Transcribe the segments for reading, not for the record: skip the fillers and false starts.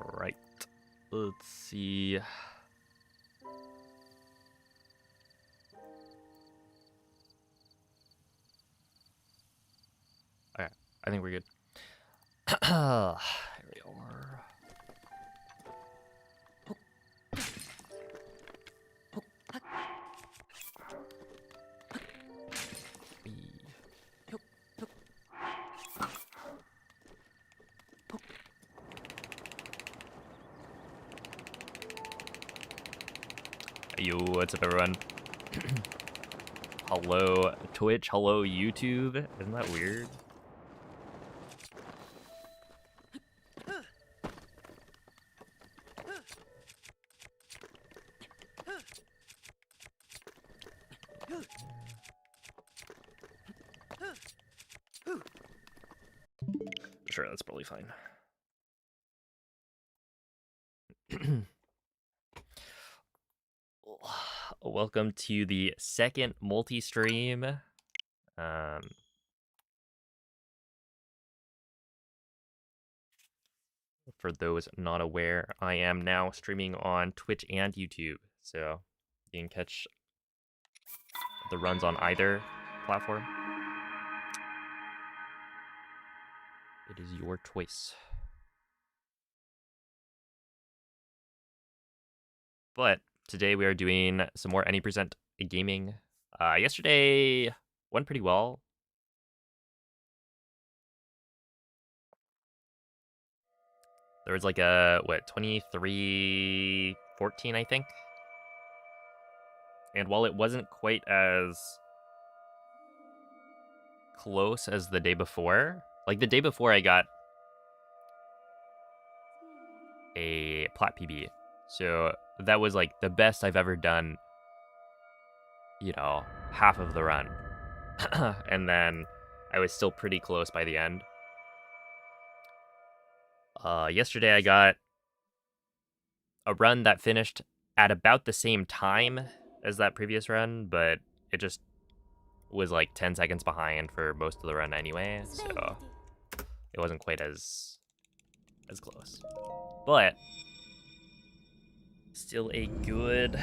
Alright. Let's see. Okay, I think we're good. Here we are. Yo, what's up, everyone? Hello, Twitch. Hello, YouTube. Isn't that weird? Sure, that's probably fine. Welcome to the second multi-stream. For those not aware, I am now streaming on Twitch and YouTube, so you can catch the runs on either platform. It is your choice. But today we are doing some more Any Percent gaming. Yesterday went pretty well. There was like a, 23-14, I think? And while it wasn't quite as close as the day before, like the day before I got a plat PB. So that was like the best I've ever done, you know, half of the run. And then I was still pretty close by the end. Yesterday I got a run that finished at about the same time as that previous run, but it just was like 10 seconds behind for most of the run anyway, so it wasn't quite as close. But still a good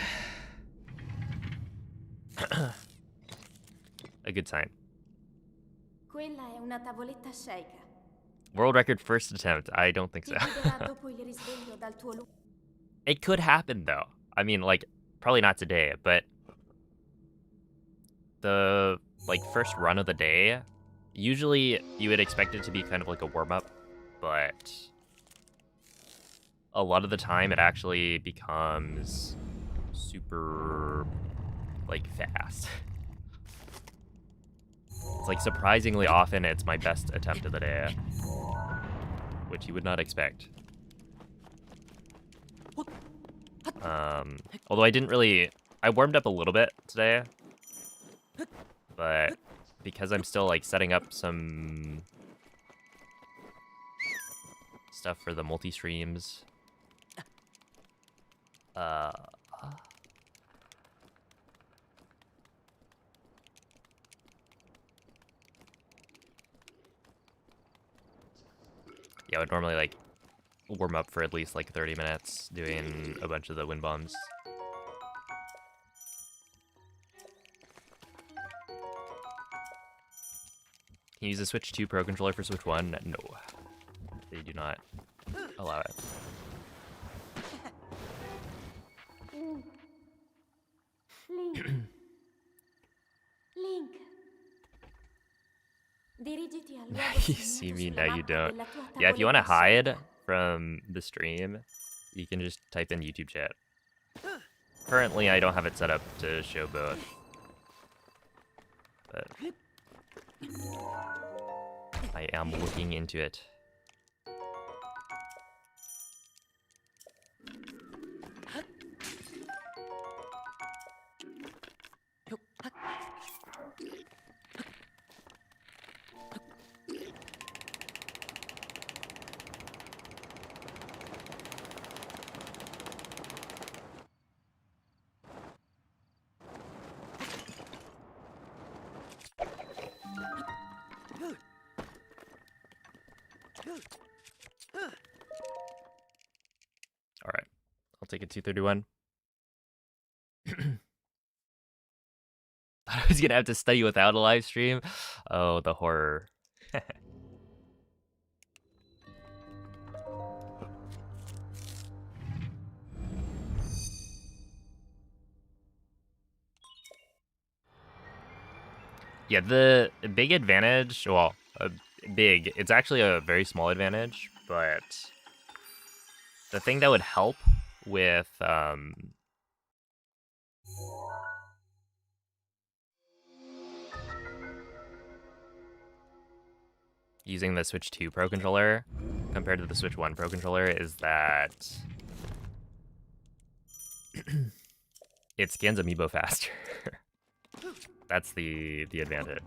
a good sign. World record first attempt. I don't think so. It could happen though. I mean, like, probably not today, but the like first run of the day, usually you would expect it to be kind of like a warm-up, but a lot of the time it actually becomes super like fast. It's like surprisingly often it's my best attempt of the day, which you would not expect. Although I warmed up a little bit today, but because I'm still like setting up some stuff for the multi-streams, yeah, I would normally like warm up for at least like 30 minutes doing a bunch of the wind bombs. Can you use the Switch 2 Pro controller for Switch 1? No. They do not allow it. Link. Now you see me, now you don't. Yeah, if you want to hide from the stream, you can just type in YouTube chat. Currently, I don't have it set up to show both. But I am looking into it. take a 231. I was gonna have to study without a live stream. Oh, the horror. Yeah, the big advantage, well, big, it's actually a very small advantage, but the thing that would help with using the Switch 2 Pro controller compared to the Switch 1 Pro controller is that it scans Amiibo faster. That's the advantage.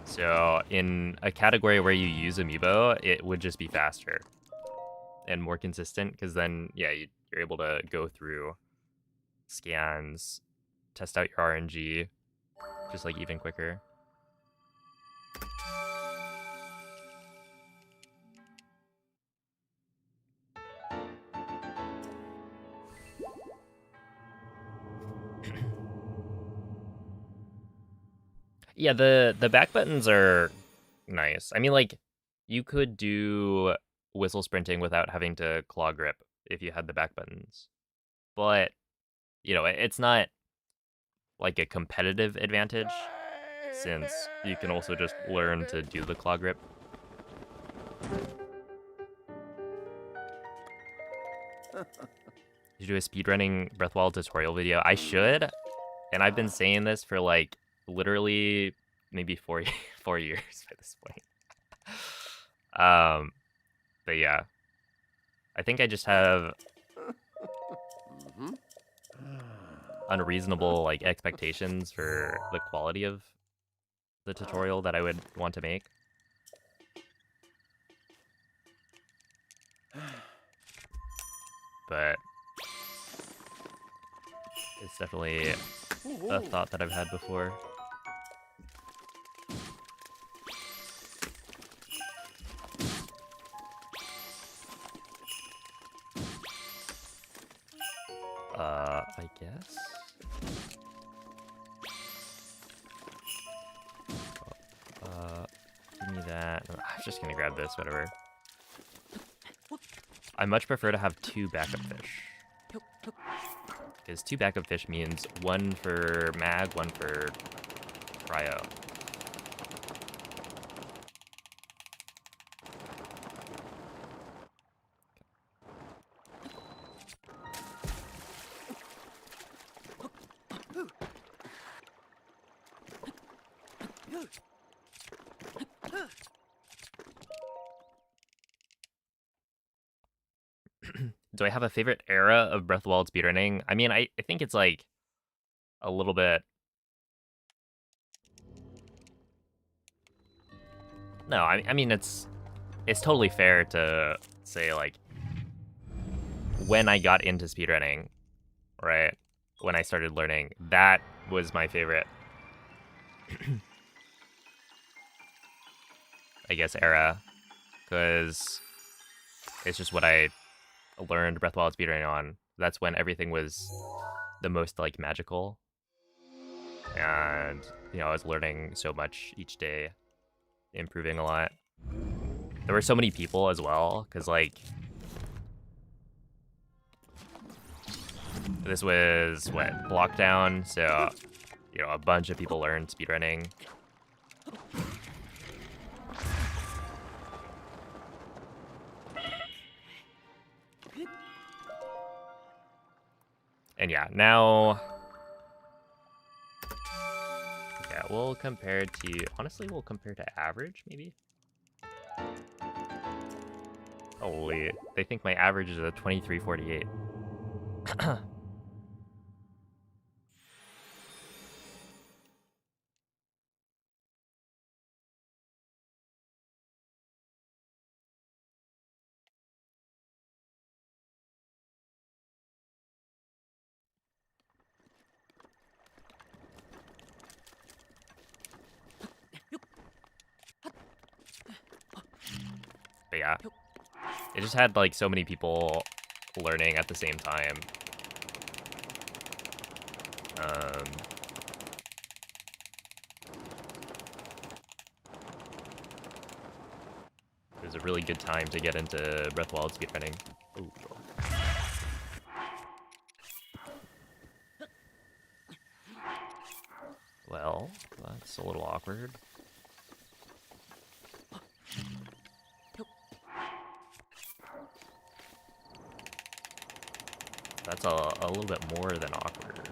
So in a category where you use Amiibo, it would just be faster and more consistent, because then, yeah, you're able to go through scans, test out your RNG, just like even quicker. Yeah, the back buttons are nice. I mean, like, you could do whistle sprinting without having to claw grip if you had the back buttons. But, you know, it's not like a competitive advantage, since you can also just learn to do the claw grip. You do a speedrunning Breathwall tutorial video. I should, and I've been saying this for like literally maybe 4 years by this point. But yeah, I think I just have unreasonable like expectations for the quality of the tutorial that I would want to make. But it's definitely a thought that I've had before. I guess. Give me that. I'm just gonna grab this, whatever. I much prefer to have 2 backup fish. Because 2 backup fish means 1 for mag, 1 for cryo. Do I have a favorite era of Breath of the Wild speedrunning? I mean, I think it's like a little bit. No, I mean it's totally fair to say like when I got into speedrunning, right? When I started learning, that was my favorite I guess era, because it's just what I learned Breath of the Wild speedrunning on. That's when everything was the most like magical, and you know, I was learning so much each day, improving a lot. There were so many people as well, because like this was what, lockdown, so you know, a bunch of people learned speedrunning. And yeah, now, yeah, we'll compare to, honestly, we'll compare to average, maybe? Holy, they think my average is a 2348. yeah, it just had like so many people learning at the same time. It was a really good time to get into Breath of the Wild speedrunning. Ooh. Well, that's a little awkward. That's a little bit more than awkward.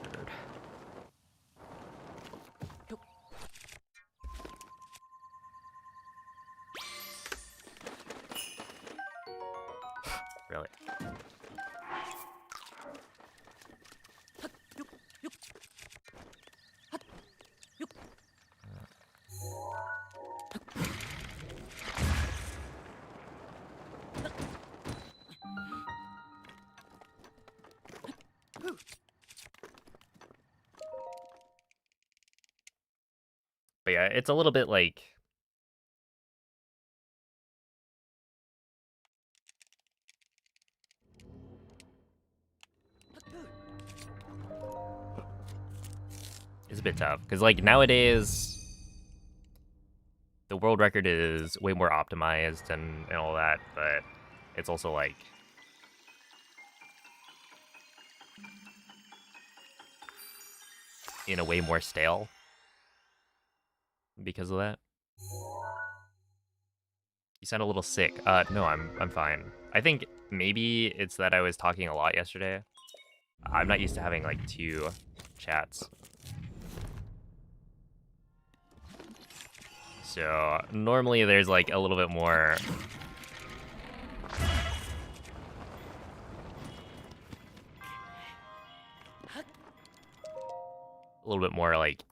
Really? But yeah, it's a little bit like... It's a bit tough, because like nowadays, the world record is way more optimized and all that, but it's also like... in a way more stale because of that. You sound a little sick. No, I'm fine. I think maybe it's that I was talking a lot yesterday. I'm not used to having like 2 chats. So normally there's like a little bit more... a little bit more like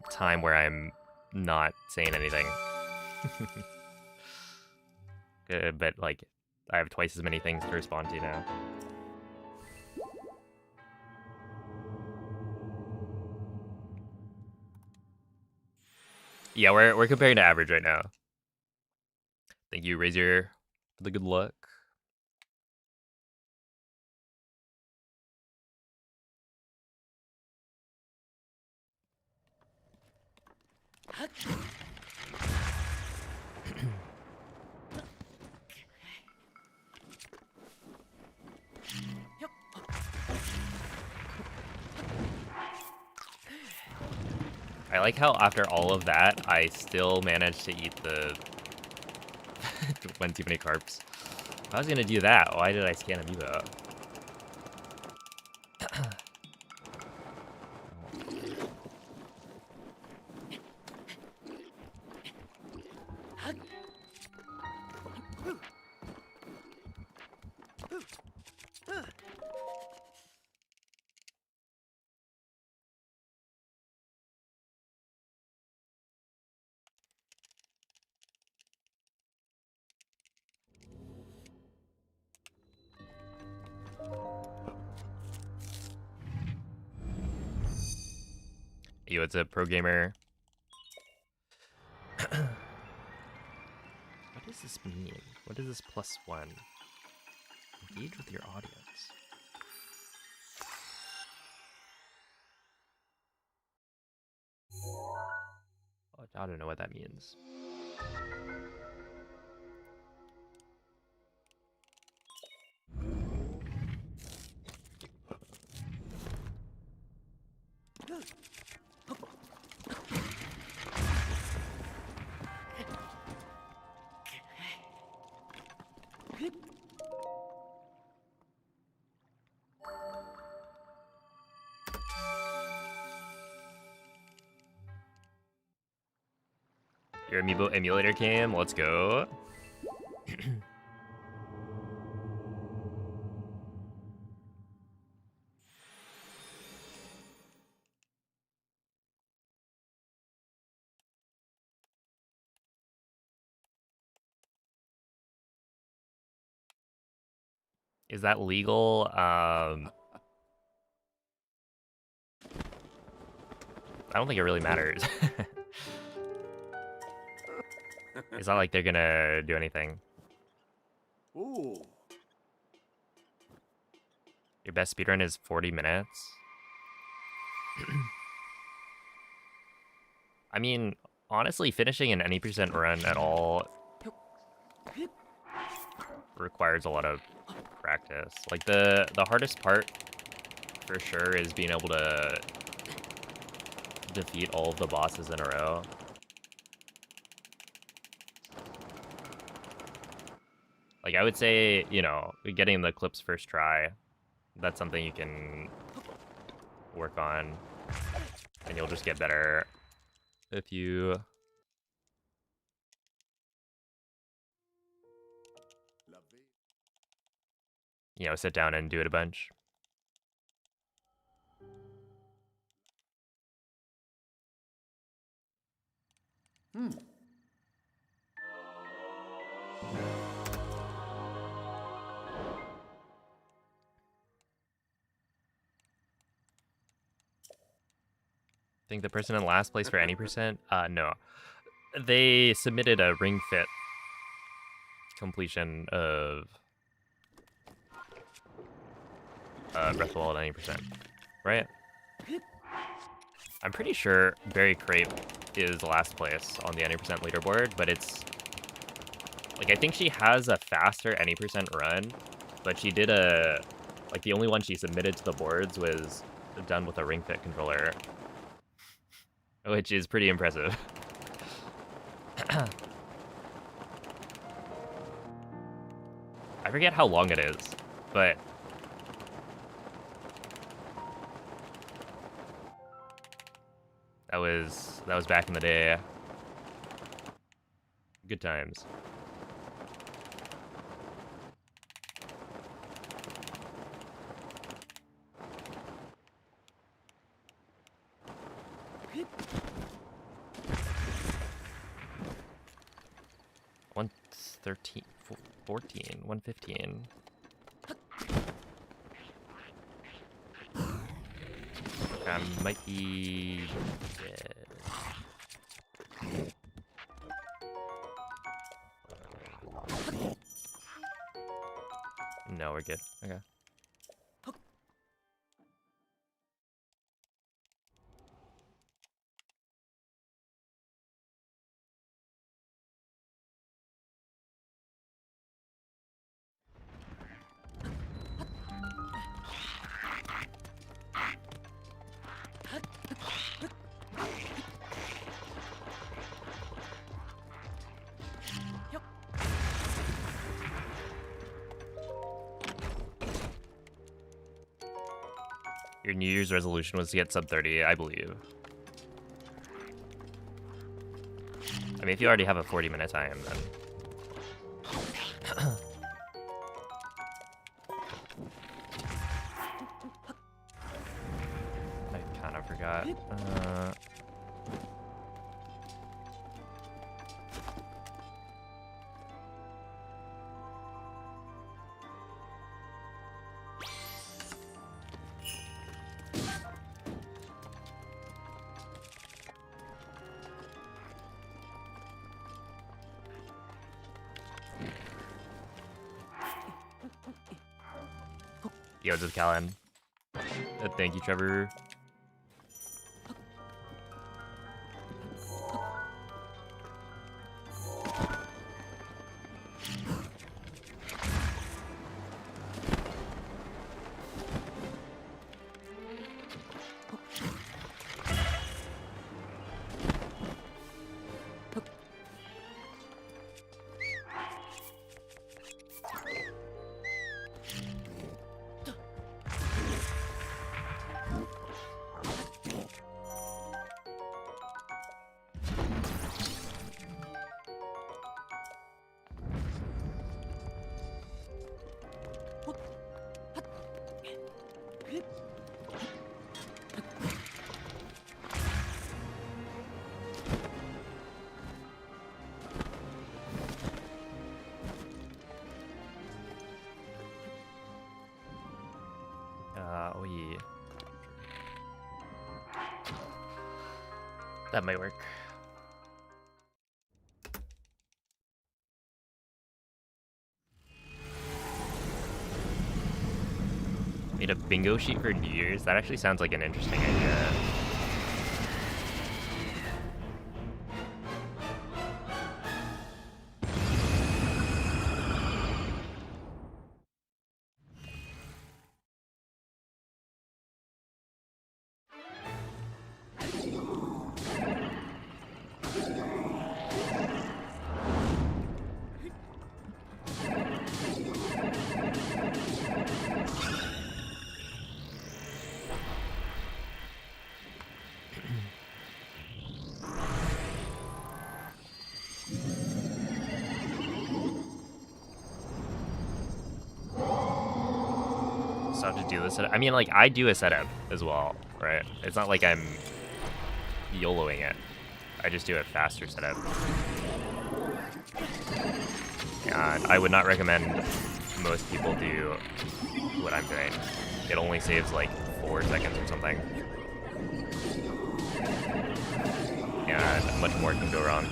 time where I'm not saying anything. But like I have twice as many things to respond to now. Yeah, we're comparing to average right now. Thank you, Razor, for the good luck. I like how after all of that, I still managed to eat the one too many carbs. If I was gonna do that, why did I scan Amiibo? Yo, it's a pro gamer. What does this mean? What is this +1? Engage with your audience. Oh, I don't know what that means. Your Amiibo emulator cam, let's go. Is that legal? I don't think it really matters. It's not like they're gonna do anything. Ooh. Your best speedrun is 40 minutes. I mean, honestly, finishing an any percent run at all requires a lot of practice. Like the hardest part for sure is being able to defeat all of the bosses in a row. Like I would say, you know, getting the clips first try, that's something you can work on and you'll just get better if you sit down and do it a bunch. I think the person in last place for any percent, no. They submitted a ring fit completion of Breath of the Wild 90%, right? I'm pretty sure Berry Crepe is last place on the 90% leaderboard, but it's like I think she has a faster 90% run, but she did like the only one she submitted to the boards was done with a ring fit controller, which is pretty impressive. I forget how long it is, but that was back in the day. Good times. One 13, 14, 115. I might be dead. No, we're good. Okay. Your New Year's resolution was to get sub 30, I believe. I mean, if you already have a 40-minute time, then... I kind of forgot. Yo, just Callan. Thank you, Trevor. Oh yeah. That might work. Made a bingo sheet for New Year's? That actually sounds like an interesting idea. So I have to do this. I mean, like, I do a setup as well, right? It's not like I'm YOLOing it. I just do a faster setup. And I would not recommend most people do what I'm doing. It only saves like 4 seconds or something. And much more can go wrong.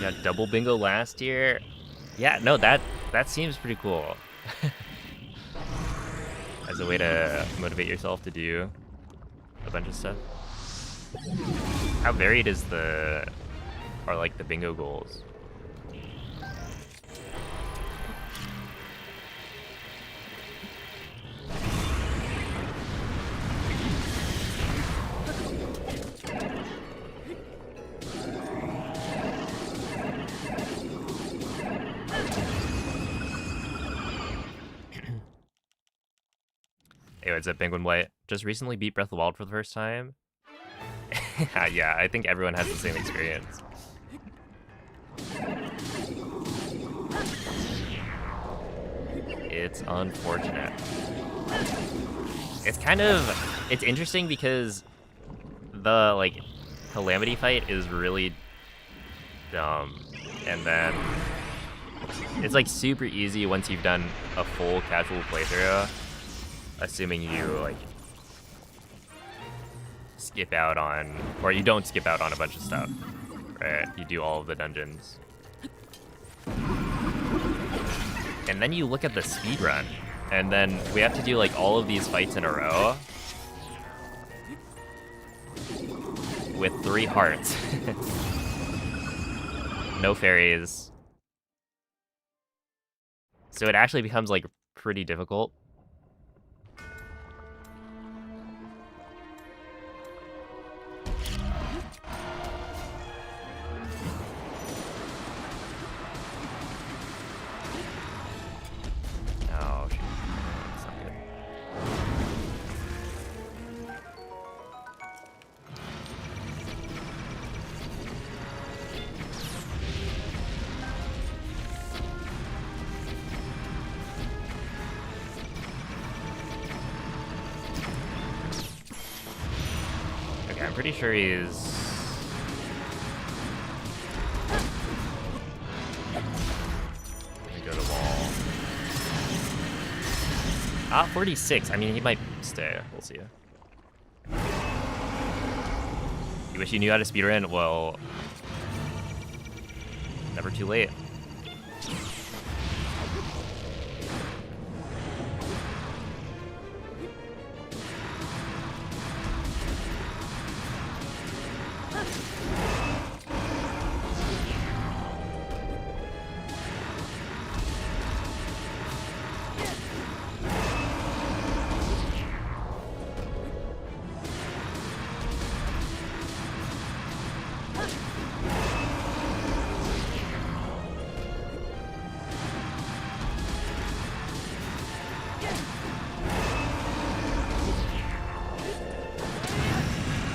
Yeah, double bingo last year. Yeah, no, that seems pretty cool. As a way to motivate yourself to do a bunch of stuff. How varied are like the bingo goals? Hey, what's up, Penguin White? Just recently beat Breath of the Wild for the first time. Yeah, I think everyone has the same experience. It's unfortunate. It's interesting because the, like, Calamity fight is really dumb. And then it's, like, super easy once you've done a full casual playthrough. Assuming you, like, skip out on, or you don't skip out on a bunch of stuff, right? You do all of the dungeons. And then you look at the speedrun, and then we have to do, like, all of these fights in a row with 3 hearts. No fairies. So it actually becomes, like, pretty difficult. I'm pretty sure he's... Gonna go to wall. Ah, 46. I mean, he might stay. We'll see. You wish you knew how to speedrun? Well, never too late.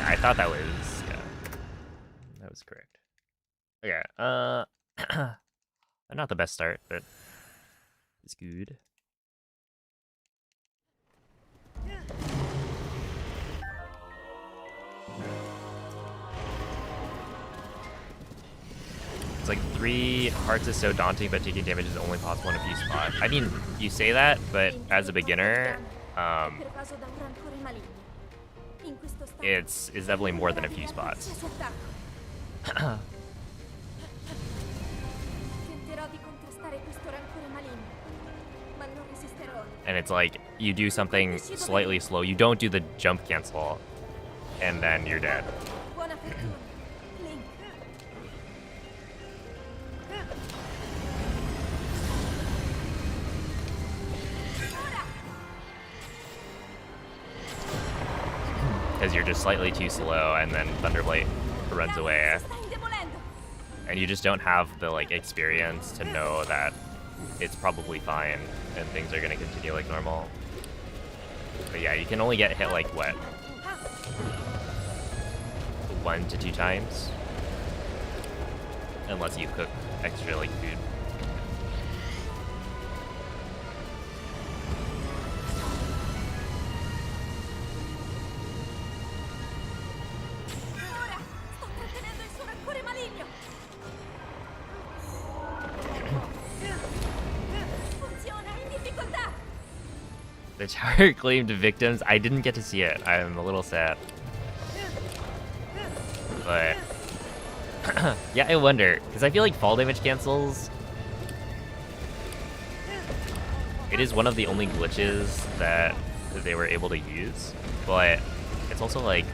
I thought that was, yeah, that was correct. Okay, not the best start, but it's good. It's like 3 hearts is so daunting, but taking damage is only possible in a few spots. I mean, you say that, but as a beginner, it's definitely more than a few spots. And it's like, you do something slightly slow, you don't do the jump cancel, and then you're dead. Because you're just slightly too slow, and then Thunderblight runs away. And you just don't have the like experience to know that it's probably fine and things are gonna continue like normal. But yeah, you can only get hit like what? 1 to 2 times? Unless you cook extra like food. The tower claimed victims. I didn't get to see it. I'm a little sad. But yeah, I wonder, because I feel like fall damage cancels. It is one of the only glitches that they were able to use, but it's also like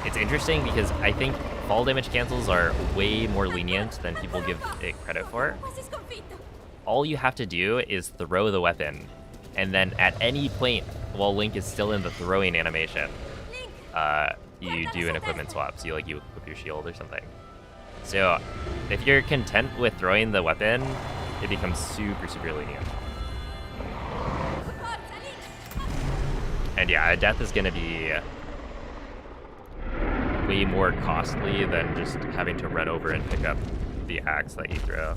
it's interesting because I think fall damage cancels are way more lenient than people give it credit for. All you have to do is throw the weapon, and then at any point while Link is still in the throwing animation, you do an equipment swap. So you equip your shield or something. So if you're content with throwing the weapon, it becomes super, super lenient. And yeah, a death is gonna be way more costly than just having to run over and pick up the axe that you throw.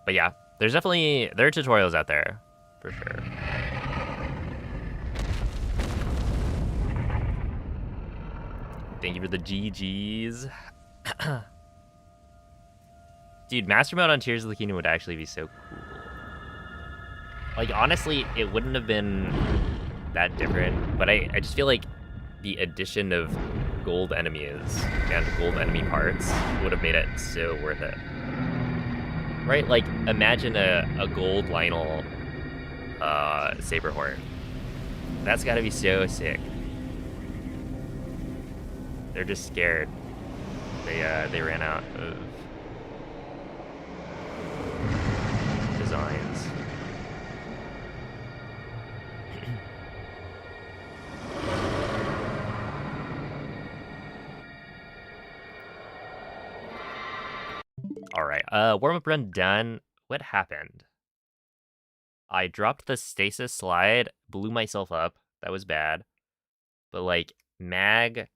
But yeah, there are tutorials out there, for sure. Thank you for the GGs. Dude, Master Mode on Tears of the Kingdom would actually be so cool. Like, honestly, it wouldn't have been that different, but I just feel like the addition of gold enemies and gold enemy parts would have made it so worth it. Right? Like, imagine a gold Lionel Saberhorn. That's gotta be so sick. They're just scared. They ran out of designs. All right, warm-up run done. What happened? I dropped the stasis slide, blew myself up. That was bad. But like, mag,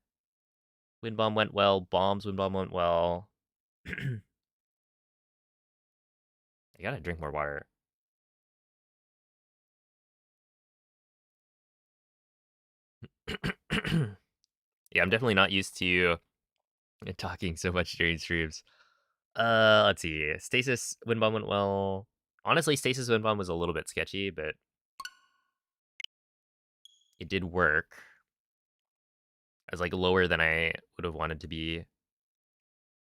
wind bomb went well, bombs, wind bomb went well. I gotta drink more water. Yeah, I'm definitely not used to talking so much during streams. Let's see. Stasis wind bomb went well. Honestly, Stasis wind bomb was a little bit sketchy, but it did work. I was like lower than I would have wanted to be.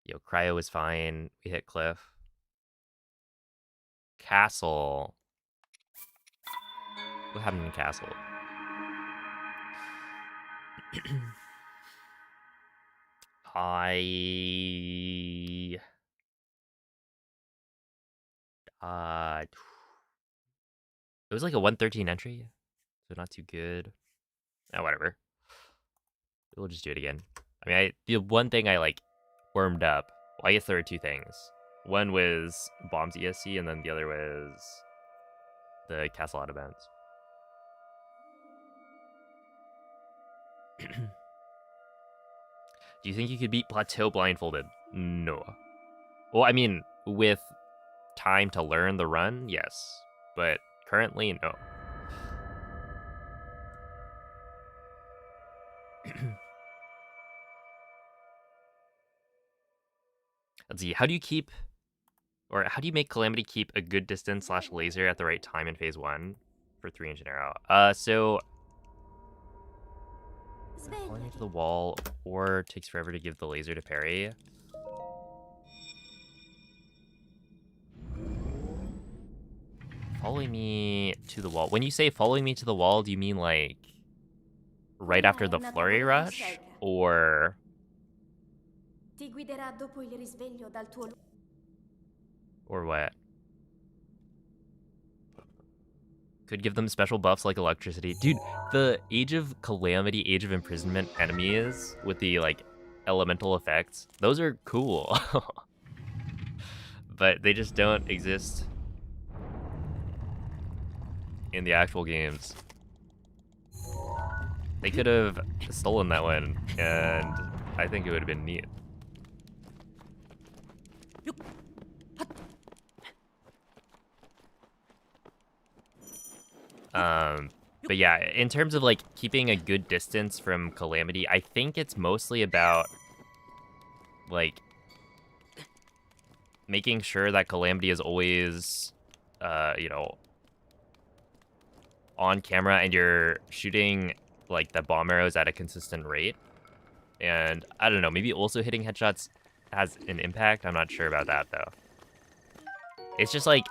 Yo, cryo was fine. We hit cliff. Castle. What happened in castle? It was like a 113 entry, so not too good. Oh, whatever. We'll just do it again. I mean, the one thing I like warmed up. Well, I guess there were two things. One was bombs ESC, and then the other was the castle out of bounds. Do you think you could beat Plateau blindfolded? No. Well, I mean, with time to learn the run, yes. But currently, no. Let's see, how do you keep, or how do you make Calamity keep a good distance / laser at the right time in phase 1 for 3-inch and arrow? So falling into the wall or takes forever to give the laser to parry. Following me to the wall. When you say following me to the wall, do you mean like right after the flurry rush? Or what? Could give them special buffs like electricity. Dude, the Age of Calamity, Age of Imprisonment enemies with the like elemental effects, those are cool. But they just don't exist in the actual games. They could have stolen that one, and I think it would have been neat. But yeah, in terms of like keeping a good distance from Calamity, I think it's mostly about like making sure that Calamity is always, you know, on camera and you're shooting like the bomb arrows at a consistent rate. And I don't know, maybe also hitting headshots has an impact. I'm not sure about that though. It's just like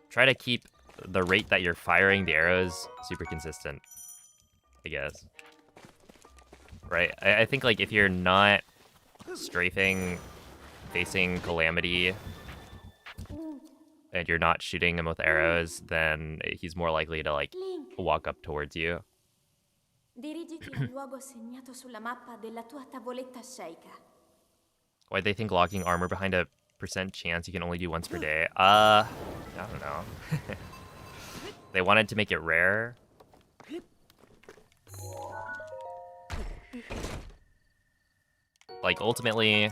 try to keep the rate that you're firing the arrows super consistent, I guess. Right? I think like if you're not strafing facing Calamity and you're not shooting him with arrows, then he's more likely to like walk up towards you. Dirigiti al luogo segnato sulla mappa della tua tavoletta sceicca. Why they think locking armor behind a % chance you can only do once per day? I don't know. They wanted to make it rare. Like ultimately,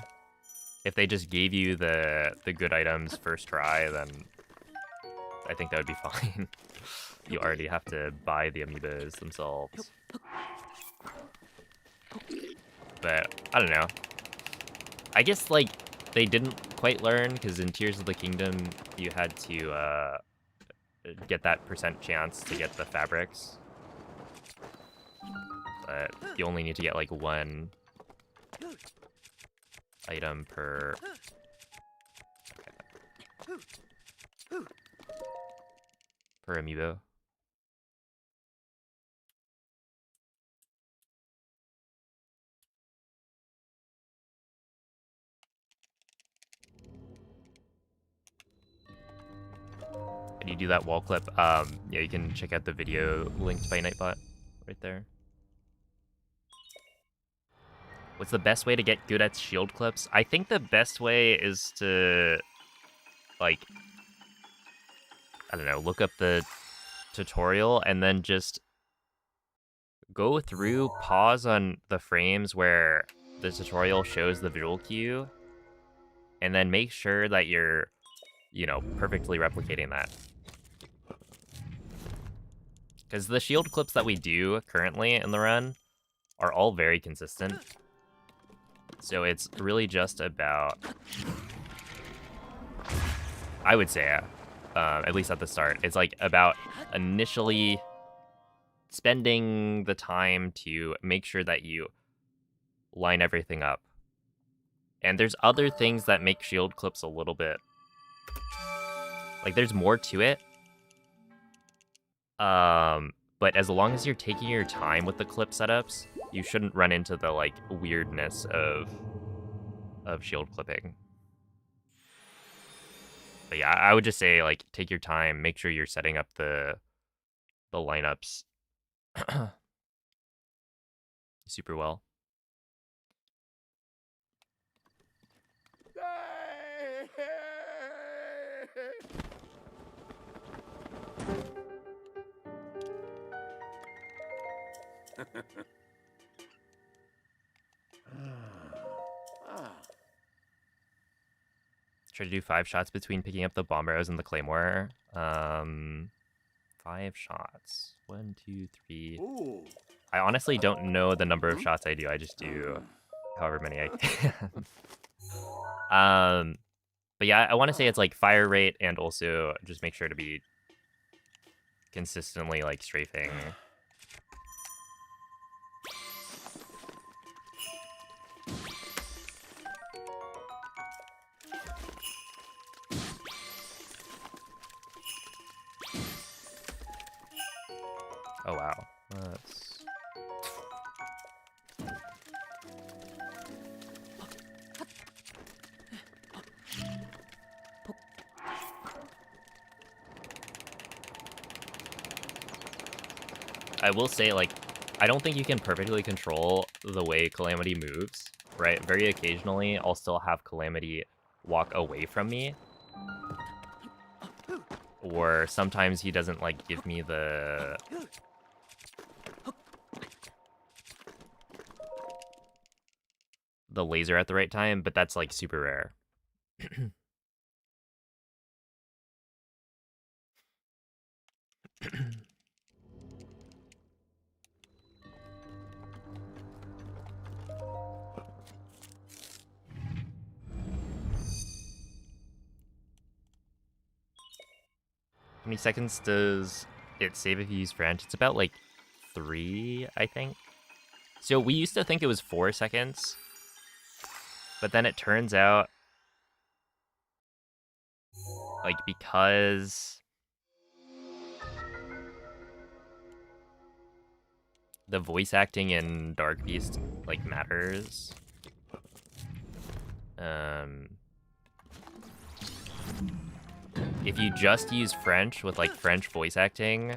if they just gave you the good items first try, then I think that would be fine. You already have to buy the amiibos themselves. But I don't know. I guess like they didn't quite learn because in Tears of the Kingdom you had to get that % chance to get the fabrics. But you only need to get like one item per amiibo. And you do that wall clip. Yeah, you can check out the video linked by Nightbot right there. What's the best way to get good at shield clips? I think the best way is to, like, I don't know, look up the tutorial and then just go through, pause on the frames where the tutorial shows the visual cue, and then make sure that you're, you know, perfectly replicating that. Because the shield clips that we do currently in the run are all very consistent. So it's really just about, I would say, at least at the start, it's like about initially spending the time to make sure that you line everything up. And there's other things that make shield clips a little bit, like there's more to it. But as long as you're taking your time with the clip setups, you shouldn't run into the like weirdness of shield clipping. But yeah, I would just say like take your time, make sure you're setting up the lineups super well. Try to do 5 shots between picking up the bomb arrows and the claymore. 5 shots. 1, 2, 3. Ooh. I honestly don't know the number of shots I do. I just do however many I can. But yeah, I want to say it's like fire rate and also just make sure to be consistently like strafing. Oh wow, that's... I will say, like, I don't think you can perfectly control the way Calamity moves, right? Very occasionally, I'll still have Calamity walk away from me. Or sometimes he doesn't, like, give me the laser at the right time, but that's, like, super rare. How many seconds does it save if you use French? It's about, like, 3, I think. So we used to think it was 4 seconds, but then it turns out, like, because the voice acting in Dark Beast, like, matters. If you just use French with, like, French voice acting,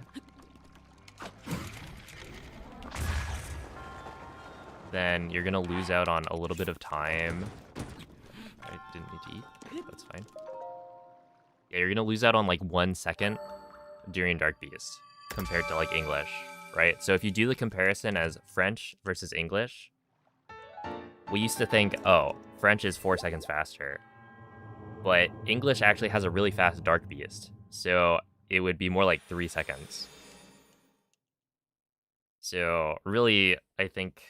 then you're gonna lose out on a little bit of time. I didn't need to eat. That's fine. Yeah, you're gonna lose out on, like, 1 second during Dark Beast compared to, like, English, right? So if you do the comparison as French versus English, we used to think, oh, French is 4 seconds faster. But English actually has a really fast Dark Beast, so it would be more like 3 seconds. So really, I think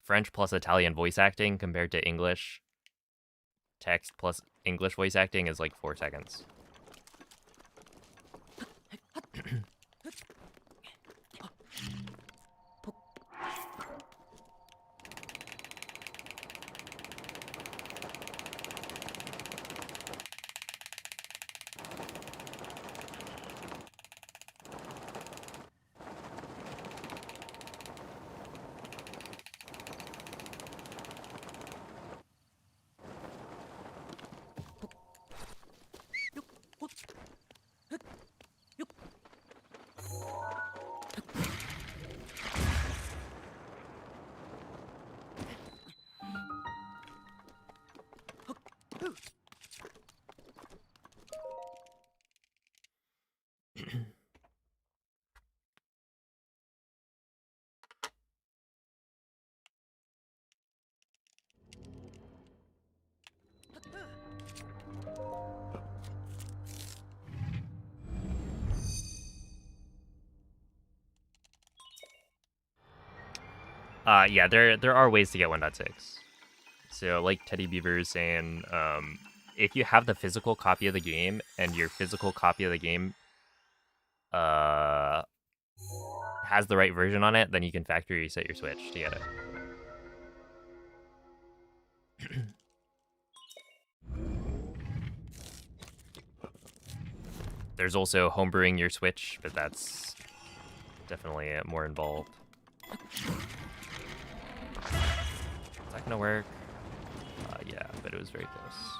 French plus Italian voice acting compared to English text plus English voice acting is like 4 seconds. Yeah, there are ways to get 1.6. So like Teddy Beaver is saying, if you have the physical copy of the game and your physical copy of the game has the right version on it, then you can factory reset your Switch to get it. There's also homebrewing your Switch, but that's definitely more involved. Is that gonna work? Yeah, but it was very close.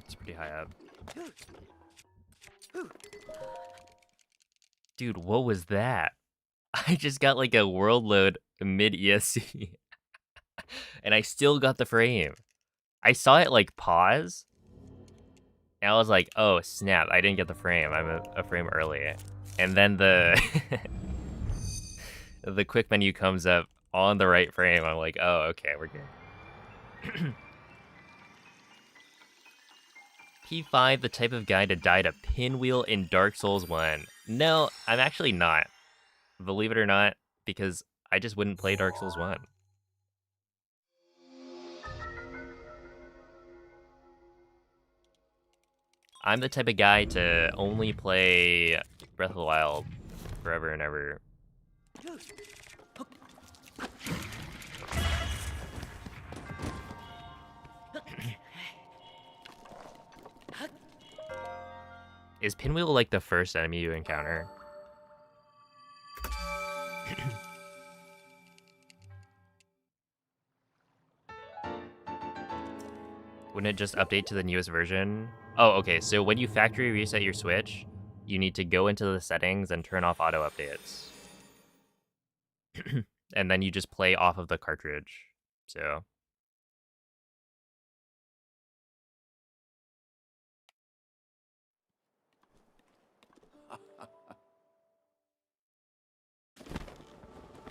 It's pretty high up. Dude, what was that? I just got like a world load mid ESC. And I still got the frame. I saw it like pause. And I was like, oh snap, I didn't get the frame. I'm a frame early. And then the the quick menu comes up on the right frame. I'm like, oh, okay, we're good. P5, the type of guy to die to pinwheel in Dark Souls 1. No, I'm actually not. Believe it or not, because I just wouldn't play Dark Souls 1. I'm the type of guy to only play Breath of the Wild forever and ever. Is Pinwheel like the first enemy you encounter? Wouldn't it just update to the newest version? Oh, okay, so when you factory reset your Switch, you need to go into the settings and turn off auto updates. And then you just play off of the cartridge, so...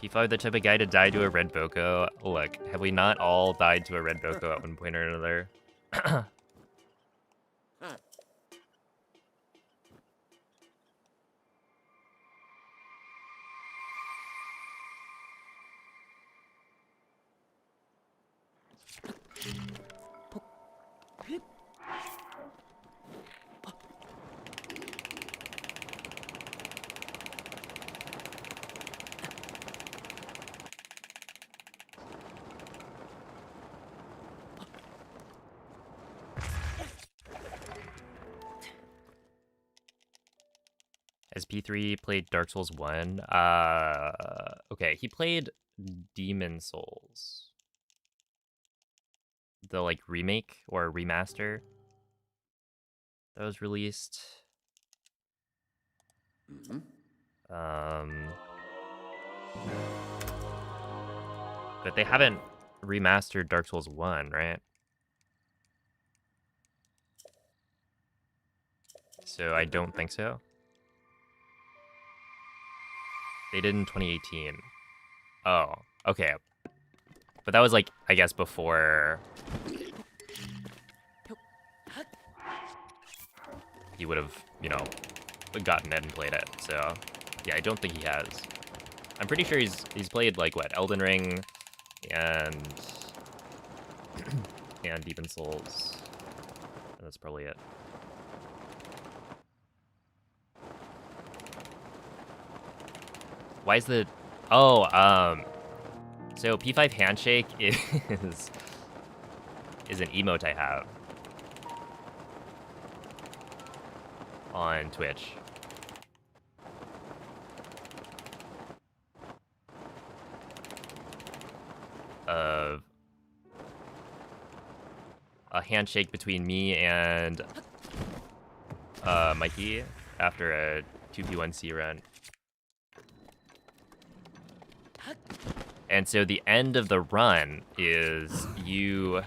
P5, the type of guy to die to a red Boko. Look, have we not all died to a red Boko at one point or another? Has P3 played Dark Souls 1? Okay, he played Demon Souls. The, like, remake or remaster that was released. But they haven't remastered Dark Souls 1, right? So I don't think so. They did in 2018. Oh, okay. But that was like, I guess, before he would have, you know, gotten it and played it. So, yeah, I don't think he has. I'm pretty sure he's played like what, Elden Ring and and Demon Souls. And that's probably it. Why is the... Oh, so P5 Handshake is an emote I have on Twitch. Of a handshake between me and Mikey after a 2v1C run. And so the end of the run is you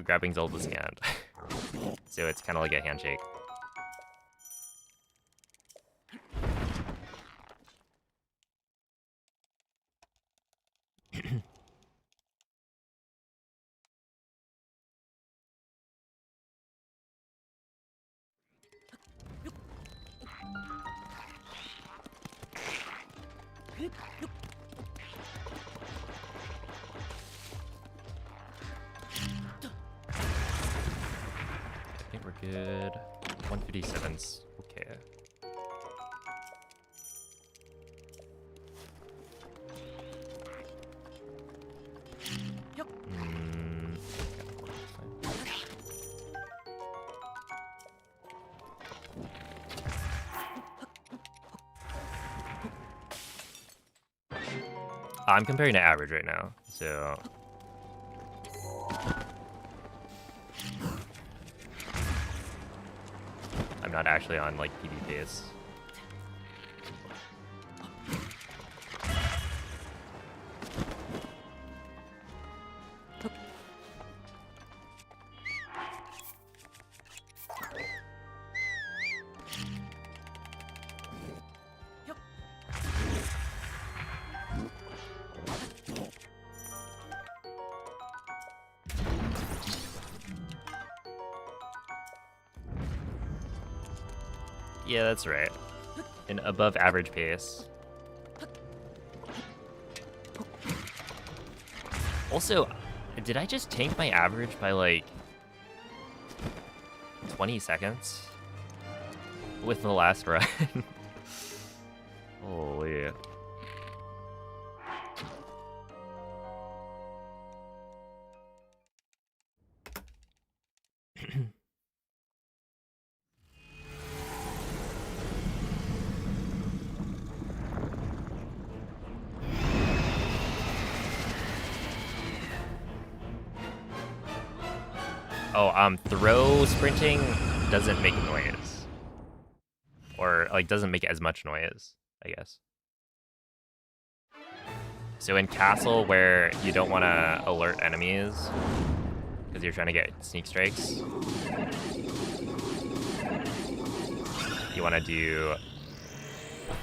grabbing Zelda's hand. So it's kind of like a handshake. good. 157's okay. I'm comparing to average right now, so I'm not actually on like PB pace. Yeah, that's right. An above average pace. Also, did I just tank my average by like 20 seconds with the last run? Holy. Oh, throw sprinting doesn't make noise. Or, like, doesn't make as much noise, I guess. So in Castle, where you don't want to alert enemies, because you're trying to get sneak strikes, you want to do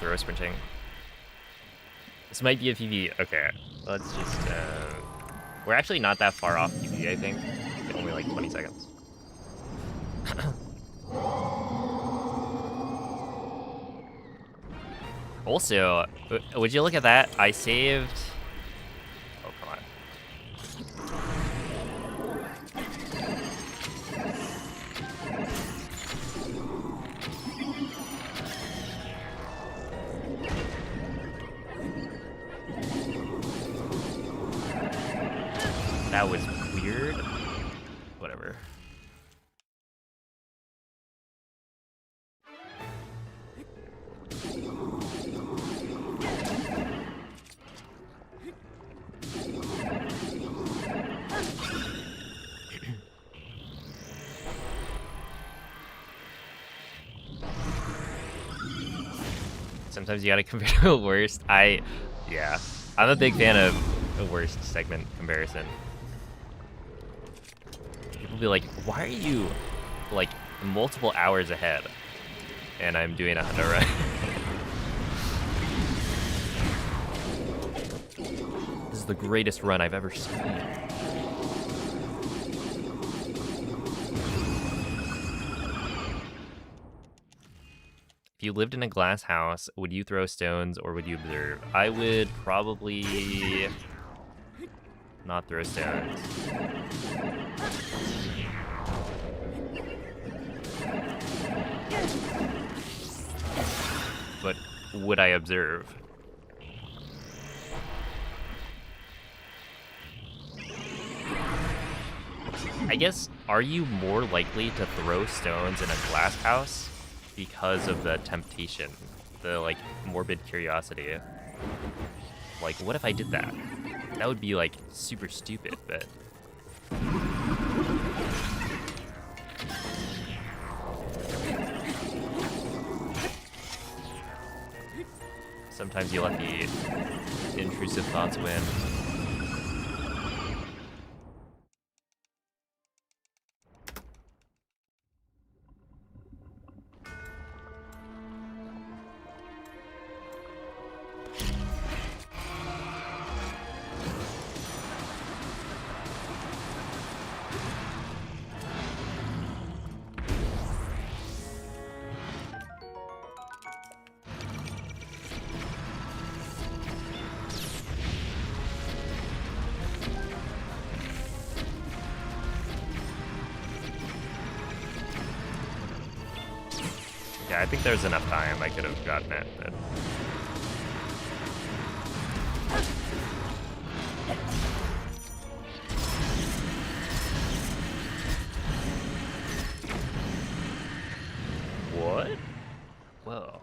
throw sprinting. This might be a PB. Okay, let's just... we're actually not that far off PB, I think. Only like 20 seconds. Also, would you look at that? I saved... Oh, come on. That was weird. Whatever. Sometimes you gotta compare to a worst. Yeah, I'm a big fan of a worst segment comparison. People be like, why are you like multiple hours ahead? And I'm doing a Honda run. This is the greatest run I've ever seen. If you lived in a glass house, would you throw stones or would you observe? I would probably not throw stones. But would I observe? I guess, are you more likely to throw stones in a glass house because of the temptation, the like morbid curiosity? Like, what if I did that? That would be like super stupid, but sometimes you let the intrusive thoughts win. Yeah, I think there's enough time. I could have gotten it, but... What? Whoa.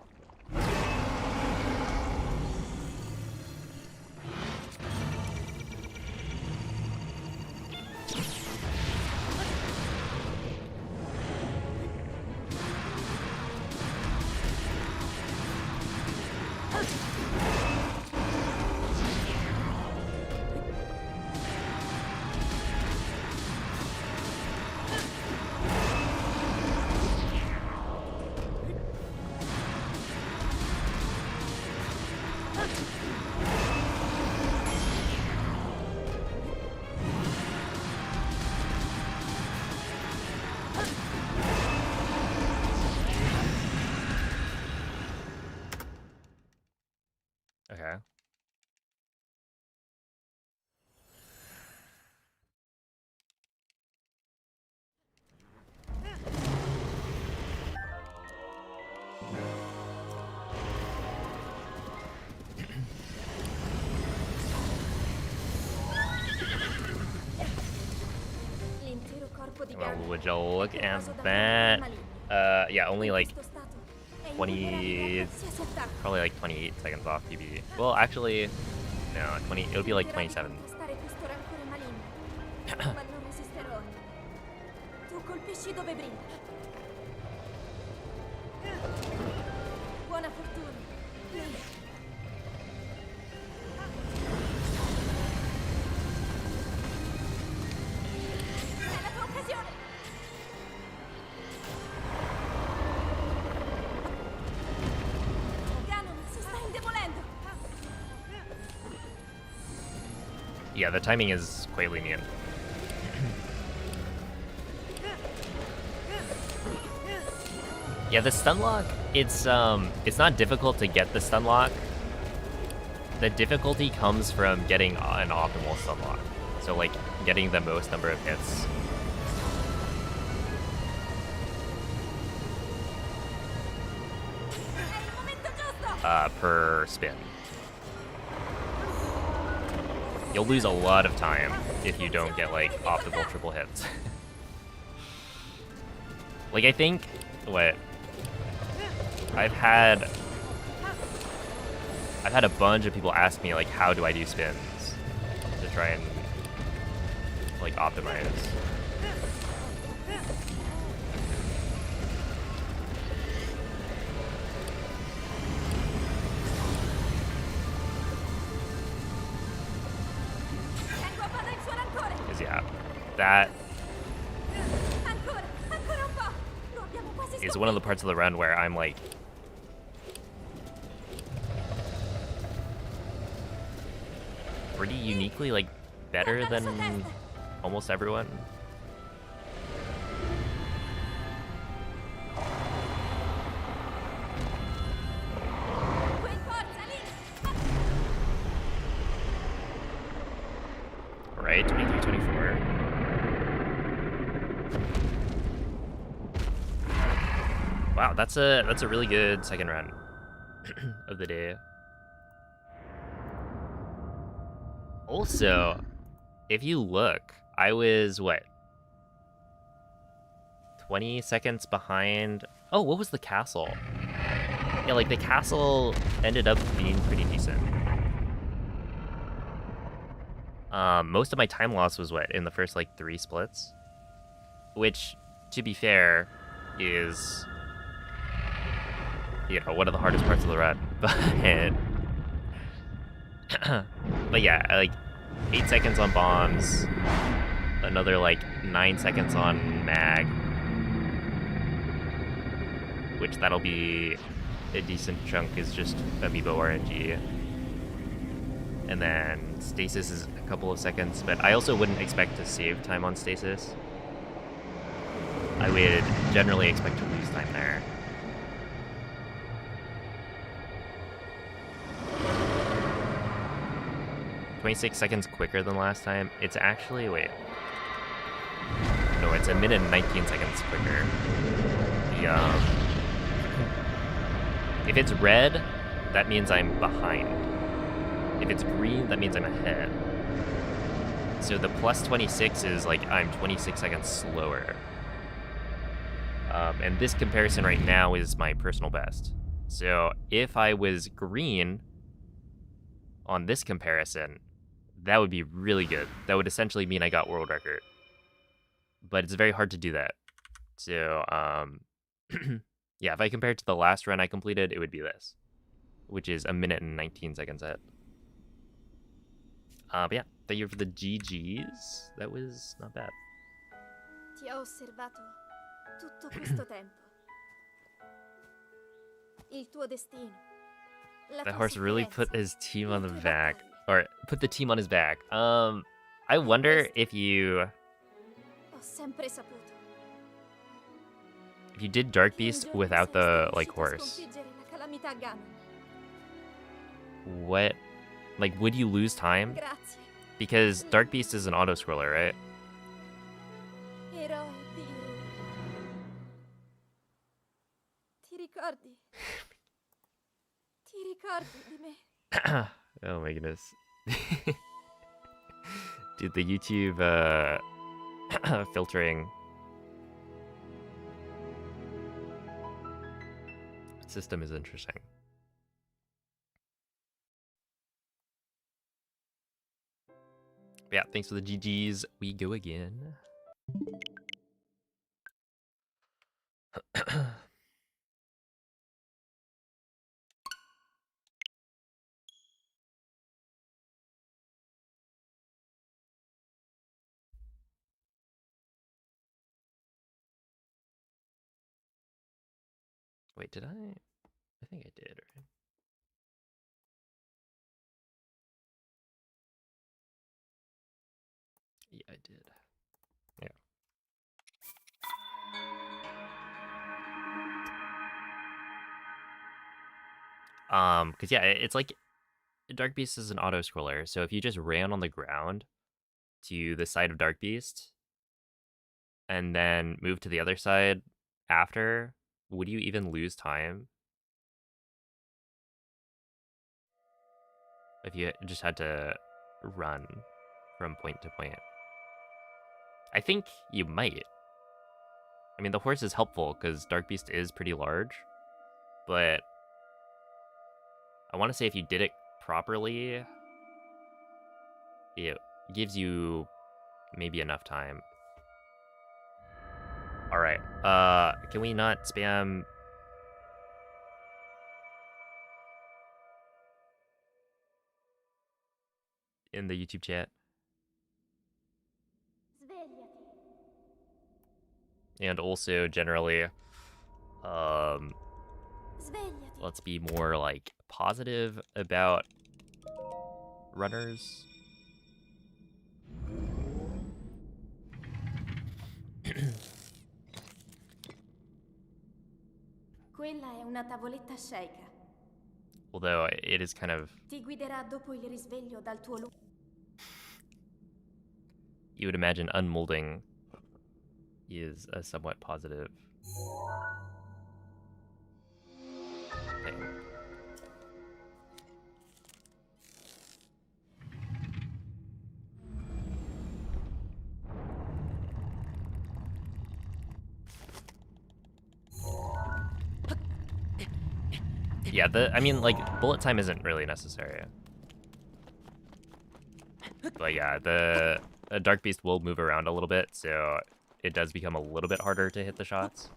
Okay. L'intero corpo di Well, Ganon would you look è at pervaso da that? forme maligno. Yeah, only like In questo stato è 20, innumerabile a qualsiasi attacco. probably like 28 seconds off PB. Well, actually, no, 20. It would be like Tenterò 27. di contrastare questo rancore maligno, ma non resisterò. Tu colpisci dove brilla. Buona fortuna. È la tua occasione. Ganon si sta indebolendo. Yeah, the timing is quite lenient. Yeah, the stun lock, it's not difficult to get the stun lock. The difficulty comes from getting an optimal stun lock. So like getting the most number of hits. È il momento giusto. Per spin. You'll lose a lot of time if you don't get like optimal triple hits. Like I think what I've had a bunch of people ask me like how do I do spins to try and like optimize. Tengo a bada il suo rancore. Cause yeah, that Ancora un po'. Lo abbiamo quasi is one of the parts of the run where I'm like pretty uniquely like better than almost everyone. Qui forza lì. Right, 23, 24. Wow, that's a really good second run of the day. Also, if you look, I was what? 20 seconds behind. Oh, what was the castle? Yeah, like the castle ended up being pretty decent. Most of my time loss was what, in the first like 3 splits? Which, to be fair, is, you know, one of the hardest parts of the run. But yeah, like 8 seconds on bombs, another like 9 seconds on mag, which that'll be a decent chunk is just Amiibo RNG. And then stasis is a couple of seconds, but I also wouldn't expect to save time on stasis. I would generally expect to lose time there. "26 seconds quicker than last time." It's actually, wait. No, it's a minute and 19 seconds quicker. If it's red, that means I'm behind. If it's green, that means I'm ahead. So the plus 26 is like I'm 26 seconds slower. And this comparison right now is my personal best. So if I was green on this comparison, that would be really good. That would essentially mean I got world record. But it's very hard to do that. So, yeah, if I compare it to the last run I completed, it would be this, which is 1 minute and 19 seconds ahead. But yeah, thank you for the GGs. That was not bad. Ti ho osservato tutto questo tempo. Il tuo destino. That horse really put his team on the back. Or put the team on his back. I wonder if you... Ho sempre saputo. If you did Dark Beast without the, like, horse. What... Like, would you lose time? Because Dark Beast is an auto-scroller, right? Eroe Dio. Ti ricordi? Ti ricordi di me? Oh my goodness. Dude, the YouTube filtering system is interesting. But yeah, thanks for the GGs. We go again. Wait, did I? I think I did, right? Yeah, I did. Yeah. Because yeah, it's like Dark Beast is an auto scroller, so if you just ran on the ground to the side of Dark Beast and then move to the other side after, would you even lose time? If you just had to run from point to point. I think you might. I mean, the horse is helpful because Dark Beast is pretty large, but I want to say if you did it properly, it gives you maybe enough time. All right. Can we not spam in the YouTube chat? Svegliati. And also generally, Svegliati. let's be more like positive about runners. Quella è una tavoletta sceicca. Although it is kind of... Ti guiderà dopo il risveglio dal tuo You would imagine unmolding is a somewhat positive thing. Yeah, I mean, like, bullet time isn't really necessary. But yeah, the Dark Beast will move around a little bit, so it does become a little bit harder to hit the shots.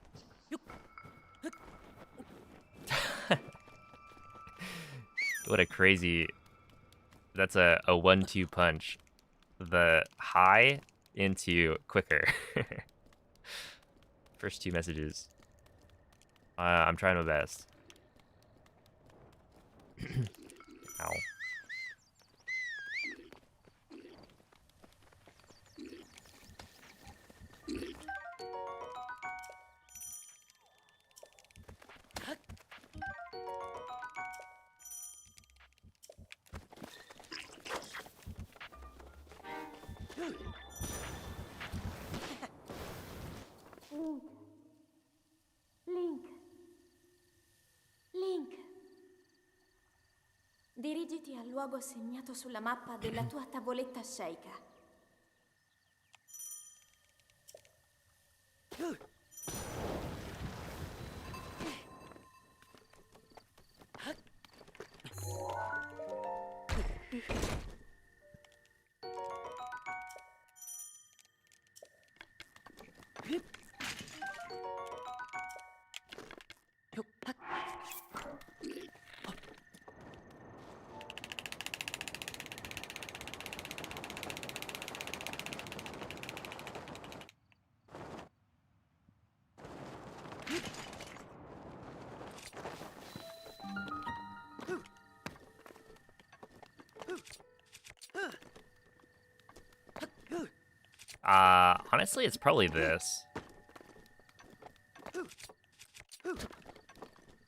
What a crazy... That's a 1-2 punch. The high into quicker. First 2 messages. I'm trying my best. Ow. Link. Link. Link. Dirigiti al luogo segnato sulla mappa della tua tavoletta sceicca. Honestly, it's probably this.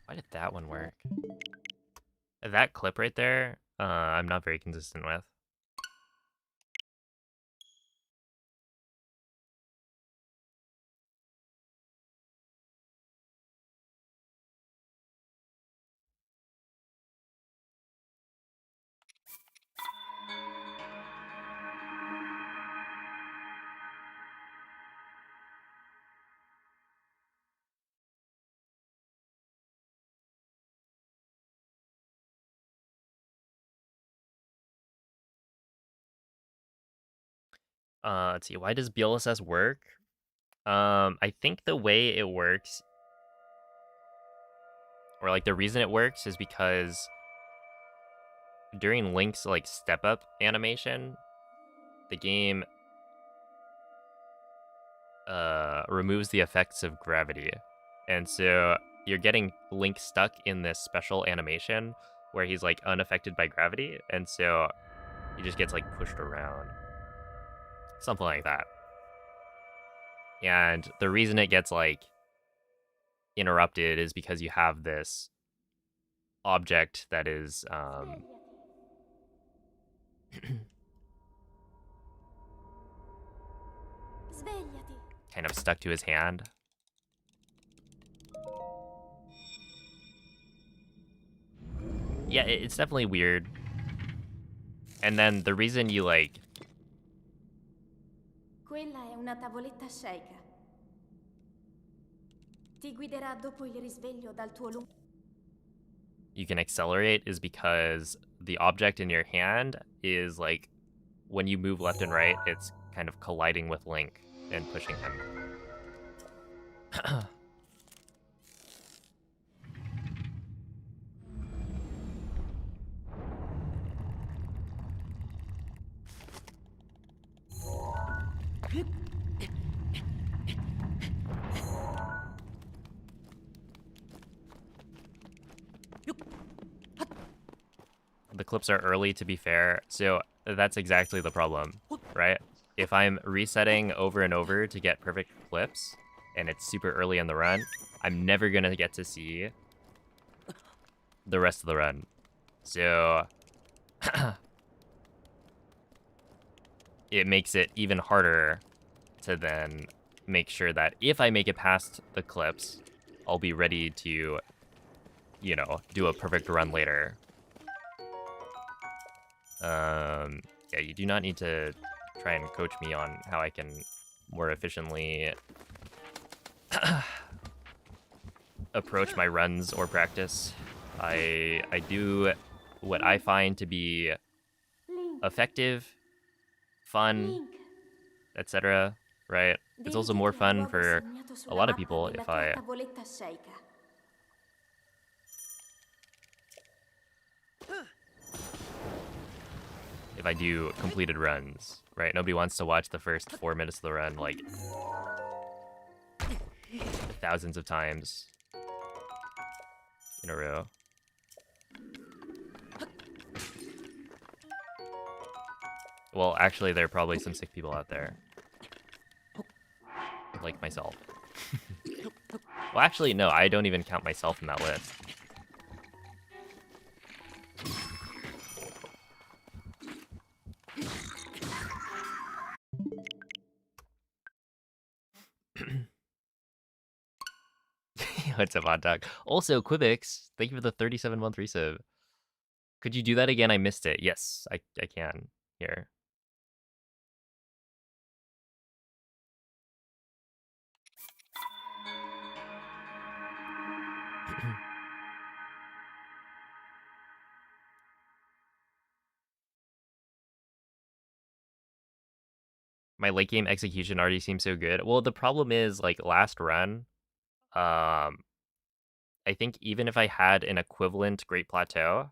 Why did that one work? That clip right there, I'm not very consistent with. Let's see, why does BLSS work? I think the way it works, or like the reason it works, is because during Link's like step up animation, the game removes the effects of gravity, and so you're getting Link stuck in this special animation where he's like unaffected by gravity, and so he just gets like pushed around, something like that. And the reason it gets like interrupted is because you have this object that is Svegliati. kind of stuck to his hand. Yeah, it's definitely weird. And then the reason you like... Quella è una tavoletta sceicca. Ti guiderà dopo il risveglio dal tuo lungo... You can accelerate is because the object in your hand is like, when you move left and right, it's kind of colliding with Link and pushing him. The clips are early, to be fair, so that's exactly the problem, right? If I'm resetting over and over to get perfect clips, and it's super early in the run, I'm never gonna get to see the rest of the run. So it makes it even harder to then make sure that if I make it past the clips, I'll be ready to, you know, do a perfect run later. Yeah, you do not need to try and coach me on how I can more efficiently approach my runs or practice. I do what I find to be effective, fun, etc., right? It's also more fun for a lot of people if I do completed runs, right? Nobody wants to watch the first 4 minutes of the run like thousands of times in a row. Well, actually, there are probably some sick people out there. Like myself. Well, actually, no, I don't even count myself in that list. What's up, hot dog? Also, Quibix, thank you for the 37-month resub. Could you do that again? I missed it. Yes, I can. Here. My late game execution already seems so good. Well, the problem is, like, last run, I think even if I had an equivalent Great Plateau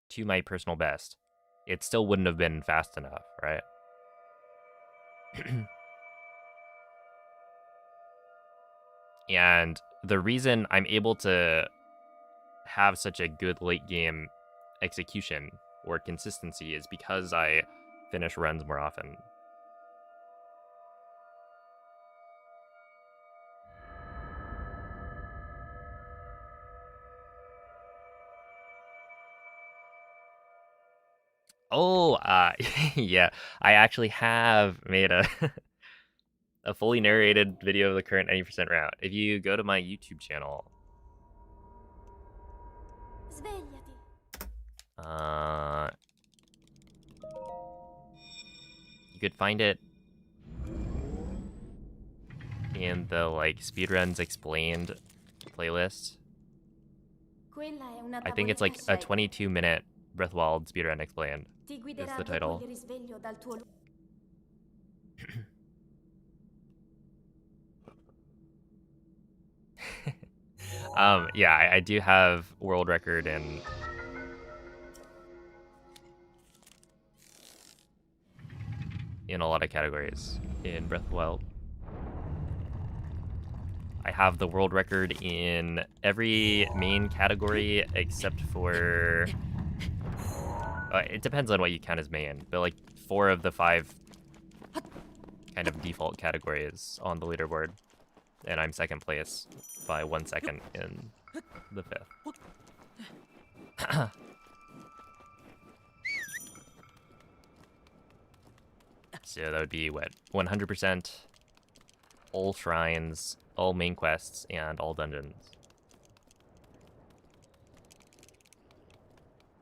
to my personal best, it still wouldn't have been fast enough, right? And the reason I'm able to have such a good late game execution or consistency is because I finish runs more often. Oh, yeah, I actually have made a a fully narrated video of the current 90% route. If you go to my YouTube channel, Svegliati. You could find it in the like Speedruns Explained playlist. Quella è una I think it's tavoletta like a cieca. 22-minute Breath of the Wild Speedrun Explained. Ti Is guiderà the dopo title. il risveglio dal tuo Yeah, I do have world record in a lot of categories in Breath of the Wild. I have the world record in every main category except for... it depends on what you count as main, but like 4 of the 5 kind of default categories on the leaderboard. And I'm second place by 1 second in the 5th. So that would be, what, 100% all shrines, all main quests, and all dungeons.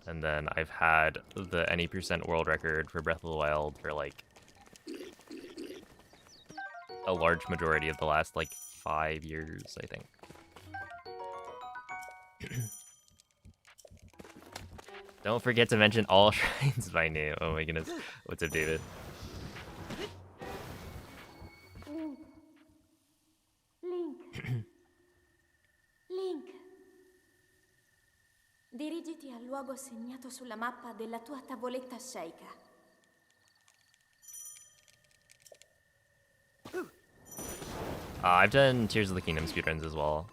And then I've had the any percent world record for Breath of the Wild for like a large majority of the last like 5 years, I think. Don't forget to mention all shrines by name. Oh my goodness. What's up, David? Link. Link. Dirigiti al luogo segnato sulla mappa della tua tavoletta sceicca. I've done Tears of the Kingdom speedruns as well.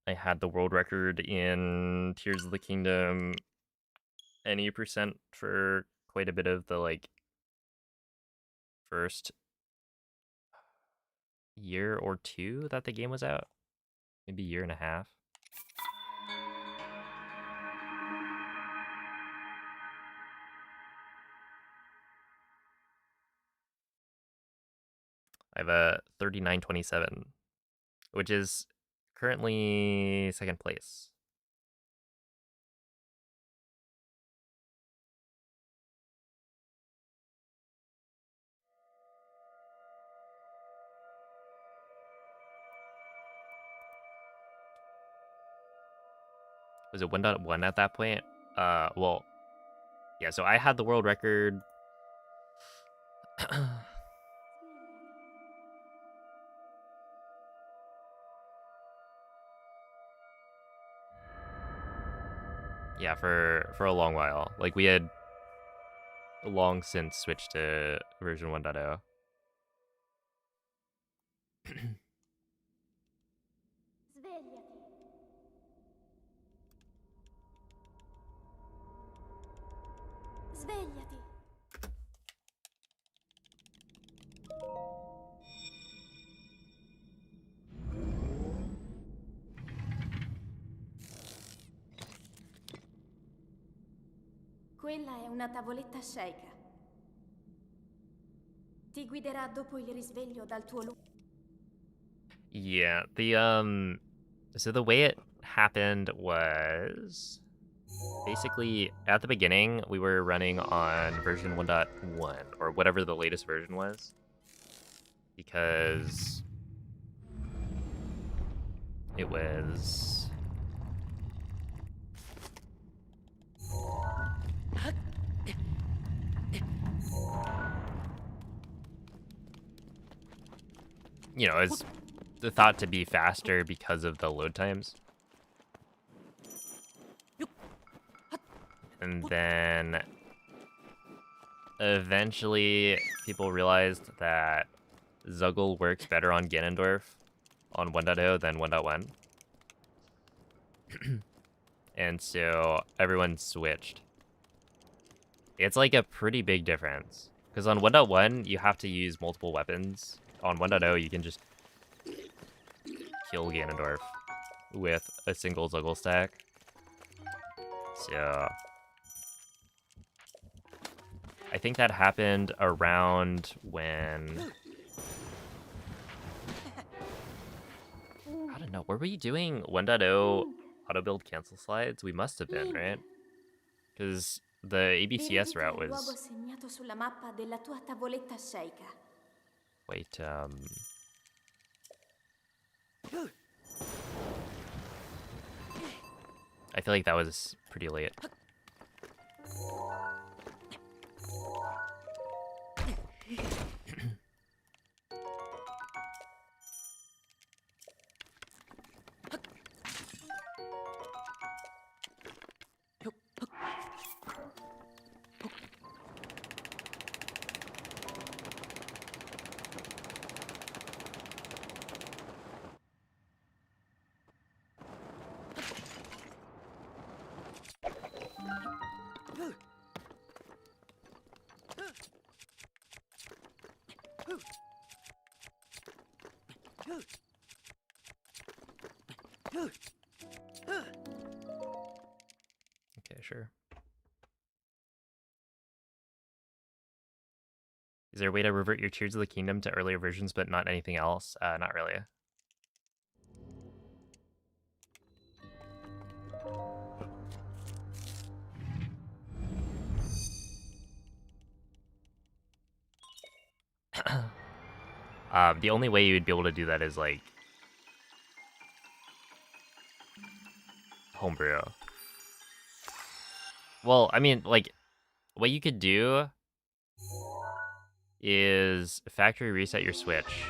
I had the world record in Tears of the Kingdom any percent for quite a bit of the like first year or 2 that the game was out. Maybe a year and a half. I have a 39.27, which is currently second place. Was it 1.1 at that point? Well, yeah, so I had the world record. Yeah, for a long while. Like, we had long since switched to version 1.0. Svegliati. Svegliati. Quella è una tavoletta sceicca. Ti guiderà dopo il risveglio dal tuo luogo. Yeah, so the way it happened was basically at the beginning we were running on version 1.1 or whatever the latest version was, because it was it's thought to be faster because of the load times. And then eventually people realized that Zuggle works better on Ganondorf on 1.0 than 1.1. And so everyone switched. It's like a pretty big difference, because on 1.1 you have to use multiple weapons. On 1.0 you can just kill Ganondorf with a single Zuggle stack. So I think that happened around when... I don't know, were we doing 1.0 auto build cancel slides? We must have been, right? Because the ABCS route Verifica il luogo was... segnato sulla mappa della tua tavoletta sceicca. Wait, I feel like that was pretty late. Okay, sure. Is there a way to revert your Tears of the Kingdom to earlier versions but not anything else? Not really. The only way you would be able to do that is like homebrew. Well, I mean, like, what you could do is factory reset your Switch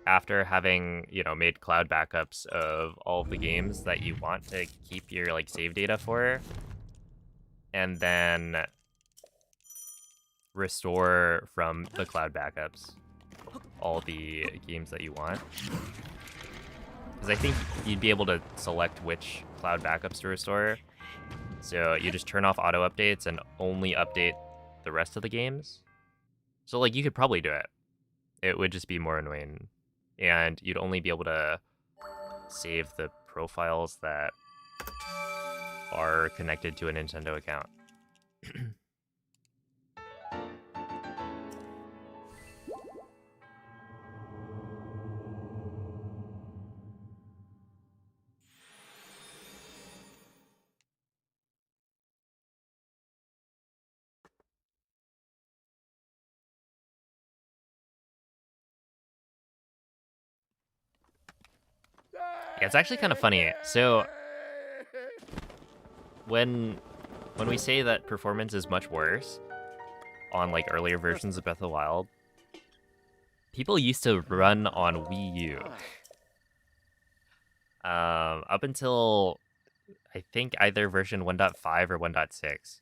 after having, made cloud backups of all of the games that you want to keep your, like, save data for, and then restore from the cloud backups all the games that you want. Because I think you'd be able to select which cloud backups to restore. So you just turn off auto updates and only update the rest of the games. So, like, you could probably do it. It would just be more annoying. And you'd only be able to save the profiles that are connected to a Nintendo account. Yeah, it's actually kind of funny. So when we say that performance is much worse on like earlier versions of Breath of the Wild, people used to run on Wii U. Up until I think either version 1.5 or 1.6.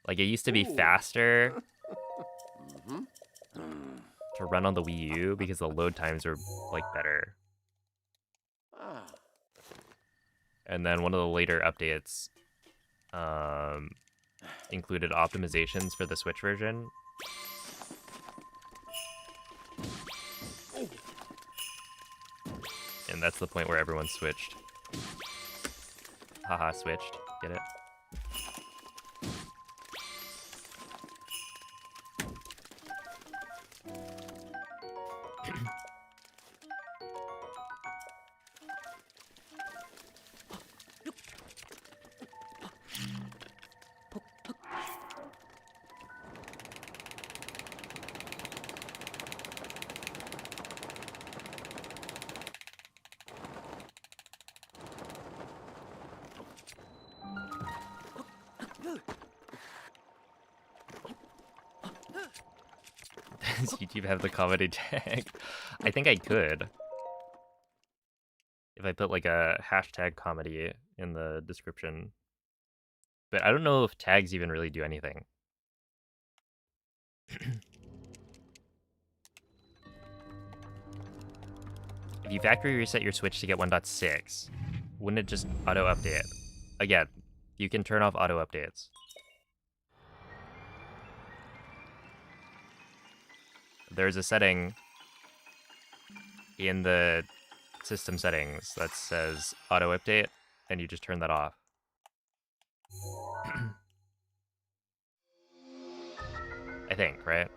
Like, it used to be faster to run on the Wii U because the load times were like better. And then one of the later updates included optimizations for the Switch version. And that's the point where everyone switched. Haha, switched. Get it? Does YouTube have the comedy tag? I think I could. If I put like a hashtag comedy in the description. But I don't know if tags even really do anything. If you factory reset your Switch to get 1.6, wouldn't it just auto-update? Again, you can turn off auto-updates. There's a setting in the system settings that says auto-update, and you just turn that off. I think, right?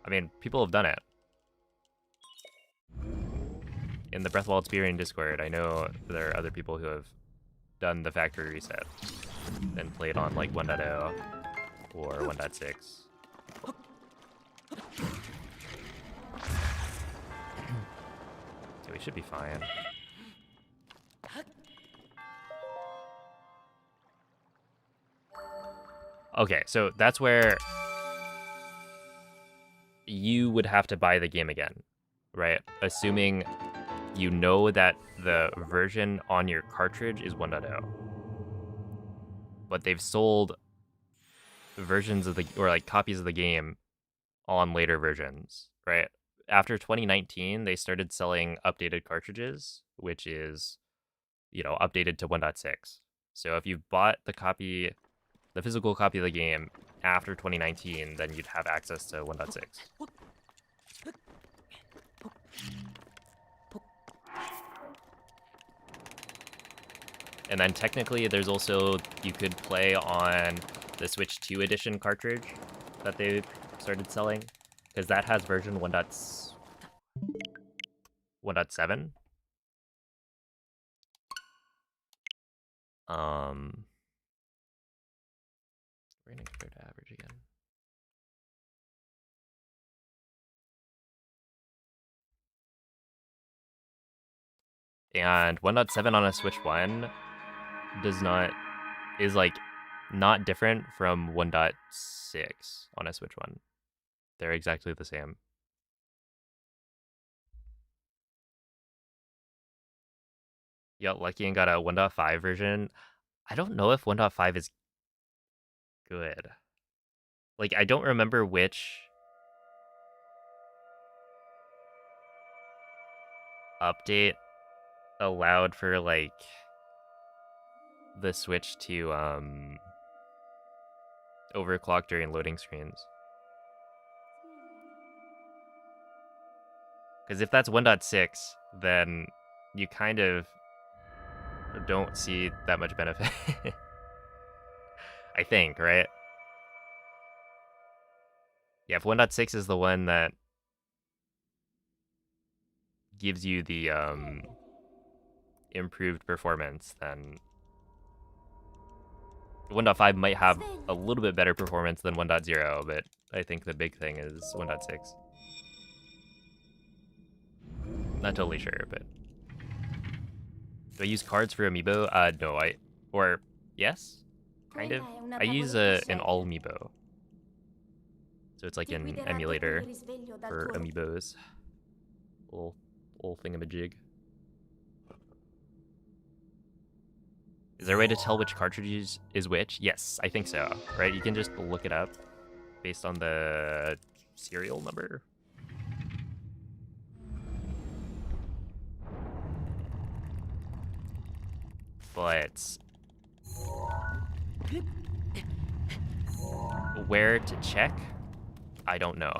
I mean, people have done it. In the Breath of the Wild Speedrunning Discord, I know there are other people who have done the factory reset and played on like 1.0 or 1.6. So we should be fine. Okay, so that's where you would have to buy the game again, right? Assuming you know that the version on your cartridge is 1.0. But they've sold versions of the, or like copies of the game on later versions, right? After 2019, they started selling updated cartridges, which is, you know, updated to 1.6. So if you bought the copy, the physical copy of the game after 2019, then you'd have access to 1.6. And then technically there's also, you could play on the Switch 2 edition cartridge that they started selling, because that has version 1.7. We're gonna compare to average again. And 1.7 on a Switch 1 is like not different from 1.6 on a Switch 1. They're exactly the same. Yeah, Lucky and got a 1.5 version. I don't know if 1.5 is good. Like, I don't remember which update allowed for like the Switch to overclock during loading screens. Because if that's 1.6, then you kind of don't see that much benefit. I think, right? Yeah, if 1.6 is the one that gives you the improved performance, then 1.5 might have a little bit better performance than 1.0, but I think the big thing is 1.6. Not totally sure, but... Do I use cards for Amiibo? No, yes? Kind of. I use an all Amiibo. So it's like an emulator for Amiibos. Little thingamajig. Is there a way to tell which cartridge is which? Yes, I think so, right? You can just look it up based on the serial number. But where to check? I don't know.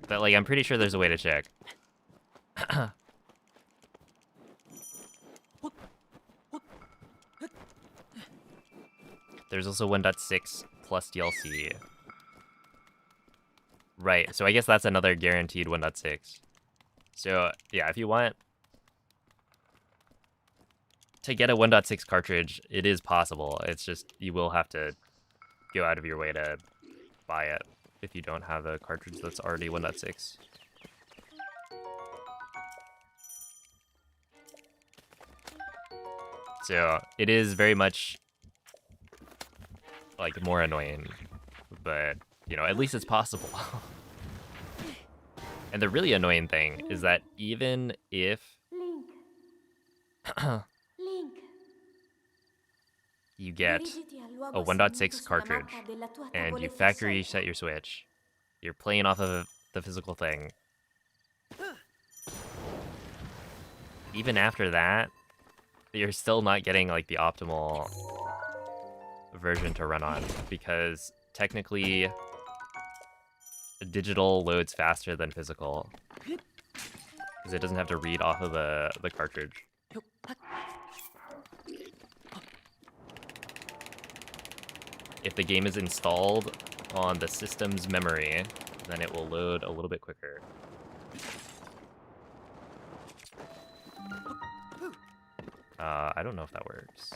But like, I'm pretty sure there's a way to check. There's also 1.6 plus DLC. Right, so I guess that's another guaranteed 1.6. So yeah, if you want to get a 1.6 cartridge, it is possible. It's just, you will have to go out of your way to buy it if you don't have a cartridge that's already 1.6. So it is very much like more annoying, but you know, at least it's possible. And the really annoying thing is that even if Link. Link. you get Dirigiti al a luogo 1.6 segnato sulla cartridge mappa della tua and you tavoletta factory scelta. reset your Switch, you're playing off of the physical thing. Even after that, you're still not getting like the optimal version to run on, because technically digital loads faster than physical, because it doesn't have to read off of the cartridge. If the game is installed on the system's memory, then it will load a little bit quicker. I don't know if that works.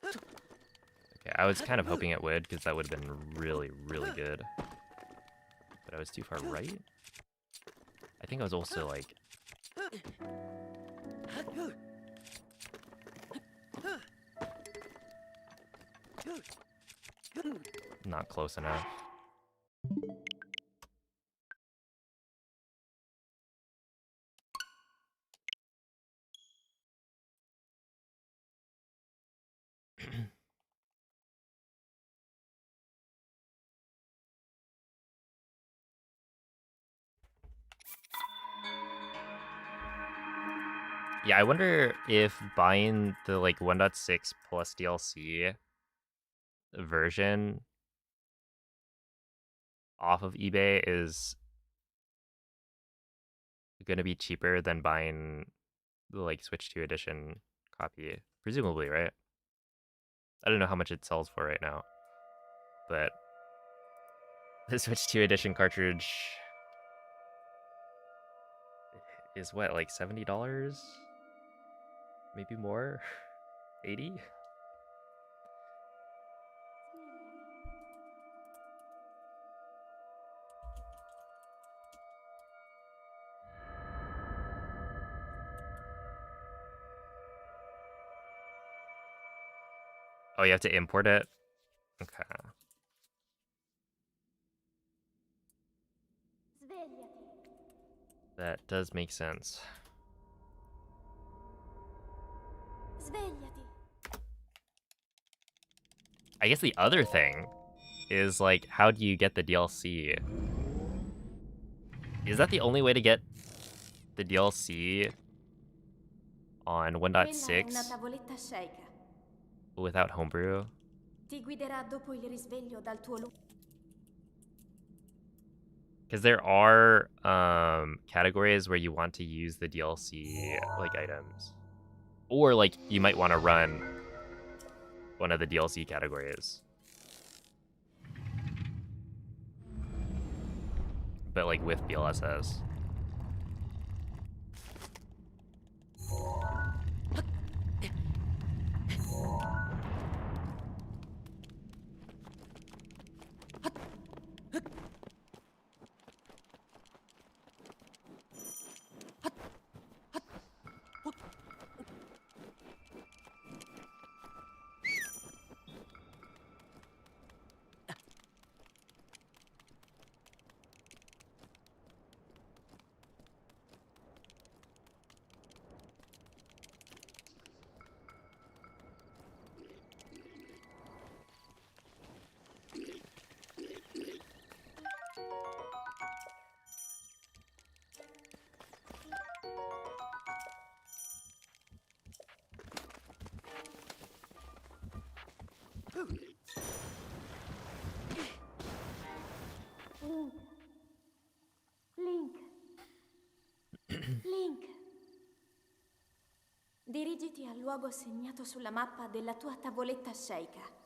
Okay, I was kind of hoping it would, because that would have been really, really good. But I was too far right? I think I was also, like... not close enough. Yeah, I wonder if buying the like 1.6 plus DLC version off of eBay is gonna be cheaper than buying the like Switch 2 edition copy. Presumably, right? I don't know how much it sells for right now, but the Switch 2 edition cartridge is what, like $70? Maybe more? 80? Oh, you have to import it? Okay. Svegliati. That does make sense. Svegliati. I guess the other thing is, like, how do you get the DLC? Is that the only way to get the DLC on Quella è una 1.6 tavoletta sceicca. without homebrew? Ti guiderà dopo il risveglio dal tuo Because there are categories where you want to use the DLC like items, or like you might want to run one of the DLC categories, but like with DLSS. Link. Link. Dirigiti al luogo segnato sulla mappa della tua tavoletta sceicca.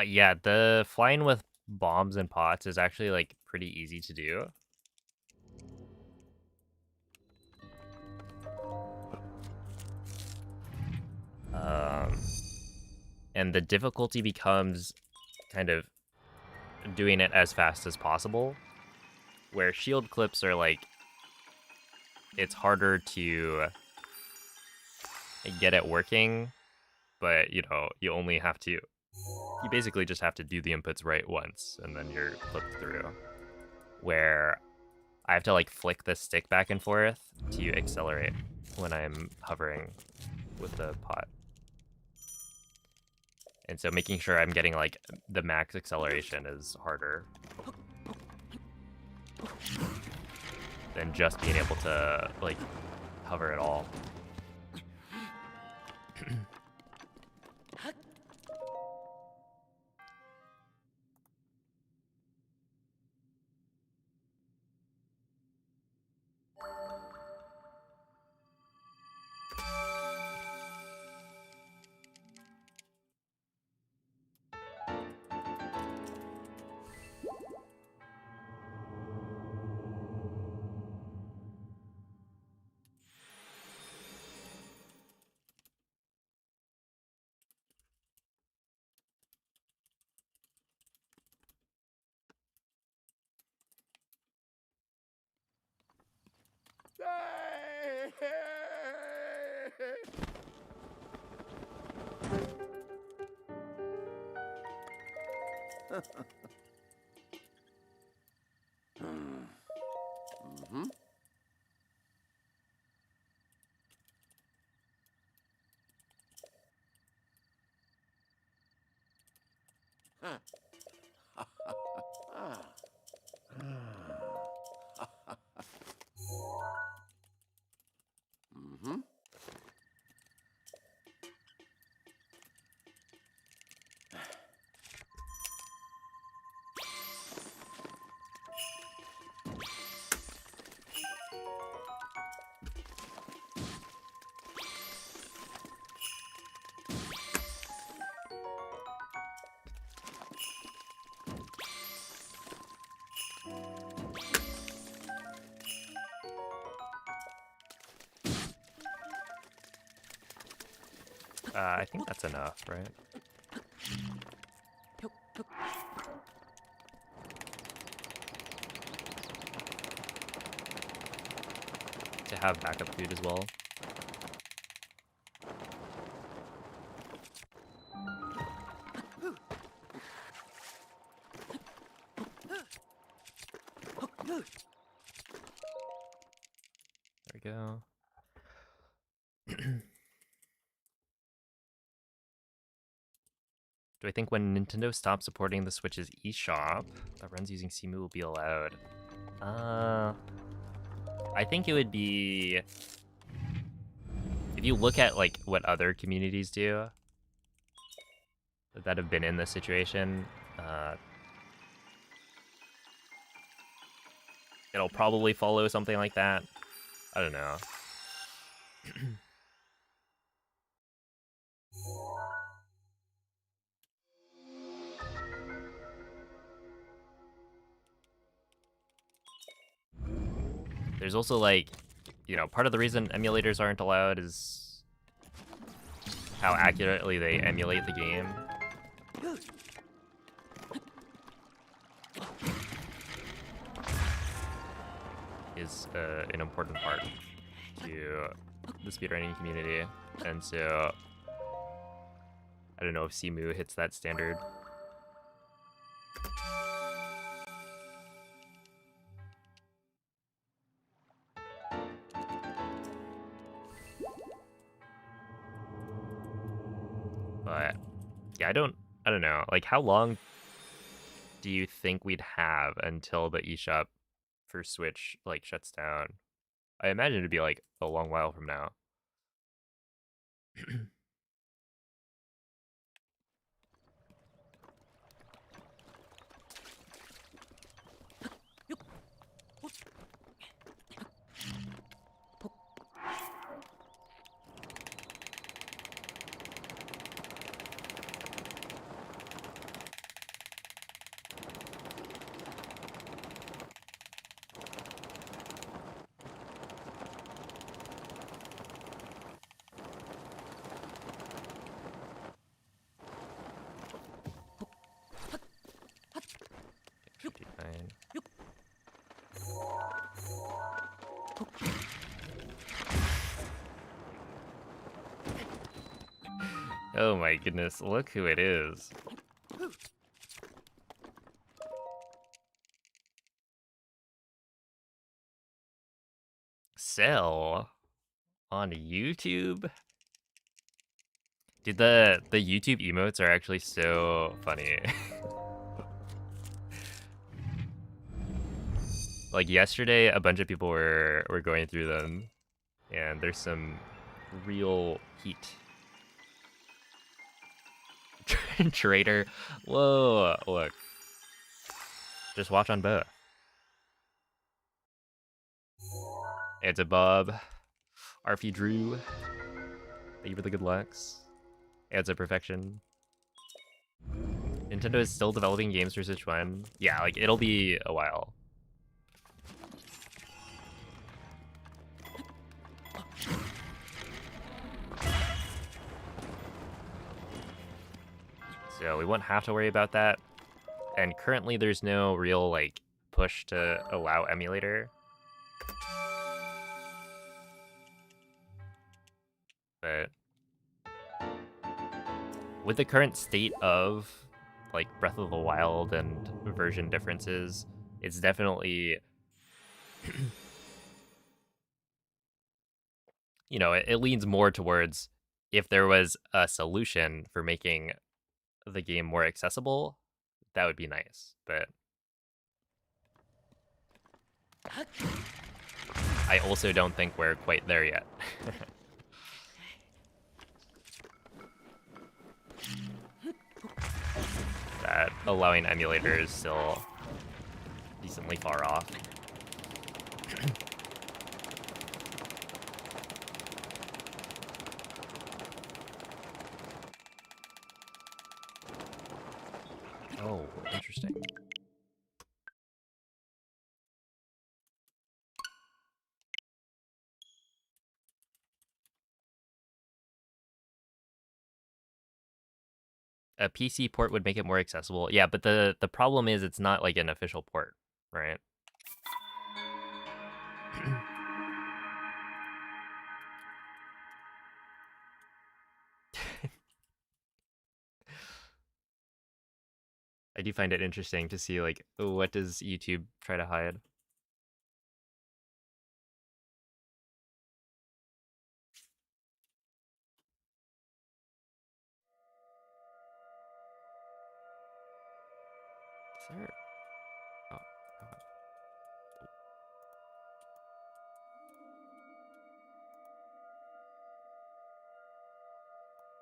Yeah, the flying with bombs and pots is actually like pretty easy to do. And the difficulty becomes kind of doing it as fast as possible, where shield clips are like, it's harder to get it working, but you know, you only have to, you basically just have to do the inputs right once and then you're clipped through. Where I have to like flick the stick back and forth to accelerate when I'm hovering with the pot. And so making sure I'm getting like the max acceleration is harder than just being able to like hover at all. I think that's enough, right? To have backup food as well. There we go. Do I think when Nintendo stops supporting the Switch's eShop, that runs using Cemu will be allowed? I think it would be... If you look at like what other communities do that have been in this situation, it'll probably follow something like that. I don't know. There's also like, you know, part of the reason emulators aren't allowed is how accurately they emulate the game. Is an important part to the speedrunning community, and so I don't know if Cemu hits that standard. But yeah, I don't know. Like, how long do you think we'd have until the eShop for Switch like shuts down? I imagine it'd be like a long while from now. Oh my goodness, look who it is. Sell on YouTube? Dude, the YouTube emotes are actually so funny. Like yesterday, a bunch of people were going through them, and there's some real heat. Trader, whoa, look. Just watch on both. It's a Bob. RP Drew. Thank you for the good lucks. It's a perfection. Nintendo is still developing games for Switch 1. Yeah, like it'll be a while. So we won't have to worry about that. And currently there's no real like push to allow emulator. But with the current state of like Breath of the Wild and version differences, it's definitely you know, it leans more towards if there was a solution for making the game more accessible, that would be nice. But I also don't think we're quite there yet. That allowing emulators is still decently far off. Oh, interesting. A PC port would make it more accessible. Yeah, but the problem is it's not like an official port, right? I do find it interesting to see like what does YouTube try to hide? Is there...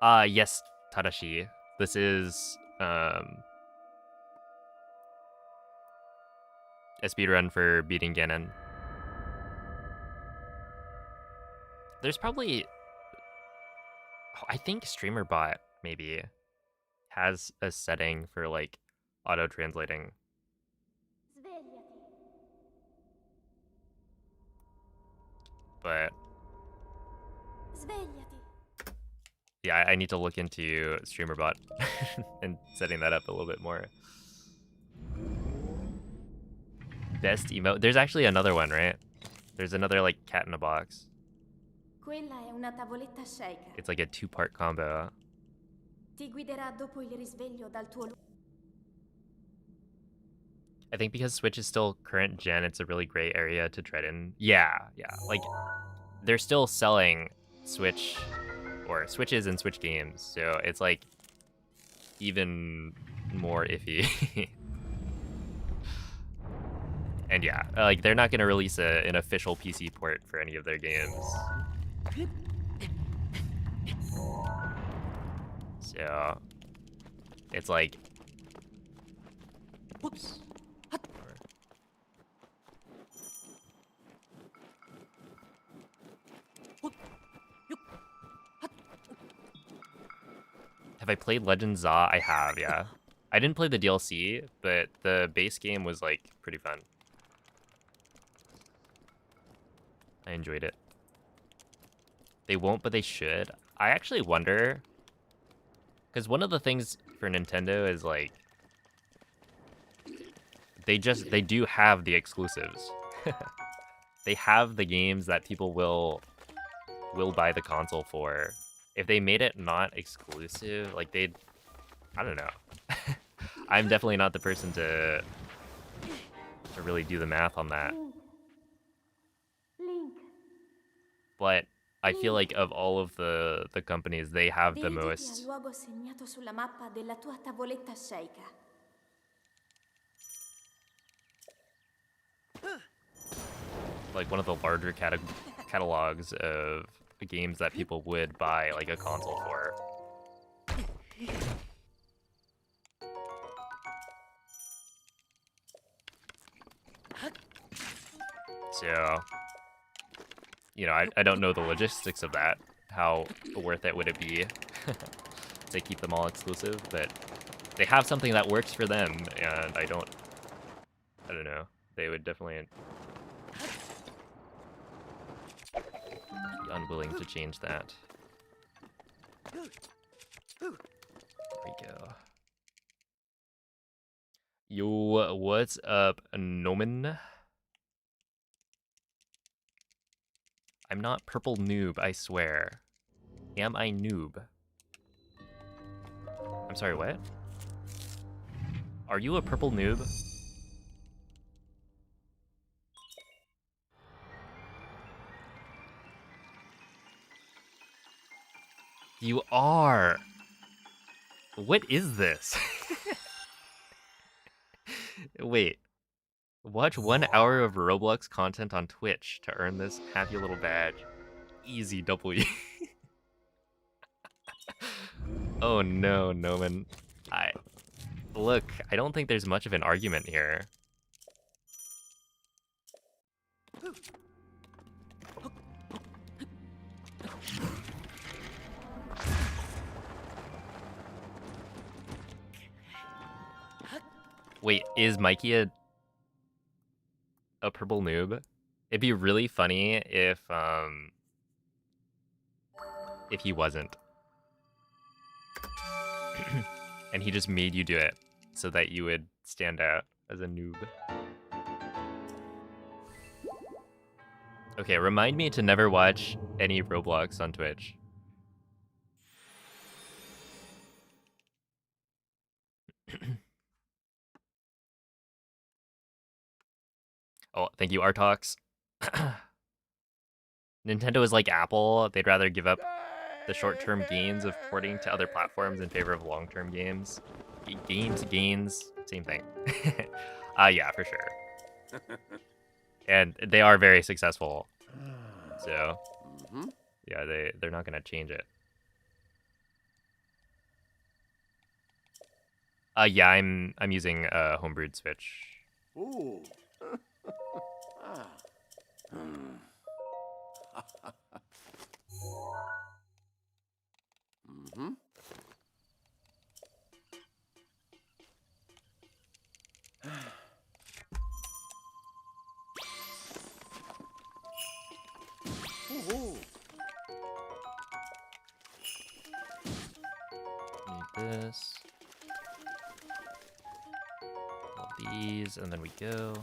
Oh, yes, Tadashi. This is a speedrun for beating Ganon. There's probably... Oh, I think StreamerBot maybe has a setting for like auto-translating. Svegliati. But Svegliati. yeah, I need to look into StreamerBot and setting that up a little bit more. Best emote. There's actually another one, right? There's another like cat in a box. Quella è una tavoletta shaker. It's like a 2-part combo. Ti guiderà dopo il risveglio dal tuo I think because Switch is still current gen, it's a really gray area to tread in. Yeah. Like, they're still selling Switch, or Switches and Switch games, so it's like even more iffy. And yeah, like they're not gonna release an official PC port for any of their games. So it's like, whoops. Have I played Legend Za? I have, yeah. I didn't play the DLC, but the base game was like pretty fun. I enjoyed it. They won't, but they should. I actually wonder, because one of the things for Nintendo is like, they do have the exclusives. They have the games that people will buy the console for. if they made it not exclusive, like they'd, I don't know. I'm definitely not the person to really do the math on that. Link. But I feel like of all of the companies, they have the Dirigiti al most, luogo segnato sulla mappa della tua tavoletta sceicca. like one of the larger catalogs of games that people would buy like a console for. So, you know, I don't know the logistics of that. How worth it would it be to keep them all exclusive? But they have something that works for them, and I don't know. They would definitely be unwilling to change that. There we go. Yo, what's up, Noman? I'm not purple noob, I swear. Am I noob? I'm sorry, what? Are you a purple noob? You are! What is this? Wait. Watch 1 hour of Roblox content on Twitch to earn this happy little badge. Easy W. Oh no, Noman. Look, I don't think there's much of an argument here. Wait, is Mikey a purple noob? It'd be really funny if he wasn't. And he just made you do it so that you would stand out as a noob. Okay, remind me to never watch any Roblox on Twitch. Oh, thank you, Artox. Nintendo is like Apple. They'd rather give up the short-term gains of porting to other platforms in favor of long-term games. Gains, same thing. Yeah, for sure. And they are very successful. So, yeah, they're not gonna change it. Yeah, I'm using a homebrewed Switch. Ooh. Need this. All these, and then we go.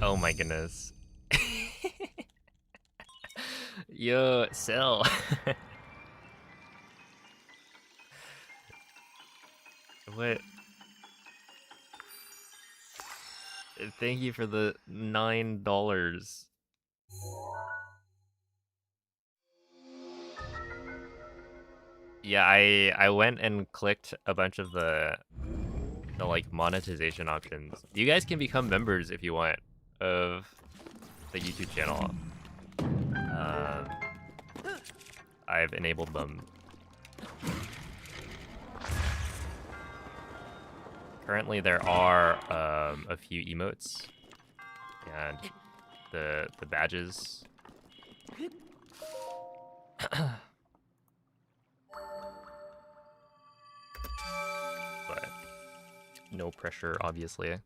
Oh my goodness. Yo, sell. What? Thank you for the $9. Yeah, I went and clicked a bunch of the like monetization options. You guys can become members if you want of the YouTube channel. I've enabled them. Currently, there are a few emotes and the badges. But no pressure, obviously.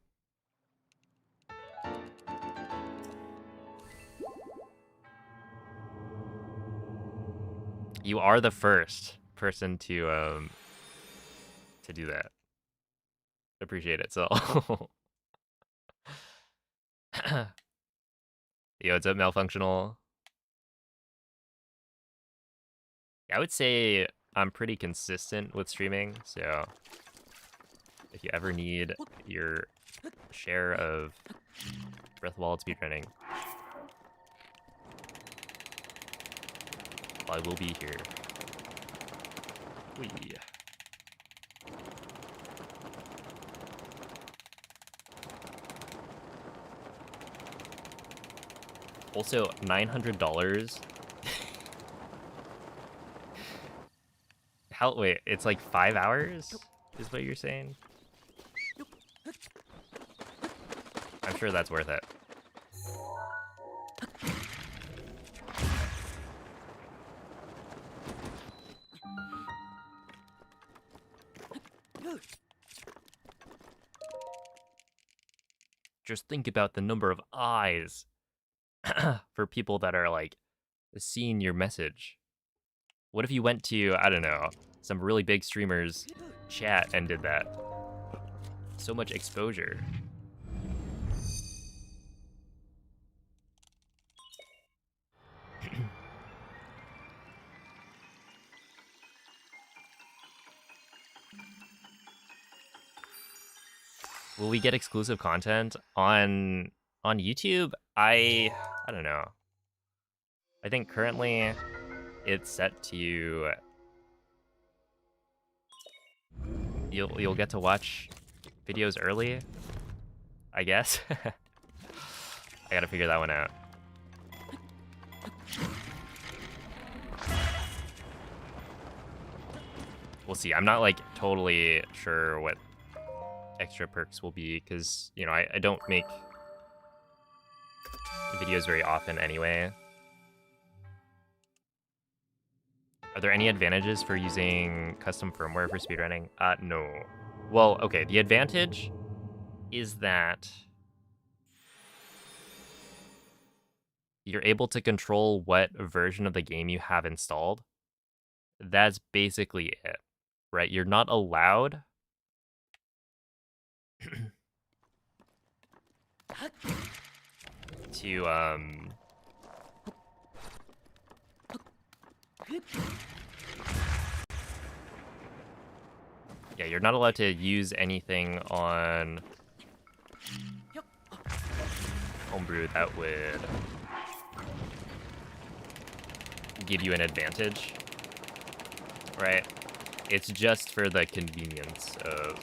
You are the first person to do that. Appreciate it, so. Yo, what's up, Malfunctional? I would say I'm pretty consistent with streaming, so if you ever need your share of Breath of the Wild speedrunning, I will be here. Whee. Also, $900. Wait, it's like 5 hours? Is what you're saying? I'm sure that's worth it. Just think about the number of eyes for people that are like seeing your message. What if you went to, I don't know, some really big streamers chat and did that? So much exposure. Will we get exclusive content on YouTube? I don't know. I think currently it's set to you'll get to watch videos early, I guess. I gotta figure that one out. We'll see. I'm not like totally sure what extra perks will be because, you know, I don't make videos very often anyway. Are there any advantages for using custom firmware for speedrunning? No. Well, okay, the advantage is that you're able to control what version of the game you have installed. That's basically it, right? You're not allowed to yeah, you're not allowed to use anything on homebrew that would give you an advantage, right? It's just for the convenience of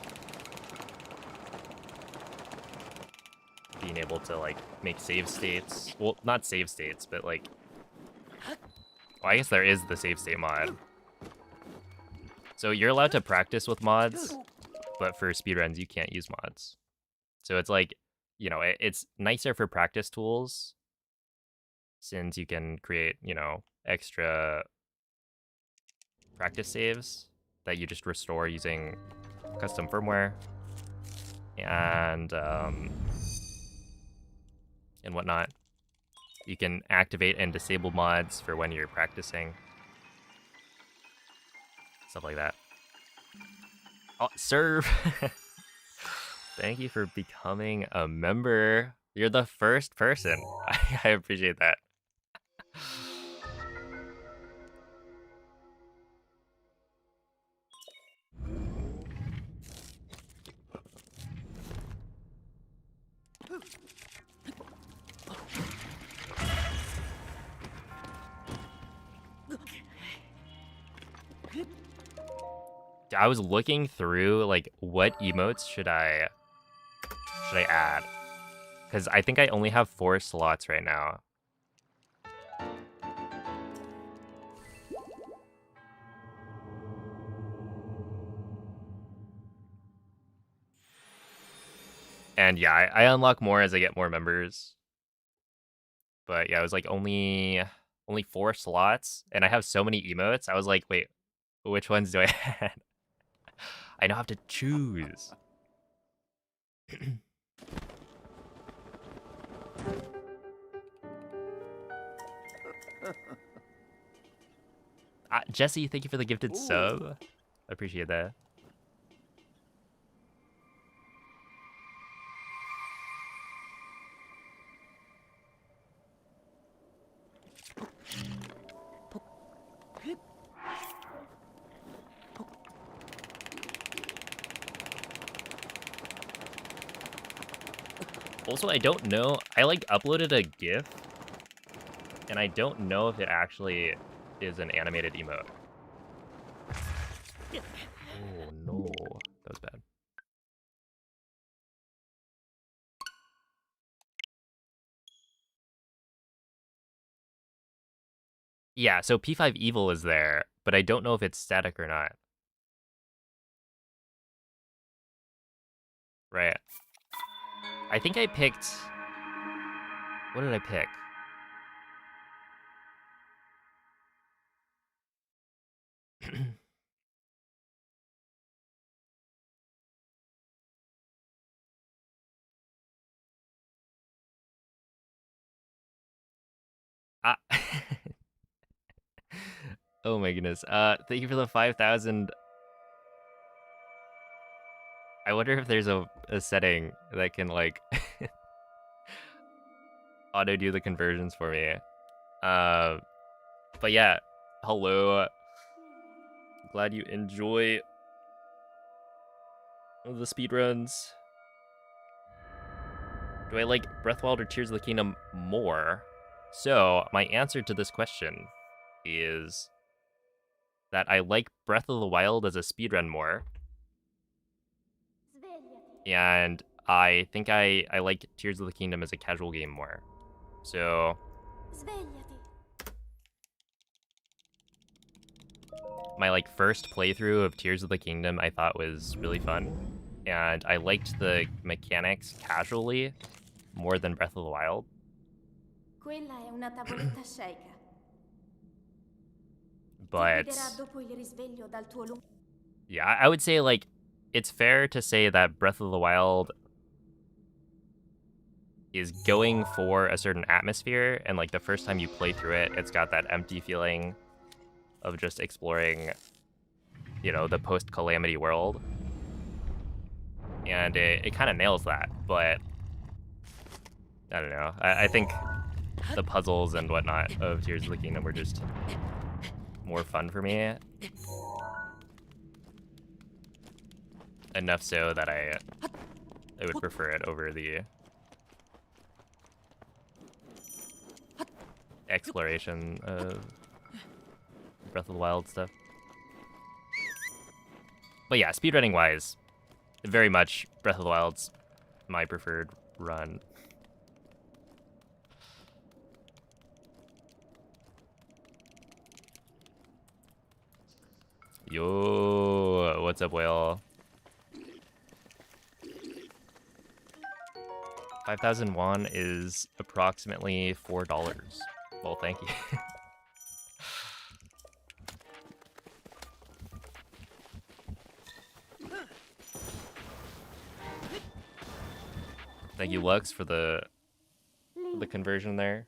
being able to like make save states. Well, not save states, but like, well, I guess there is the save state mod. So you're allowed to practice with mods, but for speedruns you can't use mods. So it's like, you know, it's nicer for practice tools since you can create, you know, extra practice saves that you just restore using custom firmware and whatnot. You can activate and disable mods for when you're practicing. Stuff like that. Oh, serve! Thank you for becoming a member. You're the first person. I appreciate that. I was looking through like what emotes should I add, because I think I only have 4 slots right now. And yeah, I unlock more as I get more members. But yeah, it was like only 4 slots, and I have so many emotes. I was like, wait, which ones do I have? I now have to choose. Jesse, thank you for the gifted sub. I appreciate that. Also, I don't know. I like uploaded a GIF, and I don't know if it actually is an animated emote. Oh no, that was bad. Yeah, so P5 Evil is there, but I don't know if it's static or not. Right. I think I picked... What did I pick? Ah. Oh my goodness. Thank you for the 5,000. I wonder if there's a setting that can, like, auto-do the conversions for me. But yeah, hello. Glad you enjoy the speedruns. Do I like Breath of the Wild or Tears of the Kingdom more? So, my answer to this question is that I like Breath of the Wild as a speedrun more. And I think I like Tears of the Kingdom as a casual game more. So... My, like, first playthrough of Tears of the Kingdom I thought was really fun. And I liked the mechanics casually more than Breath of the Wild. Quella è una tavoletta shake. But dopo il risveglio dal tuo yeah, I would say, like, it's fair to say that Breath of the Wild is going for a certain atmosphere, and like the first time you play through it, it's got that empty feeling of just exploring, you know, the post-Calamity world. And it kind of nails that, but I don't know. I think the puzzles and whatnot of Tears of the Kingdom were just more fun for me. Enough so that I would prefer it over the exploration of Breath of the Wild stuff. But yeah, speedrunning wise, very much Breath of the Wild's my preferred run. Yo, what's up, whale? 5,000 won is approximately $4. Well, thank you. Thank you, Lux, for the conversion there.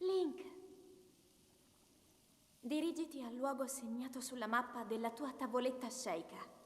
Link. Dirigiti al luogo segnato sulla mappa della tua tavoletta shake.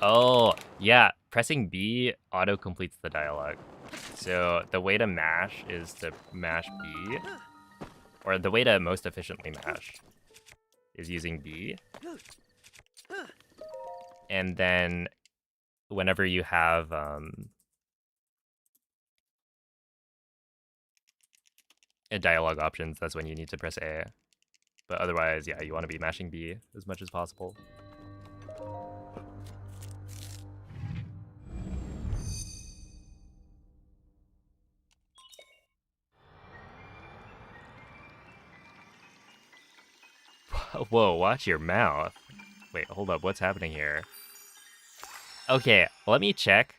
Oh, yeah, pressing B auto-completes the dialogue. So the way to mash is to mash B, or the way to most efficiently mash is using B. And then whenever you have And dialogue options, that's when you need to press A. But otherwise, yeah, you want to be mashing B as much as possible. Whoa, watch your mouth. Wait, hold up, what's happening here? Okay, let me check.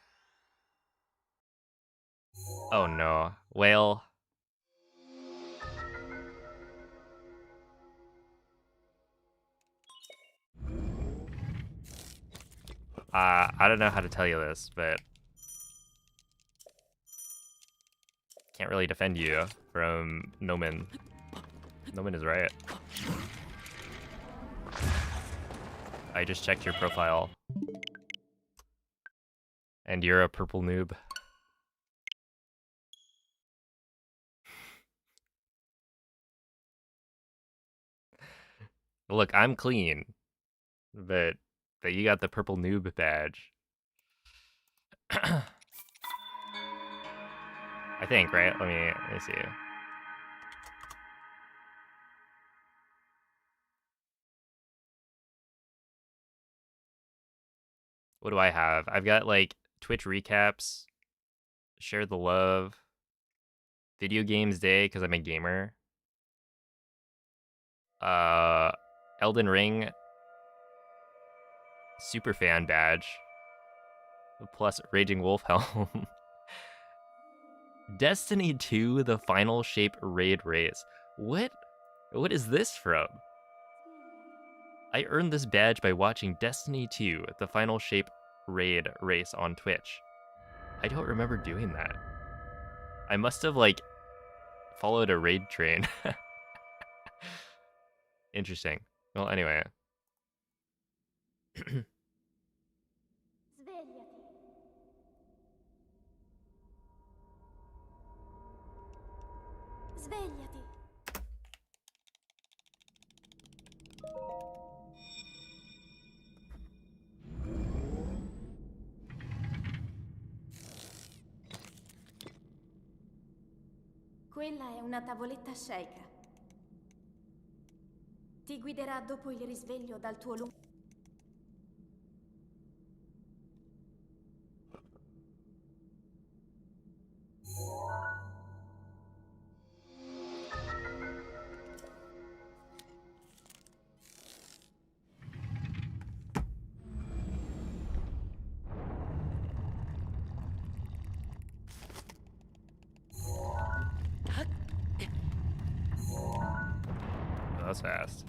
Oh no, well... I don't know how to tell you this, but... Can't really defend you from Nomen. Nomen is right. I just checked your profile. And you're a purple noob. Look, I'm clean. But you got the purple noob badge. I think, right? Let me see. What do I have? I've got like Twitch recaps, share the love, video games day because I'm a gamer. Elden Ring super fan badge, plus Raging Wolf helm. Destiny 2, the final shape raid race. What is this from? I earned this badge by watching Destiny 2, the final shape raid race on Twitch. I don't remember doing that. I must have like followed a raid train. Interesting. Well, anyway. Svegliati. Svegliati. Quella è una tavoletta sceicca. Ti guiderà dopo il risveglio dal tuo lungo... Oh, that's fast.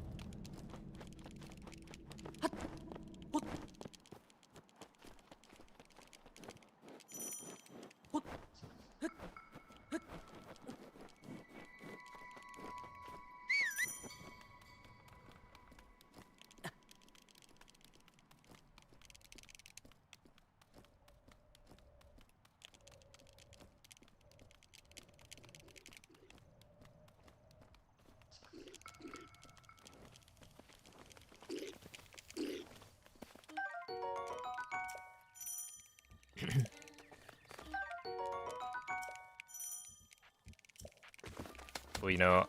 Well, you know,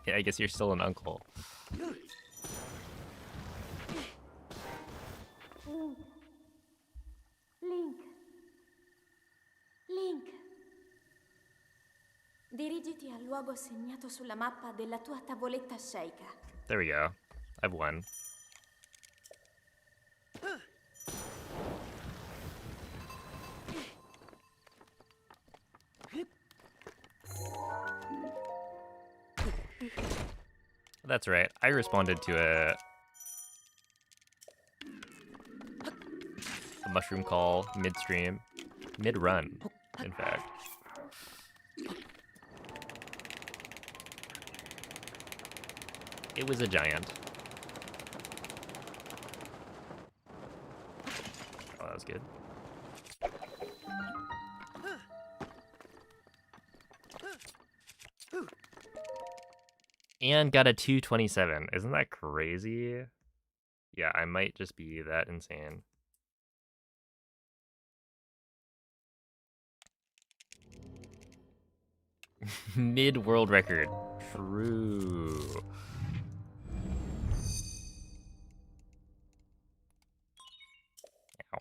yeah, I guess you're still an uncle. Link. Link. Dirigiti al luogo segnato sulla mappa della tua tavoletta sceicca. There we go. I've won. That's right. I responded to a mushroom call midstream, mid-run, in fact. It was a giant. Oh, that was good. And got a 227. Isn't that crazy? Yeah, I might just be that insane. Mid-world record. True. Ow.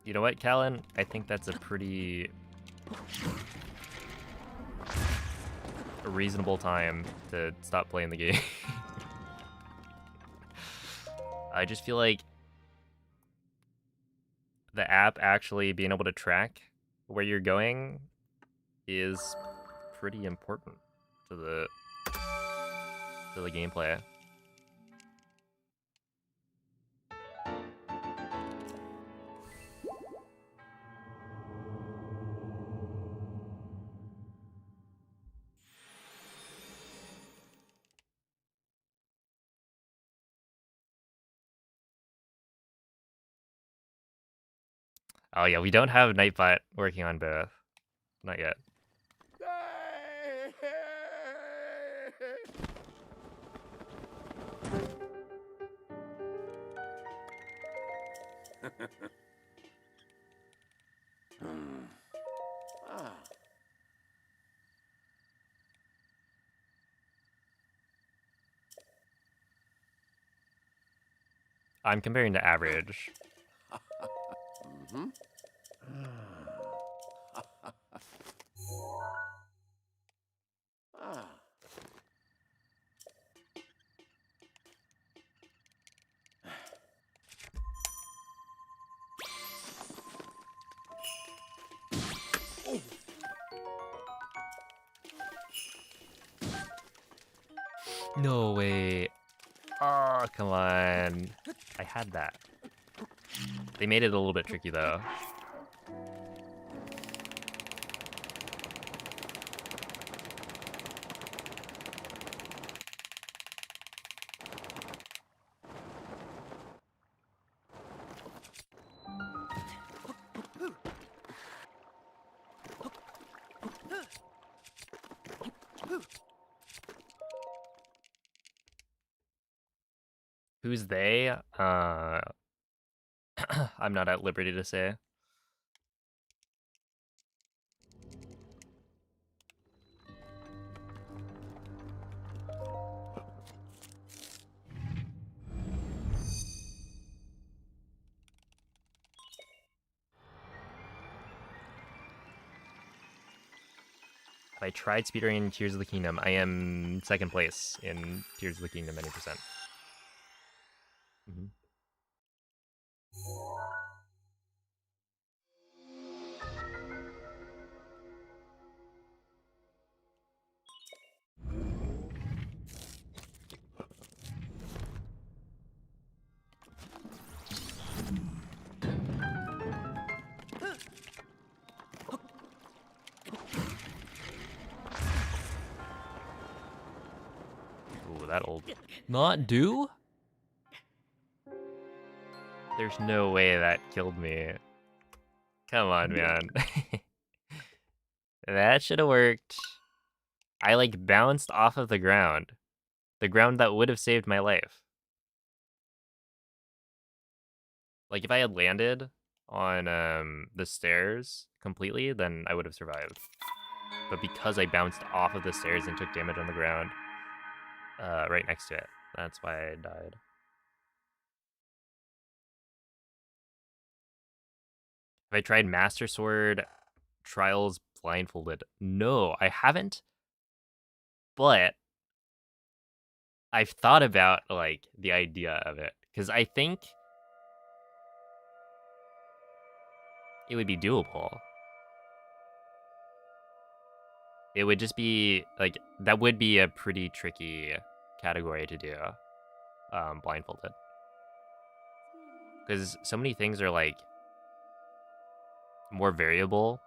You know what, Callan? I think that's a pretty reasonable time to stop playing the game. I just feel like the app actually being able to track where you're going is pretty important to the gameplay. Oh yeah, we don't have Nightbot working on both. Not yet. I'm comparing to average. No way. Oh, come on. I had that. They made it a little bit tricky though. Who's they? I'm not at liberty to say. Have I tried speedrunning Tears of the Kingdom? I am second place in Tears of the Kingdom, any percent. Mm-hmm. Ooh, that'll not do? There's no way that killed me. Come on, man. That should have worked. I like bounced off of the ground. The ground that would have saved my life. Like if I had landed on the stairs completely, then I would have survived. But because I bounced off of the stairs and took damage on the ground, right next to it, that's why I died. Have I tried Master Sword Trials Blindfolded? No, I haven't. But I've thought about like the idea of it because I think it would be doable. It would just be like that would be a pretty tricky category to do, blindfolded, because so many things are like more variable.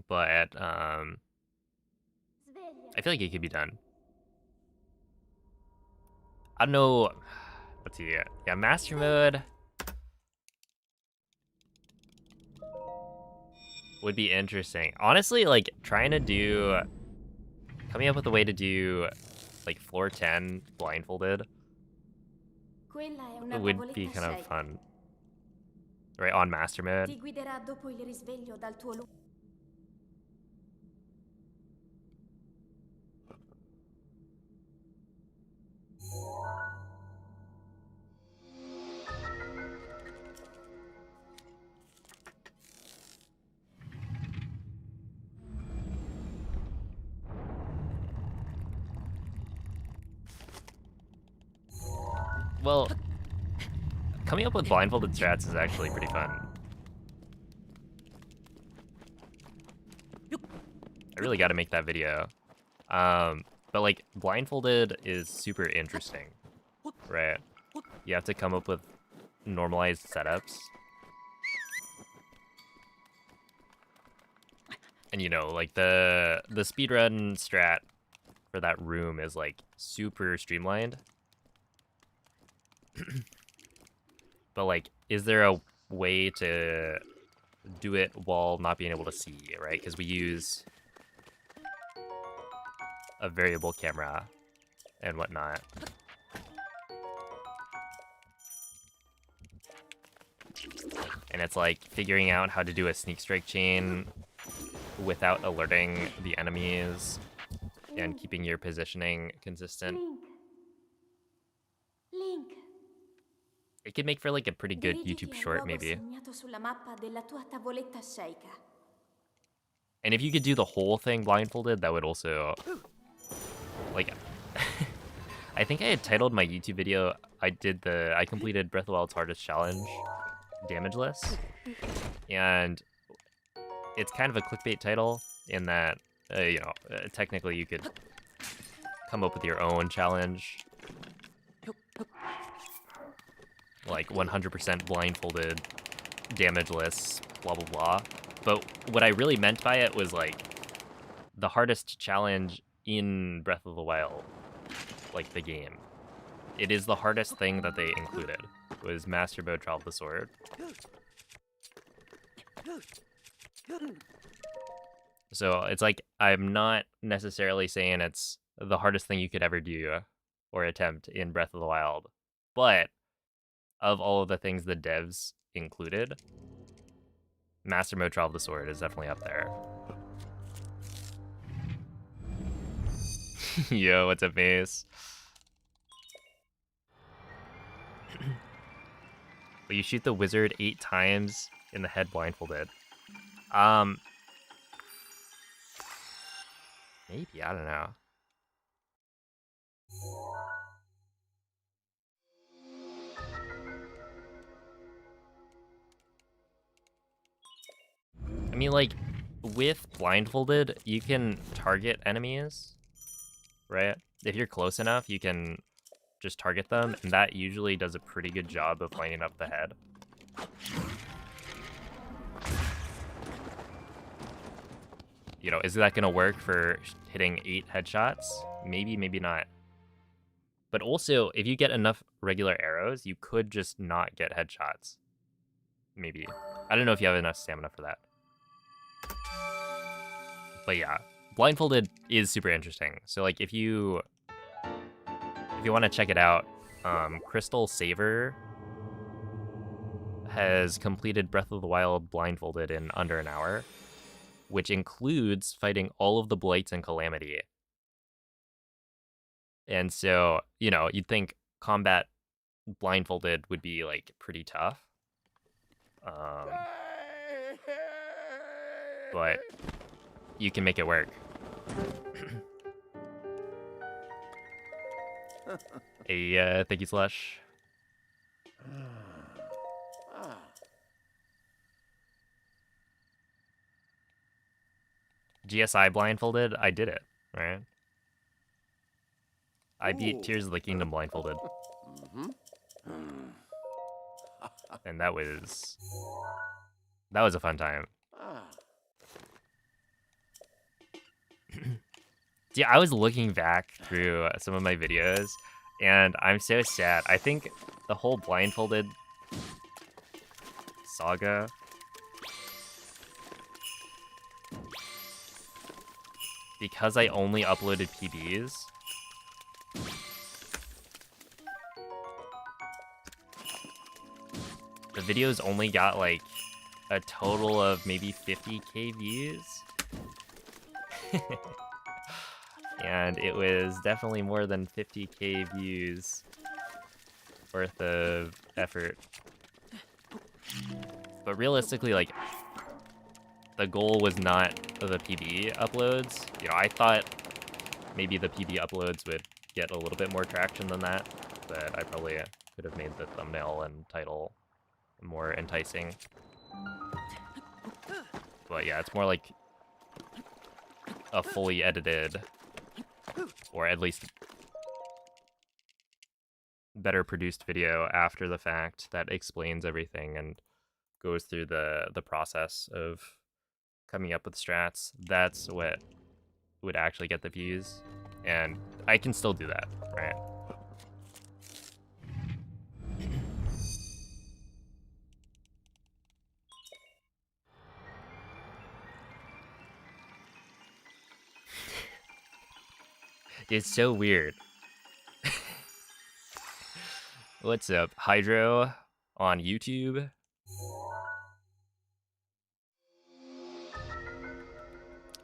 But Sveglia. I feel like it could be done. I don't know. Let's see. Yeah, master mode would be interesting. Honestly, like coming up with a way to do like floor 10 blindfolded Quella è una would be tavoletta kind of scelta. fun. Right, on master mode. Ti guiderà dopo il risveglio dal tuo Well, coming up with blindfolded strats is actually pretty fun. I really got to make that video. But like blindfolded is super interesting, right? You have to come up with normalized setups. And you know, like the speedrun strat for that room is like super streamlined. But like, is there a way to do it while not being able to see, right? Because we use a variable camera and whatnot. And it's like figuring out how to do a sneak strike chain without alerting the enemies and keeping your positioning consistent. Link. It could make for like a pretty good Dirigiti YouTube al short, luogo maybe. segnato sulla mappa della tua tavoletta sceicca. And if you could do the whole thing blindfolded, that would also, like, I think I had titled my YouTube video, I completed Breath of the Wild's hardest challenge, damageless. And it's kind of a clickbait title in that, technically you could come up with your own challenge. Like 100% blindfolded, damageless, blah, blah, blah. But what I really meant by it was like the hardest challenge in Breath of the Wild, like the game. It is the hardest thing that they included, was Master Mode Trial of the Sword. So it's like, I'm not necessarily saying it's the hardest thing you could ever do or attempt in Breath of the Wild, but of all of the things the devs included, Master Mode Trial of the Sword is definitely up there. Yo, what's up, Mace? But you shoot the wizard 8 times in the head blindfolded. Maybe, I don't know. I mean, like, with blindfolded, you can target enemies, right? If you're close enough, you can just target them, and that usually does a pretty good job of lining up the head. You know, is that gonna work for hitting 8 headshots? Maybe, maybe not. But also, if you get enough regular arrows, you could just not get headshots. Maybe. I don't know if you have enough stamina for that. But yeah, blindfolded is super interesting. So like if you want to check it out, Crystal Saver has completed Breath of the Wild blindfolded in under an hour, which includes fighting all of the Blights and Calamity. And so, you know, you'd think combat blindfolded would be like pretty tough. But you can make it work. Hey, thank you, Slush. GSI blindfolded, I did it, right? I beat Tears of the Kingdom blindfolded. And that was a fun time. Yeah, I was looking back through some of my videos, and I'm so sad. I think the whole Blindfolded saga, because I only uploaded PBs, the videos only got like a total of maybe 50k views. And it was definitely more than 50k views worth of effort. But realistically, like, the goal was not the PB uploads. You know, I thought maybe the PB uploads would get a little bit more traction than that, but I probably could have made the thumbnail and title more enticing. But yeah, it's more like a fully edited, or at least better produced video after the fact that explains everything and goes through the process of coming up with strats. That's what would actually get the views, and I can still do that, right? It's so weird. What's up, Hydro on YouTube?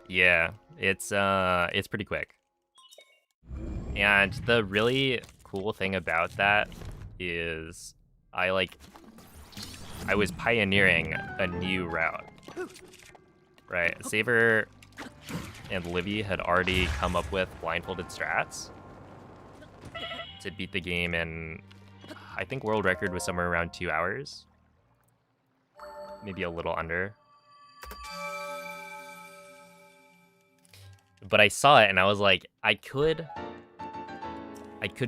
Yeah, it's pretty quick. And the really cool thing about that is I was pioneering a new route. Right, Saber and Livy had already come up with blindfolded strats to beat the game in, I think world record was somewhere around 2 hours. Maybe a little under. But I saw it and I was like, I could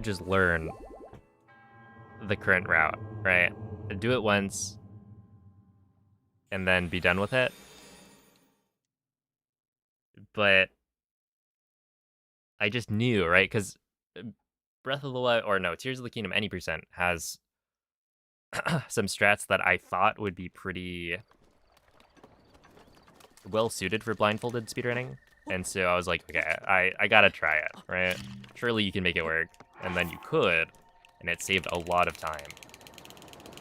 just learn the current route, right? Do it once and then be done with it. But I just knew, right? Because Breath of the Wild, or no, Tears of the Kingdom any percent has some strats that I thought would be pretty well suited for blindfolded speedrunning. And so I was like, okay, I gotta try it, right? Surely you can make it work. And then you could, and it saved a lot of time.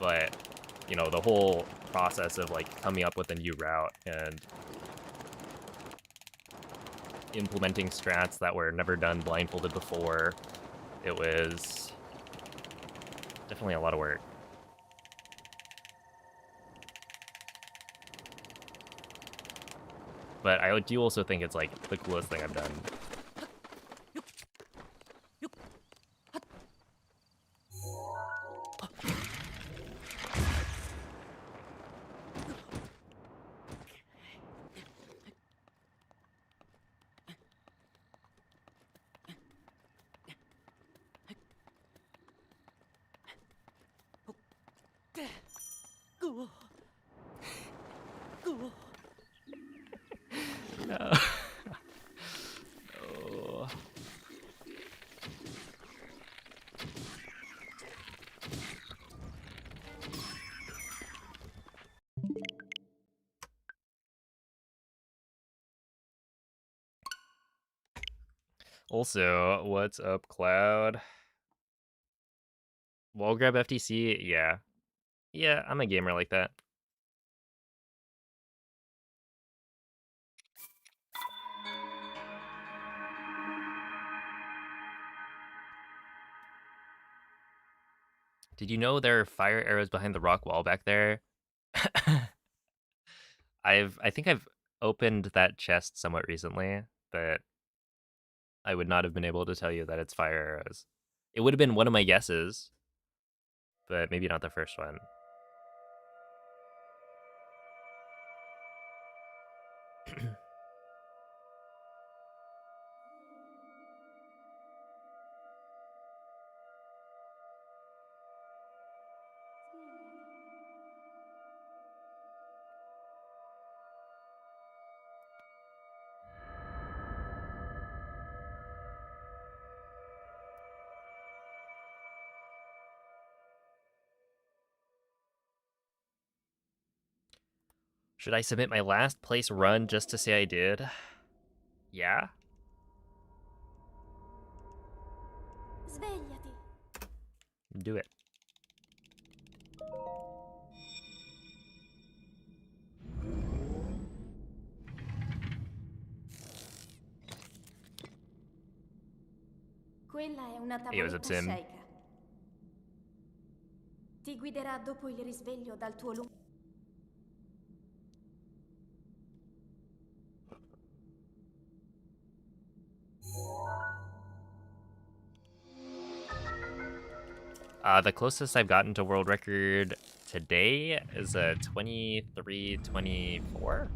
But, you know, the whole process of like coming up with a new route and implementing strats that were never done blindfolded before, it was definitely a lot of work. But I do also think it's like the coolest thing I've done. No. Oh. Also, what's up, Cloud? Wall grab FTC? Yeah. Yeah, I'm a gamer like that. Did you know there are fire arrows behind the rock wall back there? I think I've opened that chest somewhat recently, but I would not have been able to tell you that it's fire arrows. It would have been one of my guesses, but maybe not the first one. Should I submit my last place run just to say I did? Yeah? Svegliati. Do it. Quella è una Hey, what's up, tavoletta Sim? sceicca. Ti guiderà dopo il risveglio dal tuo lungo... The closest I've gotten to world record today is a 23:24,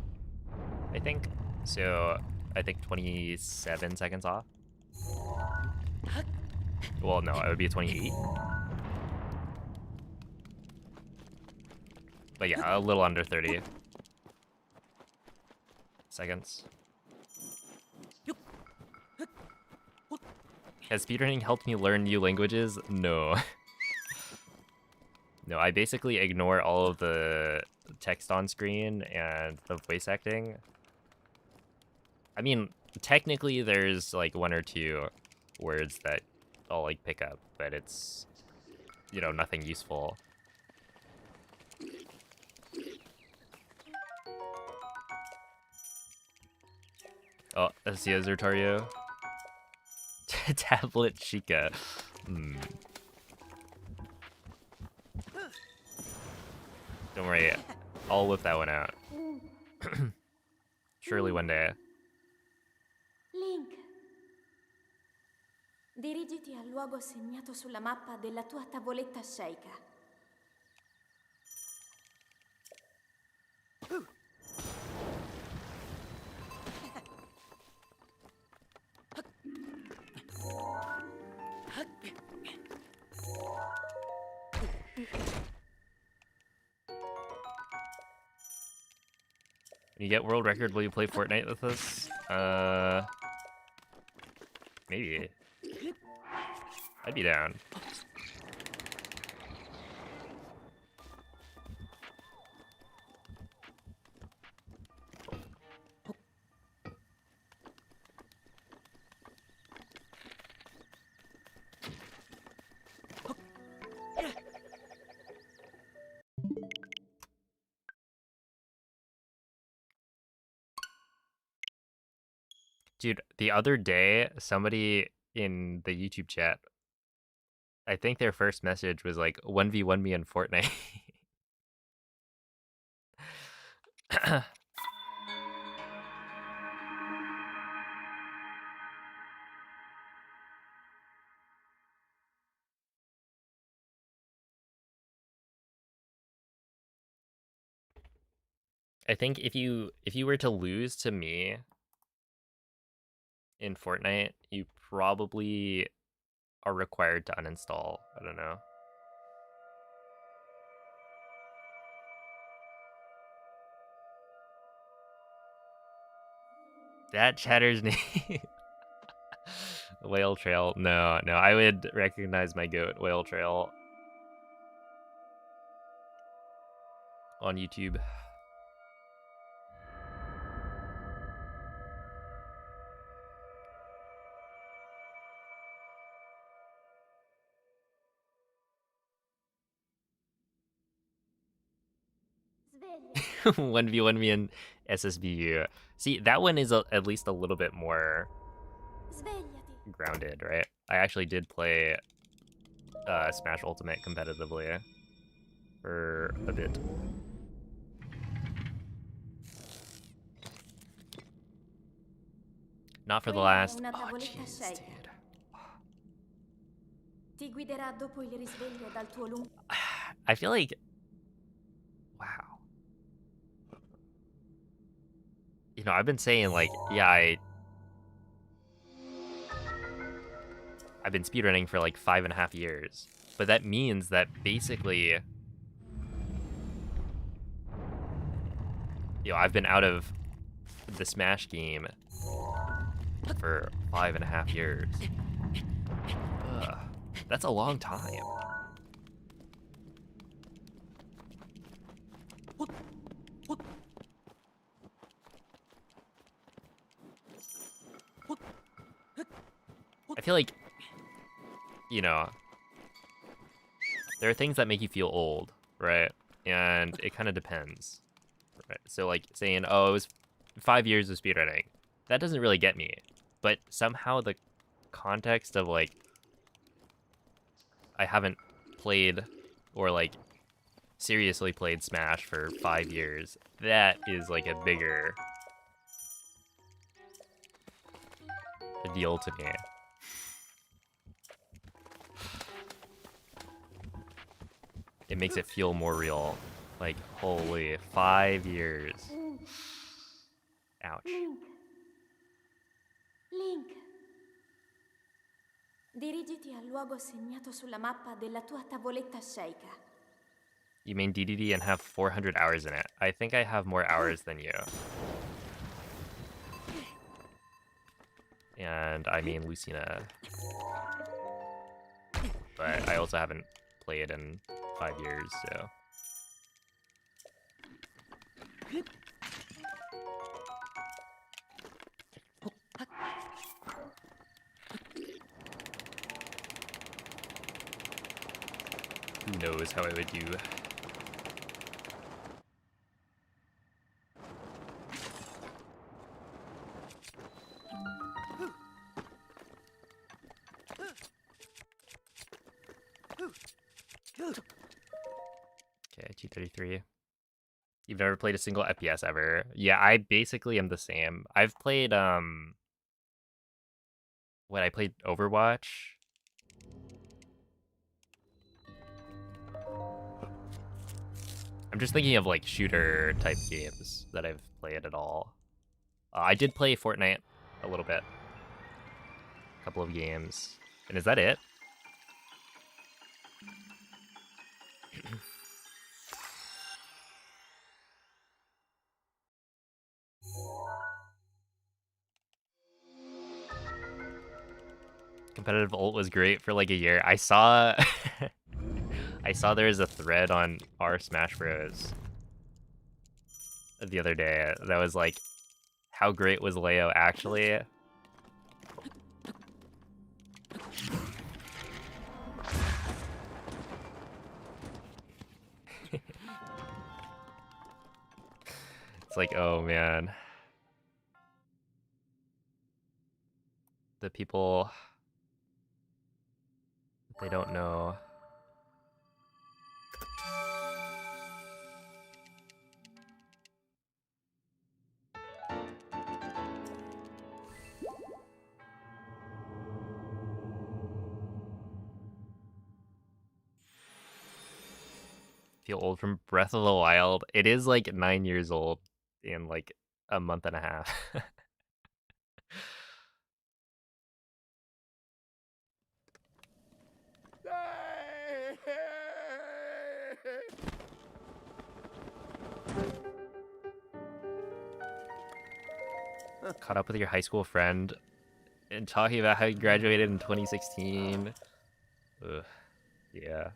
I think. So I think 27 seconds off. Well, no, it would be 28. But yeah, a little under 30 seconds. Has speedrunning helped me learn new languages? No. No, I basically ignore all of the text on screen and the voice acting. I mean, technically there's like one or two words that I'll like pick up, but it's, you know, nothing useful. Oh, Asia Zertario. Tablet Chica. Don't worry, I'll whip that one out. Surely one day. Link. Dirigiti al luogo segnato sulla mappa della tua tavoletta sceicca. When you get world record, will you play Fortnite with us? Maybe. I'd be down. Dude, the other day, somebody in the YouTube chat, I think their first message was like, 1v1 me in Fortnite. I think if you were to lose to me in Fortnite, you probably are required to uninstall. I don't know. That Chatter's name. Whale Trail. No, I would recognize my goat, Whale Trail, on YouTube. Sveglia. 1v1 me in SSBU. See, that one is at least a little bit more Svegliati. grounded, right? I actually did play Smash Ultimate competitively for a bit. Not for the last. Oh, jeez, dude. Ti guiderà dopo il risveglio dal tuo lungo... I feel like, wow. You know, I've been saying like, yeah, I've been speedrunning for like 5.5 years, but that means that basically, you know, I've been out of the Smash game for 5.5 years. Ugh, that's a long time. I feel like, you know, there are things that make you feel old, right? And it kind of depends, right? So like saying, oh, it was 5 years of speedrunning, that doesn't really get me. But somehow the context of like, I haven't played or like seriously played Smash for 5 years, that is like a bigger deal to me. It makes it feel more real. Like, holy, 5 years. Ouch. Link. Link. Dirigiti al luogo segnato sulla mappa della tua tavoletta sceicca. You main DDD and have 400 hours in it. I think I have more hours than you. And I mean Lucina. But I also haven't played in 5 years, so. Who knows how I would do. Okay, 233. You've never played a single FPS ever? Yeah, I basically am the same. I've played, I played Overwatch. I'm just thinking of like shooter type games that I've played at all. I did play Fortnite a little bit. A couple of games. And is that it? Competitive ult was great for like a year. I saw I saw there was a thread on our Smash Bros the other day that was like, how great was Leo actually? It's like, oh man. The people, they don't know. Feel old from Breath of the Wild. It is like 9 years old in like a month and a half. Caught up with your high school friend and talking about how you graduated in 2016. Ugh, yeah.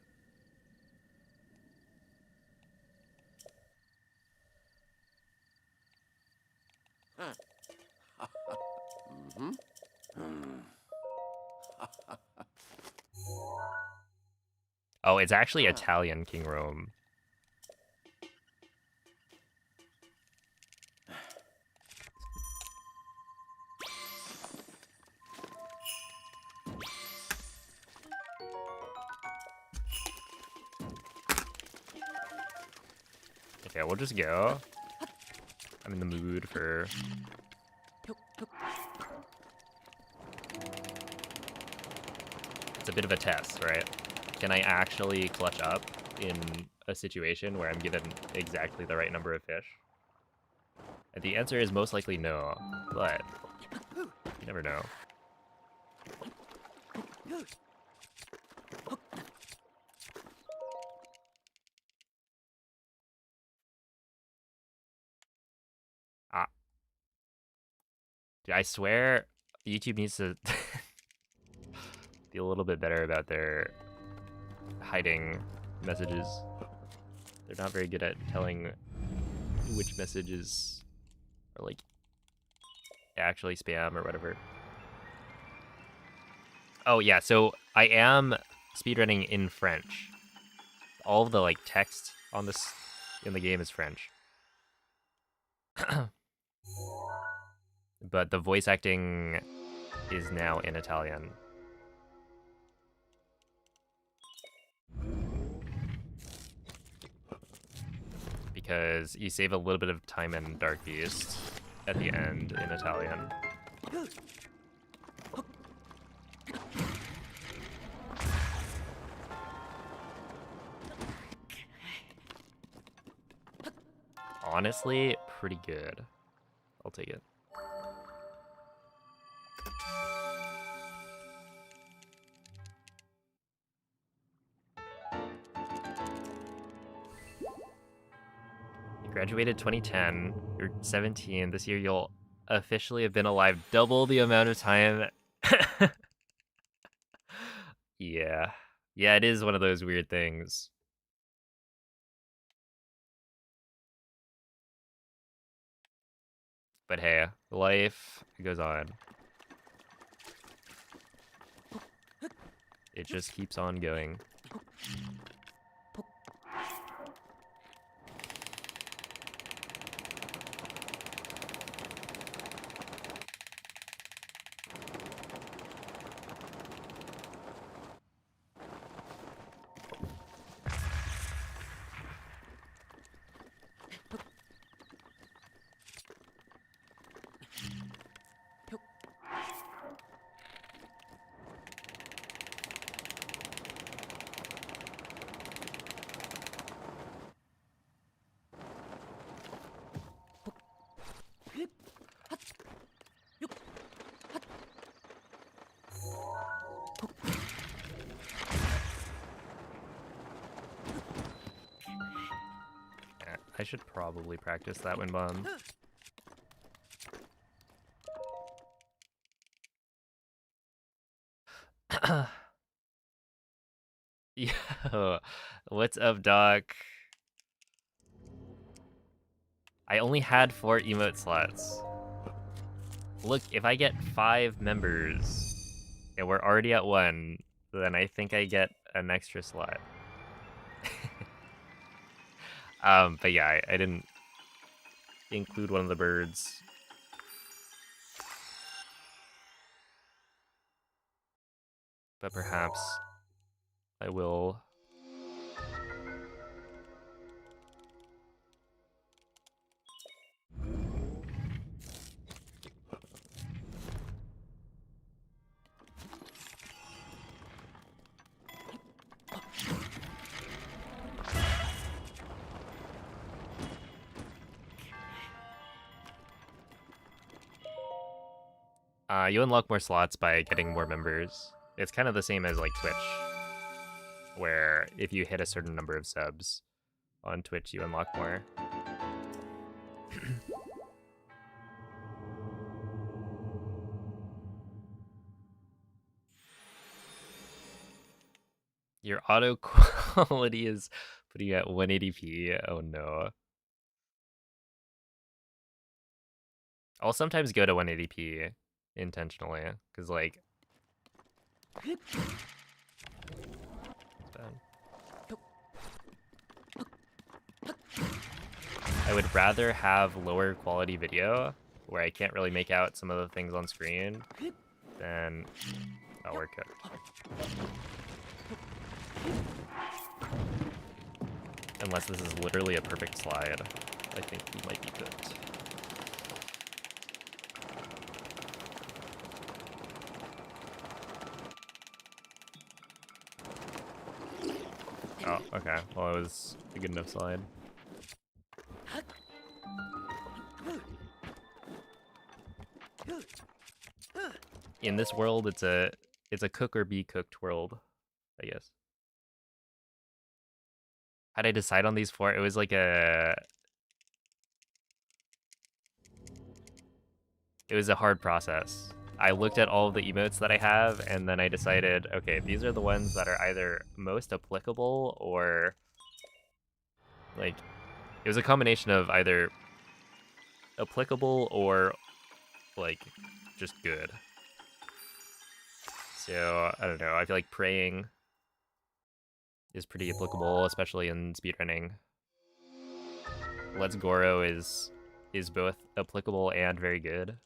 Oh, it's actually Italian, King Rome. Okay, we'll just go. I'm in the mood for... It's a bit of a test, right? Can I actually clutch up in a situation where I'm given exactly the right number of fish? And the answer is most likely no, but you never know. Ah. Dude, I swear YouTube needs to be a little bit better about their hiding messages. They're not very good at telling which messages are like actually spam or whatever. Oh yeah, so I am speedrunning in French. All of the like text on this in the game is French. But the voice acting is now in Italian. Because you save a little bit of time in Dark Beast at the end in Italian. Honestly, pretty good. I'll take it. You graduated 2010. You're 17. This year you'll officially have been alive double the amount of time. Yeah. Yeah, it is one of those weird things. But hey, life goes on. It just keeps on going. I should probably practice that wind bomb. Yo, what's up, Doc? I only had 4 emote slots. Look, if I get 5 members, and we're already at 1, then I think I get an extra slot. But yeah, I didn't include one of the birds. But perhaps I will. You unlock more slots by getting more members. It's kind of the same as like Twitch, where if you hit a certain number of subs on Twitch, you unlock more. Your auto quality is putting you at 180p. Oh no. I'll sometimes go to 180p intentionally, because like it's bad. I would rather have lower quality video where I can't really make out some of the things on screen than we're cooked. Unless this is literally a perfect slide, I think we might be cooked. Oh, okay. Well, it was a good enough slide. In this world, it's a cook or be cooked world, I guess. How'd I decide on these 4? It was like it was a hard process. I looked at all of the emotes that I have, and then I decided, okay, these are the ones that are either most applicable or like it was a combination of either applicable or like just good. So, I don't know, I feel like praying is pretty applicable, especially in speedrunning. Let's Goro is both applicable and very good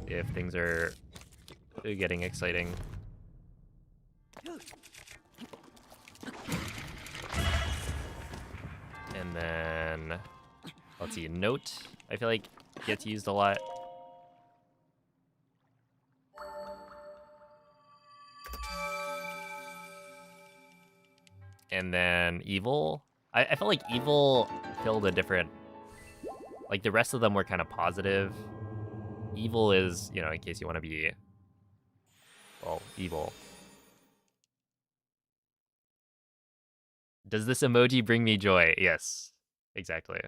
if things are getting exciting. And then, let's see, Note, I feel like gets used a lot. And then Evil, I felt like Evil filled a different, like the rest of them were kind of positive. Evil is, you know, in case you want to be, well, evil. Does this emoji bring me joy? Yes, exactly.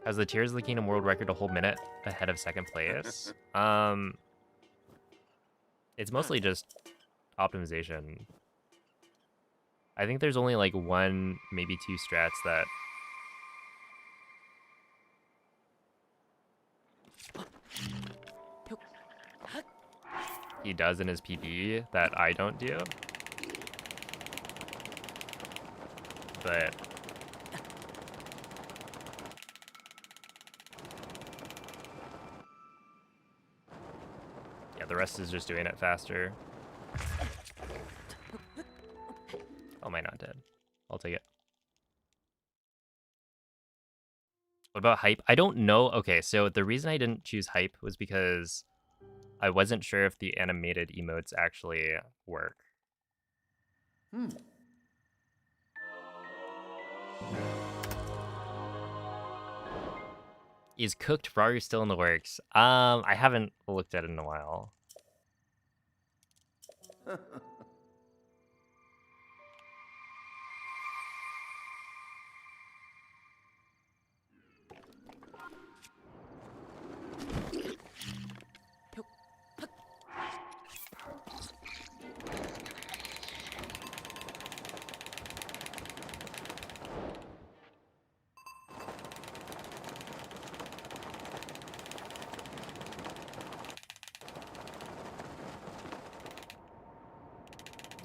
Has the Tears of the Kingdom world record a whole minute ahead of second place? It's mostly just optimization. I think there's only like 1, maybe 2 strats that he does in his PB that I don't do. But yeah, the rest is just doing it faster. Oh, am I not dead? I'll take it. What about hype? I don't know. Okay, so the reason I didn't choose hype was because I wasn't sure if the animated emotes actually work. Is Cooked Raru still in the works? I haven't looked at it in a while.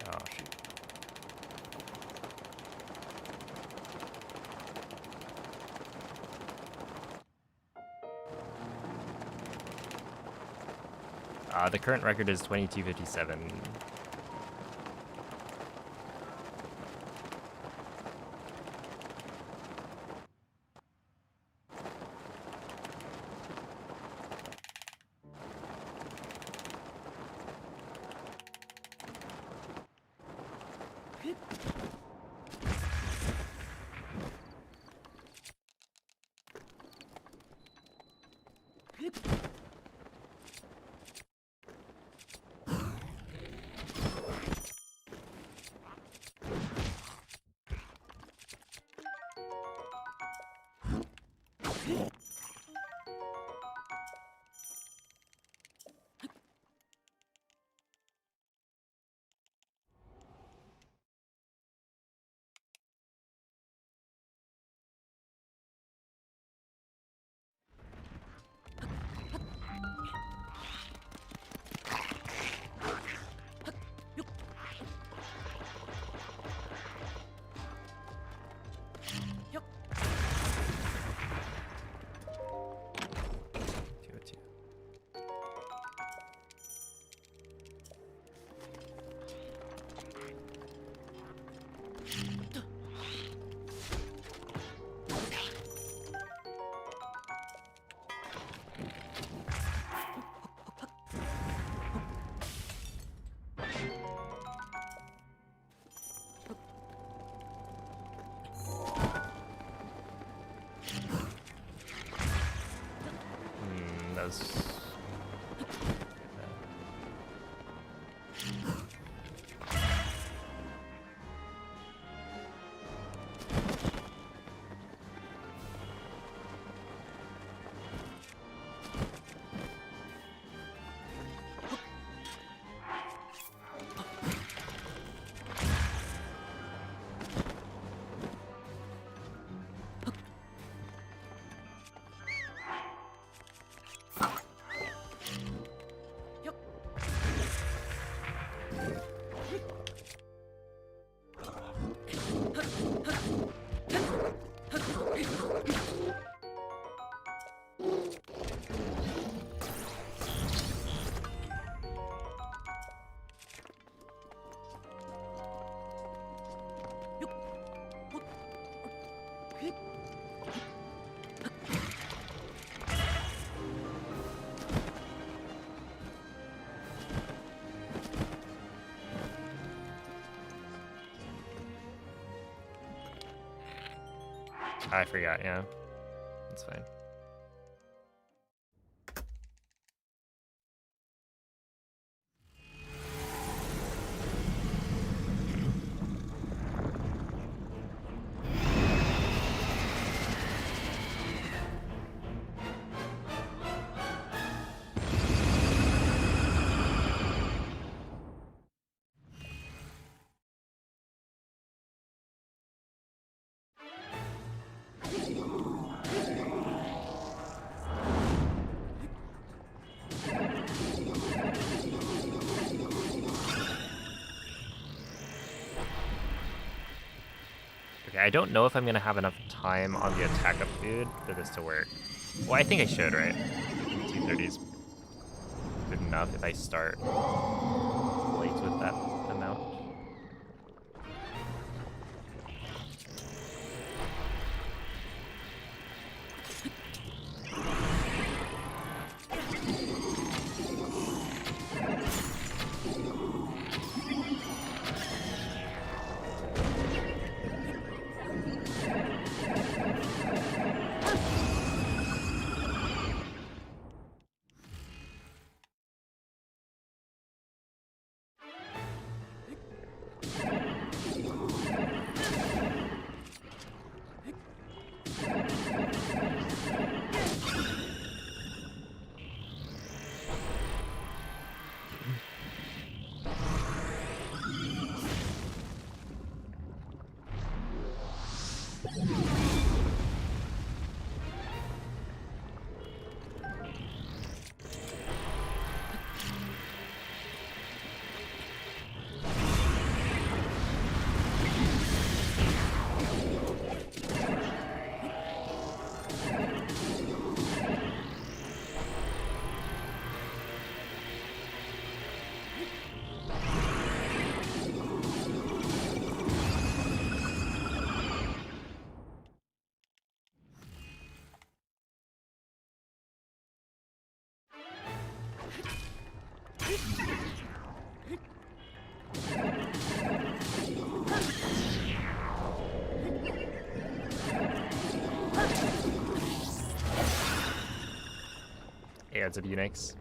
Oh, shoot. The current record is 22:57. That's... I forgot, yeah. That's fine. Okay, I don't know if I'm gonna have enough time on the attack up food for this to work. Well, I think I should, right? 230 is good enough if I start late with that amount. Yeah, it's a Unix.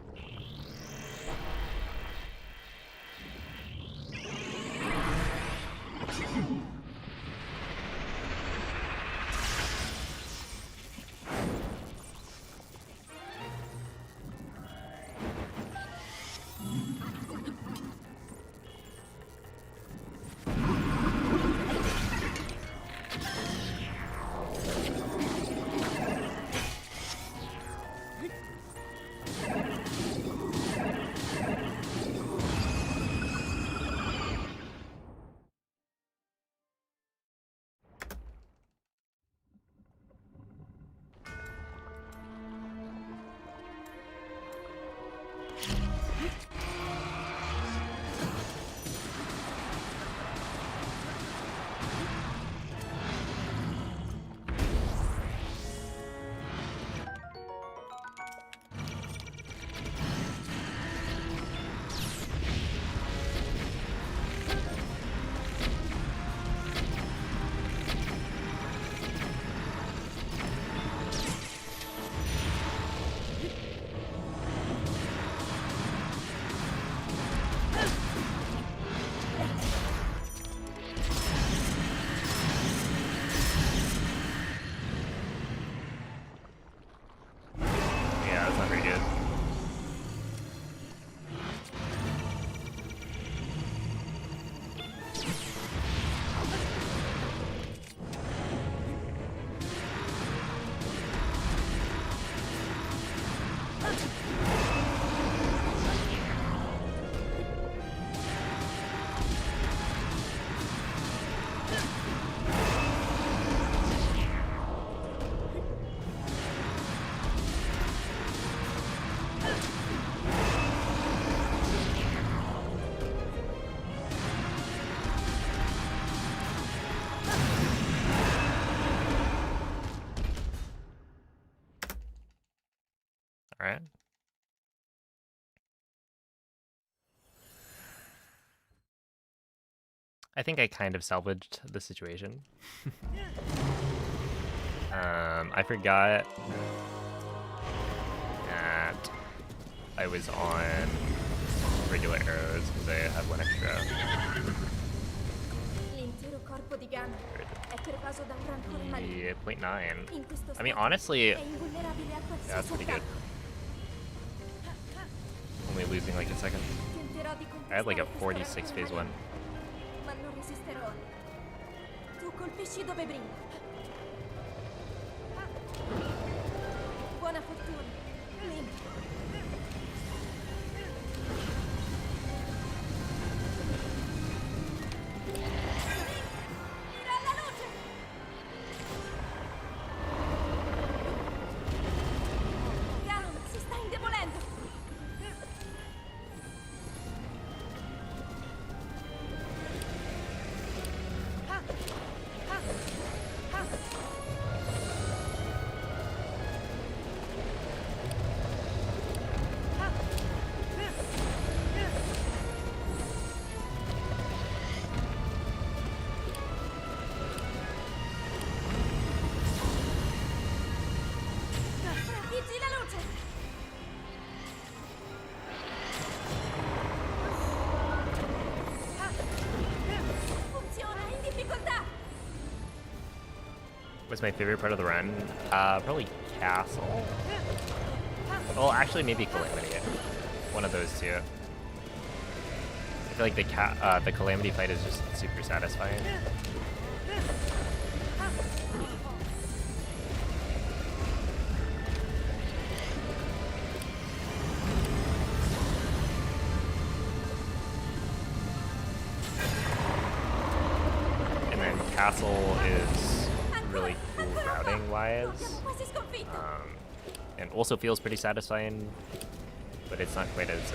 Yeah, that's not very good. I think I kind of salvaged the situation. I forgot that I was on regular arrows because I had one extra. L'intero corpo di Ganon è pervaso da un rancore maligno. Yeah, 0.9. In questo I mean, stato honestly, è invulnerabile a yeah, that's qualsiasi pretty good. attacco. Only losing like a second. Tenterò di I had like a contrastare questo 46 rancore phase 1. maligno, ma non resisterò. Tu colpisci dove brilla. Buona fortuna, Link. Mira alla luce! Ganon si sta indebolendo! Trafiggi la luce! Funziona, in difficoltà! What's my favorite part of the run? Probably Castle. Well, actually, maybe Calamity. One of those two. I feel like the Calamity fight is just super satisfying. And then Castle is really cool routing wise. Quasi sconfitto! And also feels pretty satisfying, but it's not quite as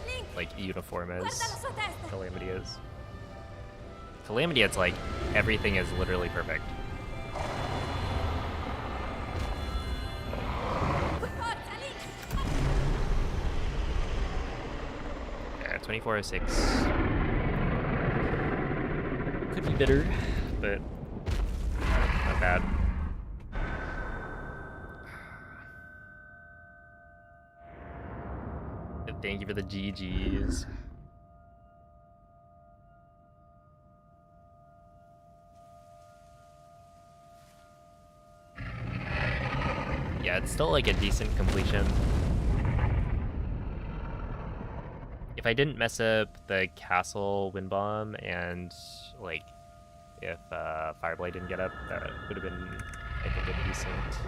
Link, like uniform guarda la as sua testa! Calamity is. Calamity, it's like everything is literally perfect. Forza, Link! Yeah, 2406 could be better, but not bad. Thank you for the GGs. Yeah, it's still like a decent completion. If I didn't mess up the castle wind bomb and like if Fireblade didn't get up, that would have been, I think, a decent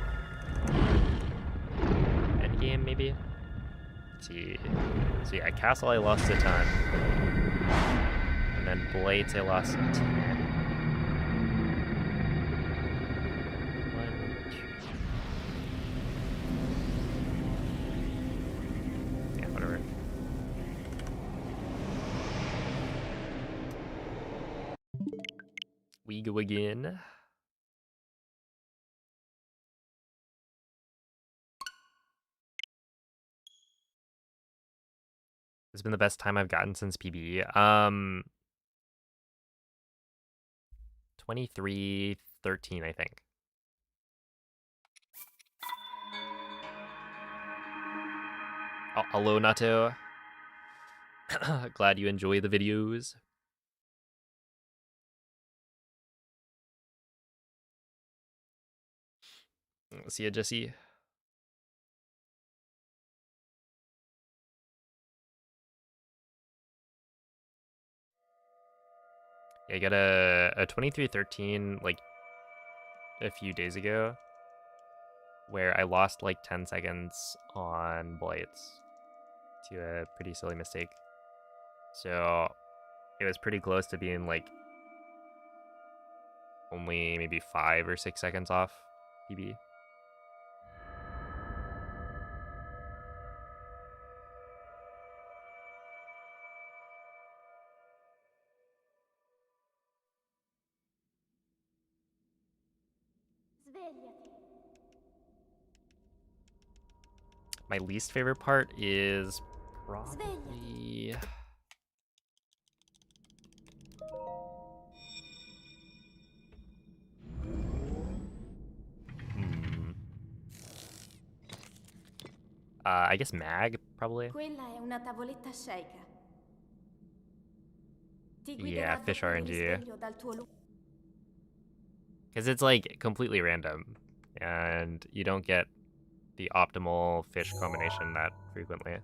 endgame maybe. Let's see. So yeah, castle I lost a ton. And then blades I lost 10. 1, 2. Yeah, whatever. We go again. It's been the best time I've gotten since PB. 23:13, I think. Oh, hello, Nato. Glad you enjoy the videos. See ya, Jesse. Yeah, I got a 23:13 like a few days ago where I lost like 10 seconds on blights to a pretty silly mistake. So it was pretty close to being like only maybe 5 or 6 seconds off PB. Svegliati. My least favorite part is probably I guess mag, probably. Quella è una tavoletta sceicca. Ti Yeah, guiderà fish dopo il RNG. risveglio dal tuo Because it's like completely random, and you don't get the optimal fish combination that frequently.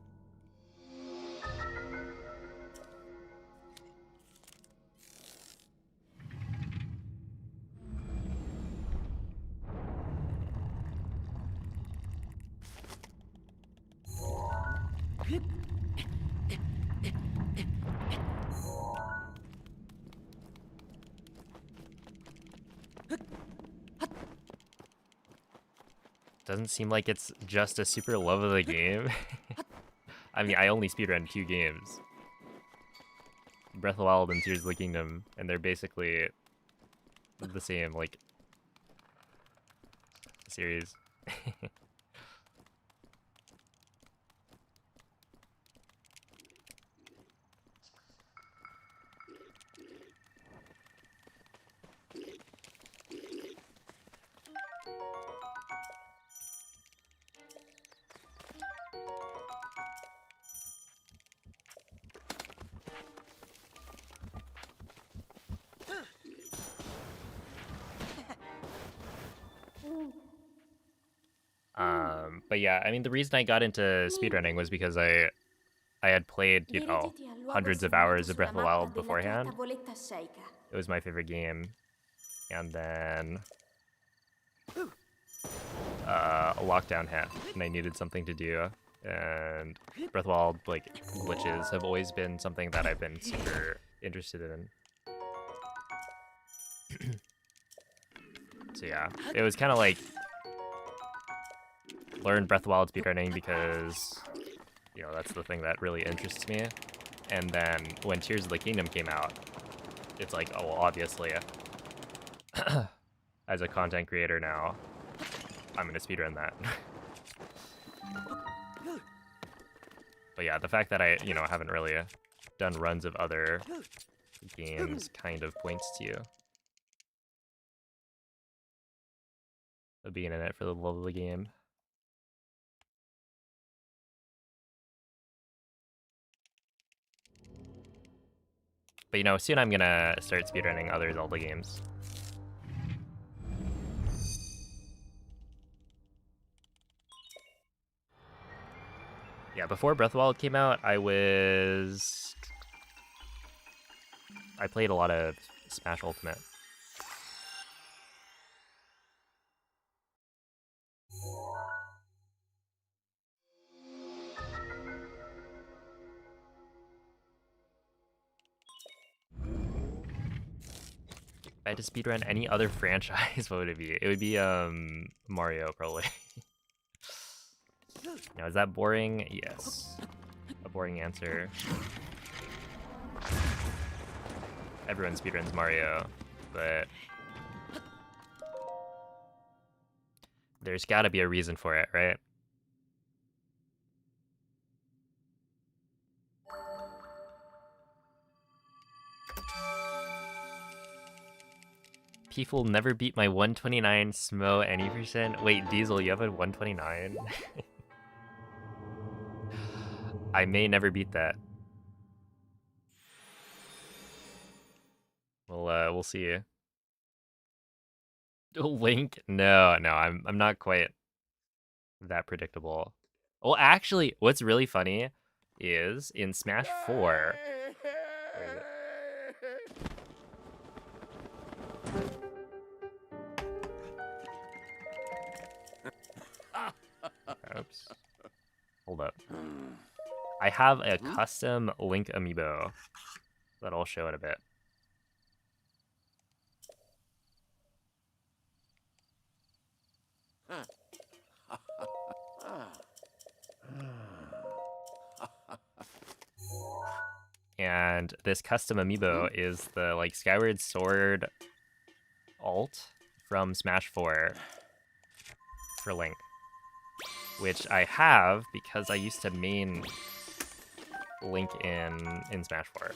Doesn't seem like it's just a super love of the game. I mean, I only speedrun 2 games. Breath of the Wild and Tears of the Kingdom, and they're basically the same, like, series. But yeah, I mean, the reason I got into speedrunning was because I had played, you know, Dirigiti al luogo hundreds of segnato hours of sulla Breath of the mappa Wild della tua beforehand. tavoletta sceicca. It was my favorite game. And then a lockdown hit, and I needed something to do. And Breath of the Wild, like, glitches have always been something that I've been super interested in. So yeah, it was kind of like learn Breath of the Wild speedrunning because, you know, that's the thing that really interests me. And then when Tears of the Kingdom came out, it's like, oh, well, obviously, as a content creator now, I'm gonna speedrun that. But yeah, the fact that I, you know, haven't really done runs of other games kind of points to being in it for the love of the game. But you know, soon I'm gonna start speedrunning other Zelda games. Yeah, before Breath of the Wild came out, I played a lot of Smash Ultimate. If I had to speedrun any other franchise, what would it be? It would be Mario, probably. Now, is that boring? Yes. A boring answer. Everyone speedruns Mario, but there's gotta be a reason for it, right? People never beat my 129 Smo any percent. Wait, Diesel, you have a 129? I may never beat that. We'll see. Link? No, I'm not quite that predictable. Well, actually, what's really funny is in Smash 4. Where is it? Oops. Hold up. I have a custom Link Amiibo that I'll show in a bit. And this custom Amiibo is the like Skyward Sword alt from Smash 4 for Link, which I have because I used to main Link in Smash 4.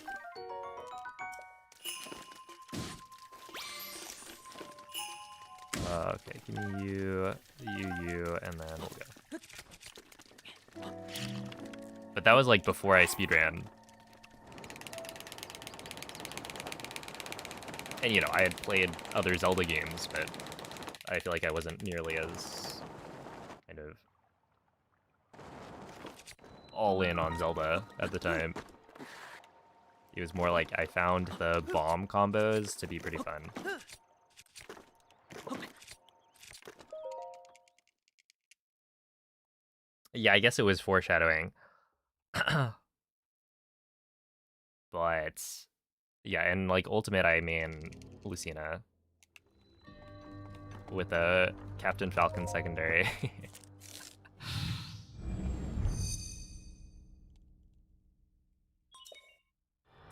Okay, give me you, and then we'll go. But that was like before I speedran. And you know, I had played other Zelda games, but I feel like I wasn't nearly as kind of all in on Zelda at the time. It was more like I found the bomb combos to be pretty fun. Yeah, I guess it was foreshadowing. But yeah, and like Ultimate I main Lucina with a Captain Falcon secondary.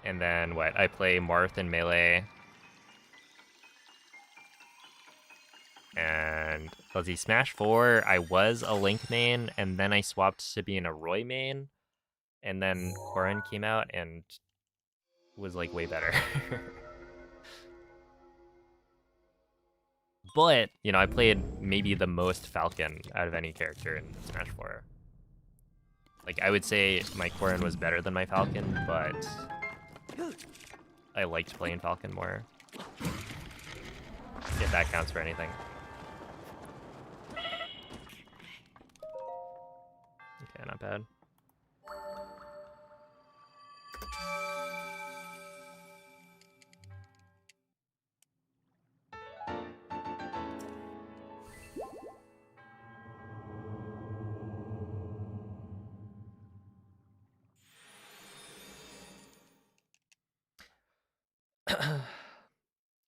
And then what? I play Marth in Melee. And let's see, Smash 4, I was a Link main, and then I swapped to being a Roy main. And then Corrin came out and was like way better. But, you know, I played maybe the most Falcon out of any character in Smash 4. Like, I would say my Corrin was better than my Falcon, but I liked playing Falcon more. If that counts for anything. Okay, not bad.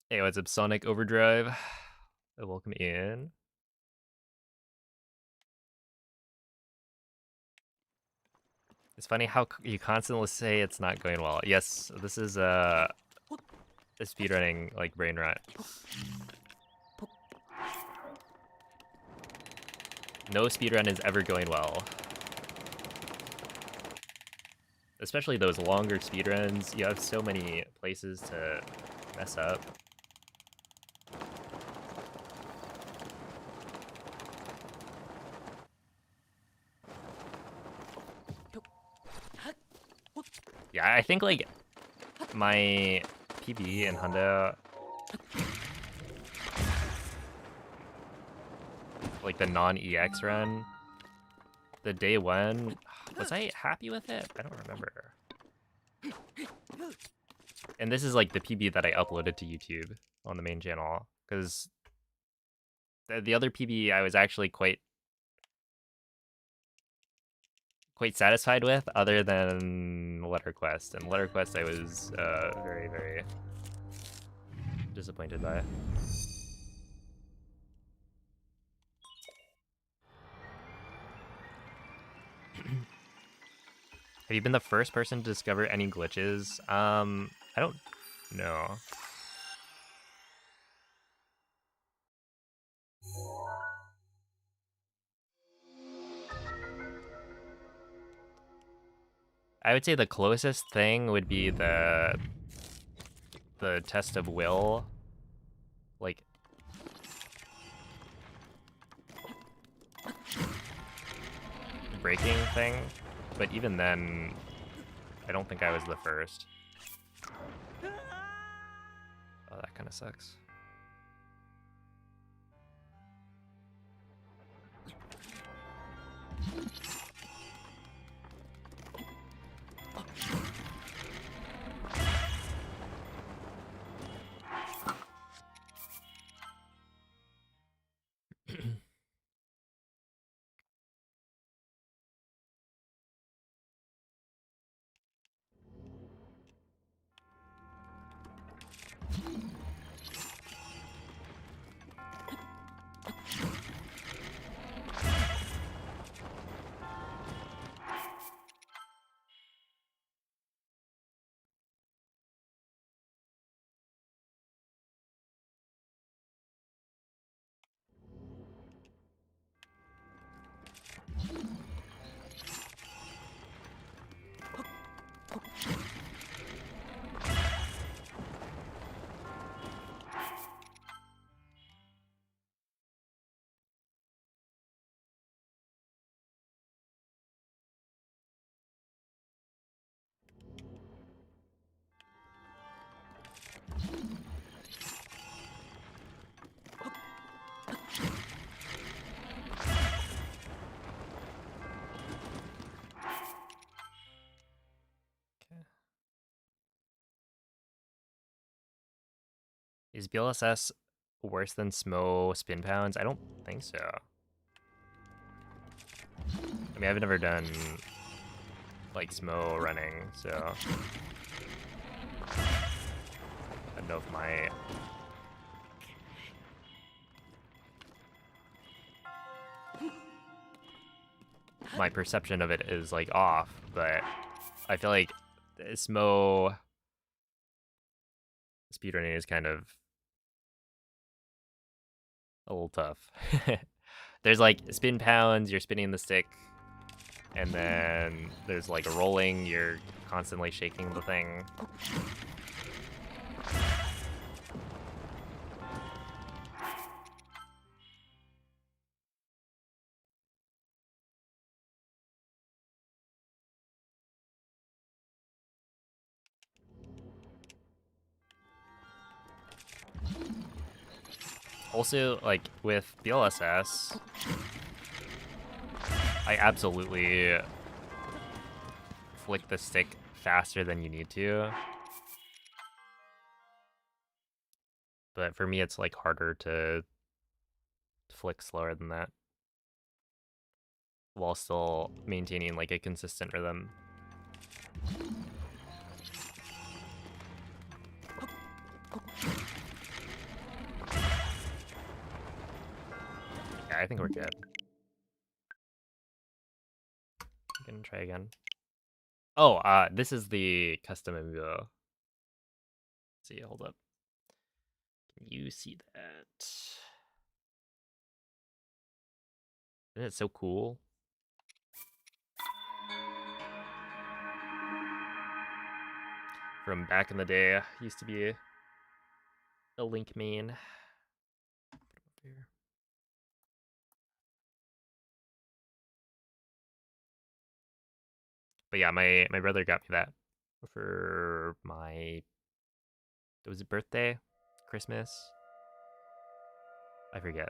Hey, what's up, Sonic Overdrive? Welcome in. It's funny how you constantly say it's not going well. Yes, this is a speedrunning like brain rot. No speedrun is ever going well. Especially those longer speedruns, you have so many places to mess up. Yeah, I think like my PB and Honda, like the non-EX run, the day one, was I happy with it? I don't remember. And this is like the PB that I uploaded to YouTube on the main channel, because the other PB I was actually quite satisfied with, other than Letter Quest. And Letter Quest I was very, very disappointed by. Have you been the first person to discover any glitches? I don't know. I would say the closest thing would be the test of will. Like, breaking thing. But even then, I don't think I was the first. Oh, that kind of sucks. Is BLSS worse than SMO spin pounds? I don't think so. I mean, I've never done like SMO running, so I don't know if my perception of it is like off, but I feel like SMO speedrunning is kind of a little tough. There's like spin pounds, you're spinning the stick, and then there's like a rolling, you're constantly shaking the thing. Also, like with BLSS, I absolutely flick the stick faster than you need to. But for me, it's like harder to flick slower than that while still maintaining like a consistent rhythm. Yeah, I think we're good. I'm gonna try again. Oh, this is the custom Amiibo. Let's see, hold up. Can you see that? Isn't it so cool? From back in the day, used to be a Link main. Put him up here. But yeah, my brother got me that for my, was it birthday? Christmas? I forget.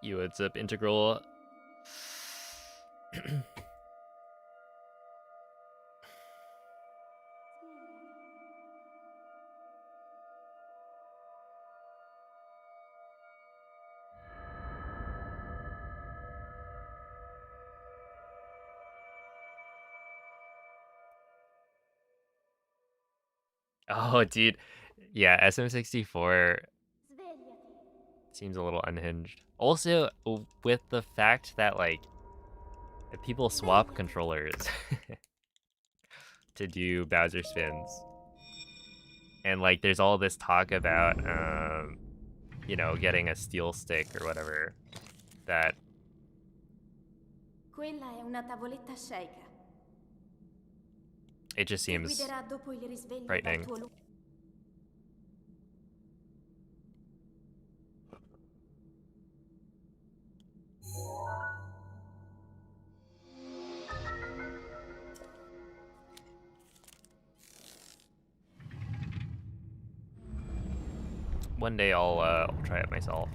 You, it's up integral. Oh, dude. Yeah, SM64 Svegliati. seems a little unhinged. Also, with the fact that, like, people swap controllers to do Bowser spins. And, like, there's all this talk about, you know, getting a steel stick or whatever. That, Quella è una tavoletta sceicca. it just Ti seems guiderà dopo il risveglio dal frightening. tuo One day I'll try it myself.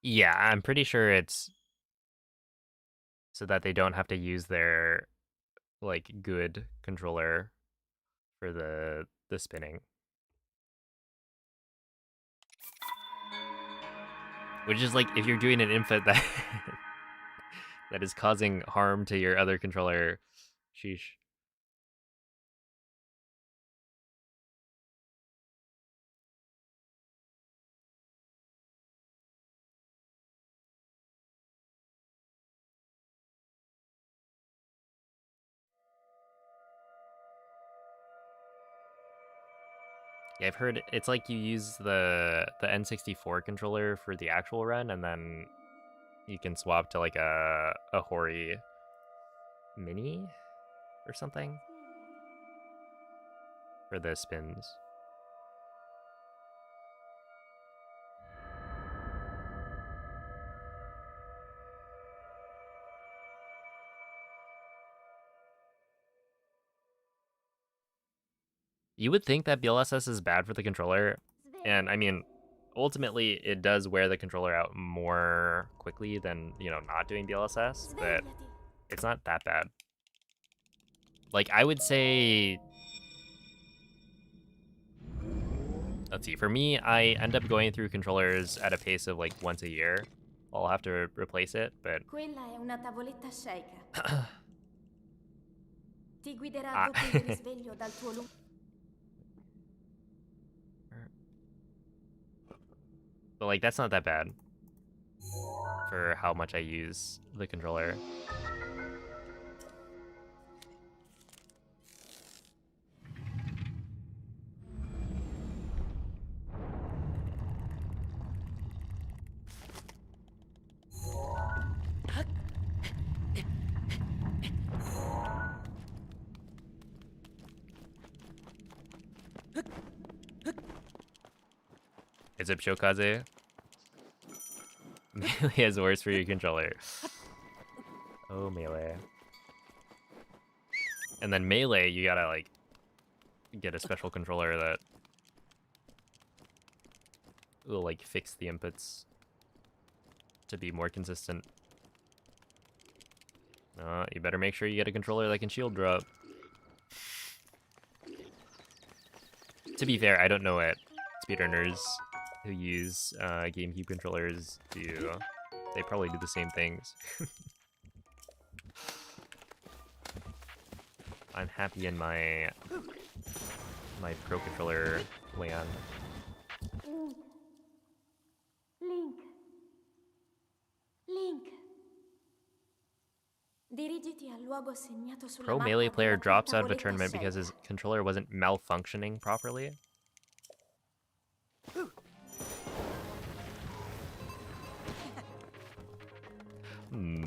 Yeah, I'm pretty sure it's so that they don't have to use their, like, good controller for the spinning. Which is like, if you're doing an input that that is causing harm to your other controller, sheesh. Yeah, I've heard it's like you use the N64 controller for the actual run, and then you can swap to like a Hori Mini or something for the spins. You would think that BLSS is bad for the controller, and I Svegliati. mean, ultimately it does wear the controller out more quickly than, you know, not doing BLSS, but Svegliati. it's not that bad. Like, I would say, let's see, for me, I end up going through controllers at a pace of like once a year. I'll have to replace it, but Quella è una tavoletta shake. Ti guiderà I, dopo il risveglio dal tuo lungo... but like that's not that bad for how much I use the controller. Is it Shokaze? Melee is worse for your controller. Oh, melee. And then melee, you gotta like get a special controller that will like fix the inputs to be more consistent. You better make sure you get a controller that can shield drop. To be fair, I don't know what speedrunners who use GameCube controllers do. They probably do the same things. I'm happy in my pro controller land. Link. Link. Link. Dirigiti al luogo segnato sulla Pro mappa melee player della tua drops out of a tavoletta tournament because shake. his controller wasn't malfunctioning properly. Hmm.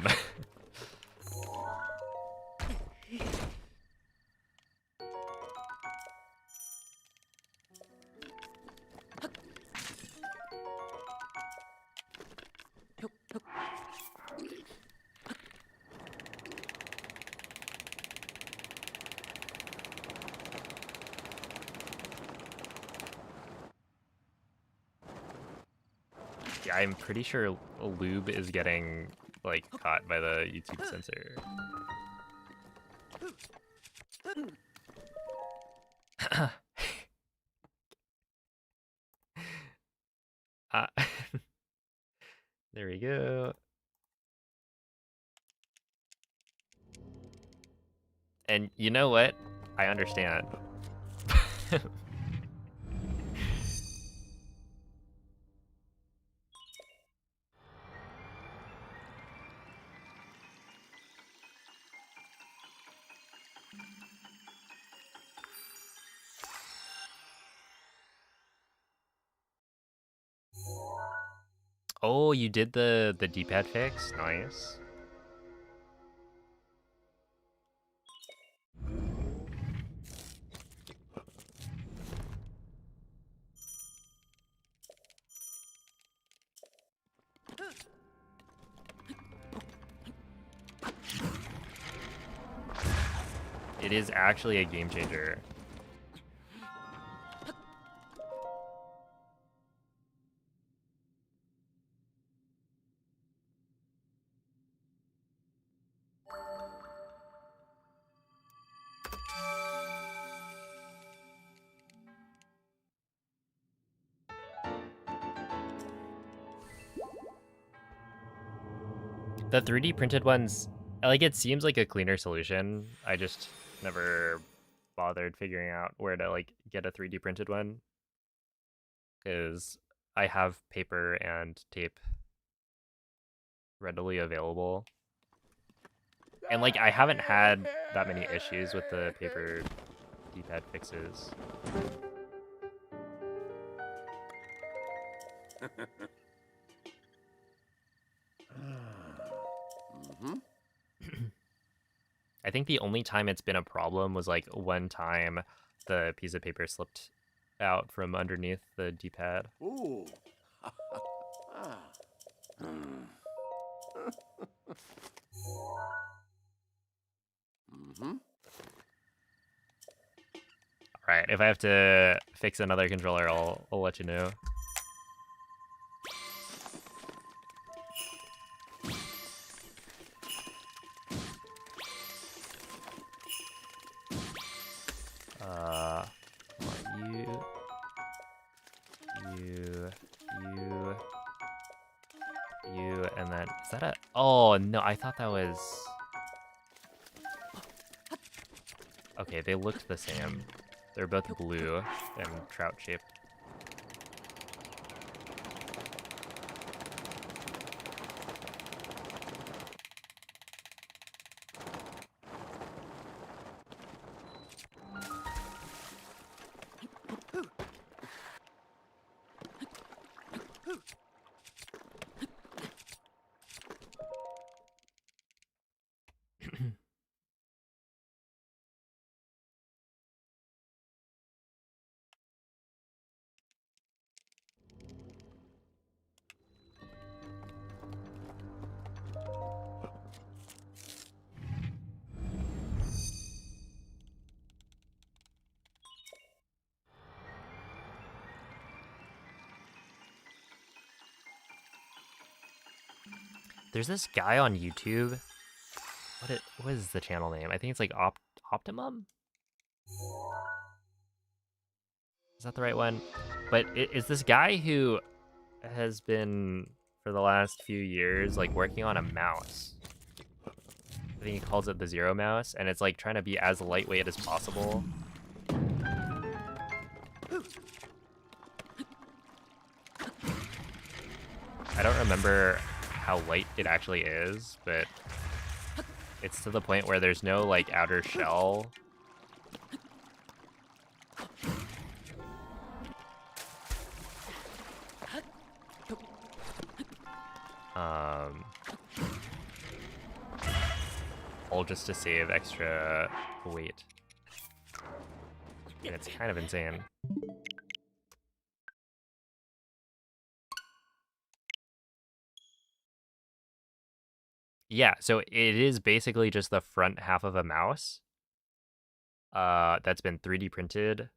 Yeah, I'm pretty sure Lube is getting like caught by the YouTube censor. uh, there we go. And you know what? I understand. Oh, you did the D-pad fix? Nice. It is actually a game changer. The 3D printed ones, like, it seems like a cleaner solution. I just never bothered figuring out where to like get a 3D printed one because I have paper and tape readily available. And like I haven't had that many issues with the paper D-pad fixes. I think the only time it's been a problem was like one time the piece of paper slipped out from underneath the D-pad. Ooh. All Alright, if I have to fix another controller, I'll let you know. You, and then, is that a, oh no, I thought that was, okay, they looked the same. They're both blue and trout shaped. There's this guy on YouTube. What is the channel name? I think it's like Optimum? Is that the right one? But it's this guy who has been, for the last few years, like working on a mouse. I think he calls it the Zero Mouse, and it's like trying to be as lightweight as possible. I don't remember how light it actually is, but it's to the point where there's no like outer shell. All just to save extra weight. And it's kind of insane. Yeah, so it is basically just the front half of a mouse that's been 3D printed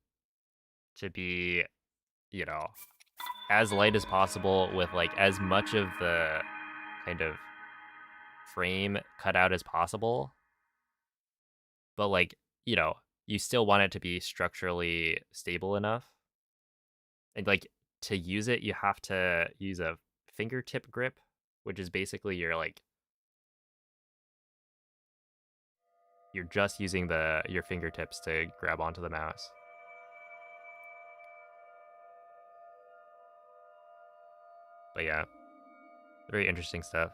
to be, you know, as light as possible with like as much of the kind of frame cut out as possible. But like, you know, you still want it to be structurally stable enough. And like to use it, you have to use a fingertip grip, which is basically your like, you're just using your fingertips to grab onto the mouse. But yeah, very interesting stuff.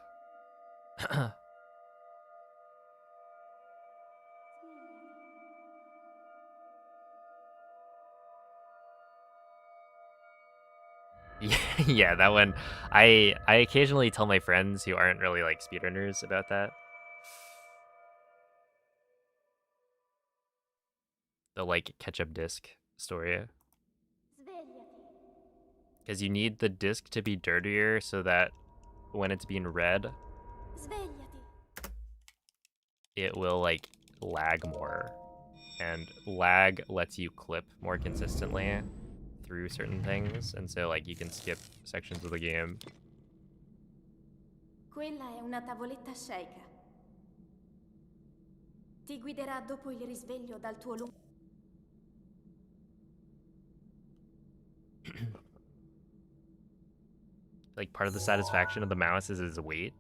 Yeah, that one. I occasionally tell my friends who aren't really like speedrunners about that. The like ketchup disc story. Because you need the disc to be dirtier so that when it's being read, it will like lag more. And lag lets you clip more consistently through certain things, and so like you can skip sections of the game. Quella è una tavoletta sceicca. Ti guiderà dopo il risveglio dal tuo lungo. Like part of the satisfaction of the mouse is its weight.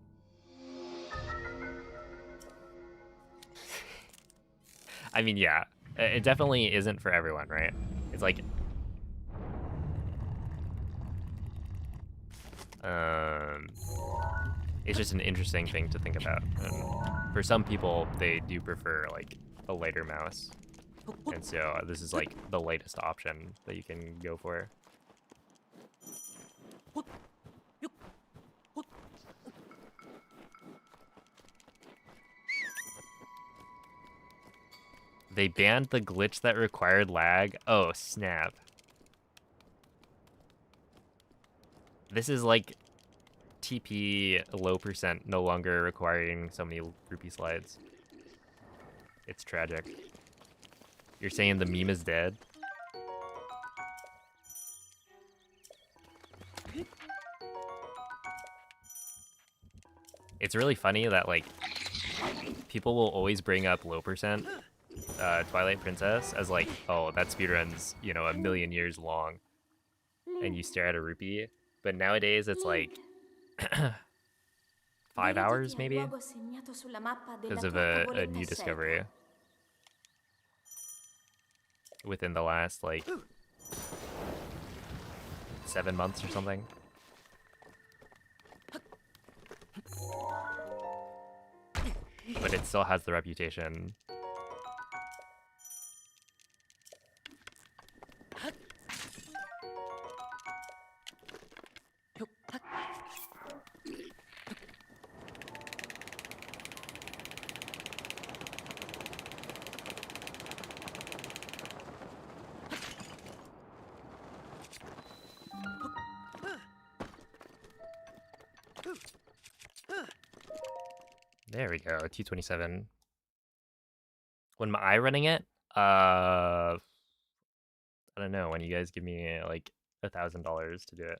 I mean, yeah, it definitely isn't for everyone, right? It's like, it's just an interesting thing to think about. And for some people, they do prefer like a lighter mouse, and so this is like the lightest option that you can go for. They banned the glitch that required lag. Oh, snap. This is like TP low percent no longer requiring so many rupee slides. It's tragic. You're saying the meme is dead? It's really funny that like people will always bring up low percent Twilight Princess as like, oh, that speedrun's, you know, 1,000,000 years long, and you stare at a rupee. But nowadays it's like 5 hours maybe because of a new discovery within the last like 7 months or something. But it still has the reputation. There we go, 227. When am I running it? I don't know. When you guys give me like $1,000 to do it.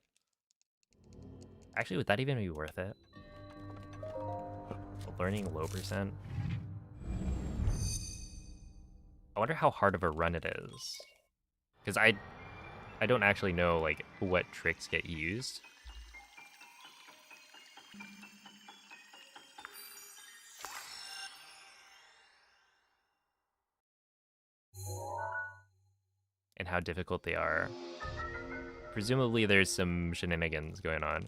Actually, would that even be worth it? Learning low percent. I wonder how hard of a run it is, because I don't actually know like what tricks get used. And how difficult they are. Presumably there's some shenanigans going on.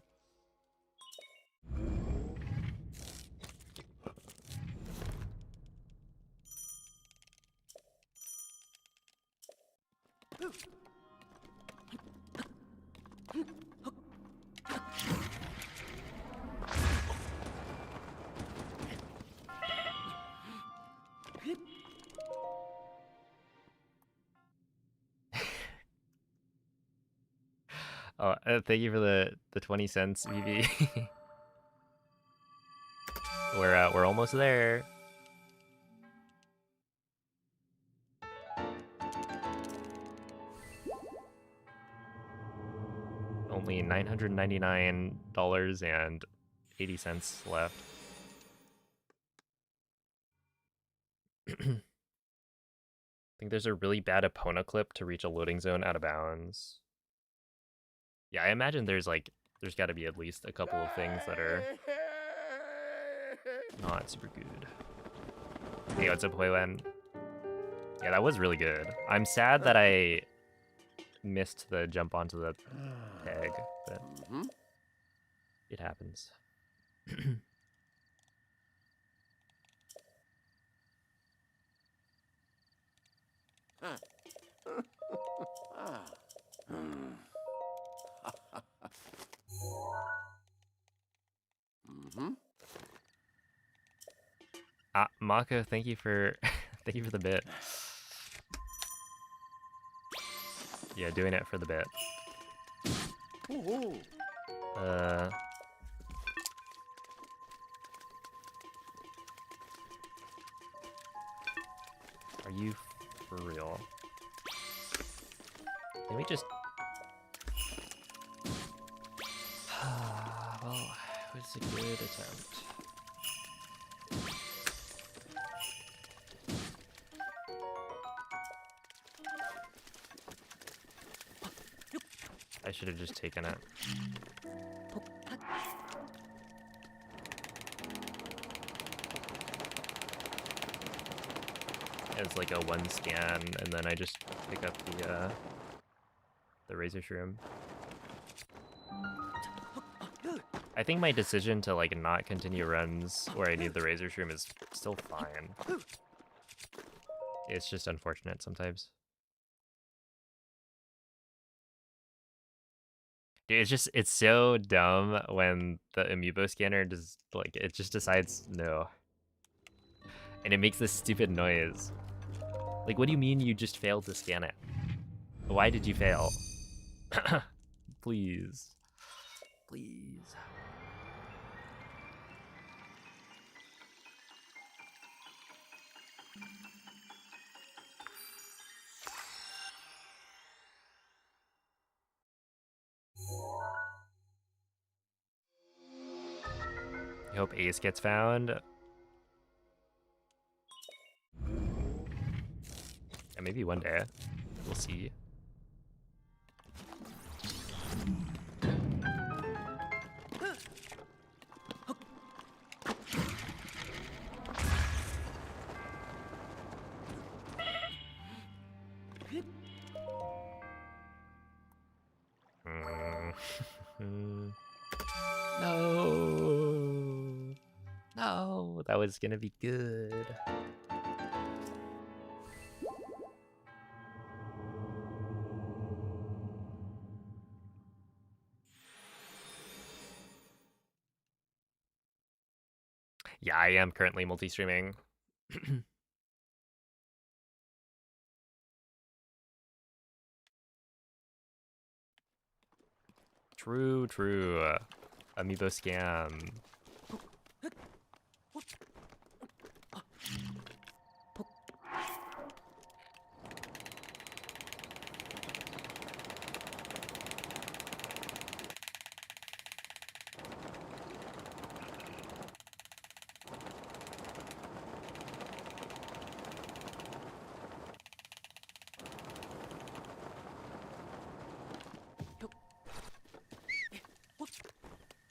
Oh, thank you for the 20 cents, VV. We're almost there. Only $999.80 left. I think there's a really bad Epona clip to reach a loading zone out of bounds. Yeah, I imagine there's got to be at least a couple of things that are not super good. Hey, what's up, Huiwen? Yeah, that was really good. I'm sad that I missed the jump onto the peg, but it happens. Mako, thank you for thank you for the bit. Yeah, doing it for the bit. Are you for real? Can we just... well, it was a good attempt. I should have just taken it. It's like a one scan, and then I just pick up the razor shroom. I think my decision to like not continue runs where I need the razor shroom is still fine. It's just unfortunate sometimes. Dude, it's so dumb when the Amiibo scanner just like it just decides no. And it makes this stupid noise. Like, what do you mean you just failed to scan it? Why did you fail? Please. Please. hope Ace gets found. Yeah, maybe one day. We'll see. No. No, that was gonna be good. Yeah, I am currently multi-streaming. True, true. Amiibo scam.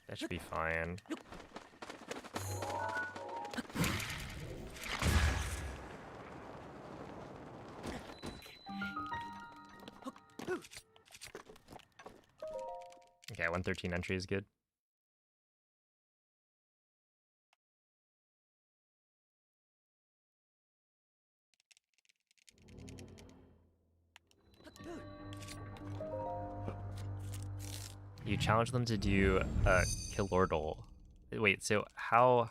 That should be fine. Okay, 113 entry is good. You challenge them to do a Killordle. Wait, so how...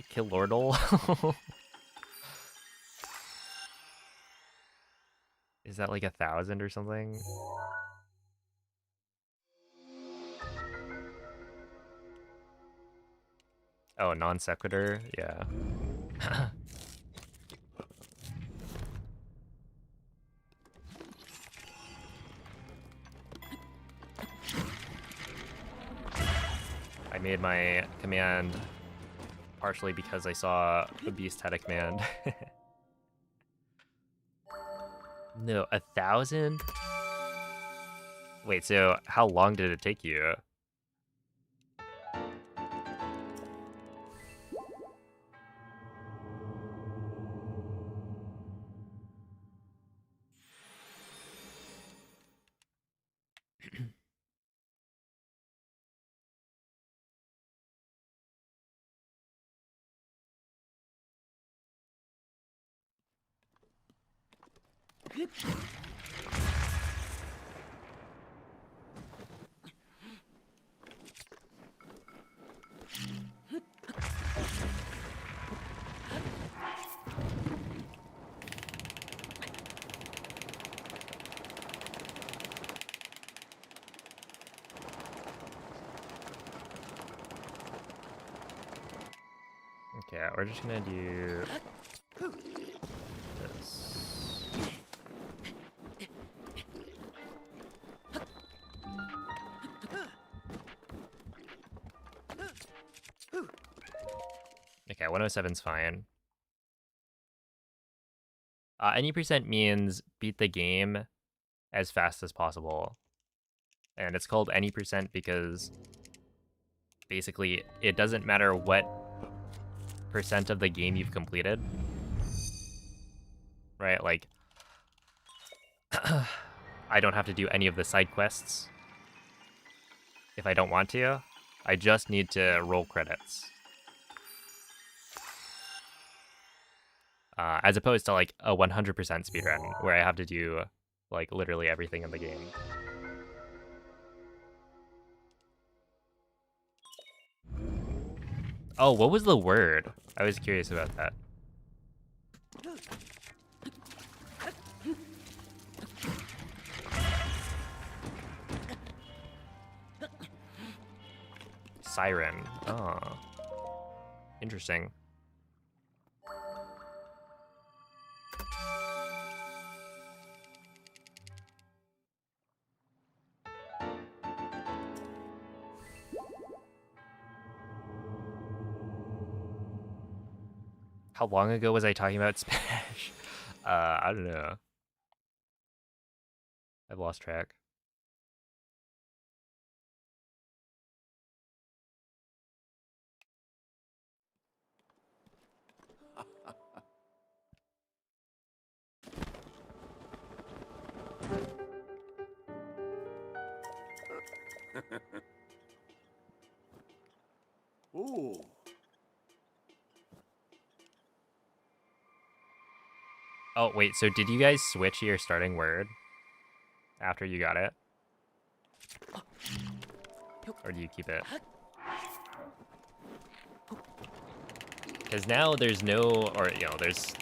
Killordle? Is that like 1,000 or something? Oh, non sequitur? Yeah. I made my command partially because I saw a beast-head command. No, 1,000? Wait, so how long did it take you? Okay, we're just gonna do this. Okay, 107's fine. Any percent means beat the game as fast as possible. And it's called any percent because basically it doesn't matter what percent of the game you've completed. Right? Like, I don't have to do any of the side quests if I don't want to. I just need to roll credits. As opposed to like a 100% speedrun where I have to do like literally everything in the game. Oh, what was the word? I was curious about that. Siren. Oh. Interesting. How long ago was I talking about Smash? I don't know. I've lost track. Ooh. Oh, wait, so did you guys switch your starting word after you got it? Or do you keep it? Because now there's no, or, you know, there's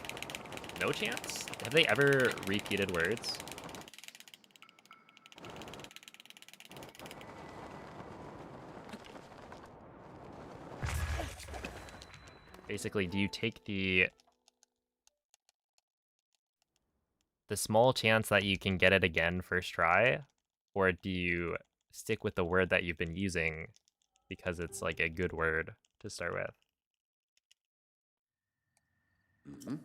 no chance? Have they ever repeated words? Basically, do you take the small chance that you can get it again first try? Or do you stick with the word that you've been using because it's like a good word to start with? Mm-hmm.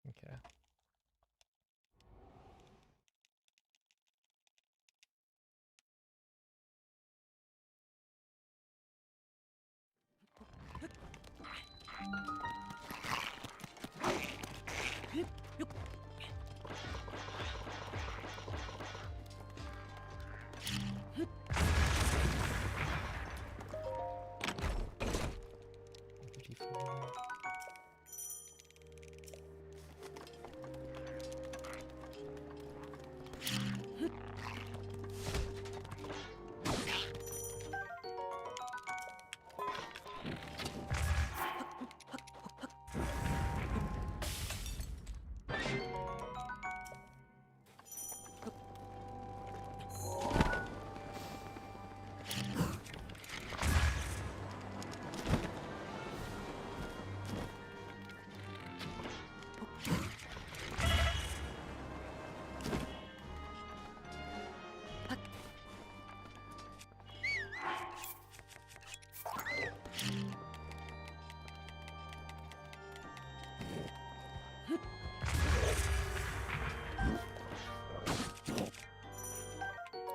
Okay.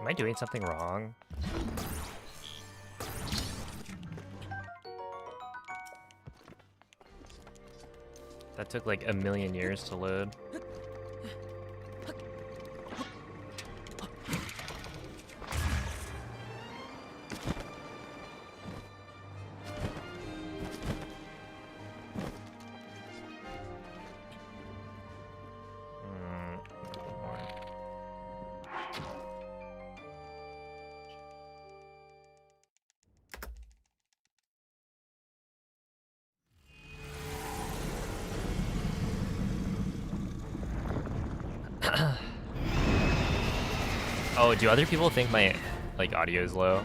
Am I doing something wrong? That took like a million years to load. Oh, do other people think my like audio is low?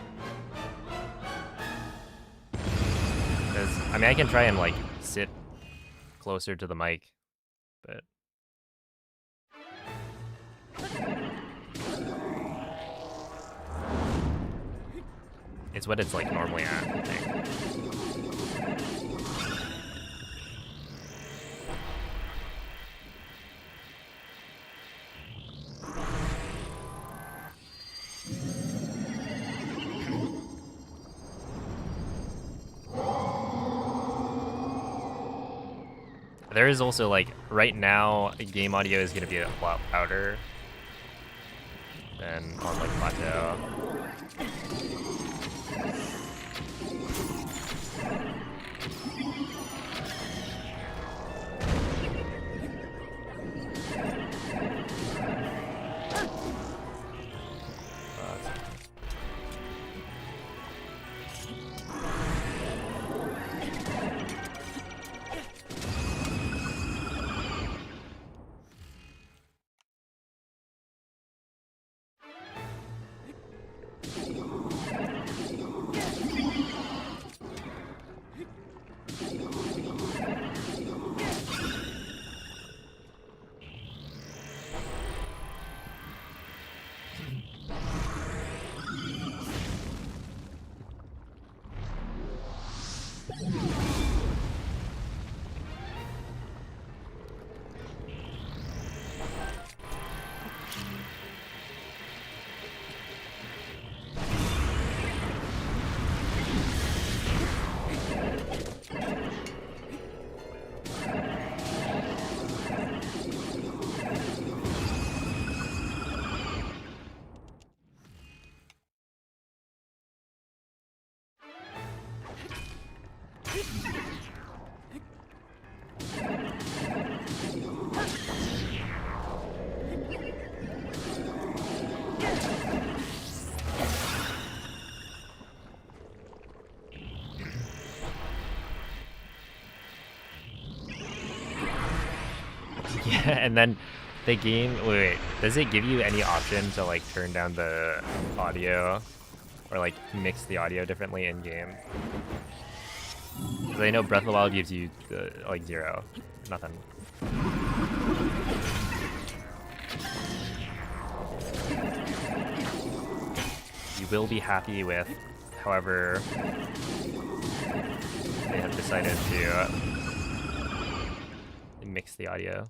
I mean, I can try and like sit closer to the mic, but it's what it's like normally at, I think. There is also like right now game audio is gonna be a lot louder than on like Plateau. Yeah, and then the game, wait, does it give you any option to like turn down the audio or like mix the audio differently in game? Because I know Breath of the Wild gives you like 0, nothing. You will be happy with however they have decided to mix the audio.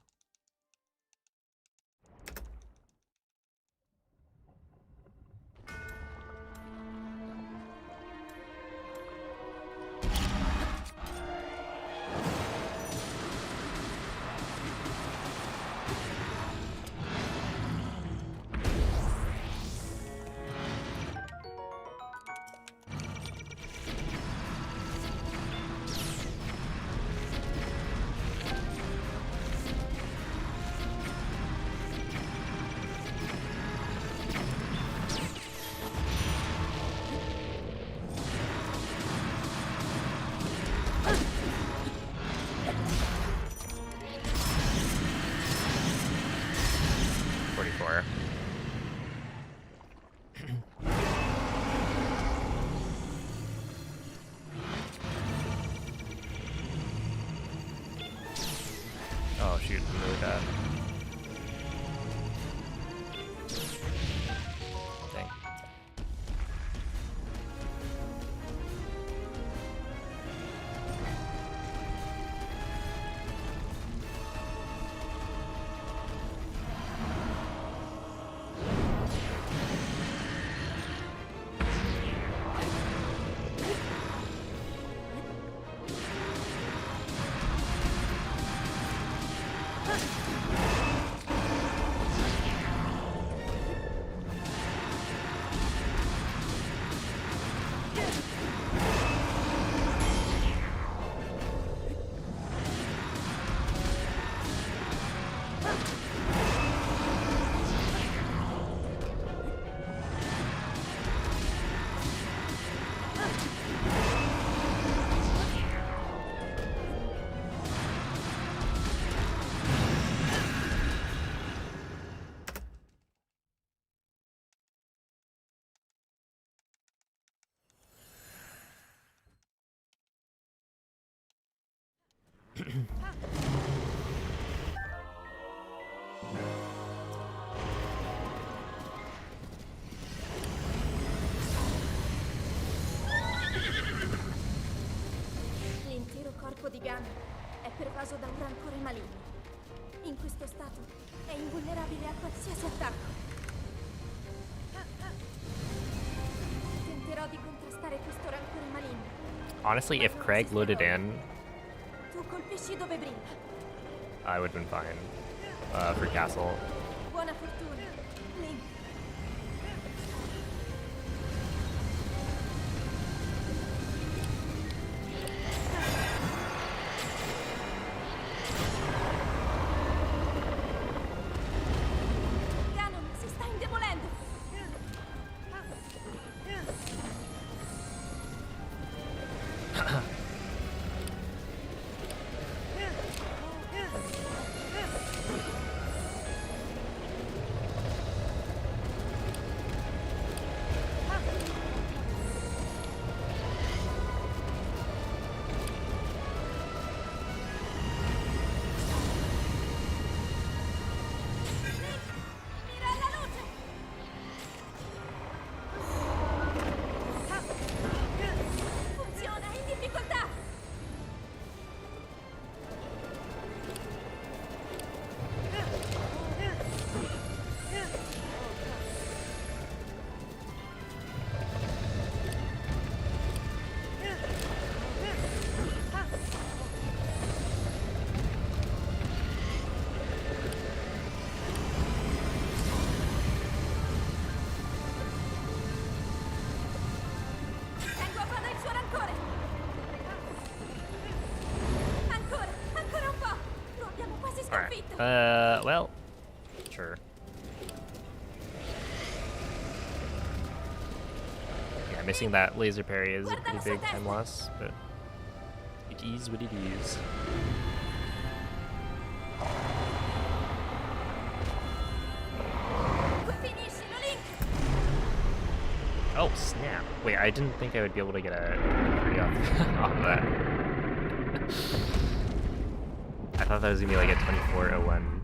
L'intero corpo di Ganon è pervaso da un rancore maligno. In questo stato è invulnerabile a qualsiasi attacco. Tenterò di contrastare questo rancore maligno. Honestly, if Craig loaded in, Tu colpisci dove brilla. I would have been fine for Castle. Buona fortuna, Link. Ganon si sta indebolendo. Mira alla luce. Funziona in difficoltà. Tengo a bada il suo rancore. Ancora un po'. Lo abbiamo quasi sconfitto. Well, sure. Yeah, missing that laser parry is a pretty big time loss, but it is what it is. Finiscilo, Link. Oh, snap. Wait, I didn't think I would be able to get a free off, off that. I thought that was gonna be like a 24:01.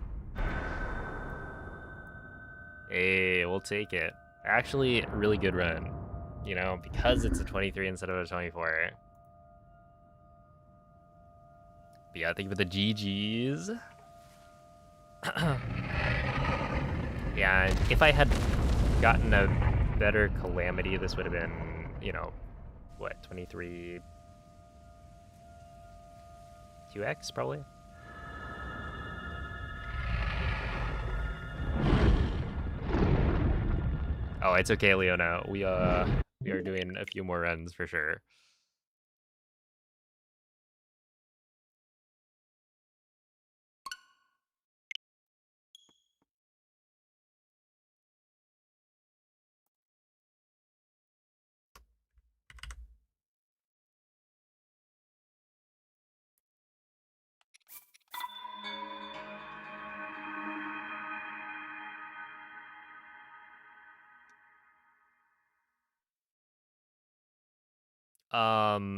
Hey, we'll take it. Actually, really good run. You know, because it's a 23 instead of a 24. But yeah, thank you for the GGs. Yeah, if I had gotten a better Calamity, this would have been, you know, what, 23 QX probably? Oh, it's okay, Leona. We are doing a few more runs for sure.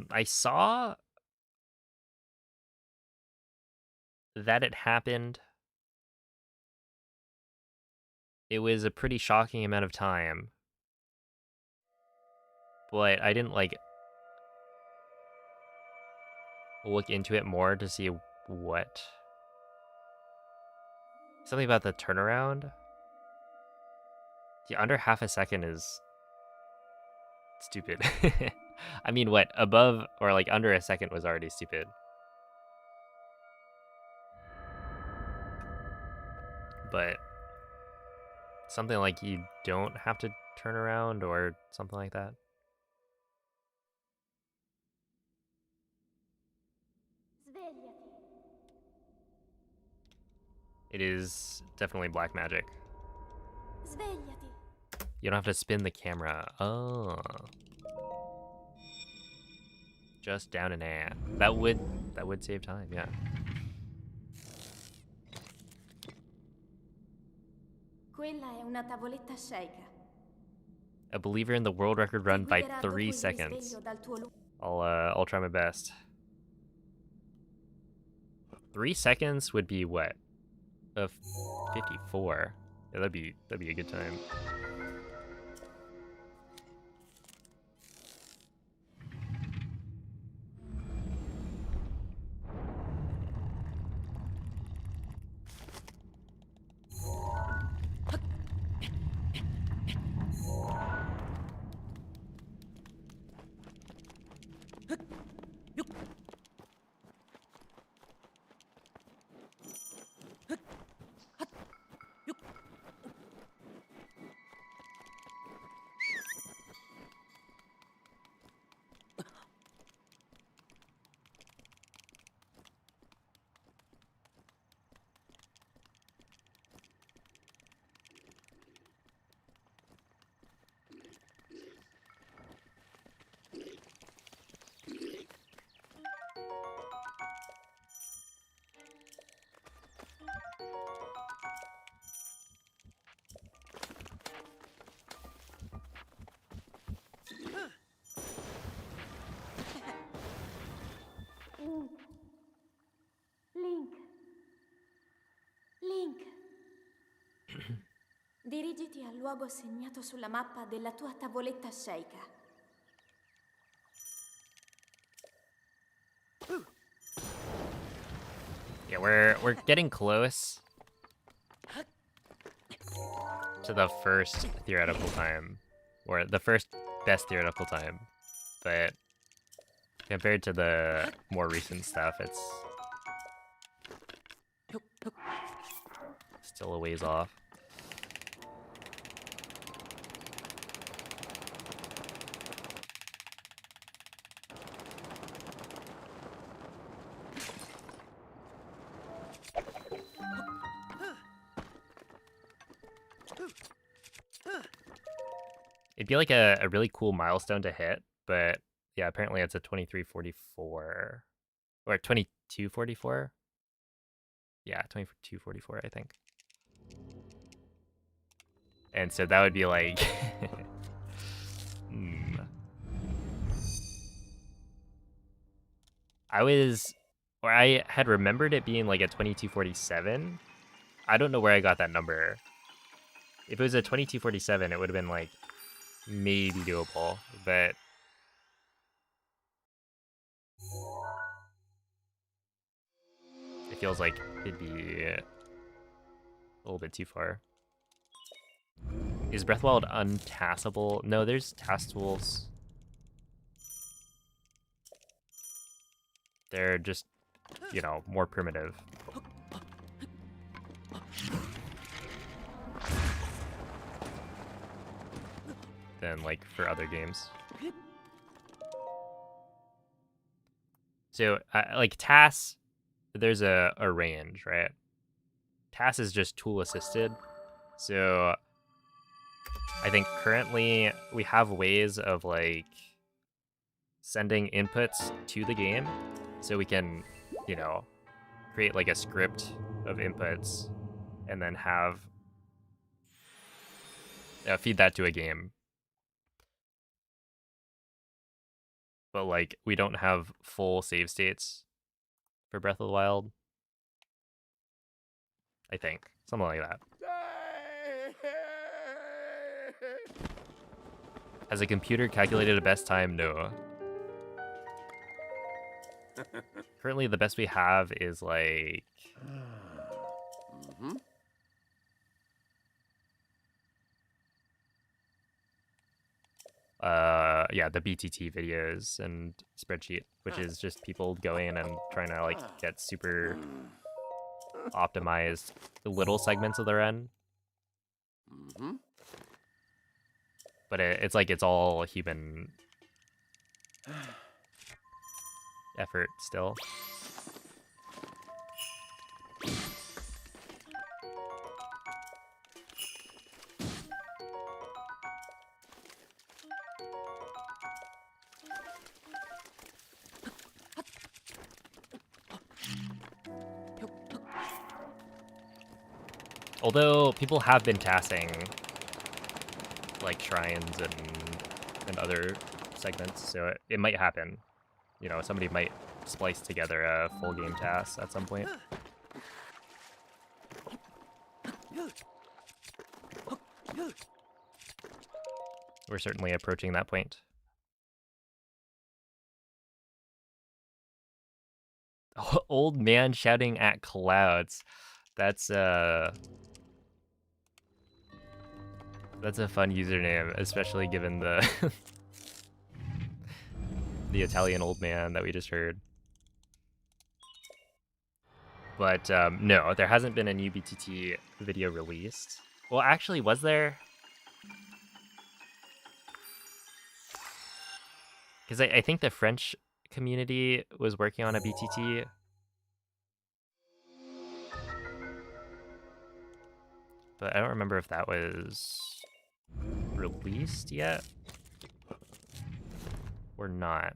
I saw that it happened. It was a pretty shocking amount of time. But I didn't, like, look into it more to see what. Something about the turnaround? Yeah, under half a second is stupid. I mean, what, above or like under a second was already stupid. But something like you don't have to turn around or something like that. Svegliati. It is definitely black magic. Svegliati. You don't have to spin the camera. Oh. Just down and air. That would save time, yeah. Quella è una tavoletta sceicca. A believer in the world record run by Ti guiderà 3 dopo il seconds. risveglio dal tuo I'll try my best. 3 seconds would be what? 54. Yeah, that'd be a good time. Link. Link. Dirigiti al luogo segnato sulla mappa della tua tavoletta sceicca. Yeah, we're getting close to the first theoretical time, or the first best theoretical time, but compared to the more recent stuff, it's still a ways off. It'd be like a really cool milestone to hit, but yeah, apparently it's a 2344 or 2244. Yeah, 2244, I think. And so that would be like I had remembered it being like a 2247. I don't know where I got that number. If it was a 2247, it would have been like maybe doable, but it feels like it'd be a little bit too far. Is Breathwild untaskable? No, there's task tools. They're just, you know, more primitive than like for other games. So like tasks, there's a range, right? TAS is just tool assisted. So I think currently we have ways of like sending inputs to the game so we can, you know, create like a script of inputs and then have feed that to a game. But like we don't have full save states for Breath of the Wild. I think something like that. Has a computer calculated a best time? No. Currently, the best we have is like. Yeah, the BTT videos and spreadsheet, which is just people going and trying to like get super optimized little segments of the run. But it's like it's all human effort still. Although people have been tasking like shrines and other segments, so it might happen. You know, somebody might splice together a full game task at some point. We're certainly approaching that point. Oh, old man shouting at clouds. That's a fun username, especially given the the Italian old man that we just heard. But no, there hasn't been a new BTT video released. Well, actually, was there? Because I think the French community was working on a BTT. But I don't remember if that was released yet or not.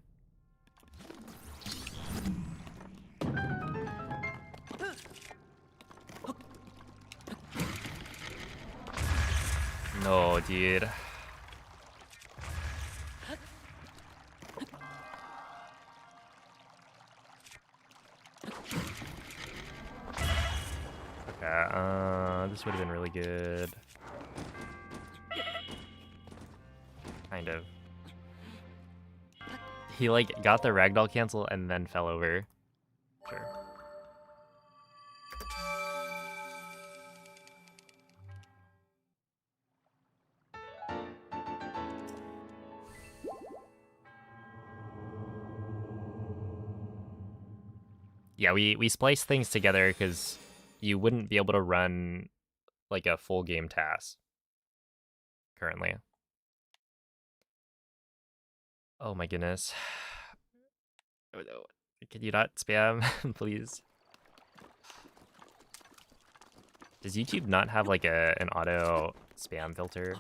No, dude. Okay, this would have been really good. Kind of. He like got the ragdoll cancel and then fell over. Sure. Yeah, we splice things together because you wouldn't be able to run like a full game task currently. Oh my goodness. Can you not spam, please? Does YouTube not have like an auto spam filter?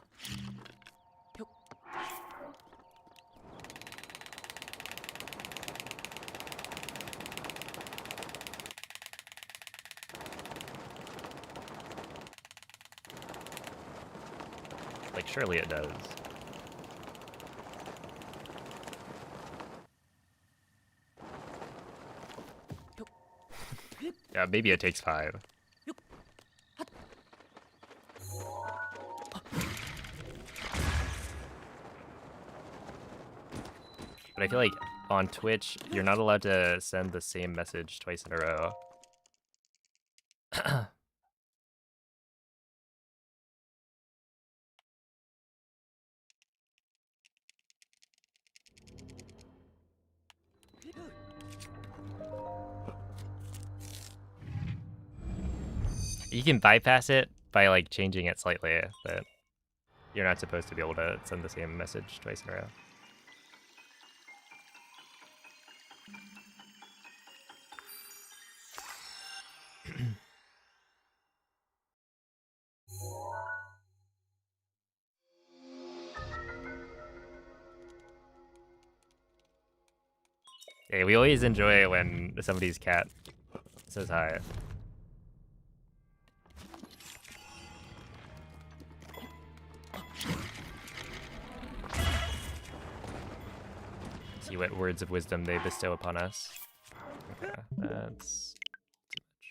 Like, surely it does. Yeah, maybe it takes 5. But I feel like on Twitch, you're not allowed to send the same message twice in a row. You can bypass it by like changing it slightly, but you're not supposed to be able to send the same message twice in a row. Yeah, we always enjoy when somebody's cat says hi. See what words of wisdom they bestow upon us. Okay, that's too much.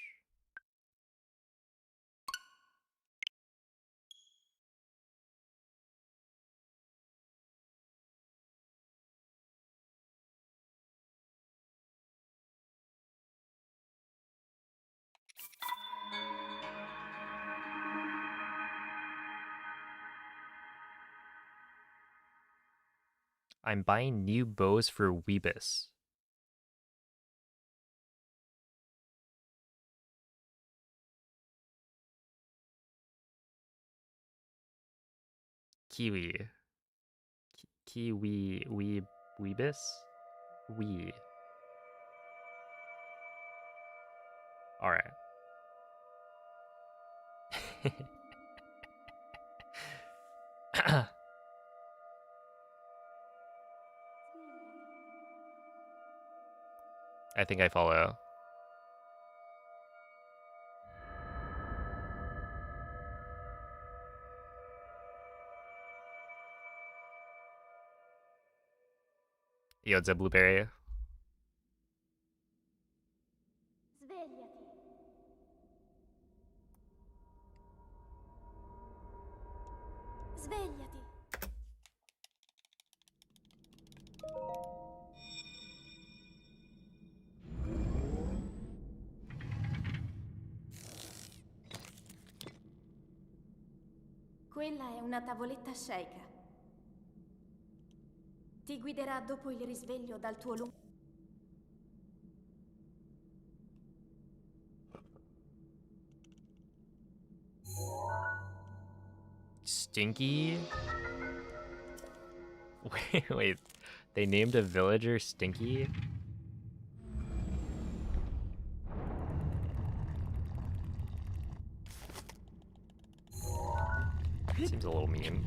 I'm buying new bows for Weebus. Kiwi. Kiwi. Weebus? Wee. Alright. I think I follow. Yo, it's a blueberry. Svegliati. Quella è una tavoletta sceika. Ti guiderà dopo il risveglio dal tuo lungo... Stinky? Wait. They named a villager Stinky? Seems a little mean.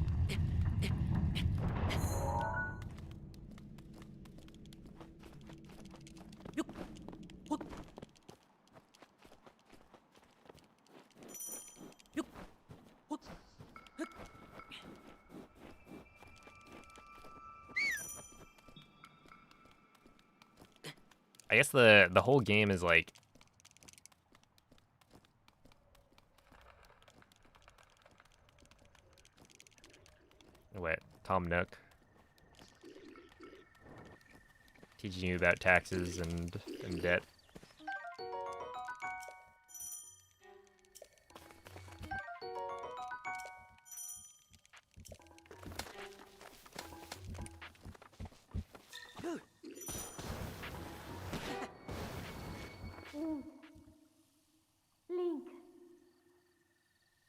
I guess the whole game is like what, Tom Nook teaching you about taxes and debt.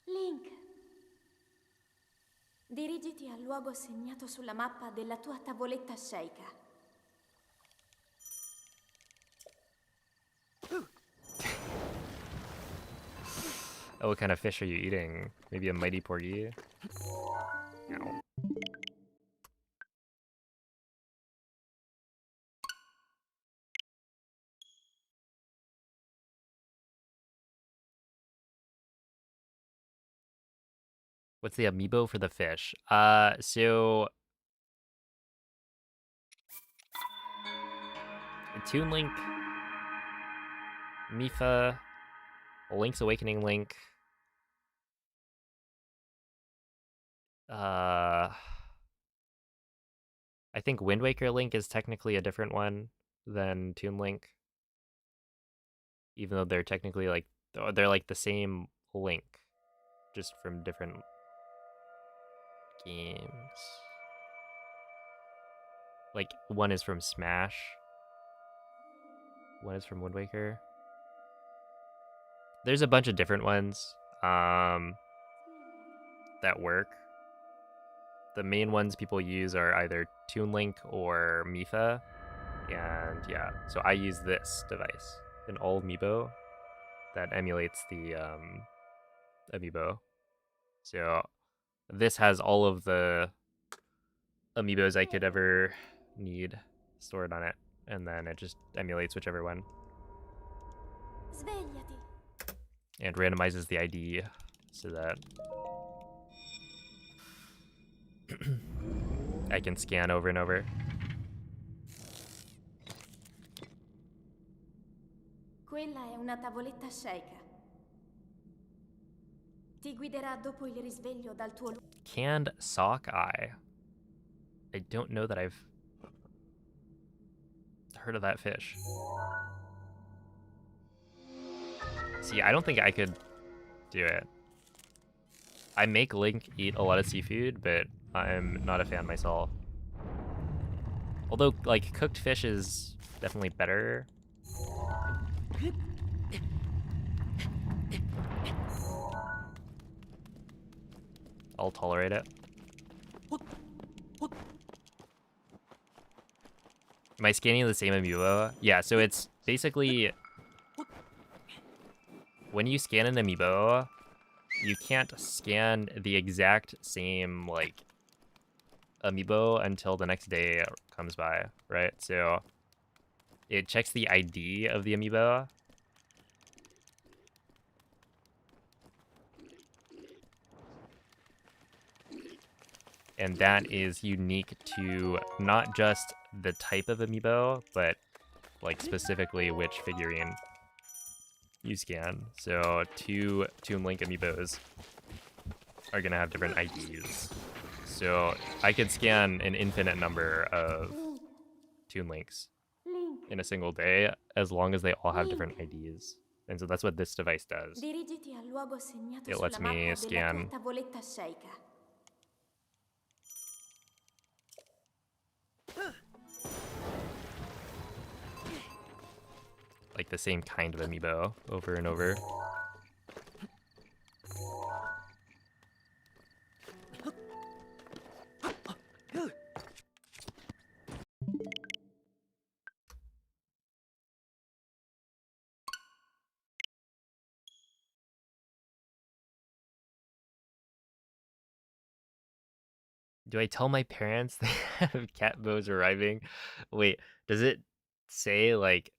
Link. Dirigiti al luogo segnato sulla mappa della tua tavoletta sceika. Oh, what kind of fish are you eating? Maybe a mighty porgy? No. What's the amiibo for the fish? So Toon Link, Mifa, Link's Awakening Link. I think Wind Waker Link is technically a different one than Toon Link, even though they're technically like they're like the same Link, just from different games. Like one is from Smash, one is from Wind Waker. There's a bunch of different ones that work. The main ones people use are either Toon Link or Mifa, and yeah, so I use this device, an all Amiibo that emulates the Amiibo. So this has all of the Amiibos I could ever need stored on it, and then it just emulates whichever one. Svegliati. And randomizes the ID so that I can scan over and over. Quella è una tavoletta sceika. Ti guiderà dopo il risveglio dal tuo... Canned sockeye. I don't know that I've heard of that fish. See, I don't think I could do it. I make Link eat a lot of seafood, but I'm not a fan myself. Although, like, cooked fish is definitely better. I'll tolerate it. Am I scanning the same Amiibo? Yeah, so it's basically... when you scan an Amiibo, you can't scan the exact same, like, Amiibo until the next day comes by, right? So it checks the ID of the Amiibo. And that is unique to not just the type of Amiibo, but like specifically which figurine you scan. So two Toon Link Amiibos are gonna have different IDs. So I could scan an infinite number of Toon Links Link, in a single day as long as they all have different IDs. And so that's what this device does. dirigiti al luogo segnato It lets sulla me mappa della tua scan tavoletta sceicca. like the same kind of amiibo over and over. Do I tell my parents they have cat bows arriving? Wait, does it say like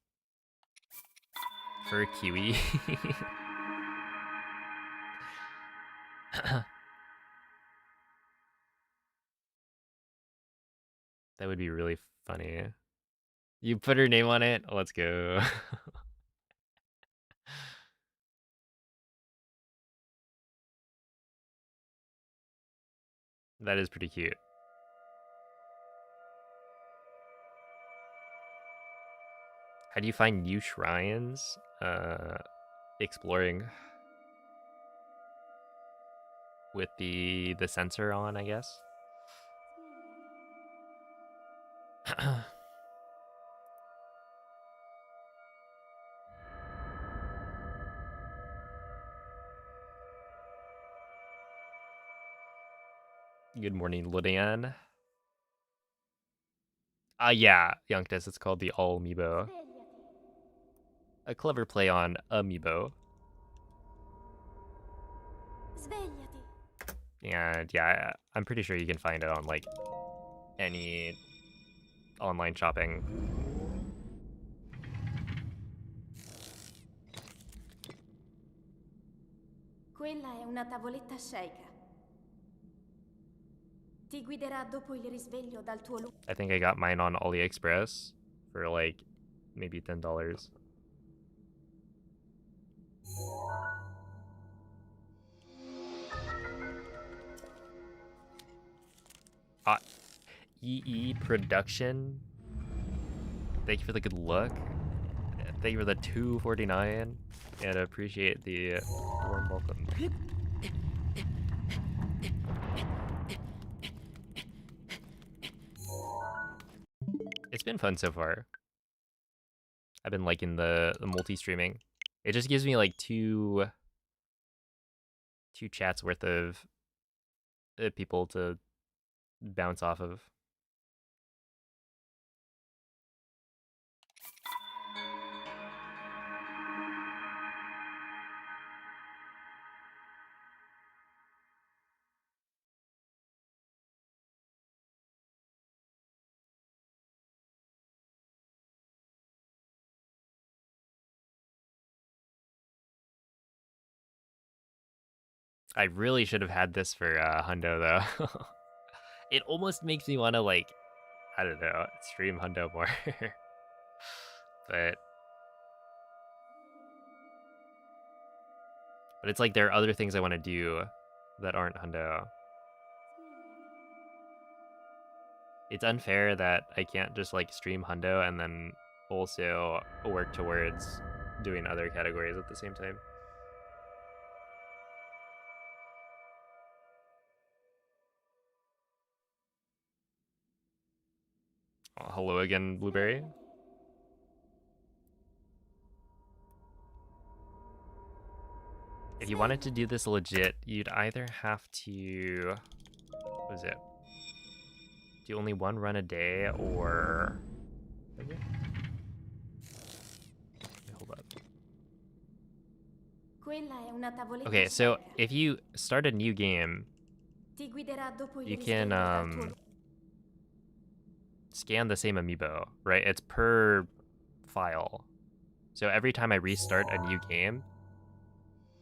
for Kiwi? That would be really funny. You put her name on it? Let's go. That is pretty cute. How do you find new shrines? Exploring with the sensor on, I guess. Good morning, Ludian. Yeah, Youngtus, it's called the All Amiibo. A clever play on Amiibo. Svegliati. And yeah, I'm pretty sure you can find it on like any online shopping. Quella è una tavoletta sceicca. Ti guiderà dopo il risveglio dal tuo luogo. I think I got mine on AliExpress for like maybe $10. EE Production. Thank you for the good luck. Thank you for the $2.49, and I appreciate the warm welcome. It's been fun so far. I've been liking the multi-streaming. It just gives me like two chats worth of people to bounce off of. I really should have had this for Hundo though. It almost makes me want to like, I don't know, stream Hundo more. but it's like there are other things I want to do that aren't Hundo. It's unfair that I can't just like stream Hundo and then also work towards doing other categories at the same time. Oh, hello again, Blueberry. If you wanted to do this legit, you'd either have to, what was it? Do only one run a day, or okay, hold up. Okay, so if you start a new game, you can scan the same amiibo, right? It's per file. So every time I restart a new game,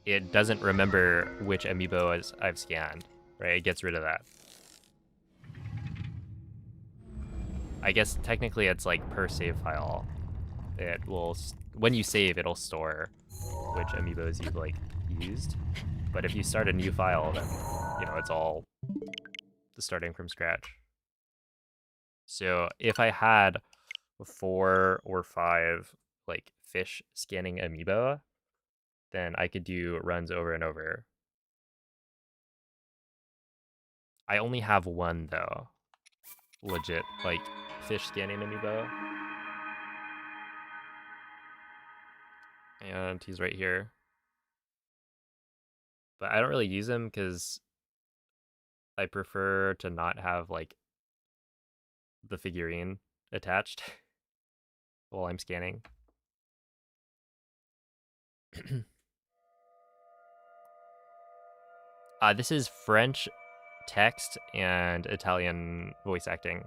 it doesn't remember which amiibo I've scanned, right? It gets rid of that. I guess technically it's like per save file. It will, when you save, it'll store which amiibos you've like used. But if you start a new file, then, you know, it's all starting from scratch. So if I had 4 or 5 like fish scanning amiibo, then I could do runs over and over. I only have one though, legit like fish scanning amiibo, and he's right here. But I don't really use him because I prefer to not have like the figurine attached while I'm scanning. This is French text and Italian voice acting.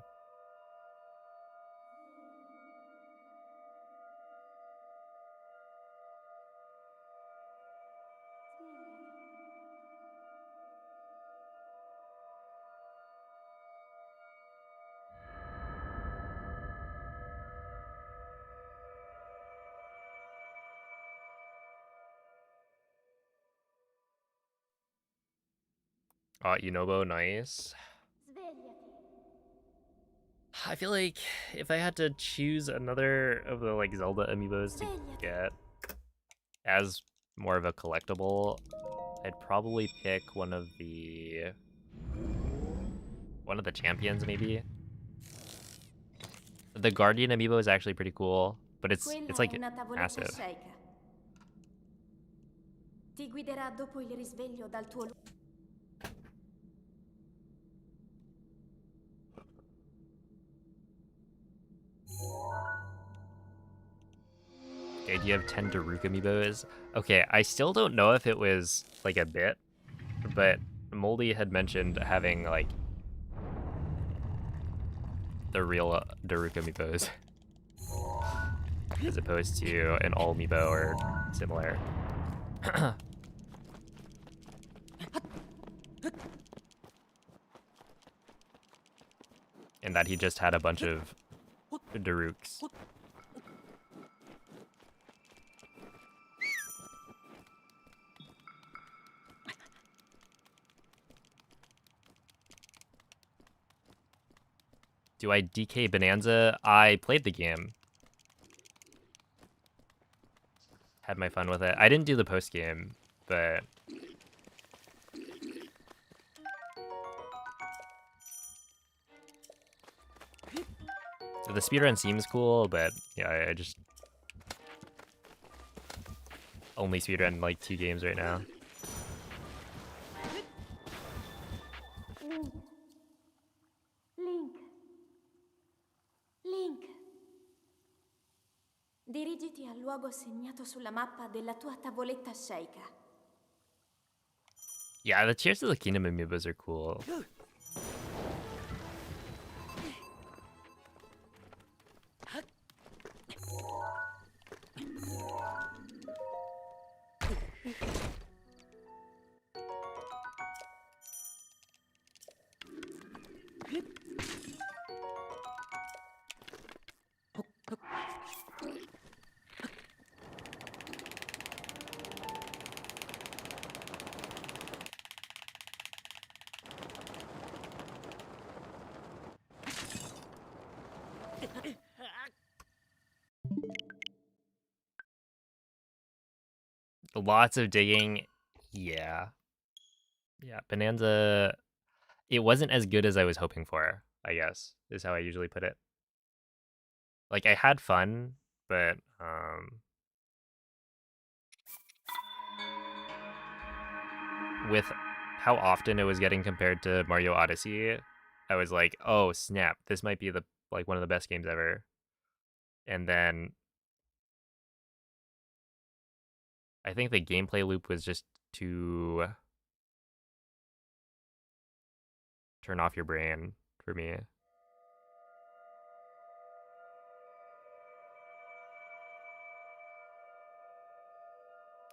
Unobo, nice. Svegliati. I feel like if I had to choose another of the like Zelda amiibos to Svegliati. get as more of a collectible, I'd probably pick one of the champions maybe. The Guardian amiibo is actually pretty cool, but it's Quella è like una tavoletta massive. sceicca. Ti guiderà dopo il risveglio dal tuo Okay, do you have 10 Daruk amiibos? Okay, I still don't know if it was like a bit, but Moldy had mentioned having like the real Daruk amiibos as opposed to an all amiibo or similar. And that he just had a bunch of Daruks. Do I DK Bonanza? I played the game. Had my fun with it. I didn't do the post game, but the speedrun seems cool, but yeah, I just only speedrun like 2 games right now. Link. Link. Link. Dirigiti al luogo segnato sulla mappa della tua tavoletta sceicca. Yeah, the Tears of the Kingdom amiibos are cool. Lots of digging. Yeah. Yeah, Bonanza, it wasn't as good as I was hoping for, I guess, is how I usually put it. Like, I had fun, but, with how often it was getting compared to Mario Odyssey, I was like, oh, snap, this might be like one of the best games ever. And then I think the gameplay loop was just too turn off your brain for me.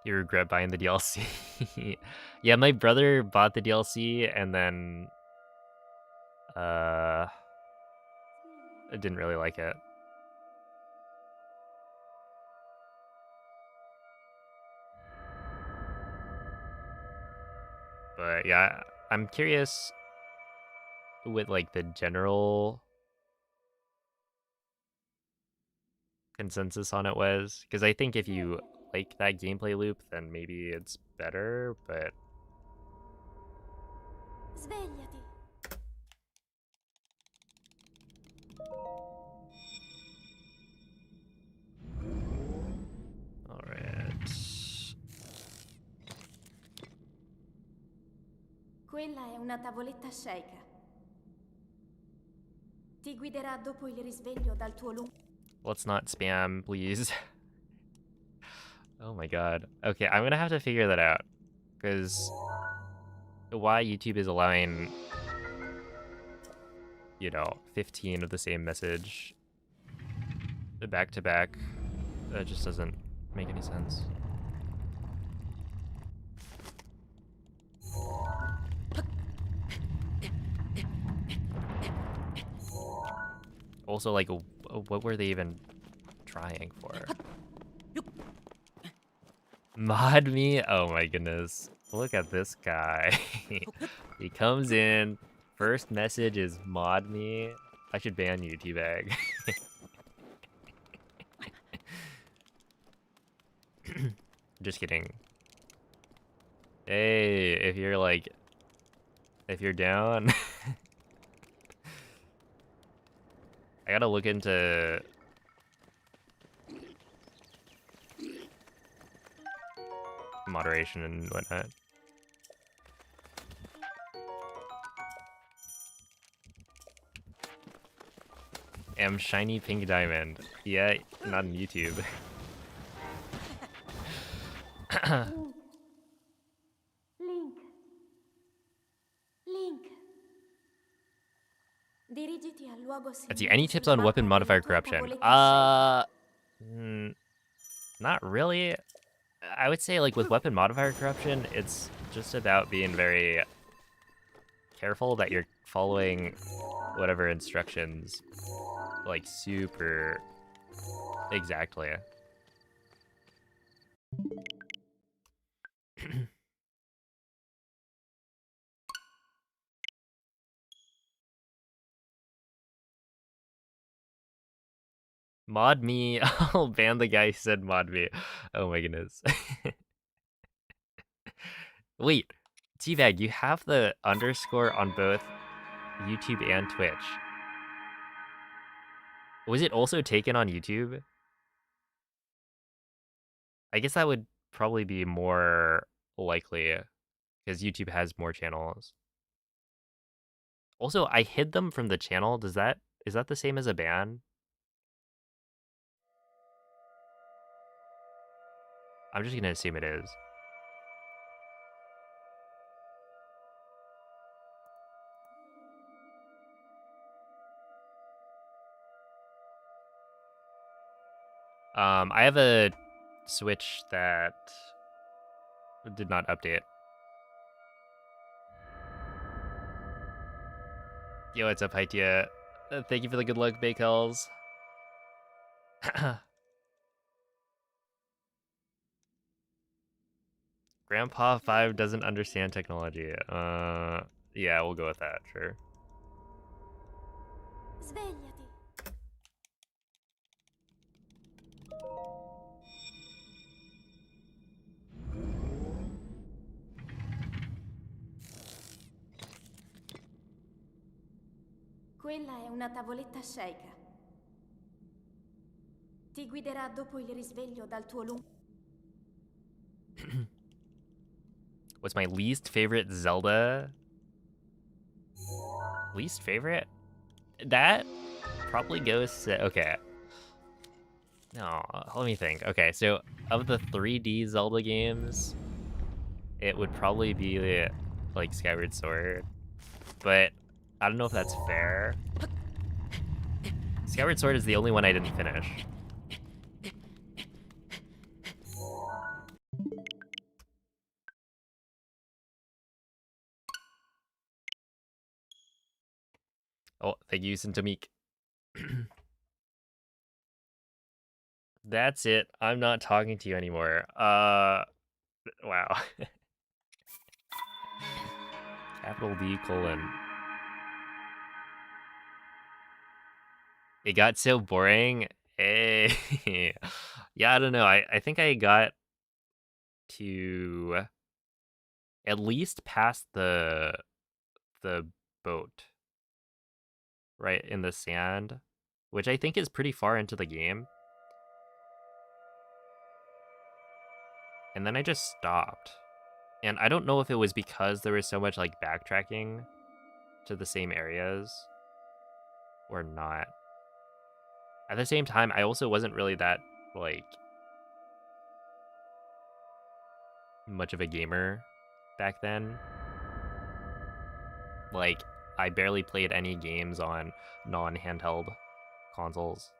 You regret buying the DLC. Yeah, my brother bought the DLC and then I didn't really like it. But yeah, I'm curious what like the general consensus on it was, because I think if you like that gameplay loop, then maybe it's better, but Svegliati. alright. Quella è una tavoletta sceicca. Ti guiderà dopo il risveglio dal tuo lungo... Let's not spam, please. Oh my god. Okay, I'm gonna have to figure that out, because why YouTube is allowing, you know, 15 of the same message back to back, that just doesn't make any sense. Also, like, what were they even trying for? Mod me? Oh my goodness. Look at this guy. He comes in, first message is mod me. I should ban you, Teabag. Just kidding. Hey, if you're down. I gotta look into moderation and whatnot. Am shiny pink diamond. Yeah, not on YouTube. Link. Link. Dirigiti al luogo Let's see, segnato any tips sul on weapon mappa modifier della tua corruption? tavoletta Not really. I would say, like, with weapon modifier corruption, it's just about being very careful that you're following whatever instructions, like, super exactly. Mod me. I'll ban the guy who said mod me. Oh my goodness. Wait, Teabag, you have the underscore on both YouTube and Twitch. Was it also taken on YouTube? I guess that would probably be more likely, because YouTube has more channels. Also, I hid them from the channel. Is that the same as a ban? I'm just gonna assume it is. I have a Switch that did not update. Yo, what's up, Haitia? Thank you for the good luck, Bakels. Grandpa 5 doesn't understand technology. Yeah, we'll go with that, sure. Svegliati. Quella è una tavoletta sceicca. Ti guiderà dopo il risveglio dal tuo lungo... What's my least favorite Zelda? Least favorite? That probably goes to, okay. No, let me think. Okay, so of the 3D Zelda games, it would probably be like Skyward Sword, but I don't know if that's fair. Skyward Sword is the only one I didn't finish. Oh, thank you, Sintomik. That's it. I'm not talking to you anymore. Wow. Capital D : It got so boring. Hey. Yeah, I don't know. I think I got to at least past the boat right in the sand, which I think is pretty far into the game. And then I just stopped. And I don't know if it was because there was so much like backtracking to the same areas or not. At the same time, I also wasn't really that like much of a gamer back then. Like, I barely played any games on non-handheld consoles.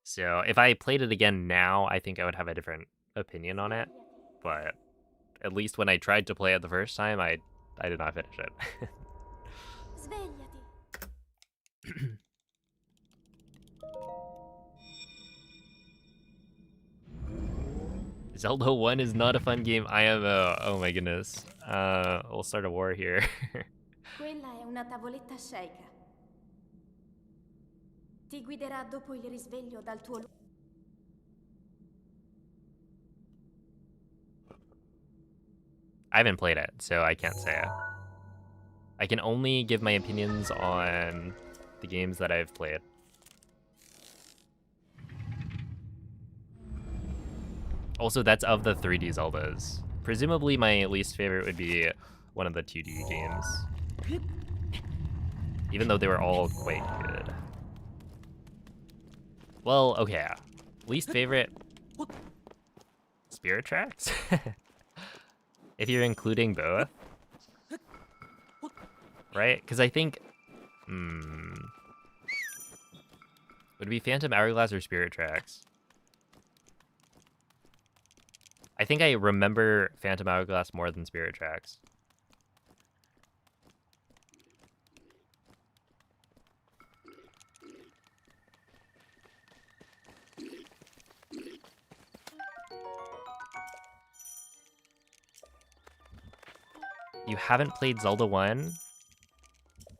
So if I played it again now, I think I would have a different opinion on it. But at least when I tried to play it the first time, I did not finish it. Svegliati. Zelda 1 is not a fun game. IMO. Oh my goodness. We'll start a war here. Quella è una tavoletta sceicca. Ti guiderà dopo il risveglio dal tuo I haven't played it, so I can't say it. I can only give my opinions on the games that I've played. Also, that's of the 3D Zeldas. Presumably, my least favorite would be one of the 2D games. Even though they were all quite good. Well, okay. Least favorite... Spirit Tracks? If you're including both. Right? Because I think... would it be Phantom Hourglass or Spirit Tracks? I think I remember Phantom Hourglass more than Spirit Tracks. You haven't played Zelda 1?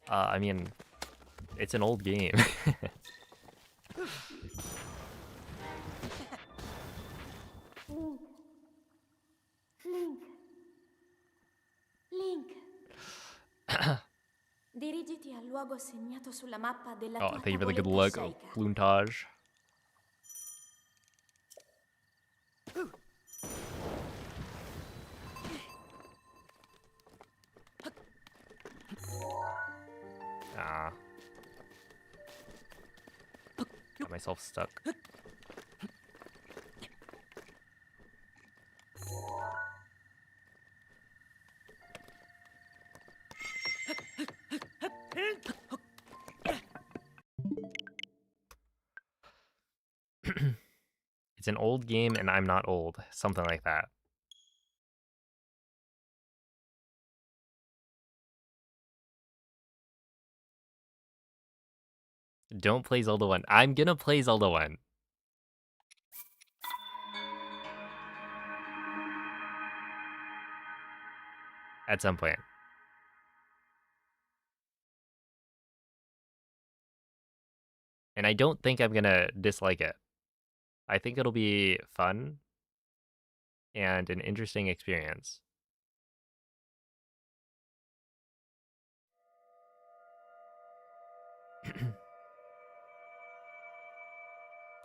I mean, it's an old game. Link. Dirigiti al luogo segnato sulla mappa della Oh, tua thank you for the good tavoletta luck, sceicca. Bloontage. Ah. Got myself stuck. It's an old game and I'm not old. Something like that. Don't play Zelda 1. I'm gonna play Zelda 1. At some point. And I don't think I'm gonna dislike it. I think it'll be fun and an interesting experience.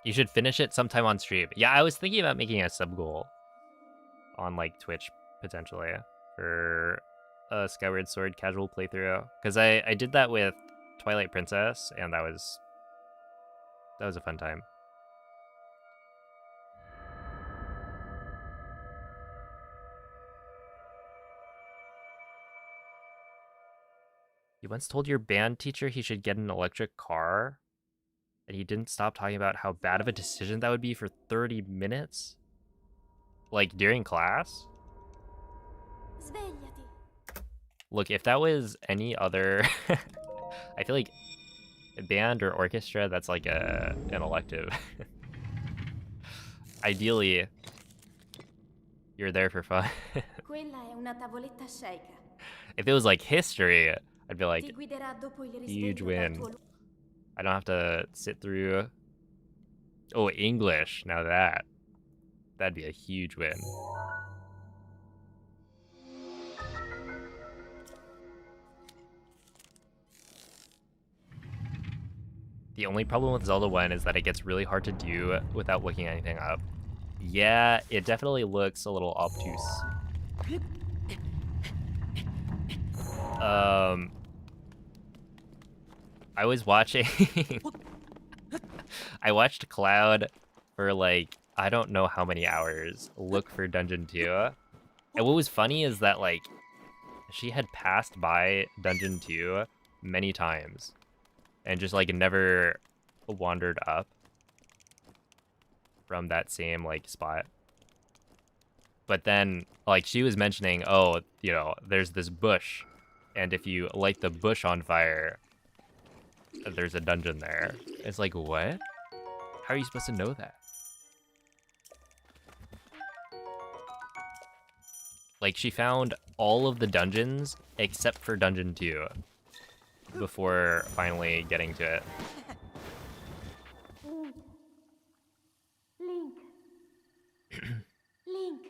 You should finish it sometime on stream. Yeah, I was thinking about making a sub goal on like Twitch potentially for a Skyward Sword casual playthrough, because I did that with Twilight Princess and that was a fun time. You once told your band teacher he should get an electric car, and he didn't stop talking about how bad of a decision that would be for 30 minutes? Like, during class? Svegliati. Look, if that was any other... I feel like a band or orchestra, that's like an elective. Ideally, you're there for fun. Quella è una tavoletta sceicca. If it was like history, I'd be like, Ti guiderà dopo il huge risveglio dal win. tuo I don't have to sit through... Oh, English. Now that'd be a huge win. The only problem with Zelda 1 is that it gets really hard to do without looking anything up. Yeah, it definitely looks a little obtuse. I was watching... I watched Cloud for like, I don't know how many hours, look for Dungeon 2. And what was funny is that like, she had passed by Dungeon 2 many times. And just like never wandered up from that same like spot. But then like she was mentioning, oh, you know, there's this bush. And if you light the bush on fire, there's a dungeon there. It's like, what? How are you supposed to know that? Like, she found all of the dungeons except for Dungeon 2 before finally getting to it. Link. Link.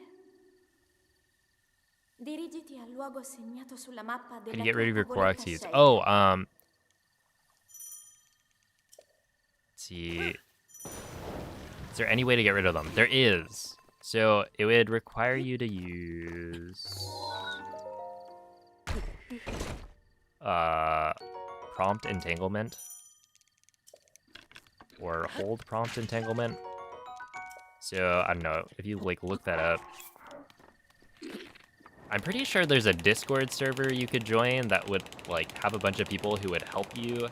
Dirigiti al luogo segnato sulla mappa della Can you get rid of your tua Korok tavoletta seeds? scelta. Oh, let's see. Is there any way to get rid of them? There is. So it would require you to use prompt entanglement or hold prompt entanglement. So I don't know if you like look that up. I'm pretty sure there's a Discord server you could join that would like have a bunch of people who would help you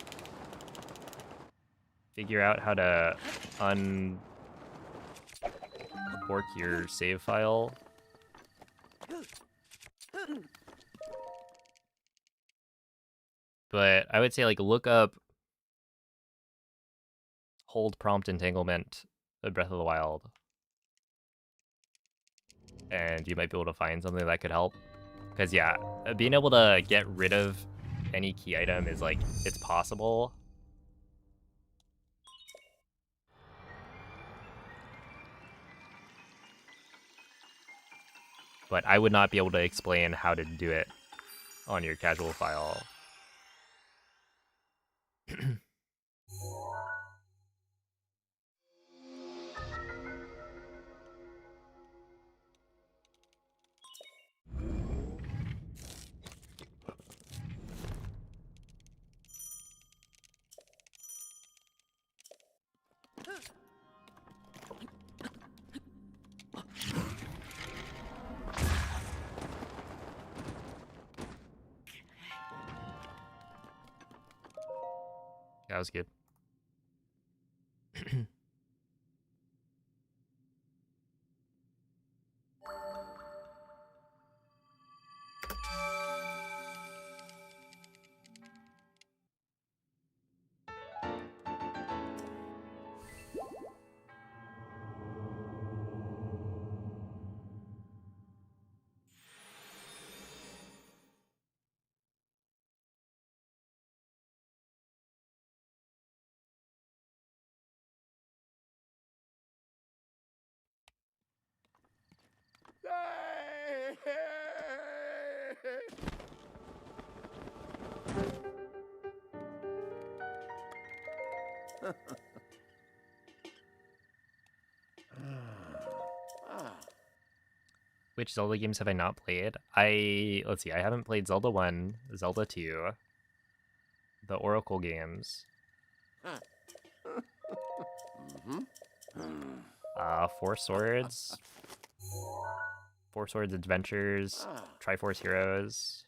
figure out how to uncork your save file. But I would say like look up hold prompt entanglement of Breath of the Wild. And you might be able to find something that could help. Because yeah, being able to get rid of any key item is like, it's possible. But I would not be able to explain how to do it on your casual file. That was good. Which Zelda games have I not played? Let's see, I haven't played Zelda 1, Zelda 2, the Oracle games. Four Swords. Four Swords Adventures. Triforce Heroes.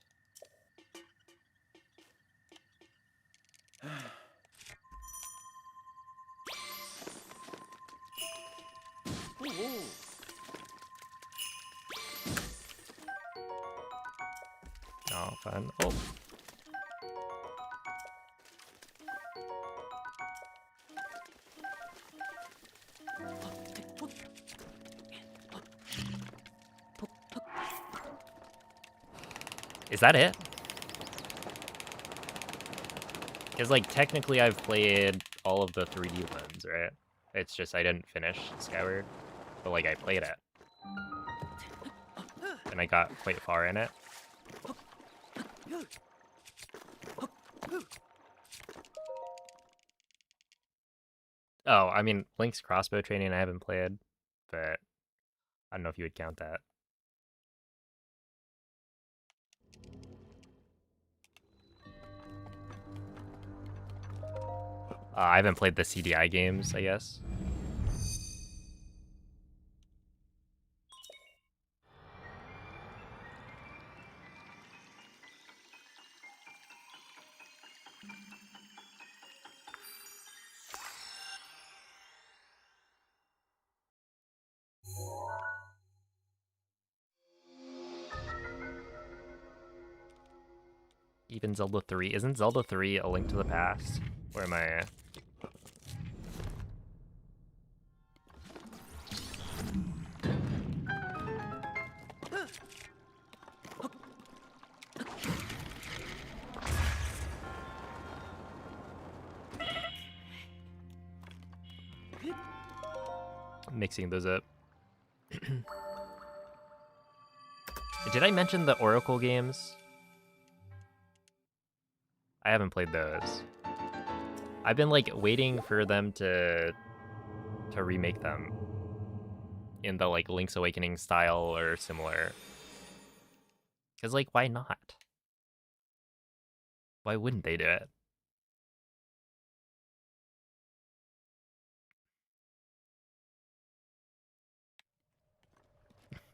Oh, fun. Oh. Is that it? Because, like, technically I've played all of the 3D ones, right? It's just I didn't finish Skyward. But, like, I played it. And I got quite far in it. Oh, I mean, Link's crossbow training I haven't played, but I don't know if you would count that. I haven't played the CDI games, I guess. Even Zelda 3. Isn't Zelda 3 A Link to the Past? Where am I? Mixing those up. Did I mention the Oracle games? I haven't played those. I've been like waiting for them to remake them in the like Link's Awakening style or similar. Cause like why not? Why wouldn't they do it?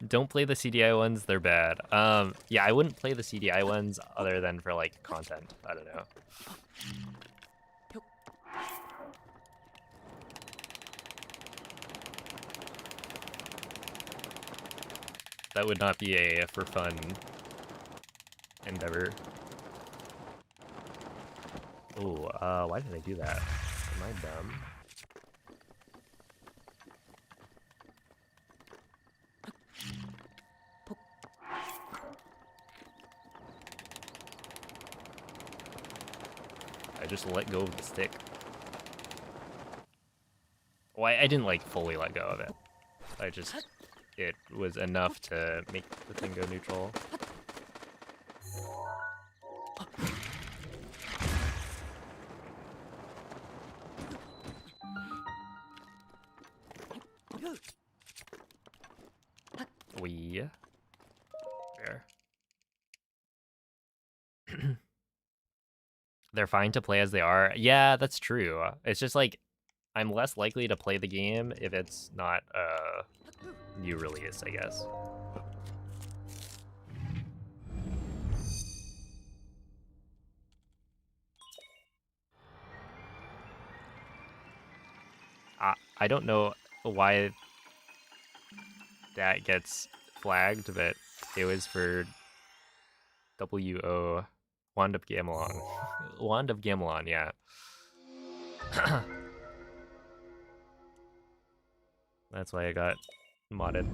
Don't play the CDI ones, they're bad. Yeah, I wouldn't play the CDI ones other than for like content. I don't know. That would not be a for fun endeavor. Oh, why did I do that? Am I dumb? I just let go of the stick. Well, I didn't like fully let go of it. It was enough to make the thing go neutral. There. They're fine to play as they are. Yeah, that's true. It's just like I'm less likely to play the game if it's not a new release, I guess. I don't know why that gets flagged, but it was for WO Wand of Gamelon. Wand of Gamelon, yeah. That's why I got modded.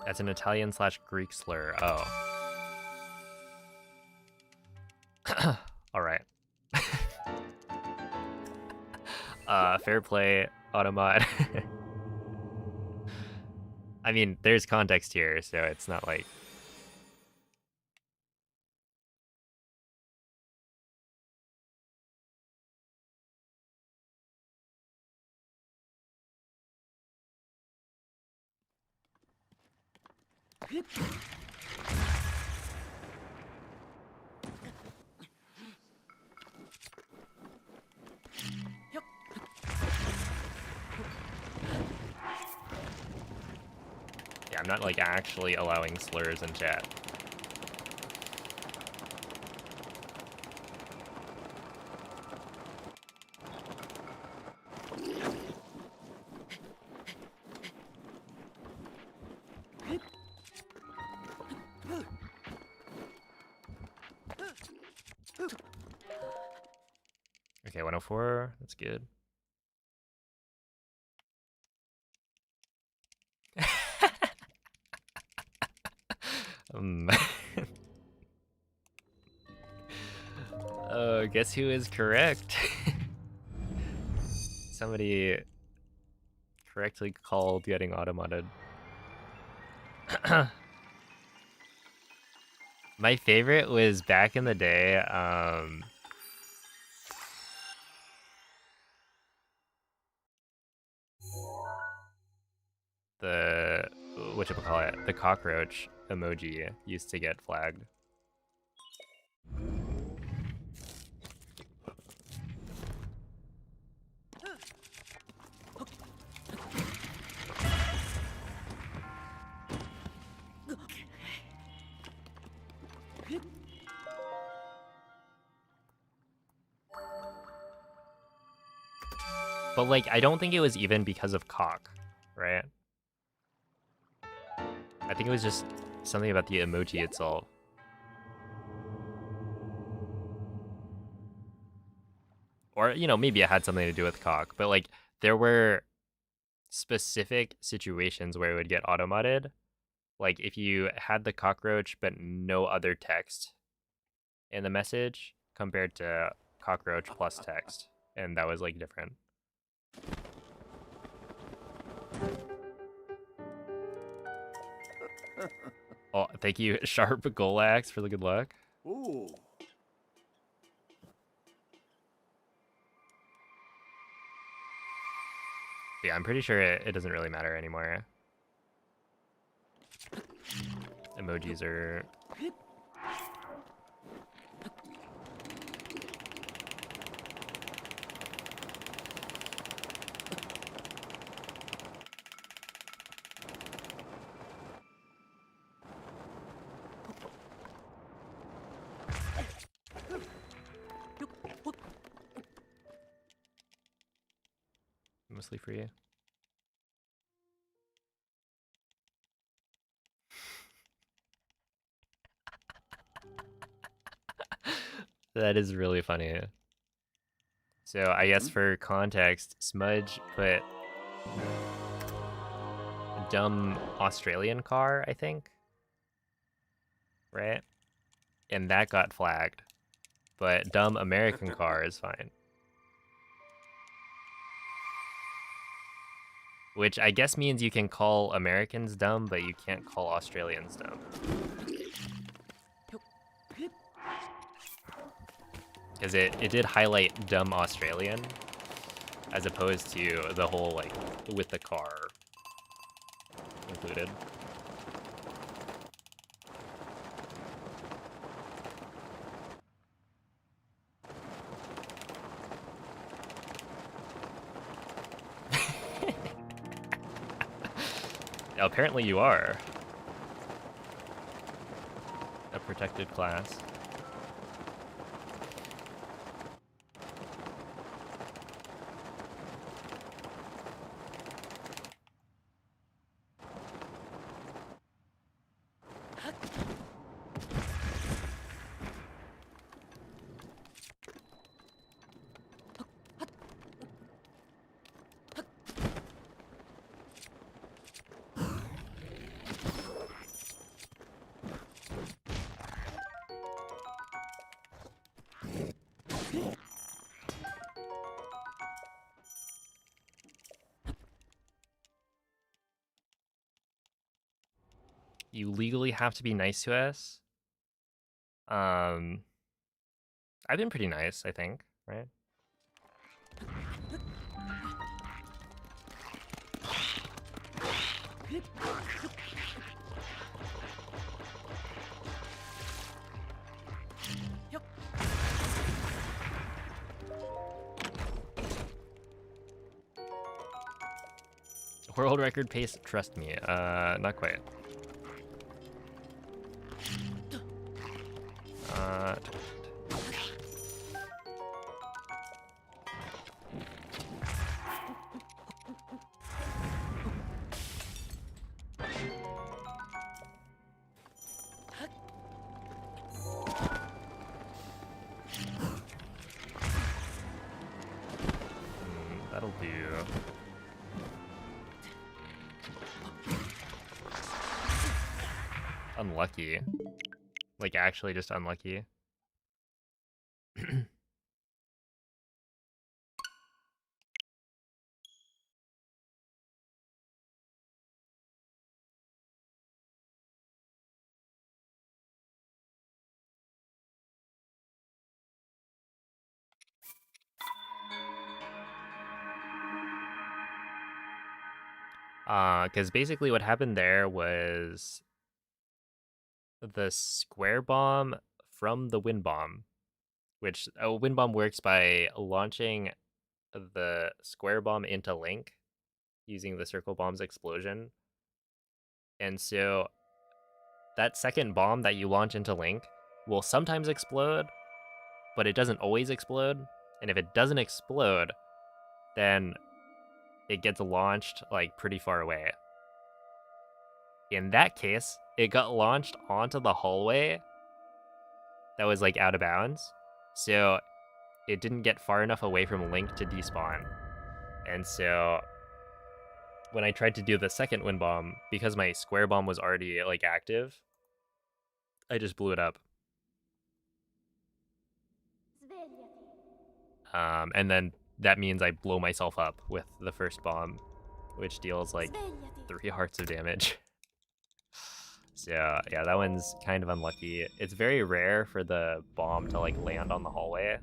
That's an Italian/Greek slur. Oh. All right. Fair play, Automod. I mean, there's context here, so it's not like... Yeah, I'm not like actually allowing slurs in chat. Okay, 104. That's good. um, guess who is correct? Somebody correctly called getting automated. My favorite was back in the day. The whatchamacallit, the cockroach emoji used to get flagged. But like, I don't think it was even because of cock, right? I think it was just something about the emoji itself. Or, you know, maybe it had something to do with cock, but like, there were specific situations where it would get auto-modded. Like, if you had the cockroach but no other text in the message compared to cockroach plus text, and that was like different. Oh, thank you, Sharp Golax, for the good luck. Ooh. Yeah, I'm pretty sure it doesn't really matter anymore. Emojis are... mostly for you. That is really funny. So I guess for context, Smudge put dumb Australian car, I think. Right? And that got flagged. But dumb American car is fine. Which I guess means you can call Americans dumb, but you can't call Australians dumb. Because it did highlight dumb Australian, as opposed to the whole, like, with the car included. Apparently you are. A protected class. You legally have to be nice to us. I've been pretty nice, I think, right? World record pace, trust me, not quite. That'll do. Unlucky. Like, actually just unlucky. Because basically what happened there was the square bomb from the wind bomb, which a wind bomb works by launching the square bomb into Link using the circle bomb's explosion. And so that second bomb that you launch into Link will sometimes explode, but it doesn't always explode. And if it doesn't explode, then it gets launched like pretty far away. In that case, it got launched onto the hallway that was like out of bounds. So it didn't get far enough away from Link to despawn. And so when I tried to do the second wind bomb, because my square bomb was already like active, I just blew it up. And then that means I blow myself up with the first bomb, which deals like 3 hearts of damage. So yeah, that one's kind of unlucky. It's very rare for the bomb to like land on the hallway,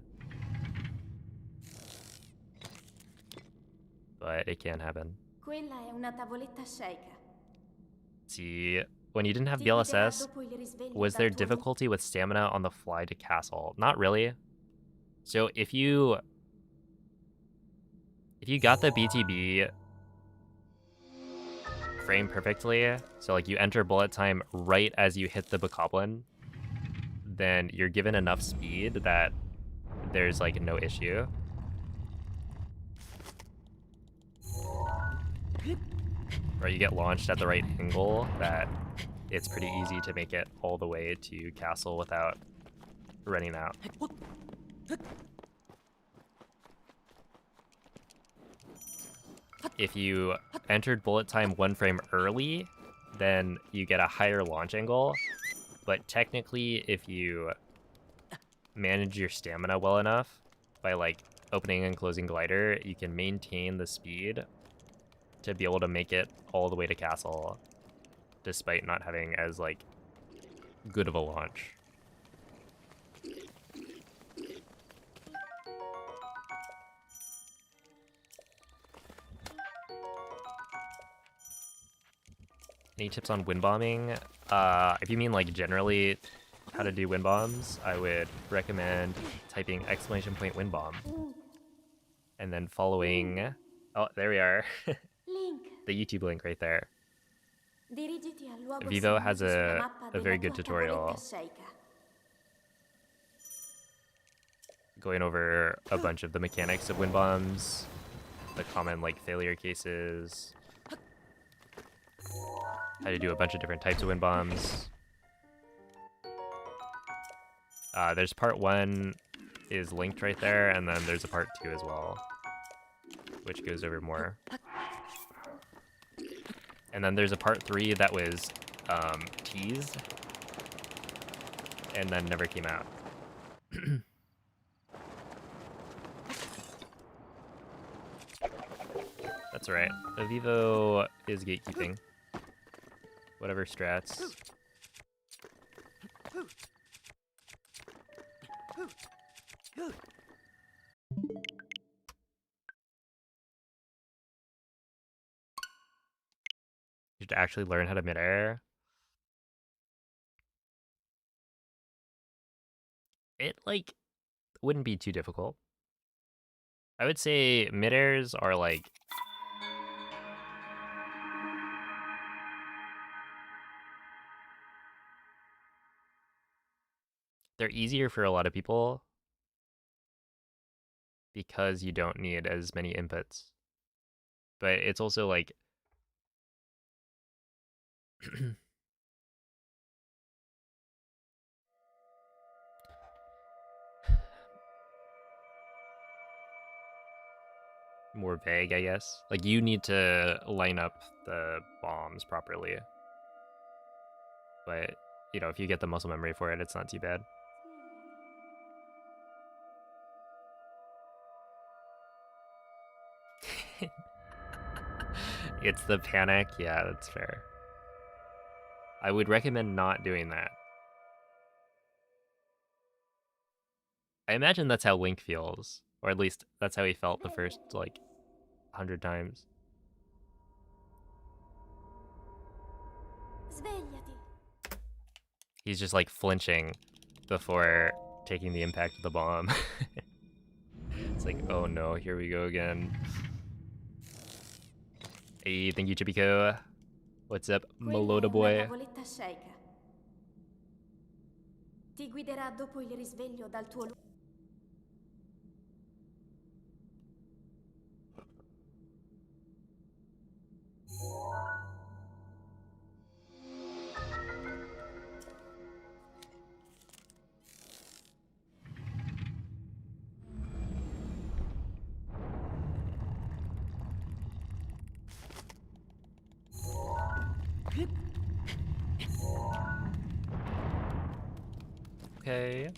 but it can happen. Quella è una tavoletta shake. See, when you didn't have DLSS, was there difficulty with stamina on the fly to castle? Not really. So if you got the BTB frame perfectly, so like you enter bullet time right as you hit the bokoblin, then you're given enough speed that there's like no issue. Or you get launched at the right angle that it's pretty easy to make it all the way to castle without running out. If you entered bullet time 1 frame early, then you get a higher launch angle. But technically, if you manage your stamina well enough by like opening and closing glider, you can maintain the speed to be able to make it all the way to castle, despite not having as like good of a launch. Any tips on wind bombing? If you mean like generally how to do wind bombs, I would recommend typing !wind bomb and then following. Oh, there we are. The YouTube link right there. Vivo has a very good tutorial going over a bunch of the mechanics of wind bombs, the common like failure cases, how to do a bunch of different types of wind bombs. There's part 1 is linked right there, and then there's a part 2 as well, which goes over more. And then there's a part 3 that was teased and then never came out. That's alright. Vivo is gatekeeping. Whatever strats. You should actually learn how to midair. It like wouldn't be too difficult. I would say midairs are like they're easier for a lot of people because you don't need as many inputs. But it's also like more vague, I guess. Like, you need to line up the bombs properly. But, you know, if you get the muscle memory for it, it's not too bad. It's the panic. Yeah, that's fair. I would recommend not doing that. I imagine that's how Link feels. Or at least that's how he felt the first, like, 100 times. Svegliati. He's just, like, flinching before taking the impact of the bomb. It's like, oh no, here we go again. Hey, thank you, Chibico. What's up, Quella è Meloda una boy? tavoletta sceicca. Ti guiderà dopo il risveglio dal tuo luogo. Okay.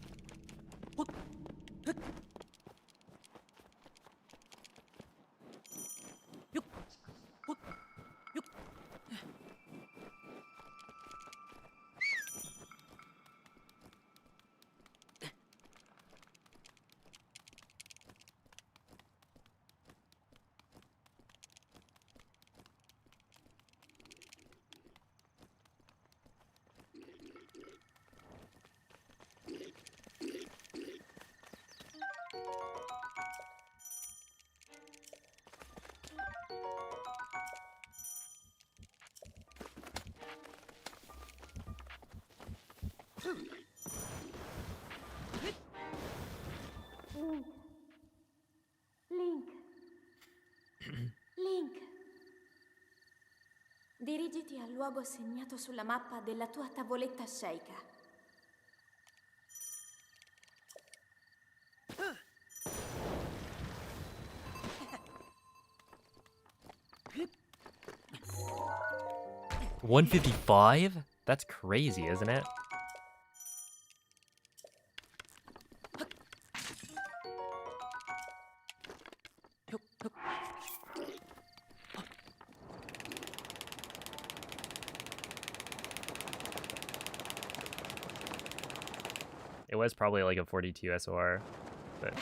Link. Link. Dirigiti al luogo segnato sulla mappa della tua tavoletta sceicca. $155? That's crazy, isn't it? It was probably like a 42 SOR, but...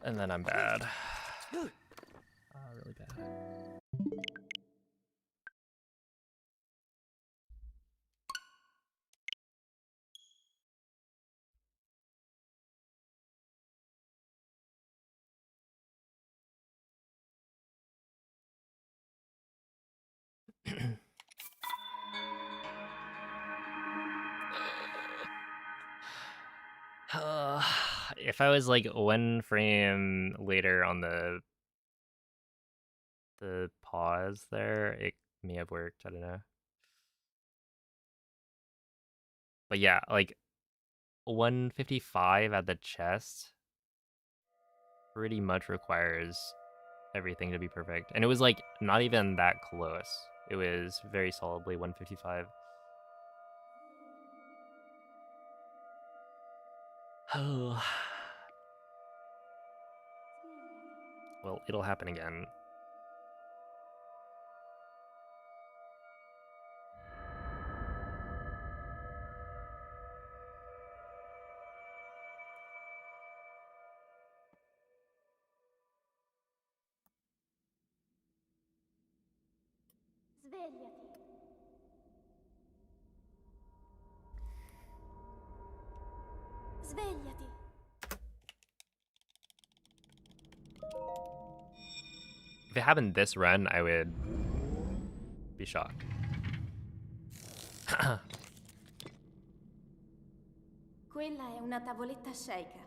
And then I'm bad. Really bad. If I was like one frame later on the pause there, it may have worked. I don't know. But yeah, like 155 at the chest pretty much requires everything to be perfect. And it was like not even that close. It was very solidly 155. Oh. Well, it'll happen again. Svegliati. Svegliati. If it happened this run, I would be shocked. Quella è una tavoletta sceicca.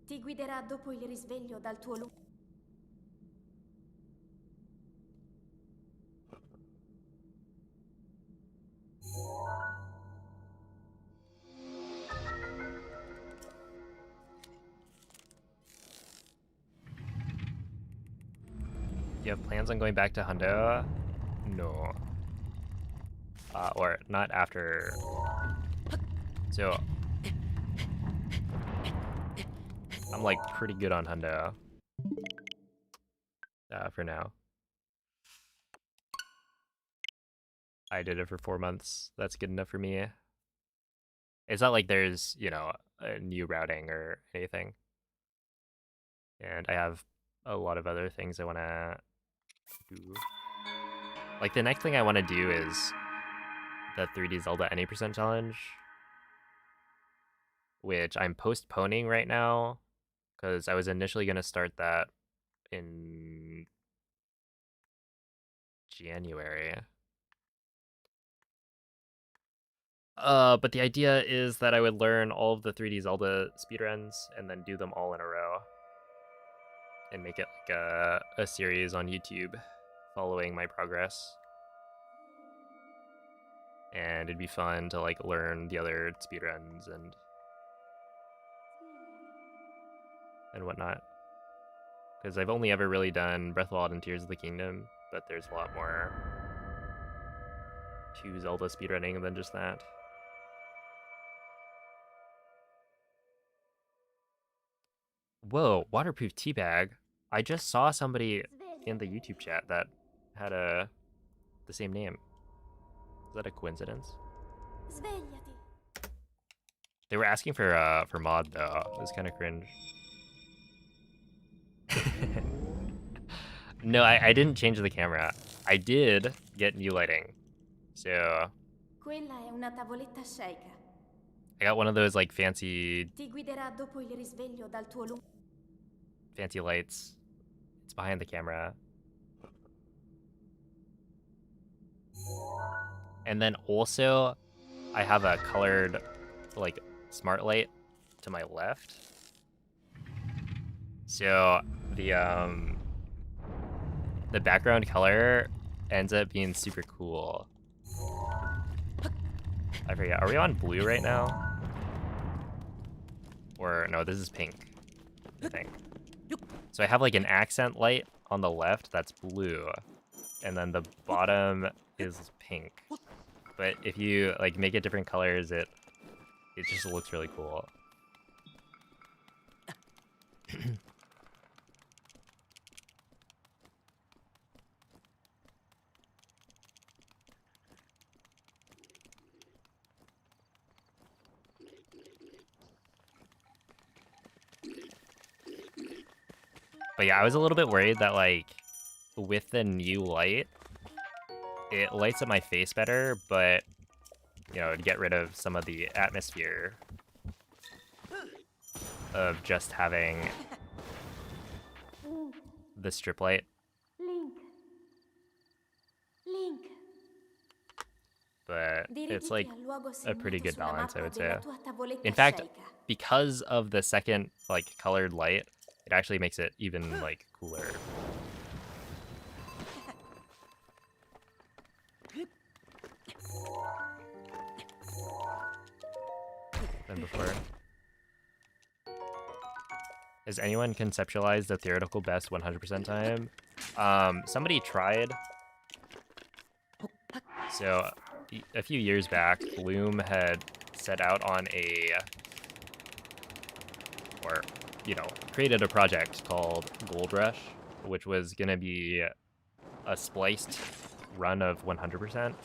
Ti guiderà dopo il risveglio dal tuo luogo. You have plans on going back to Hundo? No. Or not after. So I'm like pretty good on Hundo. For now. I did it for 4 months. That's good enough for me. It's not like there's, you know, a new routing or anything. And I have a lot of other things I want to do. Like, the next thing I want to do is the 3D Zelda Any % challenge, which I'm postponing right now because I was initially going to start that in January. But the idea is that I would learn all of the 3D Zelda speedruns and then do them all in a row and make it like a series on YouTube following my progress. And it'd be fun to like learn the other speedruns and whatnot. Because I've only ever really done Breath of the Wild and Tears of the Kingdom, but there's a lot more to Zelda speedrunning than just that. Whoa, waterproof teabag. I just saw somebody in the YouTube chat that had the same name. Is that a coincidence? Svegliati. They were asking for mod though. It was kind of cringe. No, I didn't change the camera. I did get new lighting. So Quella è una tavoletta sceicca. I got one of those like fancy Ti guiderà dopo il risveglio dal tuo lights. It's behind the camera. And then also I have a colored like smart light to my left. So the background color ends up being super cool. I forget, are we on blue right now? Or no, this is pink, I think. So I have like an accent light on the left that's blue, and then the bottom is pink. But if you like make it different colors, it just looks really cool. But yeah, I was a little bit worried that like with the new light, it lights up my face better, but you know, to get rid of some of the atmosphere of just having the strip light. Link. But it's like Dirigiti al luogo a pretty segnato good sulla balance, I mappa would say. della tua tavoletta In fact, sceicca. because of the second like colored light, it actually makes it even like cooler. Than before. Has anyone conceptualized the theoretical best 100% time? Somebody tried. So a few years back, Bloom had set out on created a project called Gold Rush, which was gonna be a spliced run of 100%,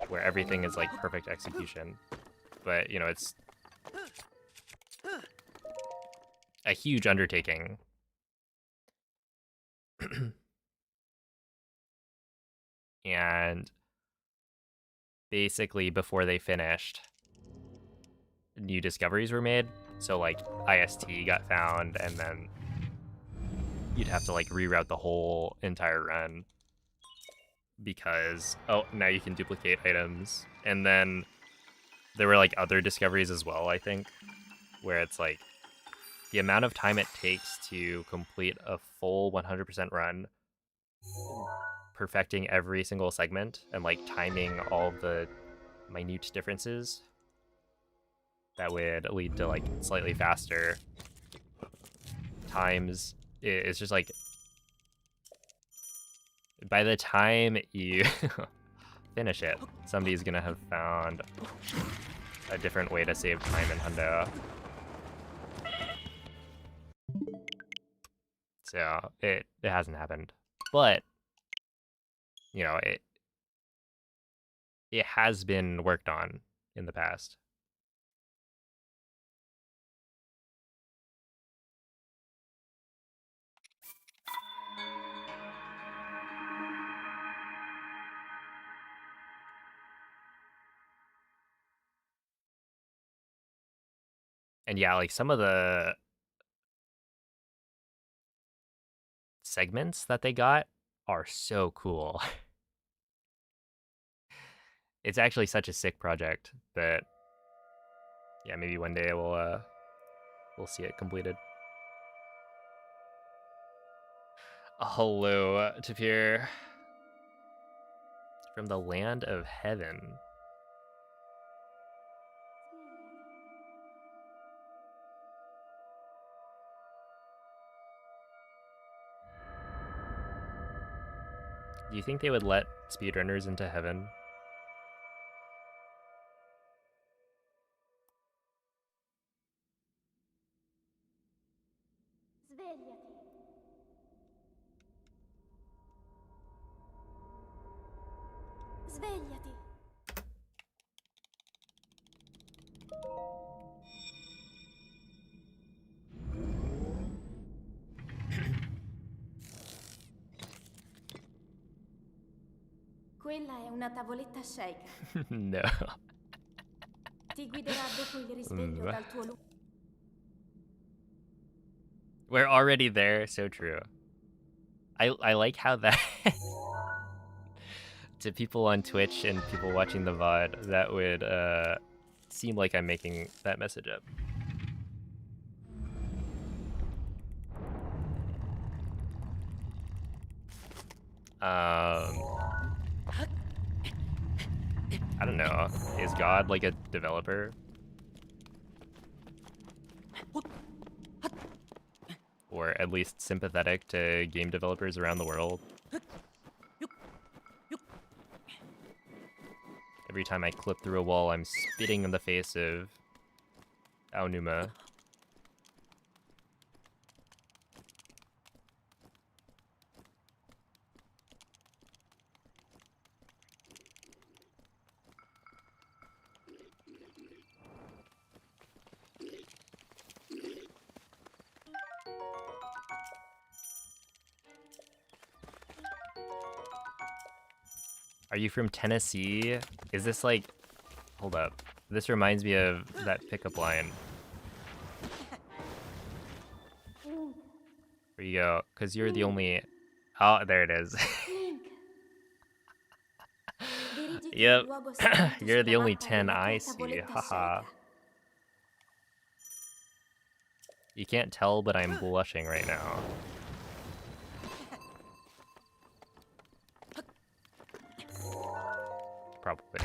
where everything is like perfect execution. But you know, it's a huge undertaking. And basically before they finished, new discoveries were made. So like IST got found, and then you'd have to like reroute the whole entire run because now you can duplicate items. And then there were like other discoveries as well, I think, where it's like the amount of time it takes to complete a full 100% run, perfecting every single segment and like timing all the minute differences that would lead to like slightly faster times. It's just like by the time you finish it, somebody's gonna have found a different way to save time in Hundo. So it hasn't happened, but you know it has been worked on in the past. And yeah, like some of the segments that they got are so cool. It's actually such a sick project that yeah, maybe one day we'll see it completed. Hello, Tapir. From the land of heaven. Do you think they would let speedrunners into heaven? Svegliati. Svegliati. Quella è una tavoletta shake. No. Ti guiderà dopo il risveglio dal tuo luogo. We're already there, so true. I like how that to people on Twitch and people watching the VOD, that would seem like I'm making that message up. I don't know. Is God like a developer? Or at least sympathetic to game developers around the world? Every time I clip through a wall, I'm spitting in the face of Aonuma. Are you from Tennessee? Is this like... Hold up. This reminds me of that pickup line. Where you go, because you're the only... Oh, there it is. Yep. You're the only 10 I see. Haha. You can't tell, but I'm blushing right now. Probably.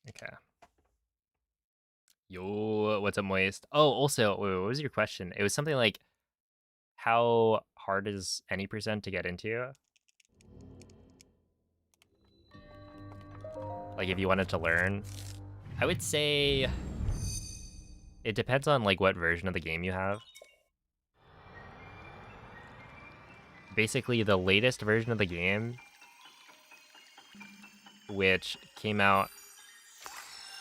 Okay. Yo, what's up, Moist? Oh, also, wait, what was your question? It was something like, how hard is any percent to get into? Like, if you wanted to learn? I would say it depends on, like, what version of the game you have. Basically, the latest version of the game, which came out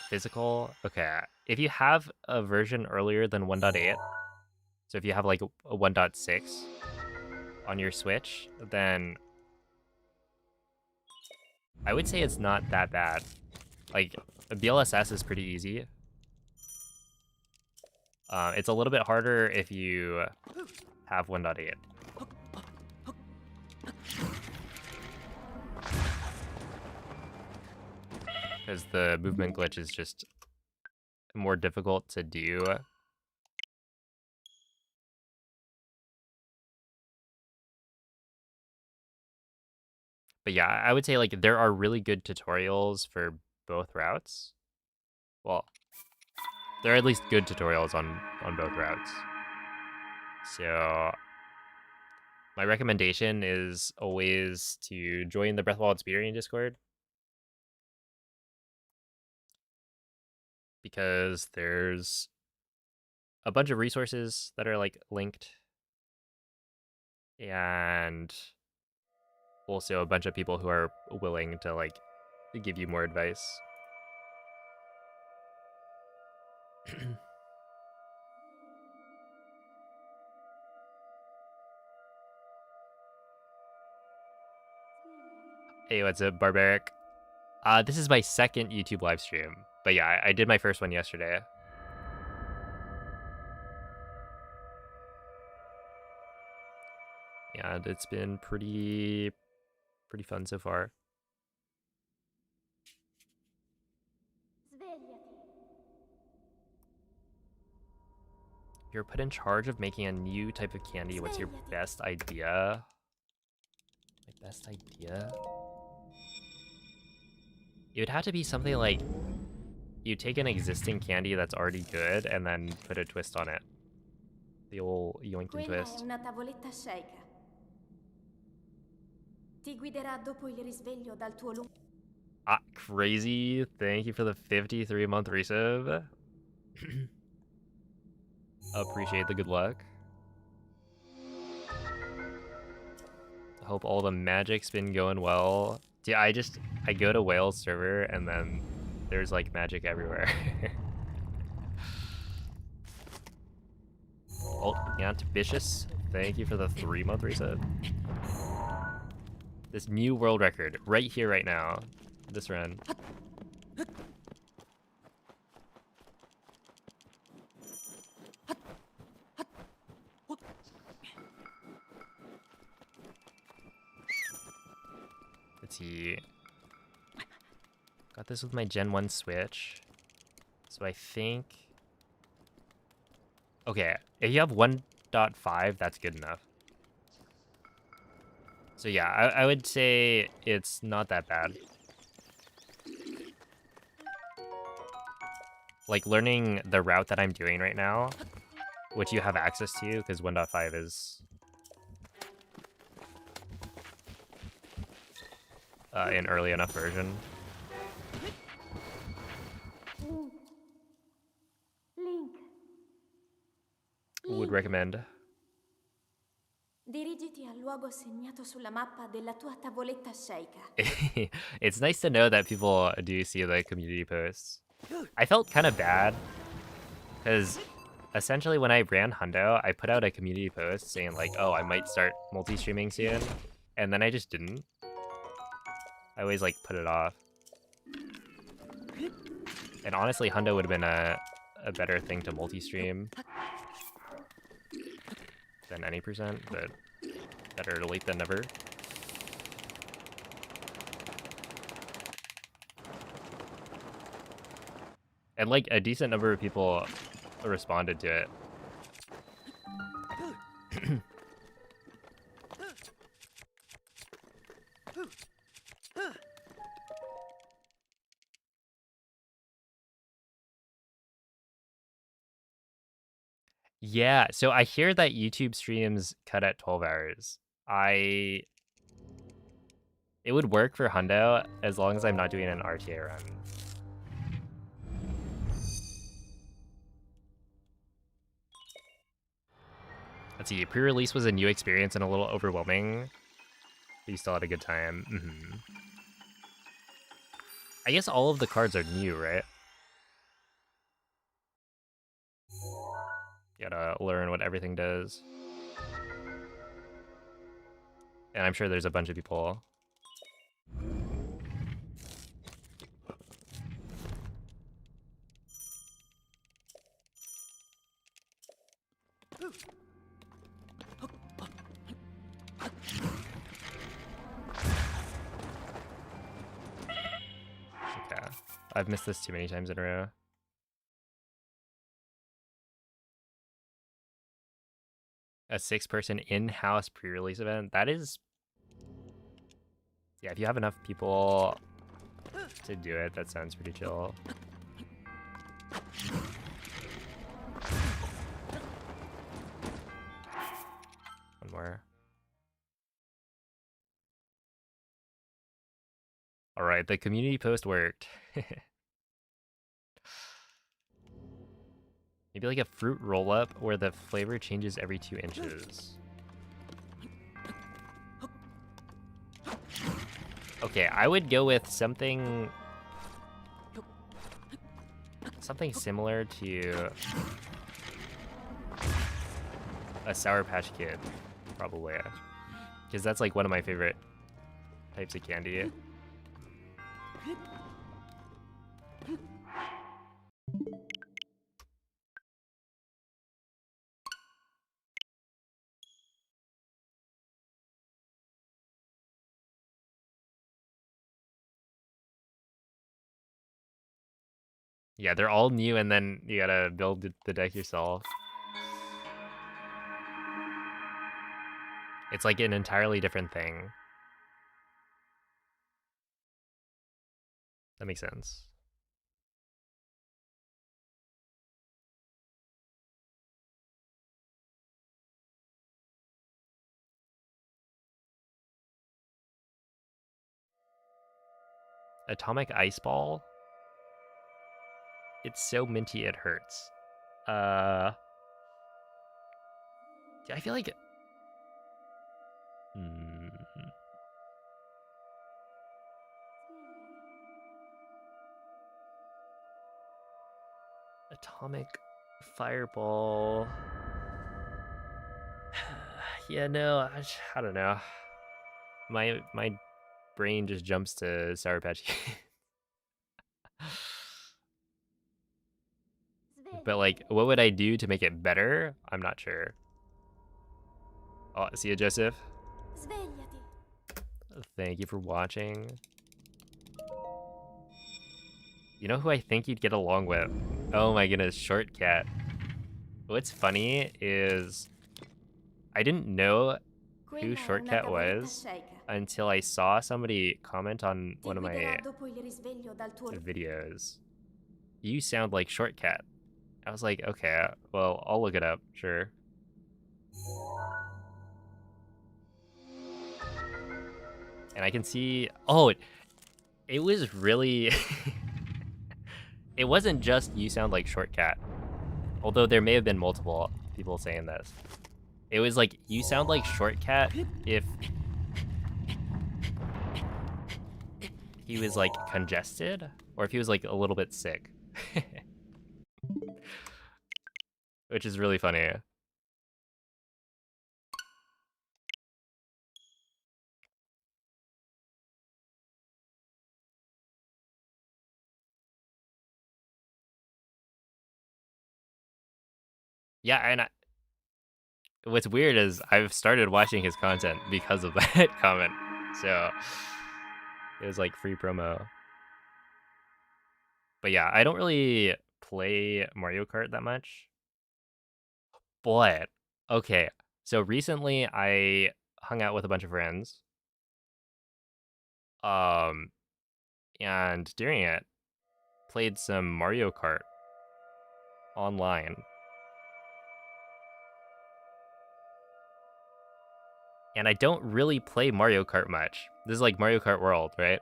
physical. Okay, if you have a version earlier than 1.8, so if you have like a 1.6 on your Switch, then I would say it's not that bad. Like, BLSS is pretty easy. It's a little bit harder if you have 1.8. Because the movement glitch is just more difficult to do. But yeah, I would say like there are really good tutorials for both routes. Well, there are at least good tutorials on both routes. So my recommendation is always to join the Breathwald Speedrunning Discord, because there's a bunch of resources that are like linked, and also a bunch of people who are willing to like give you more advice. Hey, what's up, Barbaric? This is my second YouTube live stream, but yeah, I did my first one yesterday. And it's been pretty fun so far. Svegliati. You're put in charge of making a new type of candy. What's your best idea? My best idea? It would have to be something like you take an existing candy that's already good and then put a twist on it. The old yoink and Quella è twist. una tavoletta shake. Ti guiderà dopo il risveglio dal tuo lungo. Ah, crazy. Thank you for the 53-month resub. Appreciate the good luck. I hope all the magic's been going well. Dude, I go to Whale's server and then there's like magic everywhere. Oh, Antibicious, thank you for the 3-month reset. This new world record right here, right now. This run. Let's see. Got this with my Gen 1 Switch. So I think... Okay, if you have 1.5, that's good enough. So yeah, I would say it's not that bad. Like learning the route that I'm doing right now, which you have access to because 1.5 is an early enough version. Link. Would recommend. Dirigiti al luogo segnato sulla mappa della tua tavoletta shake. It's nice to know that people do see the community posts. I felt kind of bad because essentially when I ran Hundo, I put out a community post saying like, oh, I might start multi-streaming soon, and then I just didn't. I always like put it off. And honestly, Hundo would have been a better thing to multi-stream than any percent, but better late than never. And like a decent number of people responded to it. Yeah, so I hear that YouTube streams cut at 12 hours. It would work for Hundo as long as I'm not doing an RTA run. Let's see, pre-release was a new experience and a little overwhelming, but you still had a good time. I guess all of the cards are new, right? You gotta learn what everything does. And I'm sure there's a bunch of people. I've missed this too many times in a row. A 6-person in-house pre-release event. That is... Yeah, if you have enough people to do it, that sounds pretty chill. One more. Alright, the community post worked. Maybe like a fruit roll-up where the flavor changes every 2 inches. Okay, I would go with something similar to a Sour Patch Kid, probably. Because that's like one of my favorite types of candy. Yeah, they're all new, and then you gotta build the deck yourself. It's like an entirely different thing. That makes sense. Atomic Ice Ball? It's so minty it hurts. Yeah, I feel like... Atomic Fireball... Yeah, no, I don't know. My brain just jumps to Sour Patch Kids. But like, what would I do to make it better? I'm not sure. Oh, see you, Joseph. Svegliati. Thank you for watching. You know who I think you'd get along with? Oh my goodness, Short Cat. What's funny is I didn't know who Short Cat was until I saw somebody comment on one of my videos. You sound like Short Cat. I was like, okay, well, I'll look it up, sure. And I can see, oh, it was really, it wasn't just you sound like Short Cat. Although there may have been multiple people saying this. It was like, you sound like Short Cat if he was like congested, or if he was like a little bit sick. Which is really funny. Yeah, and what's weird is I've started watching his content because of that comment. So it was like free promo. But yeah, I don't really play Mario Kart that much. But okay, so recently I hung out with a bunch of friends. And during it, played some Mario Kart online. And I don't really play Mario Kart much. This is like Mario Kart World, right?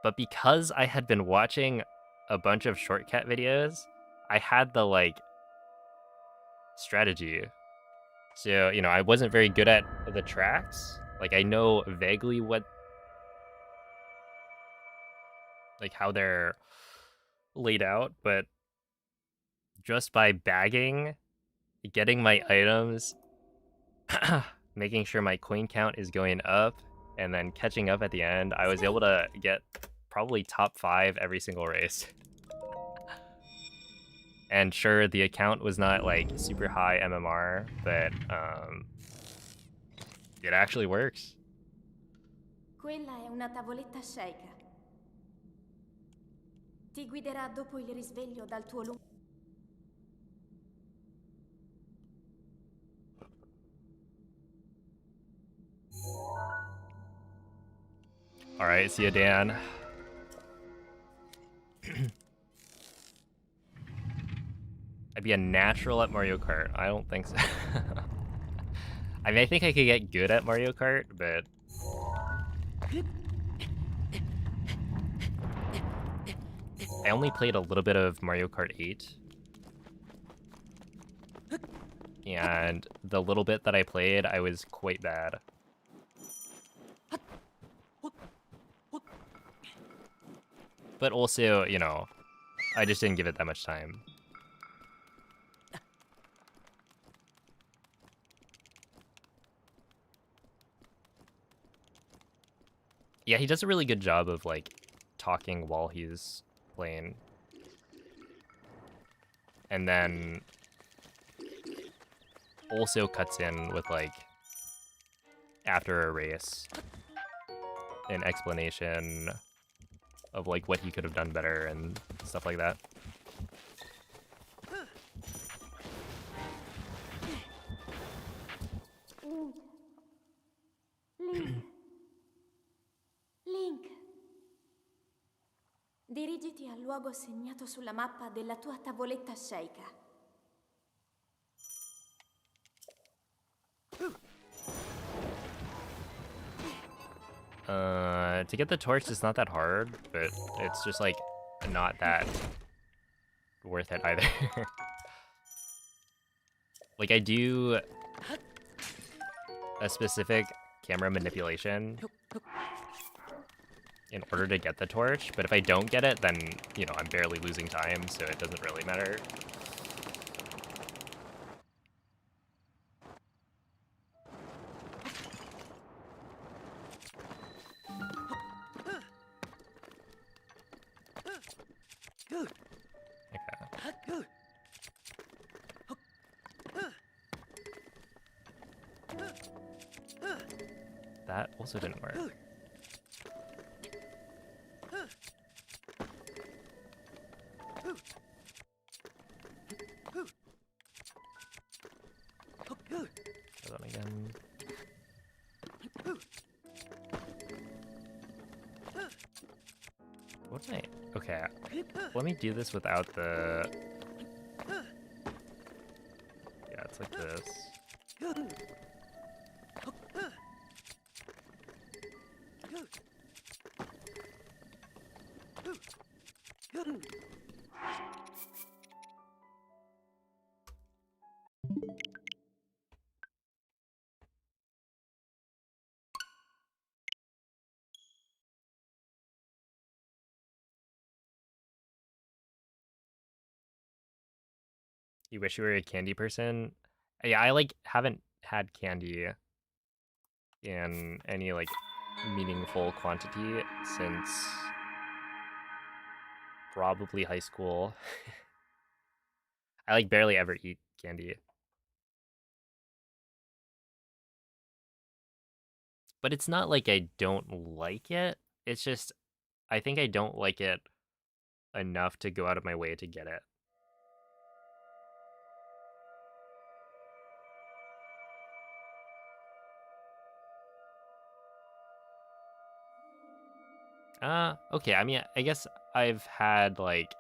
But because I had been watching a bunch of shortcut videos, I had the like strategy. So, you know, I wasn't very good at the tracks. Like I know vaguely what, like how they're laid out, but just by bagging, getting my items, making sure my coin count is going up, and then catching up at the end, I was able to get probably top 5 every single race. And sure, the account was not like super high MMR, but it actually works. Quella è una tavoletta shake. Ti guiderà dopo il risveglio dal tuo lungo... Alright, see ya, Dan. I'd be a natural at Mario Kart. I don't think so. I mean, I think I could get good at Mario Kart, but... I only played a little bit of Mario Kart 8. And the little bit that I played, I was quite bad. But also, you know, I just didn't give it that much time. Yeah, he does a really good job of, like, talking while he's playing. And then also cuts in with, like, after a race, an explanation of, like, what he could have done better and stuff like that. Link. Dirigiti al luogo segnato sulla mappa della tua tavoletta sceicca. To get the torch is not that hard, but it's just, like, not that worth it either. Like, I do a specific camera manipulation in order to get the torch, but if I don't get it, then, you know, I'm barely losing time, so it doesn't really matter. Okay. That also didn't work. Try that again. What am I? Okay, let me do this without the... Yeah, it's like this. You wish you were a candy person? Yeah, I, like, haven't had candy in any, like, meaningful quantity since probably high school. I, like, barely ever eat candy. But it's not like I don't like it. It's just, I think I don't like it enough to go out of my way to get it. Okay, I mean, I guess I've had, like,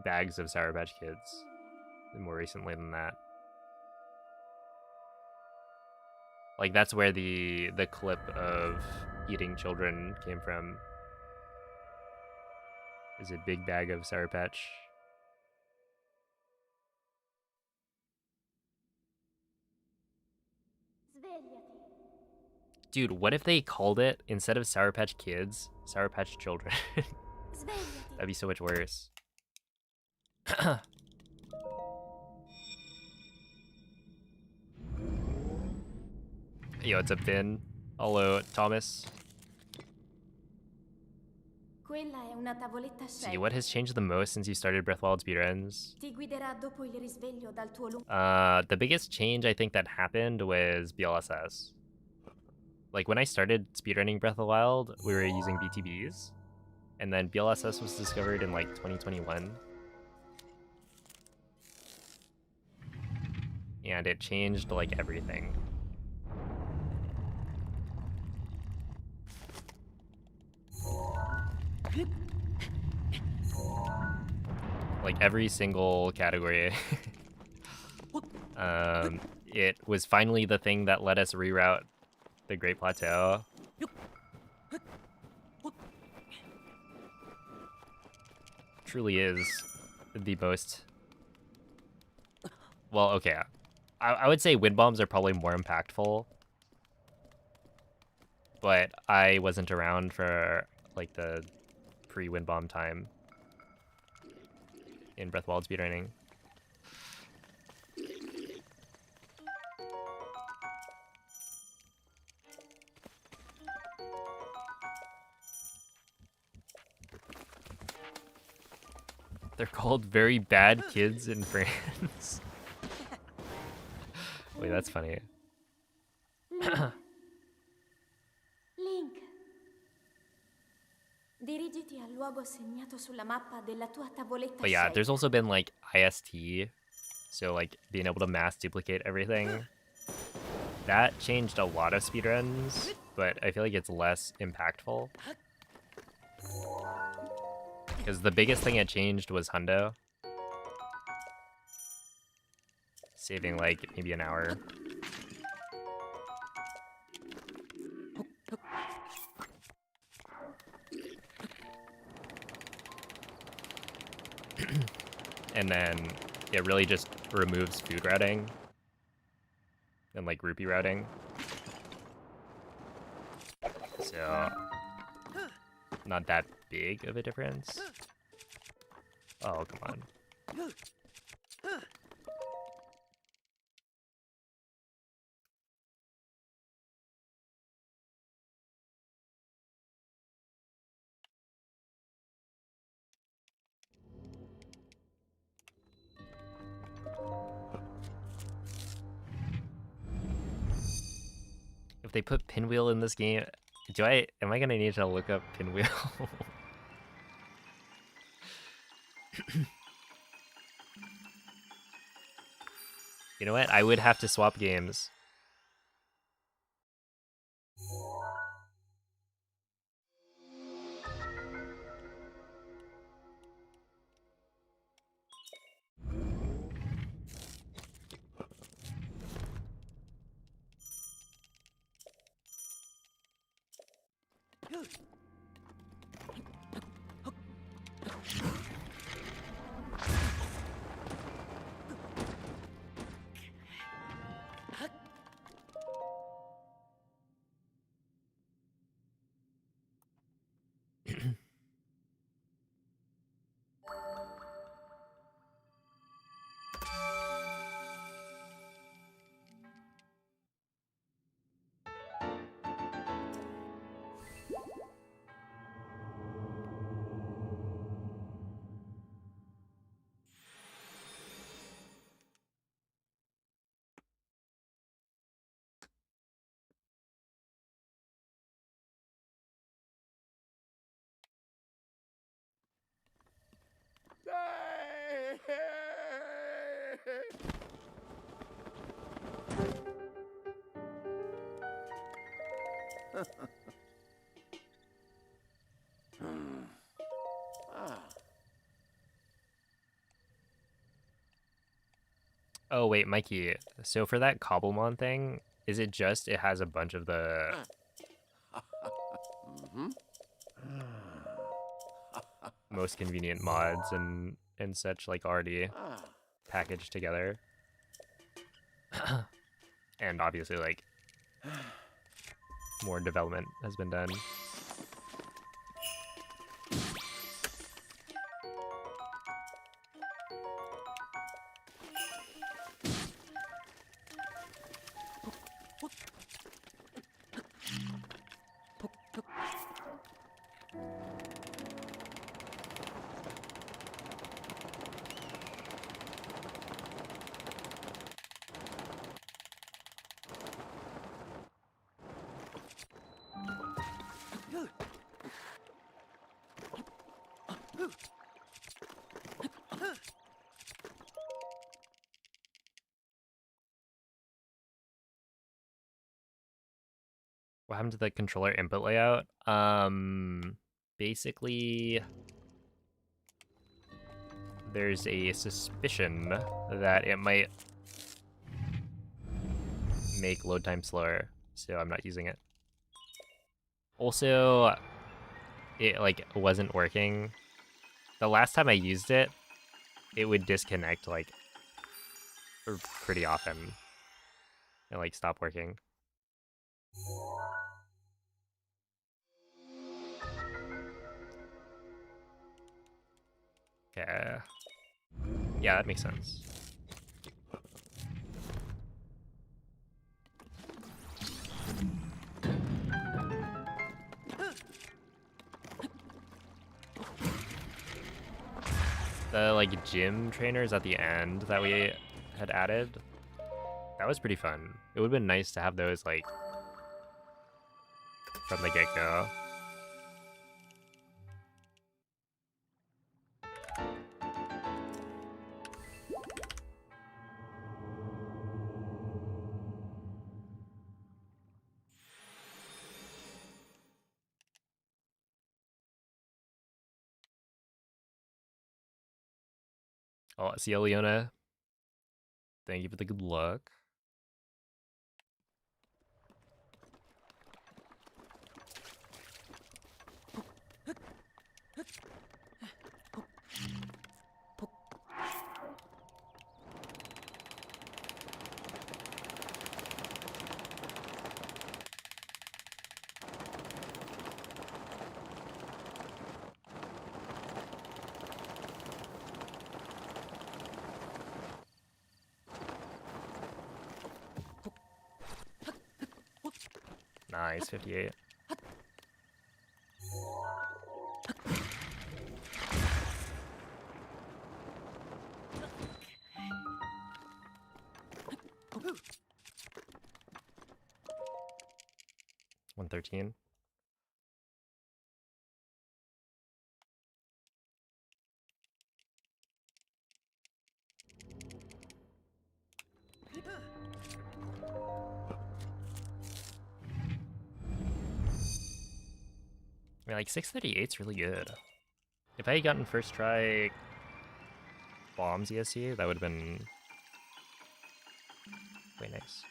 bags of Sour Patch Kids more recently than that. Like, that's where the clip of eating children came from. Is a big bag of Sour Patch. Dude, what if they called it, instead of Sour Patch Kids, Sour Patch Children? That'd be so much worse. Yo, what's up, Finn? Hello, Thomas. Quella è una tavoletta See, what has changed the most since you started Breath of the Wild speedruns? Ti guiderà dopo il risveglio dal tuo The biggest change I think that happened was BLSS. Like, when I started speedrunning Breath of the Wild, we were using BTBs. And then BLSS was discovered in like 2021. And it changed like everything. Like every single category. It was finally the thing that let us reroute the Great Plateau. Truly is the most... Well, okay. I would say wind bombs are probably more impactful. But I wasn't around for like the pre-wind bomb time in Breath of the Wild speedrunning. They're called very bad kids in France. Wait, that's funny. Link. Dirigiti al luogo segnato sulla mappa della tua tavoletta. But yeah, there's also been like IST, so like being able to mass duplicate everything. That changed a lot of speedruns, but I feel like it's less impactful. Because the biggest thing it changed was Hundo. Saving like maybe an hour. And then it really just removes food routing and like rupee routing. So not that big of a difference. Oh, come on. If they put Pinwheel in this game, am I gonna need to look up Pinwheel? You know what? I would have to swap games. Oh wait, Mikey. So for that Cobblemon thing, is it just it has a bunch of the most convenient mods and such like already packaged together? And obviously like more development has been done. What happened to the controller input layout? Basically, there's a suspicion that it might make load time slower, so I'm not using it. Also, it like wasn't working. The last time I used it, it would disconnect like pretty often and like stop working. Okay. Yeah, that makes sense. The like gym trainers at the end that we had added, that was pretty fun. It would have been nice to have those like from the get-go. Oh, see you, Leona. Thank you for the good luck. Nice, 58. $113. I mean, like 638's really good. If I had gotten first try bombs ESC, that would have been quite nice.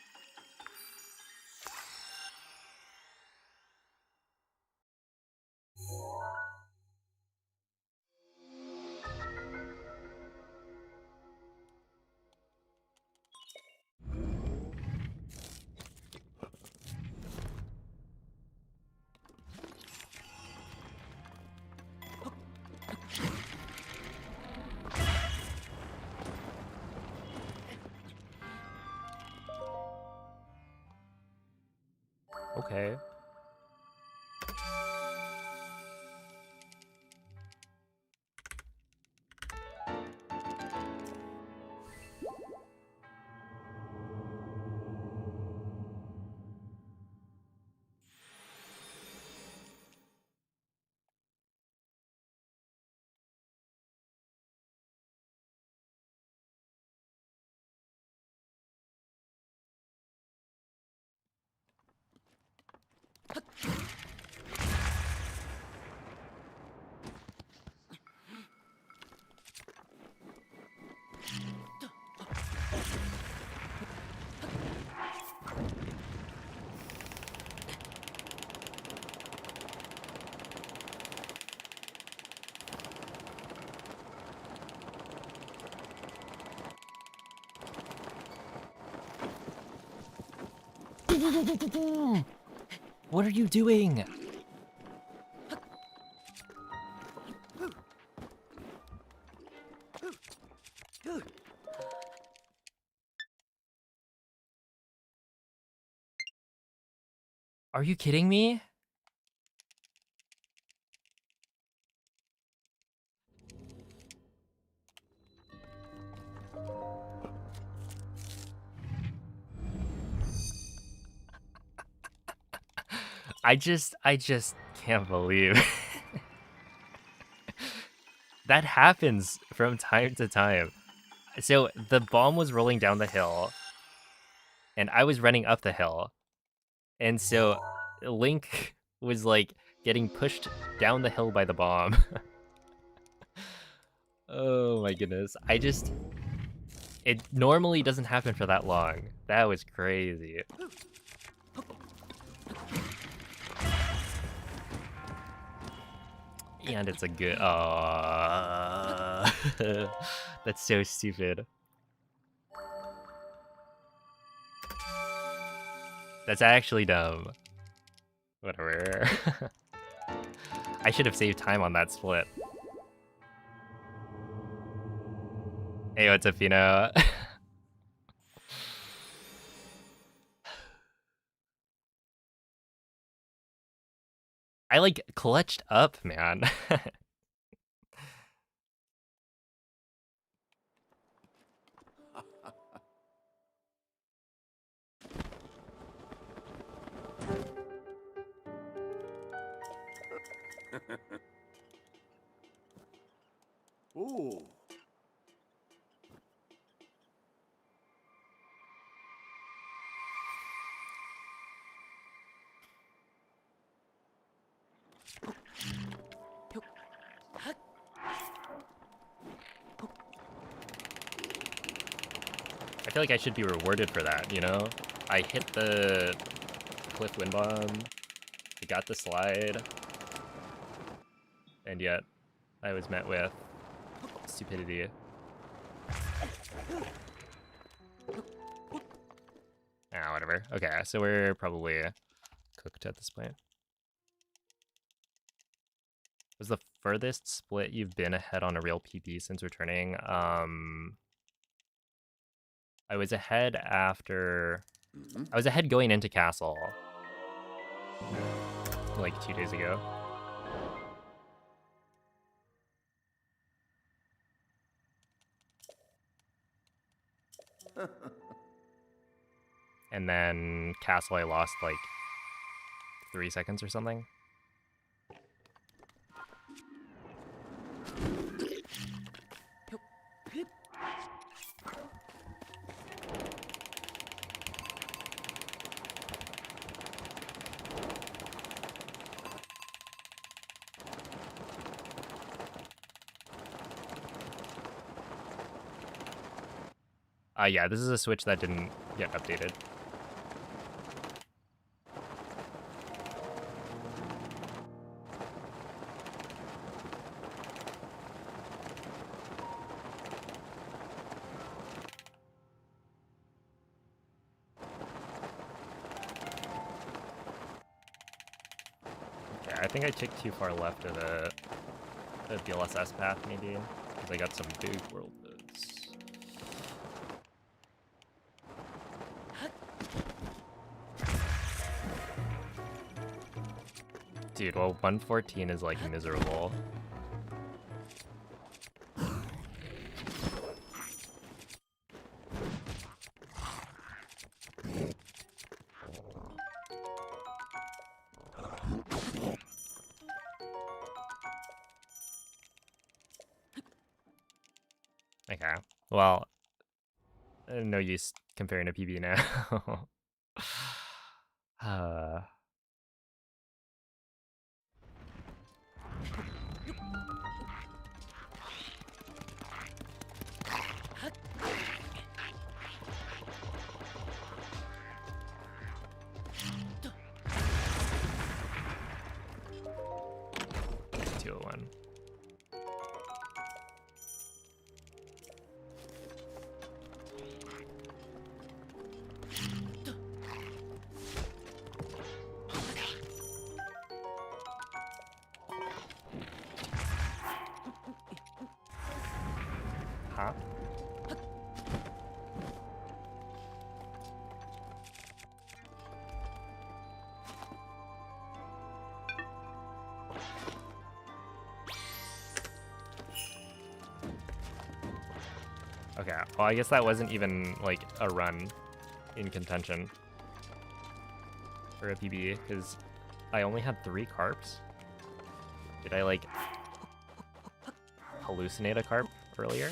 Okay. What are you doing? Are you kidding me? I just can't believe. That happens from time to time. So the bomb was rolling down the hill, and I was running up the hill. And so Link was like getting pushed down the hill by the bomb. Oh my goodness. It normally doesn't happen for that long. That was crazy. And it's a good... That's so stupid. That's actually dumb. Whatever. I should have saved time on that split. Hey, what's up, Fino? I like clutched up, man. Ooh. I feel like I should be rewarded for that, you know? I hit the cliff wind bomb, I got the slide, and yet I was met with stupidity. Ah, whatever. Okay, so we're probably cooked at this point. Was the furthest split you've been ahead on a real PB since returning? I was ahead after... I was ahead going into Castle. Like 2 days ago. And then Castle I lost like 3 seconds or something. Yeah, this is a switch that didn't get updated. Okay, I think I took too far left of the DLSS path, maybe, because I got some big world boots. Dude, well, 114 is like miserable. Okay, well, no use comparing to PB now. Huh? Okay, well, I guess that wasn't even, like, a run in contention for a PB, because I only had 3 carps. Did I, like... hallucinate a carp earlier.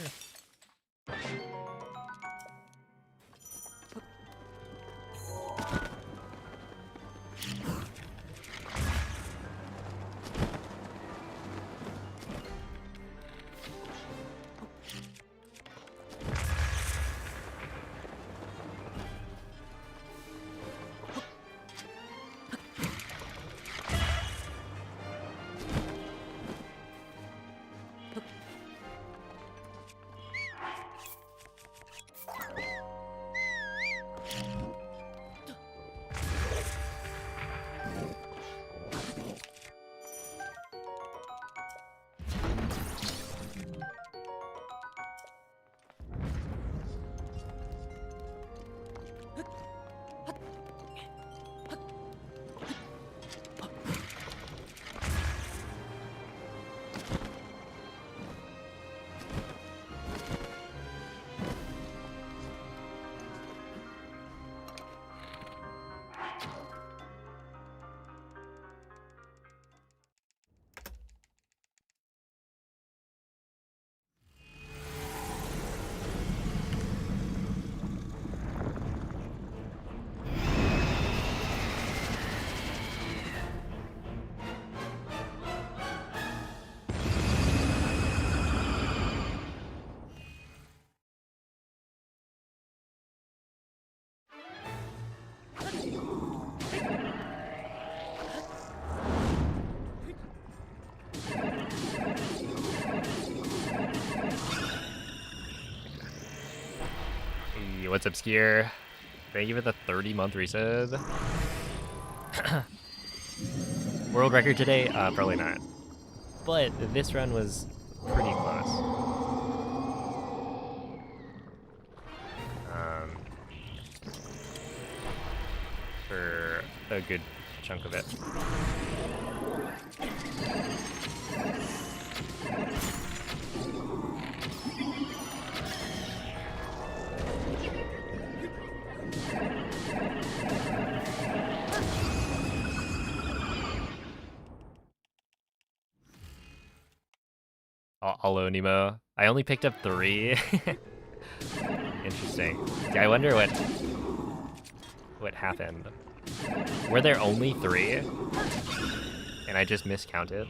What's up, Skier? Thank you for the 30-month resub. World record today? Probably not. But this run was pretty close. For a good chunk of it. Hello, Nemo. I only picked up 3. Interesting. Yeah, I wonder what happened. Were there only 3? And I just miscounted?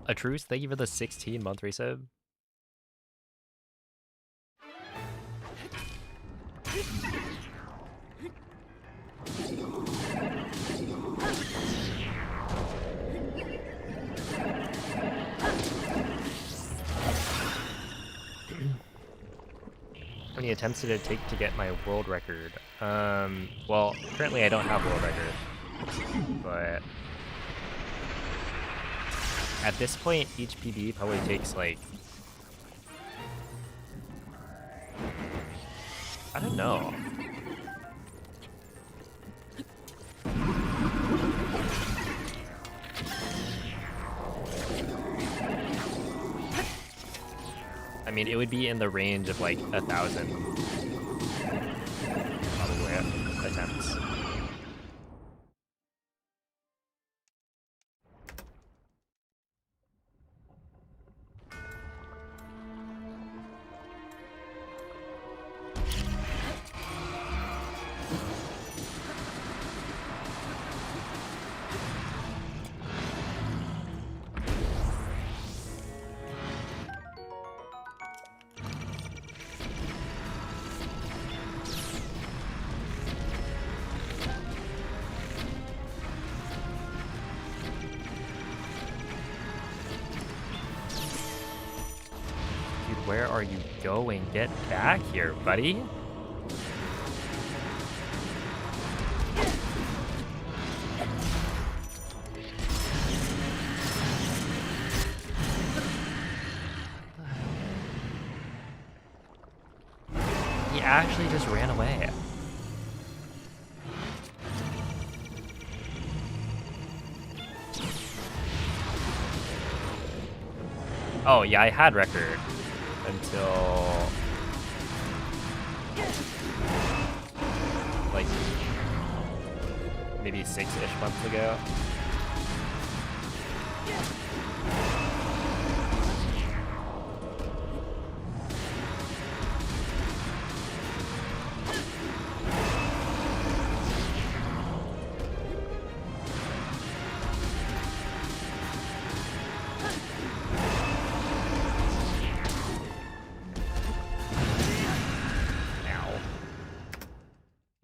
A truce, thank you for the 16-month resub. How many attempts did it take to get my world record? Well, currently I don't have world record, but at this point, each PB probably takes like, I don't know. I mean, it would be in the range of like 1,000 probably attempts. Where are you going? Get back here, buddy. just ran away. Oh, yeah, I had record until like maybe 6-ish months ago.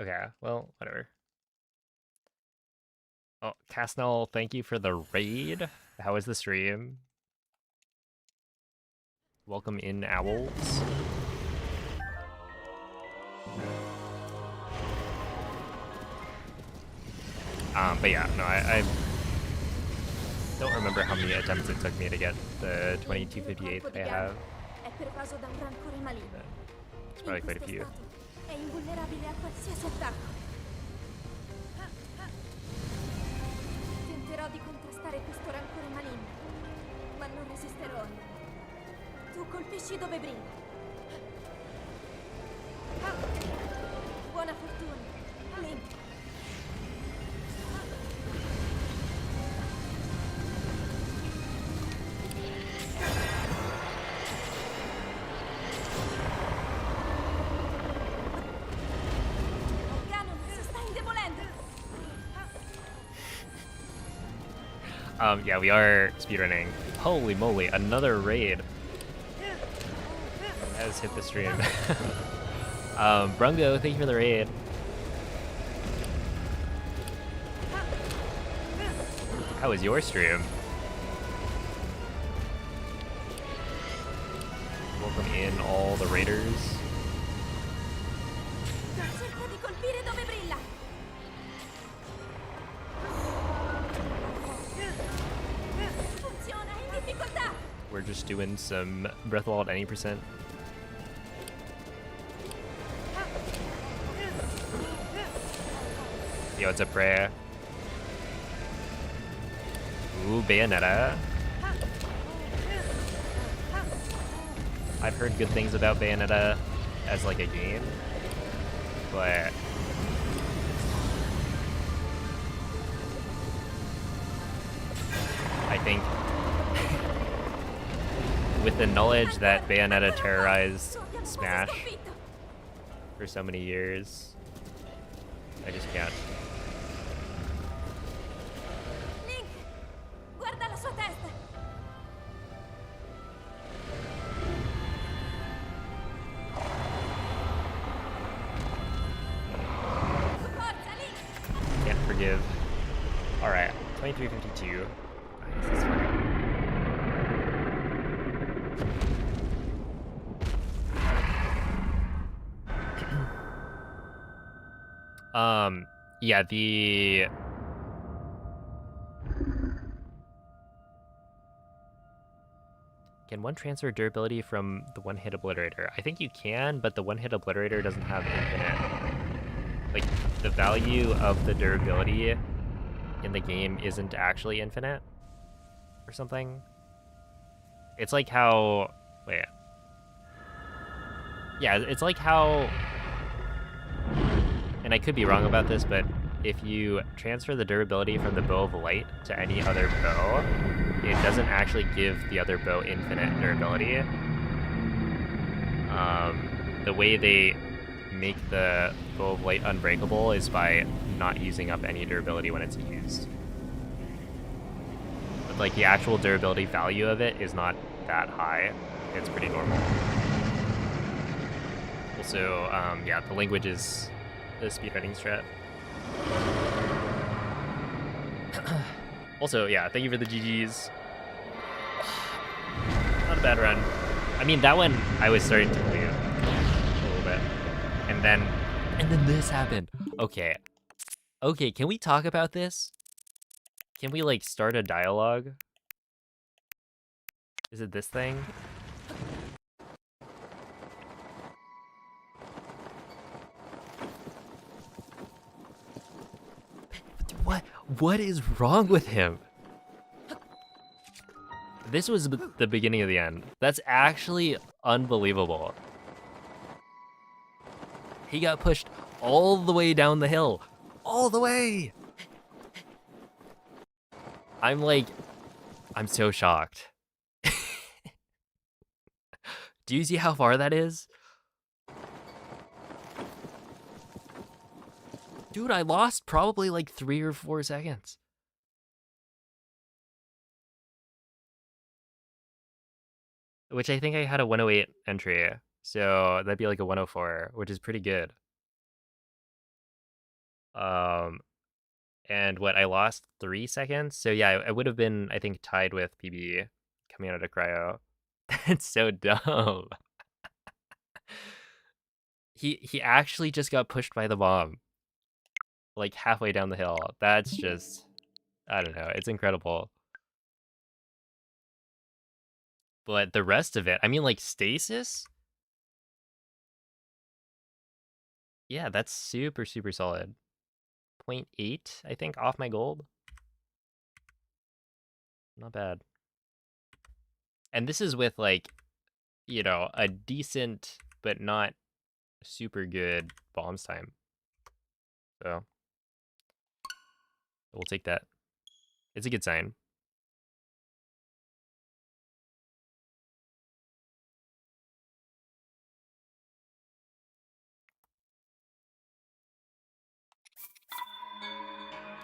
Okay, well, whatever. Oh, Casnell, thank you for the raid. How was the stream? Welcome in, owls. But yeah, no, I don't remember how many attempts it took me to get the 2258 I have. It's probably quite a few. È invulnerabile a qualsiasi attacco. Tenterò di contrastare questo rancore maligno, ma non resisterò. Tu colpisci dove brilla. Buona fortuna, Link. Yeah, we are speedrunning. Holy moly, another raid has hit the stream. Brungo, thank you for the raid. How was your stream? Welcome in all the raiders. We're just doing some Breath of the Wild any %. Yo, it's a prayer. Ooh, Bayonetta. I've heard good things about Bayonetta as like a game, but I think with the knowledge that Bayonetta terrorized Smash for so many years, I just can't. Link, guarda la sua testa. Forza, Link. Can't forgive. All right, 2352. I guess that's fine. Yeah, can one transfer durability from the one-hit obliterator? I think you can, but the one-hit obliterator doesn't have infinite. Like, the value of the durability in the game isn't actually infinite or something. It's like how, wait. Yeah, it's like how, and I could be wrong about this, but if you transfer the durability from the Bow of Light to any other bow, it doesn't actually give the other bow infinite durability. The way they make the Bow of Light unbreakable is by not using up any durability when it's used. But like the actual durability value of it is not that high. It's pretty normal. Also, yeah, the language is the speedrunning strat. Also, yeah, thank you for the GGs. Not a bad run. I mean, that one I was starting to believe a little bit. And then this happened. Okay. Okay, can we talk about this? Can we, like, start a dialogue? Is it this thing? What is wrong with him? This was the beginning of the end. That's actually unbelievable. He got pushed all the way down the hill. All the way! I'm so shocked. Do you see how far that is? Dude, I lost probably like 3 or 4 seconds. Which I think I had a 108 entry. So that'd be like a 104, which is pretty good. And what, I lost 3 seconds? So yeah, I would have been, I think, tied with PB coming out of cryo. That's so dumb. He actually just got pushed by the bomb. Like halfway down the hill. That's just, I don't know, it's incredible. But the rest of it, I mean, like stasis? Yeah, that's super, super solid. 0.8, I think, off my gold. Not bad. And this is with, like, you know, a decent but not super good bombs time. So we'll take that. It's a good sign.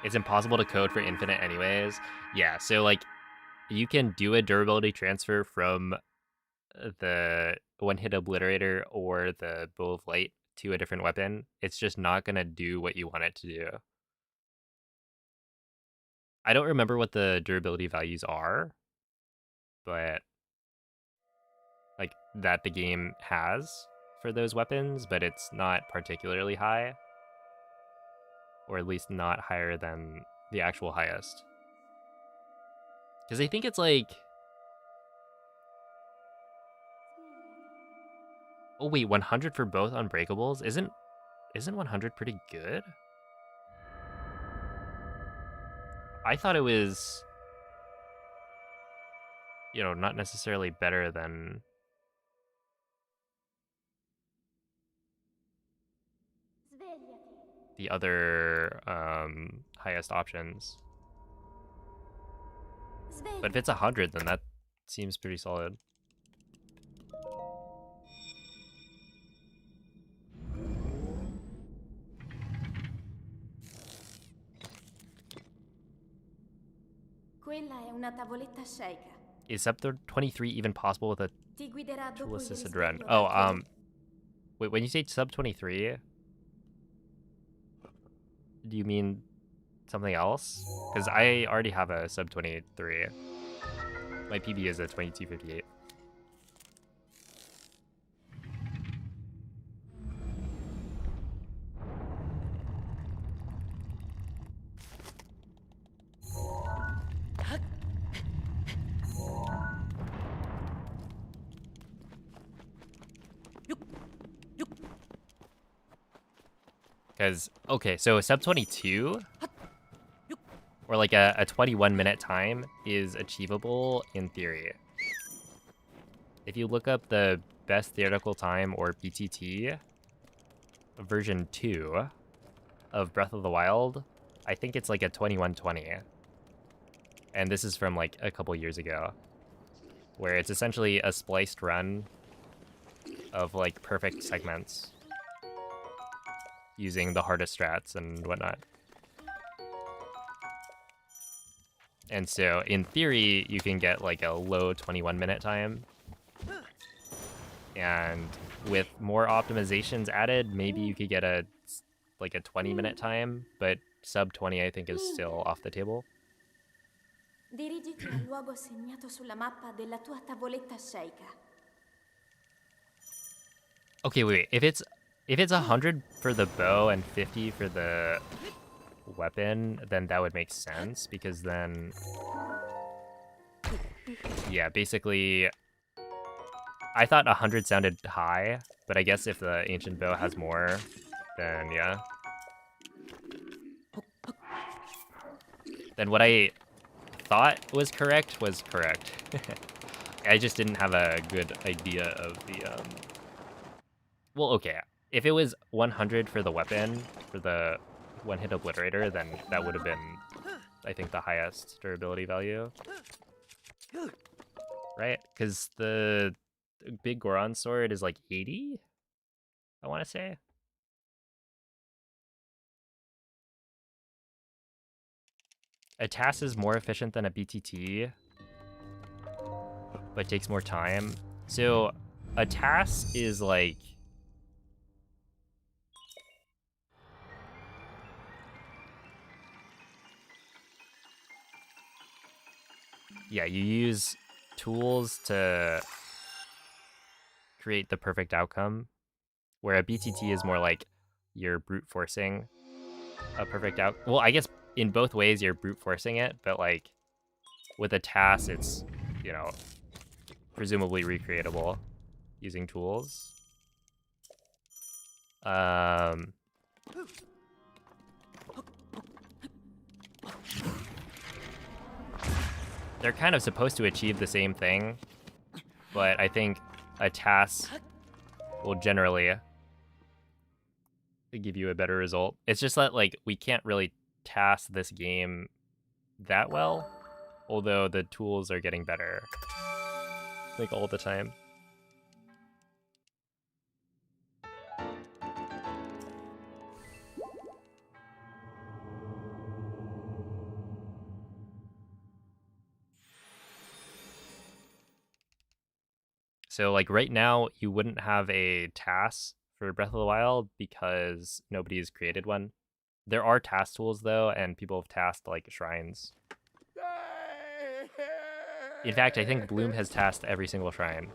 It's impossible to code for infinite anyways. Yeah, so like you can do a durability transfer from the one-hit obliterator or the bow of light to a different weapon. It's just not gonna do what you want it to do. I don't remember what the durability values are, but like that the game has for those weapons, but it's not particularly high, or at least not higher than the actual highest. Because I think it's like, oh wait, 100 for both unbreakables? Isn't 100 pretty good? I thought it was, you know, not necessarily better than Svegliati. the other highest options. But if it's 100, then that seems pretty solid. Quella è una tavoletta sceicca. Is sub 23 even possible with a Ti guiderà dopo tool il assisted run? risveglio Oh, dal tuo wait, when you say sub 23, do you mean something else? Because I already have a sub 23. My PB is a 2258. Because, okay, so a sub 22 or like a 21-minute time is achievable in theory. If you look up the best theoretical time, or BTT, version 2 of Breath of the Wild, I think it's like a 21:20. And this is from like a couple years ago, where it's essentially a spliced run of like perfect segments using the hardest strats and whatnot. And so in theory, you can get like a low 21-minute time. And with more optimizations added, maybe you could get a 20-minute time, but sub 20 I think is still off the table. Dirigiti al luogo segnato sulla mappa della tua tavoletta sceicca. Okay, wait. If it's 100 for the bow and 50 for the weapon, then that would make sense, because then, yeah, basically, I thought 100 sounded high, but I guess if the ancient bow has more, then yeah. then what I thought was correct was correct. I just didn't have a good idea of the, well, okay. If it was 100 for the weapon, for the one-hit obliterator, then that would have been, I think, the highest durability value. Right? Because the big Goron sword is like 80, I want to say. A TAS is more efficient than a BTT, but takes more time. So a TAS is like... Yeah, you use tools to create the perfect outcome, where a BTT is more like you're brute forcing a perfect out. Well, I guess in both ways you're brute forcing it, but like with a TAS, it's, you know, presumably recreatable using tools. They're kind of supposed to achieve the same thing, but I think a TAS will generally give you a better result. It's just that, like, we can't really TAS this game that well, although the tools are getting better, like, all the time. So, like, right now, you wouldn't have a TAS for Breath of the Wild because nobody's created one. There are TAS tools, though, and people have tasked, like, shrines. In fact, I think Bloom has tasked every single shrine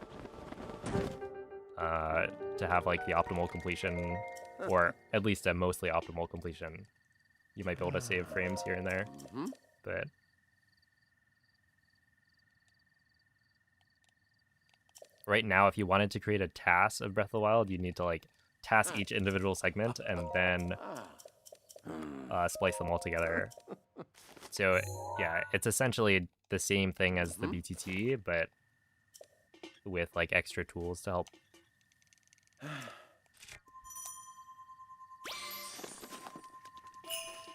to have, like, the optimal completion, or at least a mostly optimal completion. You might be able to save frames here and there, but... Right now, if you wanted to create a TAS of Breath of the Wild, you'd need to, like, task each individual segment and then splice them all together. So, yeah, it's essentially the same thing as the BTT, but with, like, extra tools to help.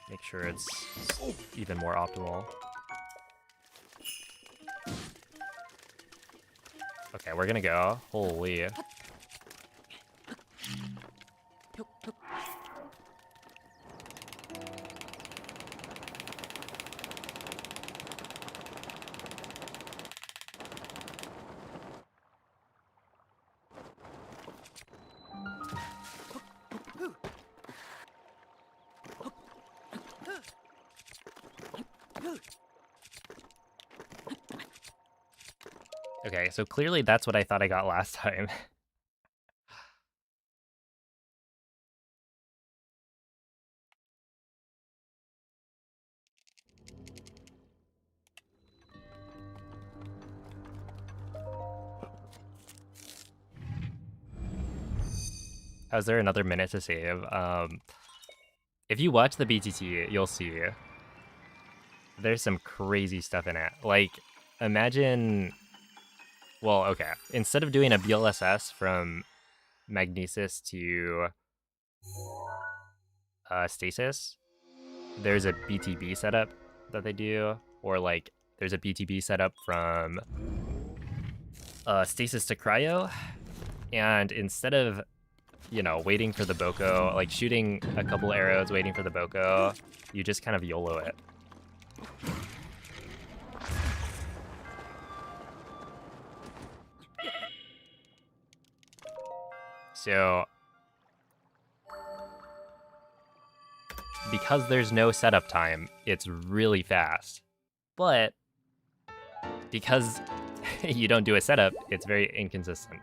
Make sure it's even more optimal. Okay, we're gonna go. Holy. Okay, so clearly that's what I thought I got last time. Is there another minute to save? If you watch the BTT, you'll see there's some crazy stuff in it. Like, imagine... Well, okay. Instead of doing a BLSS from Magnesis to Stasis, there's a BTB setup that they do. Or, like, there's a BTB setup from Stasis to Cryo. And instead of, you know, waiting for the Boko, like shooting a couple arrows, waiting for the Boko, you just kind of YOLO it. So, because there's no setup time, it's really fast. But, because you don't do a setup, it's very inconsistent.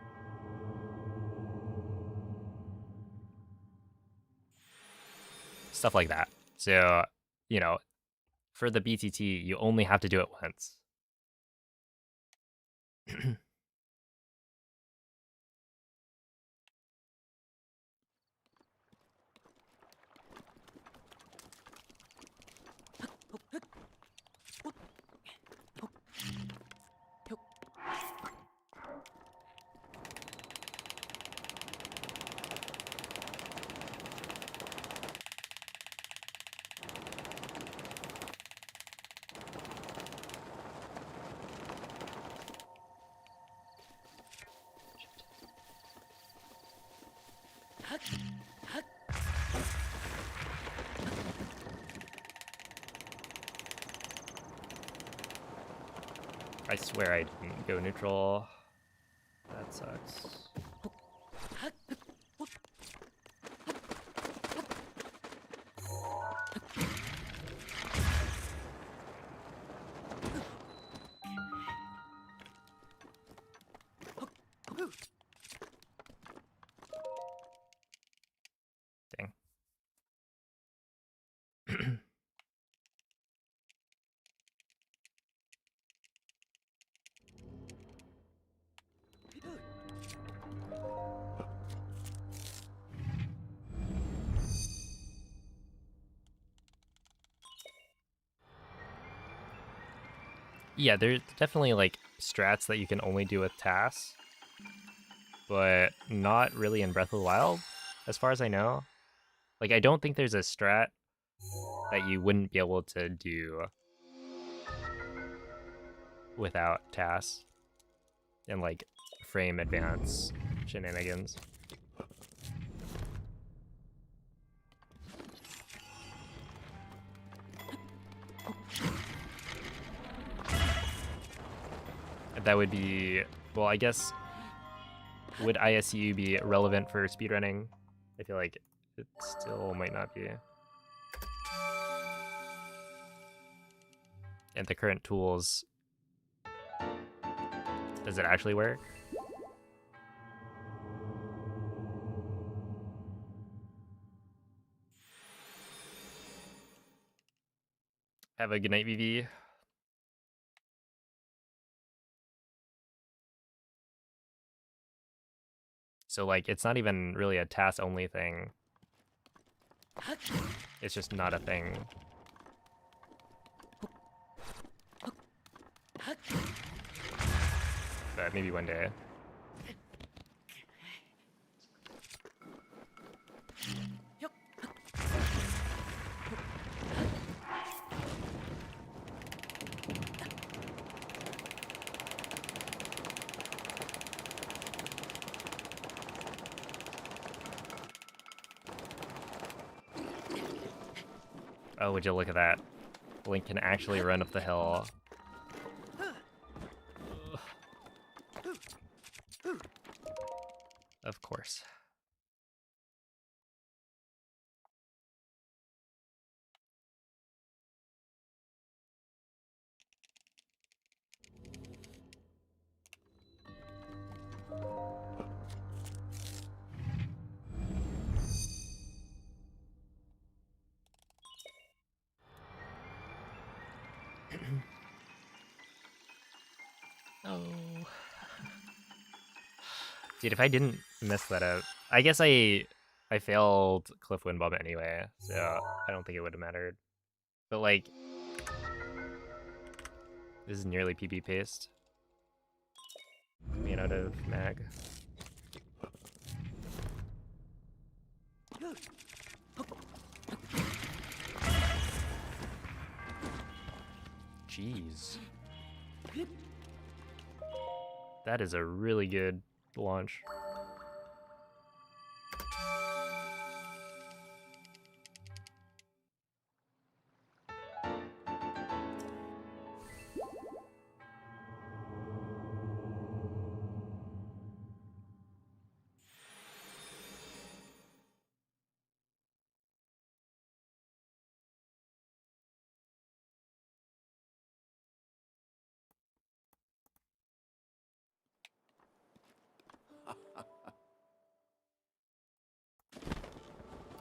Stuff like that. So, you know, for the BTT, you only have to do it once. I swear I didn't go neutral. That sucks. Dang. Yeah, there's definitely like strats that you can only do with tasks, but not really in Breath of the Wild, as far as I know. Like, I don't think there's a strat that you wouldn't be able to do without tasks and like frame advance shenanigans. That would be, well, I guess, would ISU be relevant for speedrunning? I feel like it still might not be. And the current tools, does it actually work? Have a good night, VV. So like, it's not even really a task only thing. It's just not a thing. But maybe one day. Oh, would you look at that? Link can actually run up the hill. Of course. Oh. Dude, if I didn't mess that up, I guess I failed Cliff Wind Bomb anyway, so I don't think it would have mattered. But like, this is nearly PB paste. Coming out of mag. Jeez. That is a really good launch.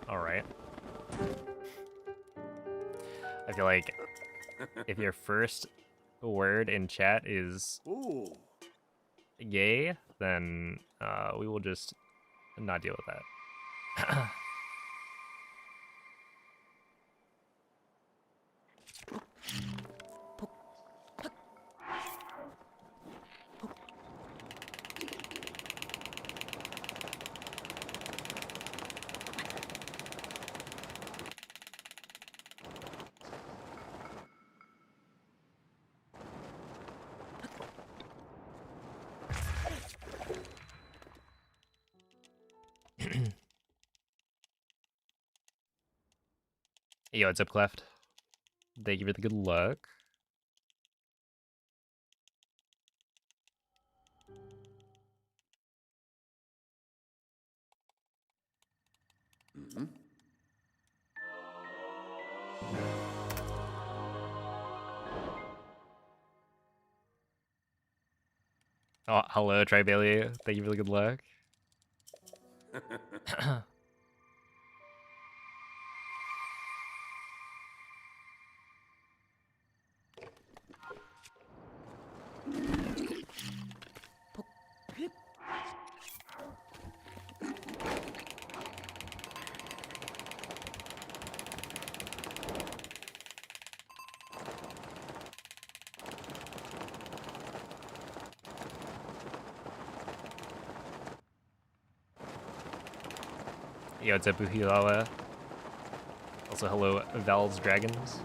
All right. I feel like if your first word in chat is Ooh. gay, then we will just not deal with that. Yo, what's up, Cleft? Thank you for the good luck. Mhm. Oh, hello, Tri-Bailey. Thank you for the good luck. Yo, what's up, Buhilawa? Also, hello, Val's Dragons.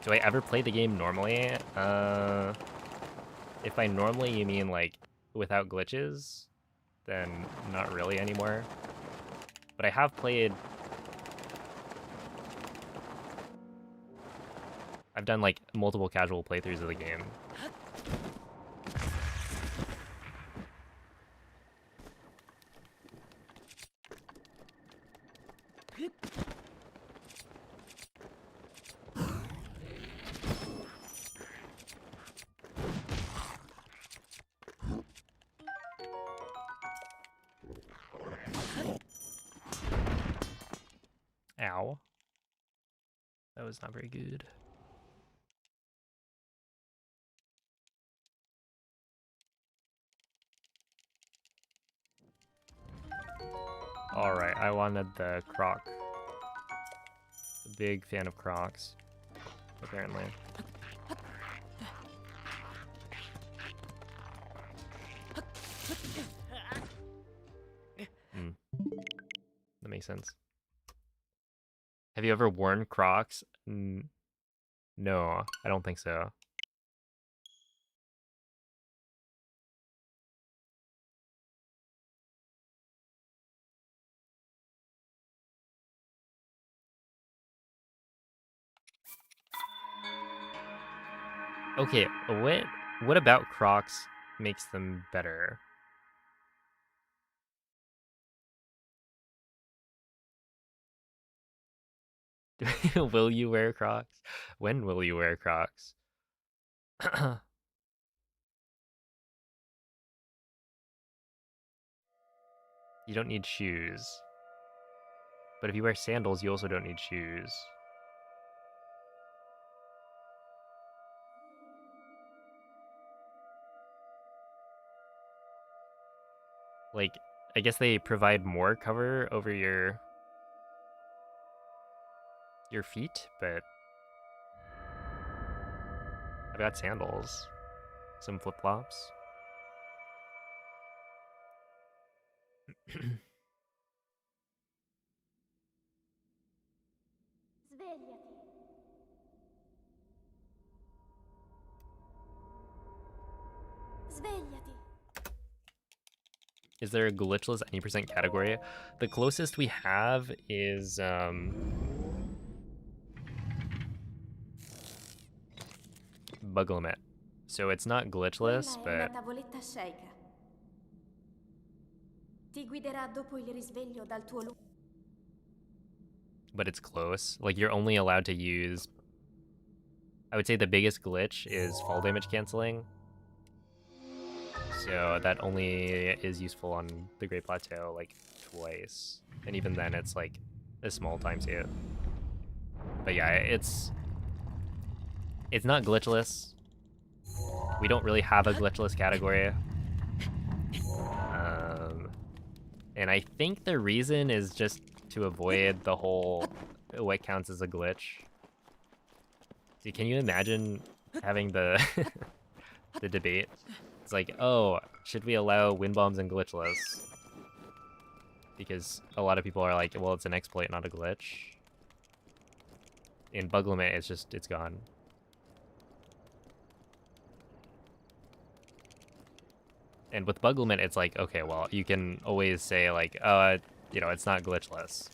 Do I ever play the game normally? If by normally you mean like without glitches, then not really anymore. But I have played... I've done like multiple casual playthroughs of the game. Ow. That was not very good. Alright, I wanted the croc. A big fan of crocs, apparently. That makes sense. Have you ever worn crocs? No, I don't think so. Okay, what about crocs makes them better? Will you wear crocs? When will you wear crocs? You don't need shoes. But if you wear sandals, you also don't need shoes. Like, I guess they provide more cover over your feet, but I've got sandals, some flip-flops. Svegliati. Svegliati. Is there a glitchless any percent category? The closest we have is bug limit. So it's not glitchless, Quella è una but tavoletta sceicca. Ti guiderà dopo il risveglio dal tuo it's close. Like you're only allowed to use, I would say the biggest glitch is fall damage canceling. So that only is useful on the Great Plateau like twice. And even then it's like a small time save. But yeah, it's not glitchless. We don't really have a glitchless category. And I think the reason is just to avoid the whole what counts as a glitch. See, can you imagine having the the debate? It's like, oh, should we allow wind bombs and glitchless? Because a lot of people are like, well, it's an exploit, not a glitch. In bug limit, it's gone. And with bug limit, it's like, okay, well, you can always say like, you know, it's not glitchless.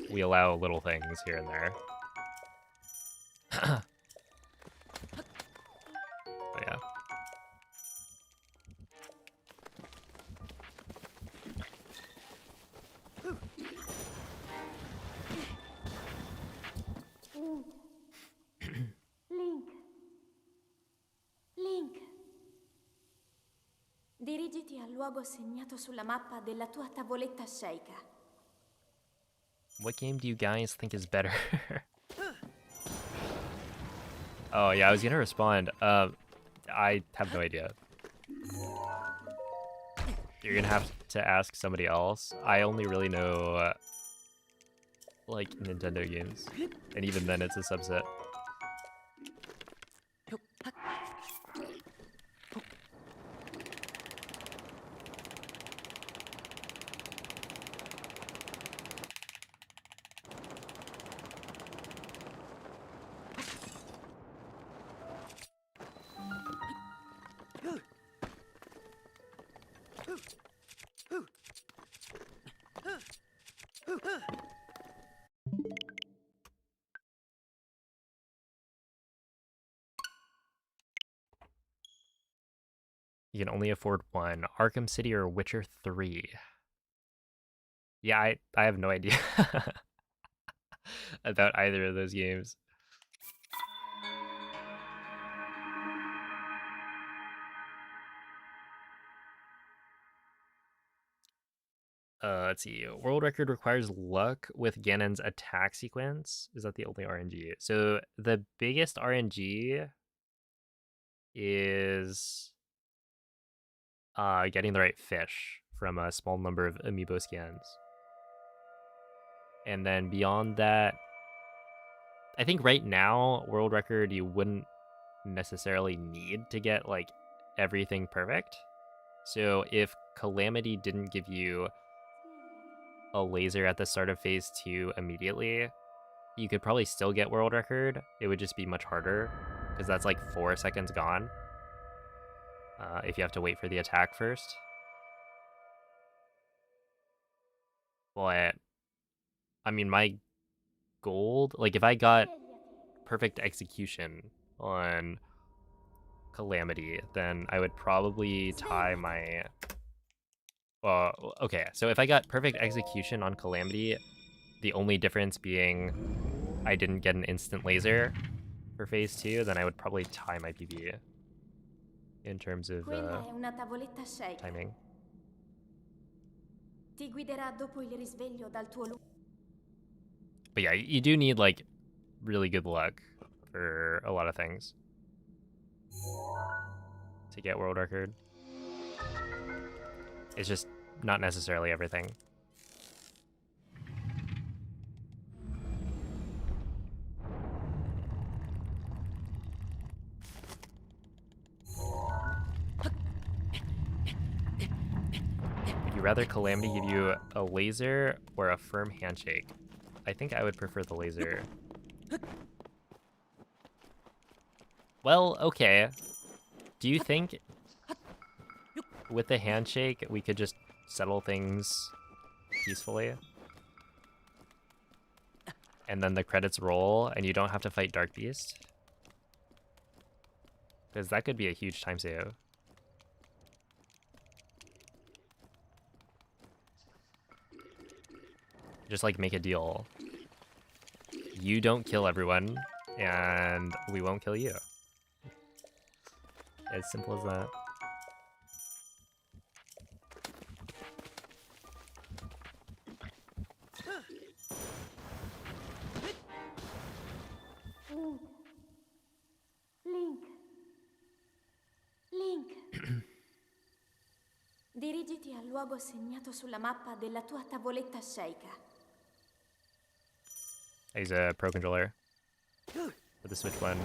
We allow little things here and there. But yeah. Link. Link. Dirigiti al luogo segnato sulla mappa della tua tavoletta sceicca. What game do you guys think is better? Oh yeah, I was gonna respond. I have no idea. You're gonna have to ask somebody else. I only really know like Nintendo games, and even then, it's a subset. You can only afford one. Arkham City or Witcher 3. Yeah, I have no idea about either of those games. Let's see. World record requires luck with Ganon's attack sequence. Is that the only RNG? So the biggest RNG is getting the right fish from a small number of Amiibo scans. And then beyond that, I think right now, world record, you wouldn't necessarily need to get like everything perfect. So if Calamity didn't give you a laser at the start of phase 2 immediately, you could probably still get world record. It would just be much harder because that's like 4 seconds gone if you have to wait for the attack first. But I mean, my gold, like if I got perfect execution on Calamity, then I would probably tie my okay, so if I got perfect execution on Calamity, the only difference being I didn't get an instant laser for phase 2, then I would probably tie my PB in terms of Quella è una tavoletta sceicca. timing. Ti guiderà dopo il risveglio dal tuo But yeah, you do need like really good luck for a lot of things to get world record. It's just not necessarily everything. Would you rather Calamity give you a laser or a firm handshake? I think I would prefer the laser. Well, okay. Do you think with the handshake we could just settle things peacefully? And then the credits roll and you don't have to fight Dark Beast? Because that could be a huge time save. Just like make a deal. You don't kill everyone, and we won't kill you. As simple as that. Link. Link. Dirigiti al luogo segnato sulla mappa della tua tavoletta sceicca. He's a pro controller for the Switch one.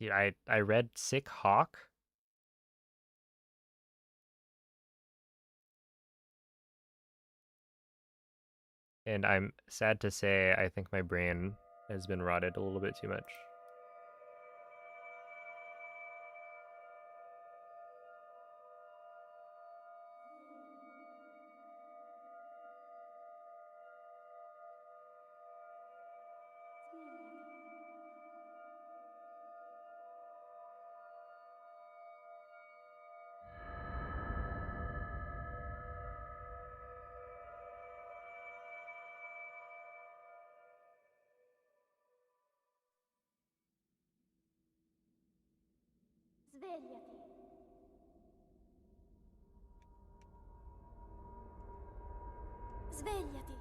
Dude, I read Sick Hawk. And I'm sad to say I think my brain has been rotted a little bit too much. Svegliati. Svegliati.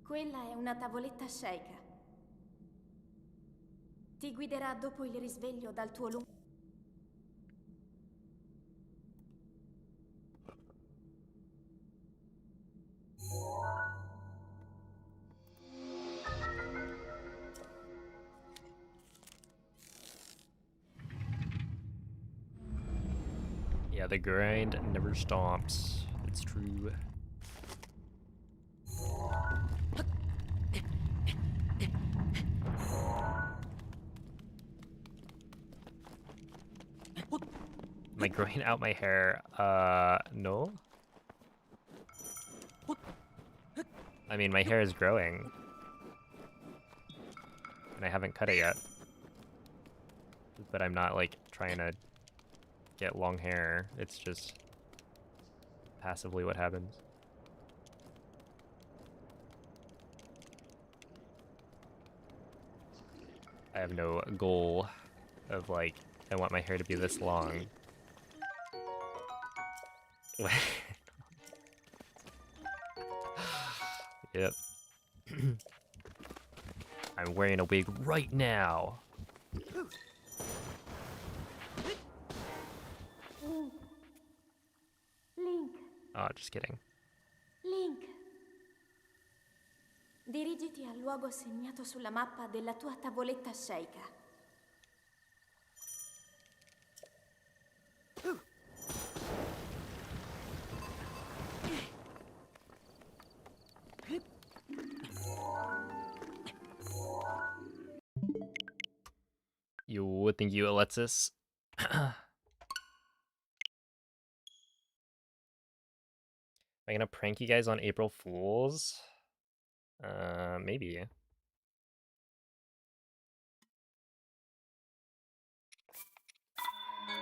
Quella è una tavoletta sceika. Ti guiderà dopo il risveglio dal tuo lungo... Yeah, the grind never stops. It's true. Am I growing out my hair? No. I mean, my hair is growing. And I haven't cut it yet. But I'm not, like, trying to get long hair. It's just passively what happens. I have no goal of, like, I want my hair to be this long. Yep. I'm wearing a wig right now. Link. Oh, just kidding. Link. Dirigiti al luogo segnato sulla mappa della tua tavoletta sceika. You would think you Alexis. Am I gonna prank you guys on April Fools? Maybe.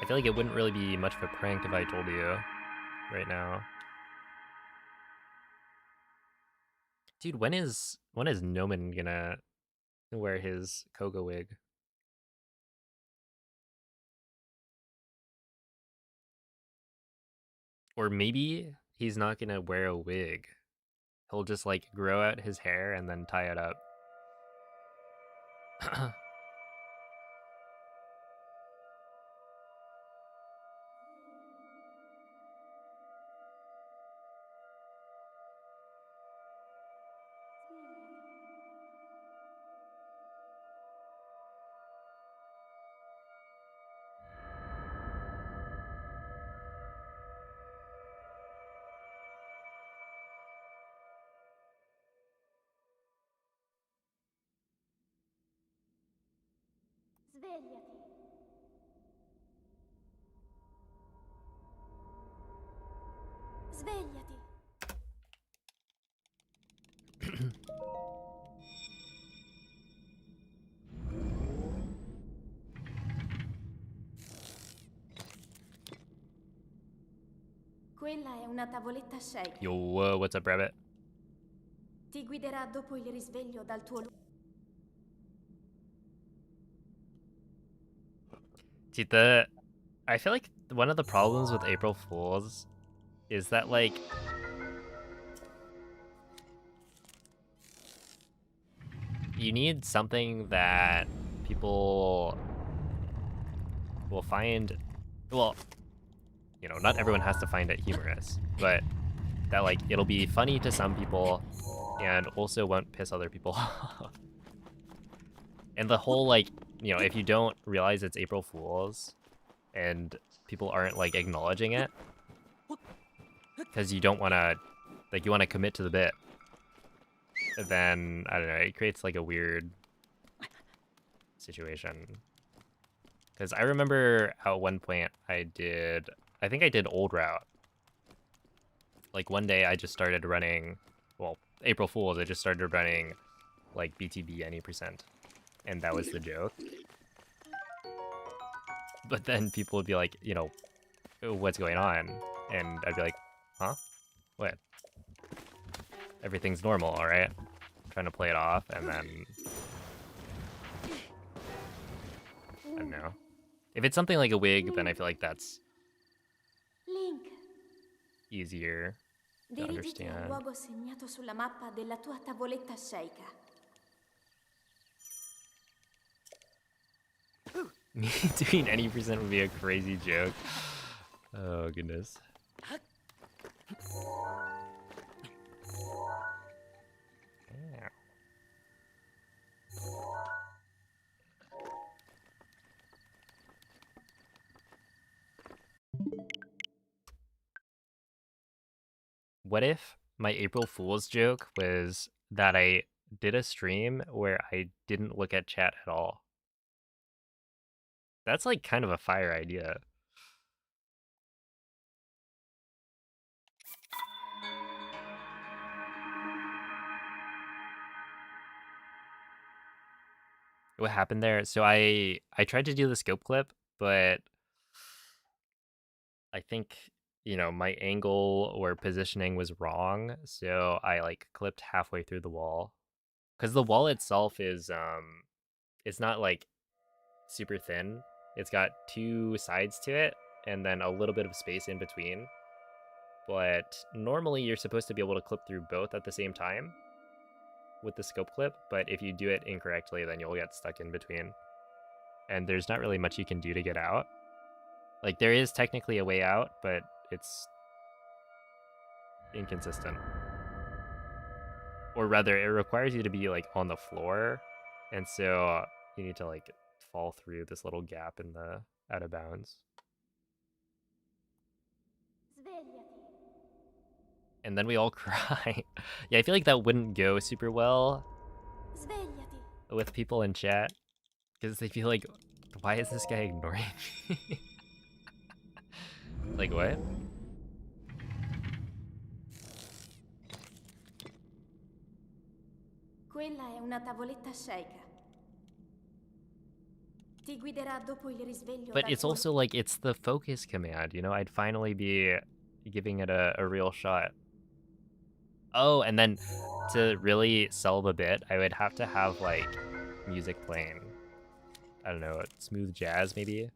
I feel like it wouldn't really be much of a prank if I told you right now. Dude, when is Noman gonna wear his Koga wig? Or maybe he's not gonna wear a wig. He'll just like grow out his hair and then tie it up. Svegliati. Svegliati. Quella è una tavoletta sceika. Yo, what's up, rabbit? Ti guiderà dopo il risveglio dal tuo luogo. See, I feel like one of the problems with April Fools is that, like, you need something that people will find well, you know, not everyone has to find it humorous, but that like it'll be funny to some people and also won't piss other people off. And the whole like, you know, if you don't realize it's April Fools and people aren't like acknowledging it because you don't want to, like, you want to commit to the bit, then I don't know, it creates like a weird situation. Because I remember at one point I think I did Old Route. Like one day I just started running, well, April Fools, I just started running like BTB any percent. And that was the joke. But then people would be like, you know, what's going on? And I'd be like, huh? What? Everything's normal, alright? Trying to play it off, and then I don't know. If it's something like a wig, then I feel like that's Link, easier to dirigiti al understand. luogo segnato sulla mappa della tua tavoletta sceicca. Me doing any percent would be a crazy joke. Oh, goodness. Yeah. What if my April Fool's joke was that I did a stream where I didn't look at chat at all? That's like kind of a fire idea. What happened there? So I tried to do the scope clip, but I think, you know, my angle or positioning was wrong, so I like clipped halfway through the wall. Cuz the wall itself is it's not like super thin. It's got two sides to it and then a little bit of space in between. But normally you're supposed to be able to clip through both at the same time with the scope clip, but if you do it incorrectly, then you'll get stuck in between. And there's not really much you can do to get out. Like, there is technically a way out, but it's inconsistent. Or rather, it requires you to be, like, on the floor, and so you need to, like, fall through this little gap in the out of bounds. Svegliati. And then we all cry. Yeah, I feel like that wouldn't go super well Svegliati. with people in chat, because they feel like, why is this guy ignoring me? Like, what? Quella è una tavoletta sceicca. Ti guiderà dopo il risveglio But dal it's tuo... also like, it's the focus command, you know? I'd finally be giving it a real shot. Oh, and then to really sell the bit, I would have to have like music playing. I don't know, smooth jazz maybe?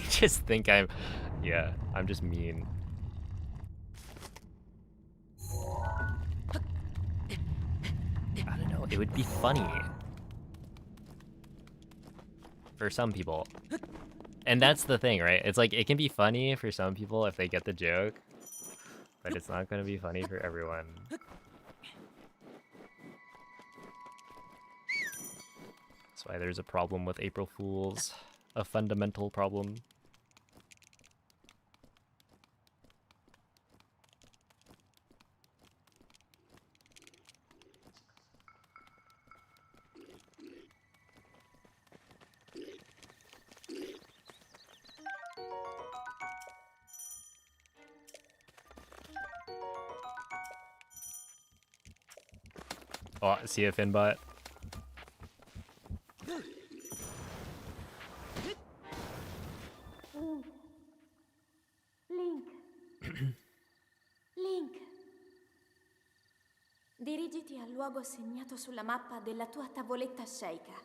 Just think yeah, I'm just mean. I don't know, it would be funny. For some people. And that's the thing, right? It's like, it can be funny for some people if they get the joke, but it's not gonna be funny for everyone. That's why there's a problem with April Fools. A fundamental problem. Oh, see a Finbot. Link. Link. Dirigiti al luogo segnato sulla mappa della tua tavoletta sceicca.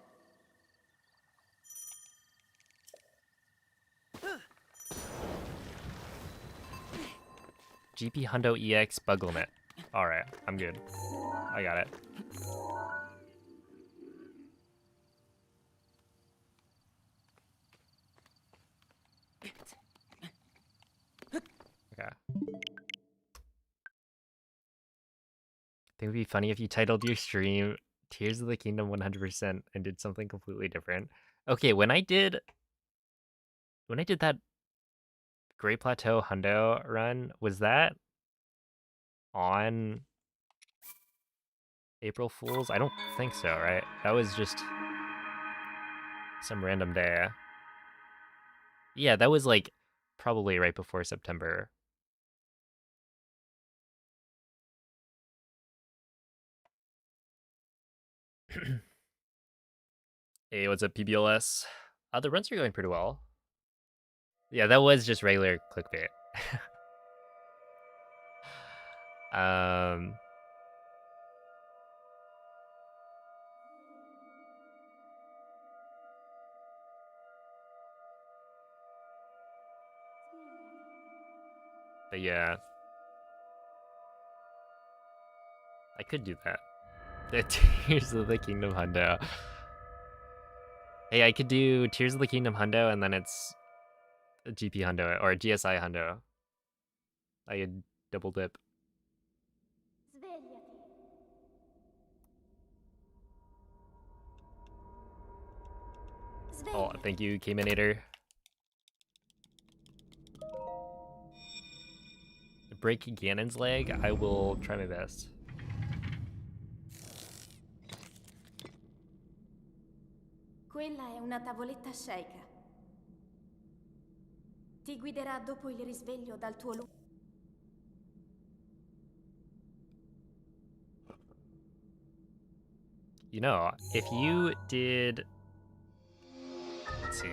GP Hundo EX bug limit. Alright, I'm good. I got it. think it would be funny if you titled your stream Tears of the Kingdom 100% and did something completely different. Okay, when I did that Great Plateau Hundo run, was that on April Fools? I don't think so, right? That was just some random day. Yeah, that was like probably right before September. Hey, what's up, PBLS? The runs are going pretty well. Yeah, that was just regular clickbait. um, but yeah, I could do that. The Tears of the Kingdom Hundo. Hey, I could do Tears of the Kingdom Hundo and then it's a GP Hundo or a GSI Hundo. I could double dip. Svegliati. Oh, Svegliati. thank you, Kaminator. Break Ganon's leg. I will try my best. Quella è una tavoletta sceicca. Ti guiderà dopo il risveglio dal tuo lungo. You know, if you did... Let's see.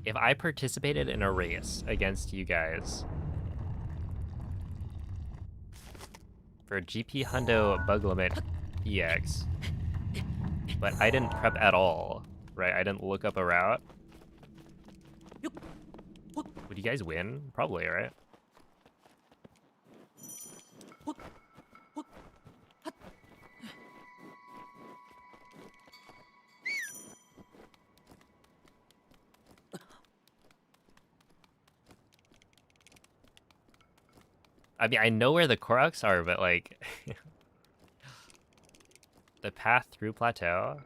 If I participated in a race against you guys for GP Hundo Bug Limit EX, but I didn't prep at all, right? I didn't look up a route. Would you guys win? Probably, right? I mean, I know where the Koroks are, but like... the path through Plateau...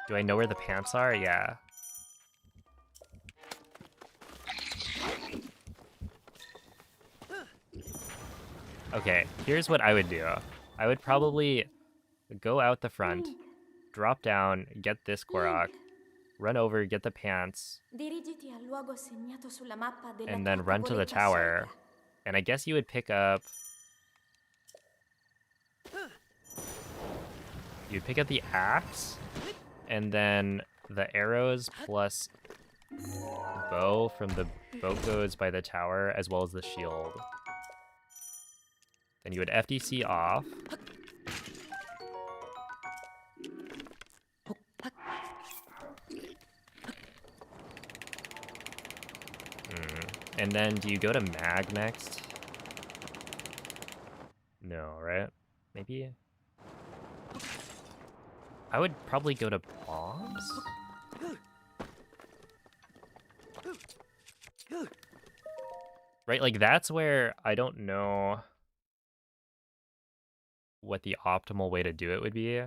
Do I know where the pants are? Yeah. Okay, here's what I would do. I would probably go out the front, drop down, get this Korok, run over, get the pants, Dirigiti al luogo segnato sulla mappa della and tua then run to the tavoletta tower. sceicca. And I guess you would pick up... You'd pick up the axe, and then the arrows plus bow from the boat goes by the tower, as well as the shield. Then you would FDC off. And then do you go to Mag next? No, right? Maybe? I would probably go to Bombs? Right, like that's where I don't know what the optimal way to do it would be.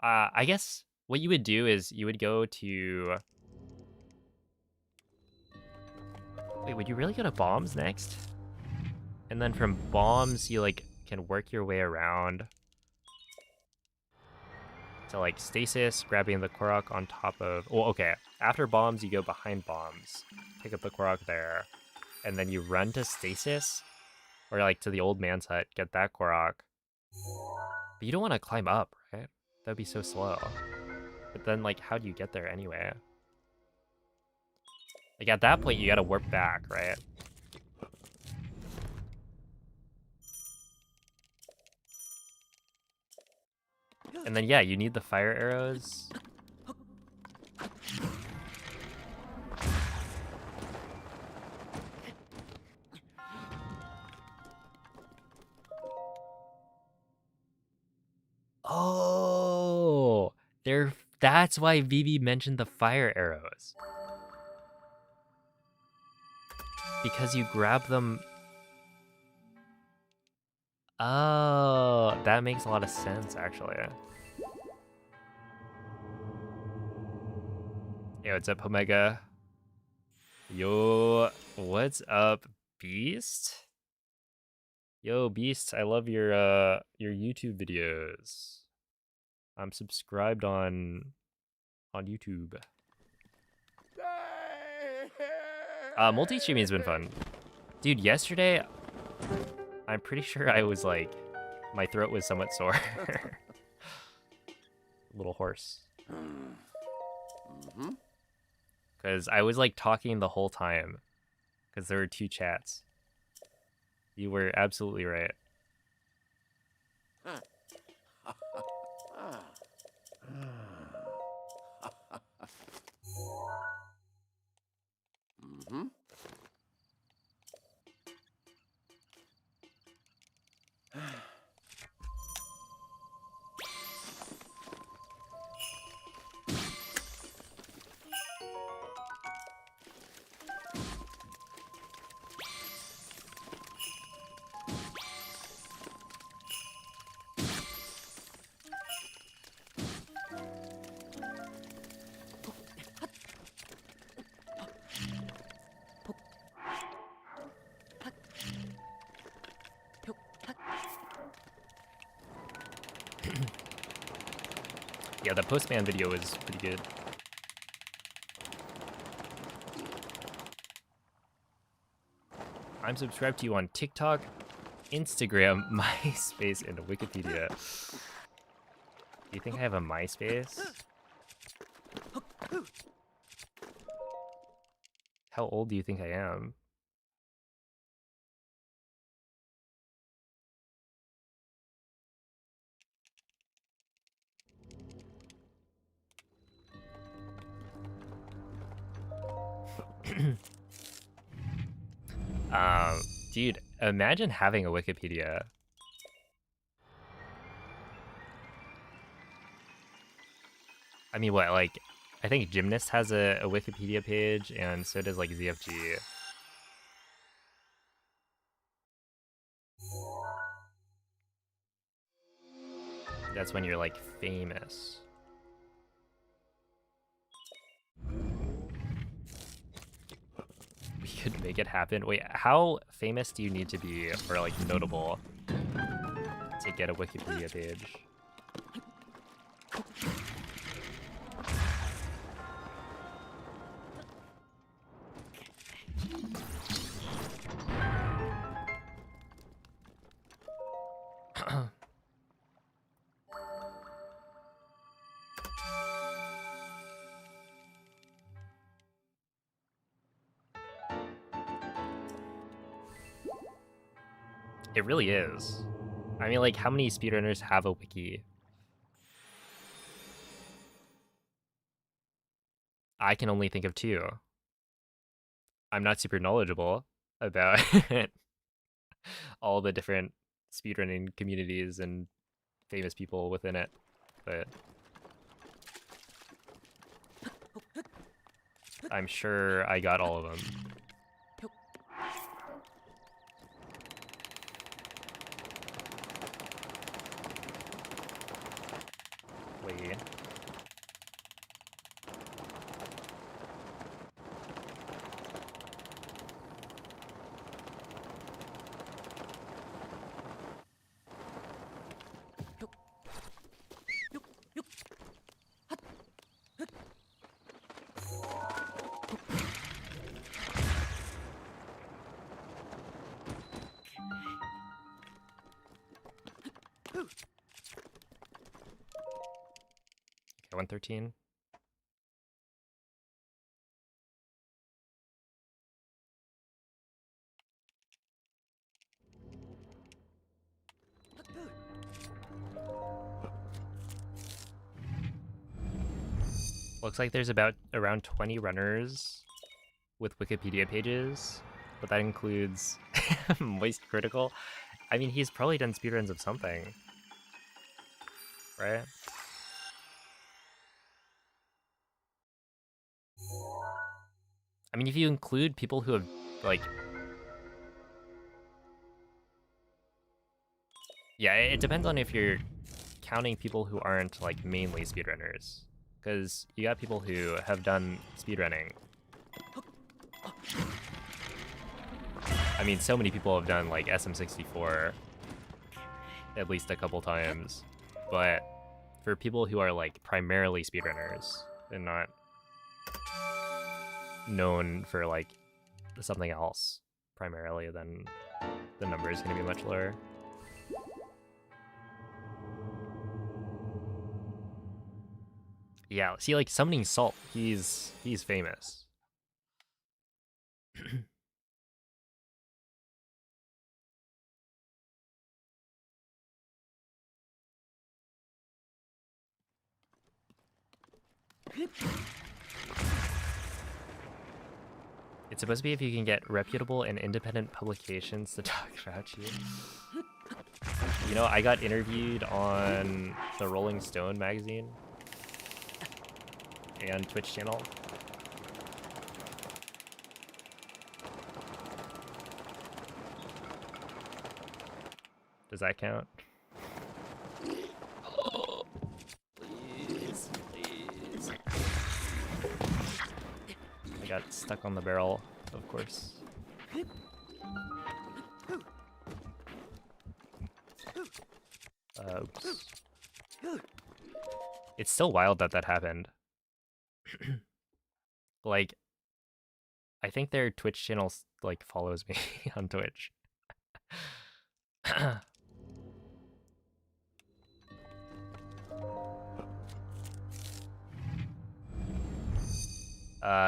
I guess what you would do is you would go to... Wait, would you really go to Bombs next? And then from Bombs, you like can work your way around to like Stasis, grabbing the Korok on top of... Well, okay. After Bombs, you go behind Bombs, pick up the Korok there, and then you run to Stasis, or like to the old man's hut, get that Korok. But you don't want to climb up, right? That'd be so slow. But then, like, how do you get there anyway? Like, at that point, you gotta warp back, right? And then, yeah, you need the fire arrows. Oh, that's why Vivi mentioned the fire arrows. Because you grab them. Oh, that makes a lot of sense, actually. Hey, what's up, Omega? Yo, what's up, Beast? Yo, Beast, I love your YouTube videos. I'm subscribed on YouTube. Multi-streaming has been fun. Dude, yesterday, I'm pretty sure I was like, my throat was somewhat sore. Little hoarse. Because I was like talking the whole time. Because there were 2 chats. You were absolutely right. Yeah, the Postman video was pretty good. I'm subscribed to you on TikTok, Instagram, MySpace, and Wikipedia. Do you think I have a MySpace? How old do you think I am? Dude, imagine having a Wikipedia. I mean, what, like, I think Gymnast has a Wikipedia page, and so does, like, ZFG. That's when you're, like, famous. We could make it happen. Wait, how famous do you need to be, or, like, notable to get a Wikipedia page? It really is. I mean, like, how many speedrunners have a wiki? I can only think of 2. I'm not super knowledgeable about all the different speedrunning communities and famous people within it, but I'm sure I got all of them. Wait. Okay, 113. Looks like there's around 20 runners with Wikipedia pages, but that includes Moist Critical. I mean, he's probably done speedruns of something. right? I mean, if you include people who have, like... Yeah, it depends on if you're counting people who aren't, like, mainly speedrunners. Because you got people who have done speedrunning. I mean, so many people have done, like, SM64 at least a couple times. But for people who are, like, primarily speedrunners and not known for, like, something else primarily, then the number is going to be much lower. Yeah, see, like, Summoning Salt, he's famous. It's supposed to be if you can get reputable and independent publications to talk about you. You know, I got interviewed on the Rolling Stone magazine and Twitch channel. Does that count? Oh, please, please. I got stuck on the barrel, of course. Oops. It's still wild that that happened. Like, I think their Twitch channel, like, follows me on Twitch.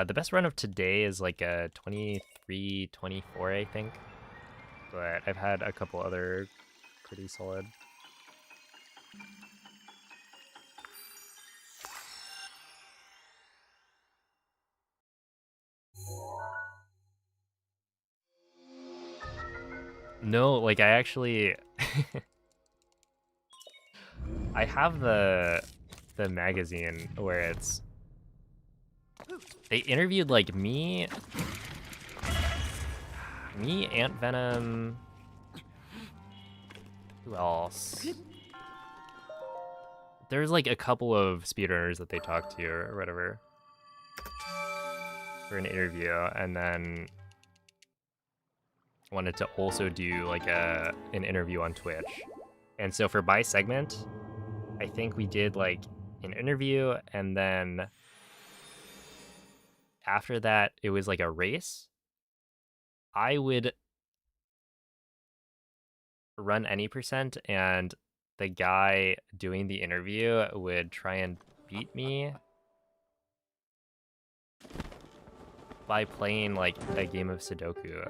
The best run of today is like a 23-24, I think. But I've had a couple other pretty solid. No, like, I actually... I have the magazine where it's... They interviewed, like, me, Ant Venom... Who else? There's, like, a couple of speedrunners that they talked to or whatever for an interview, and then wanted to also do, like, an interview on Twitch. And so for by segment, I think we did, like, an interview, and then after that, it was, like, a race. I would run any percent, and the guy doing the interview would try and beat me by playing, like, a game of Sudoku.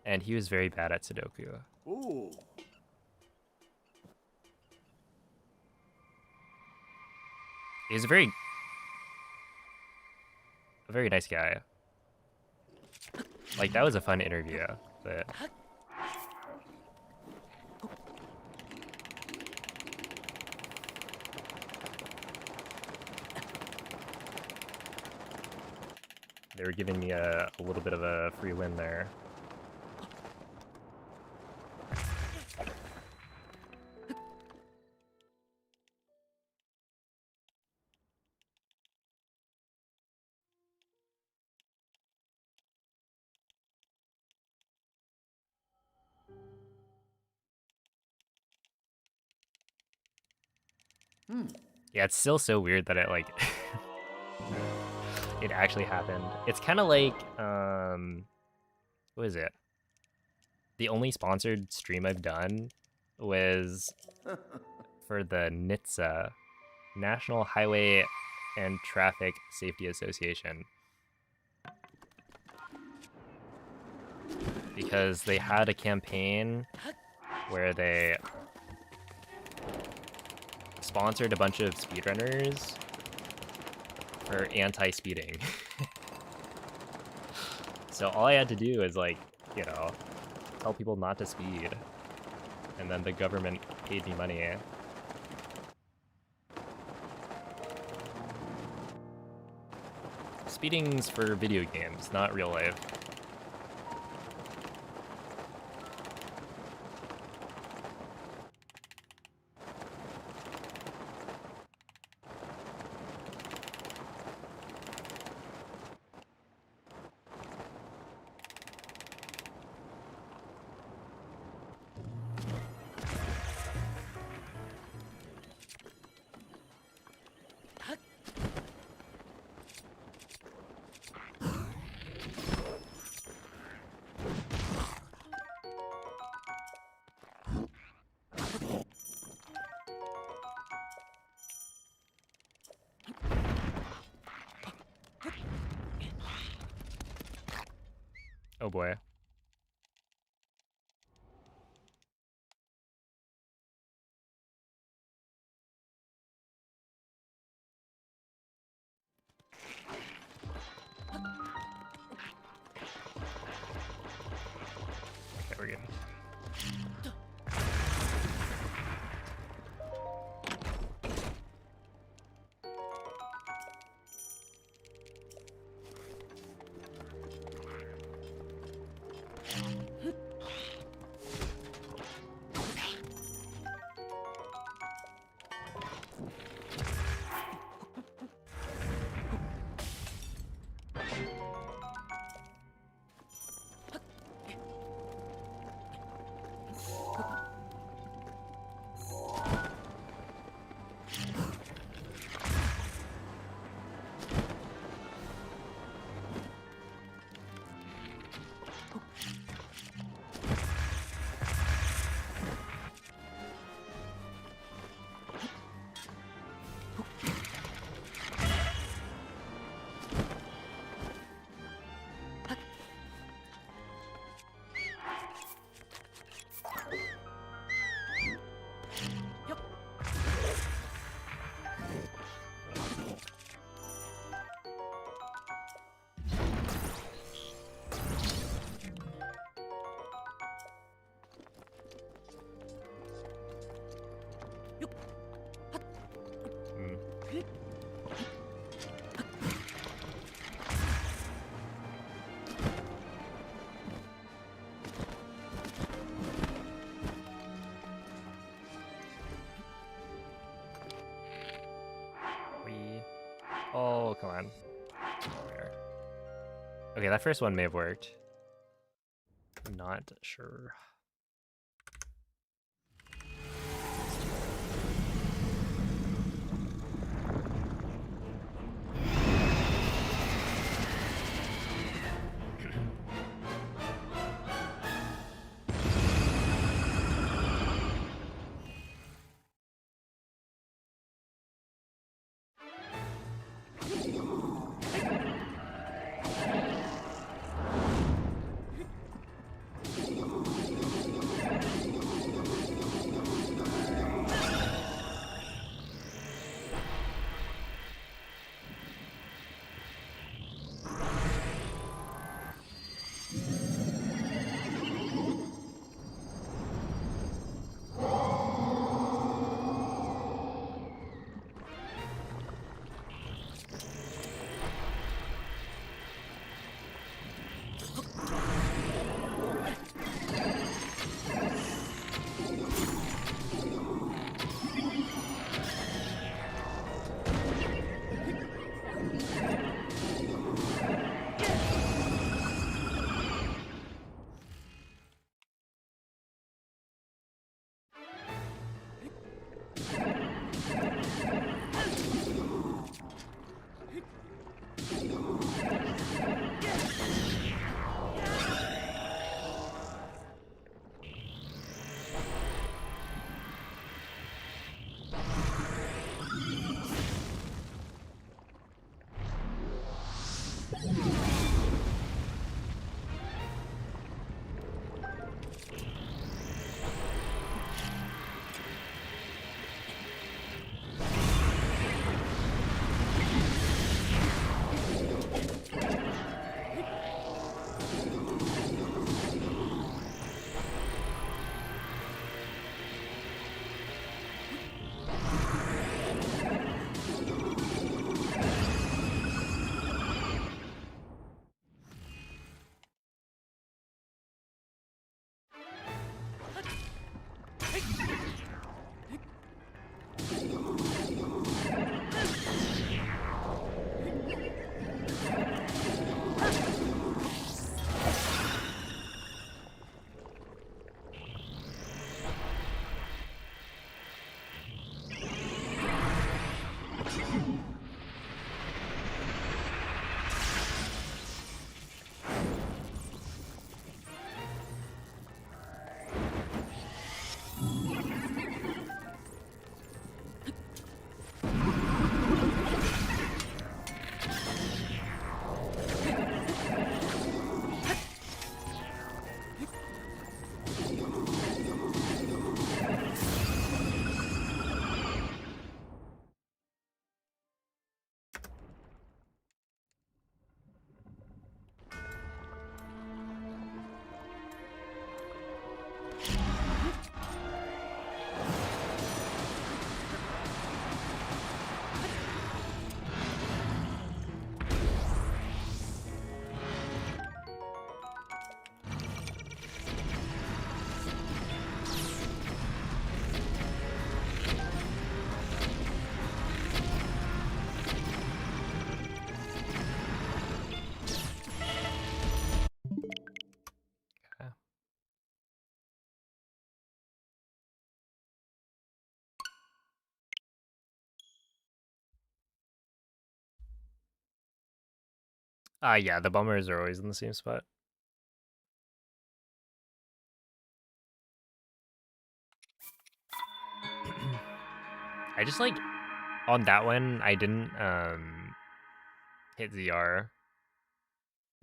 And he was very bad at Sudoku. Ooh. He was a very nice guy. Like, that was a fun interview, but... They were giving me a little bit of a free win there. Yeah, it's still so weird that it, like, it actually happened. It's kind of like, what is it? The only sponsored stream I've done was for the NHTSA, National Highway and Traffic Safety Association. Because they had a campaign where they sponsored a bunch of speedrunners for anti-speeding. So all I had to do is, like, you know, tell people not to speed. and then the government paid me money. Speeding's for video games, not real life. Oh boy. Okay, we're good. Oh, come on. There. Okay, that first one may have worked. I'm not sure. Yeah, the bombers are always in the same spot. I just like on that one I didn't hit ZR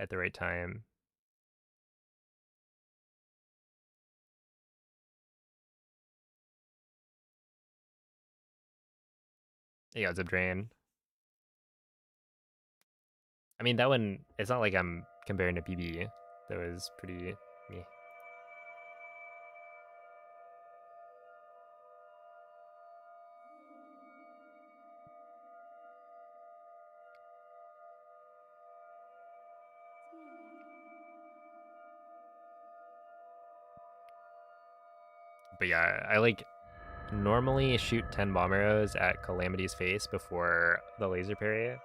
at the right time. Yeah, it's a drain. I mean, that one, it's not like I'm comparing to PB. That was pretty meh. But yeah, I like normally shoot 10 bomb arrows at Calamity's face before the laser parry.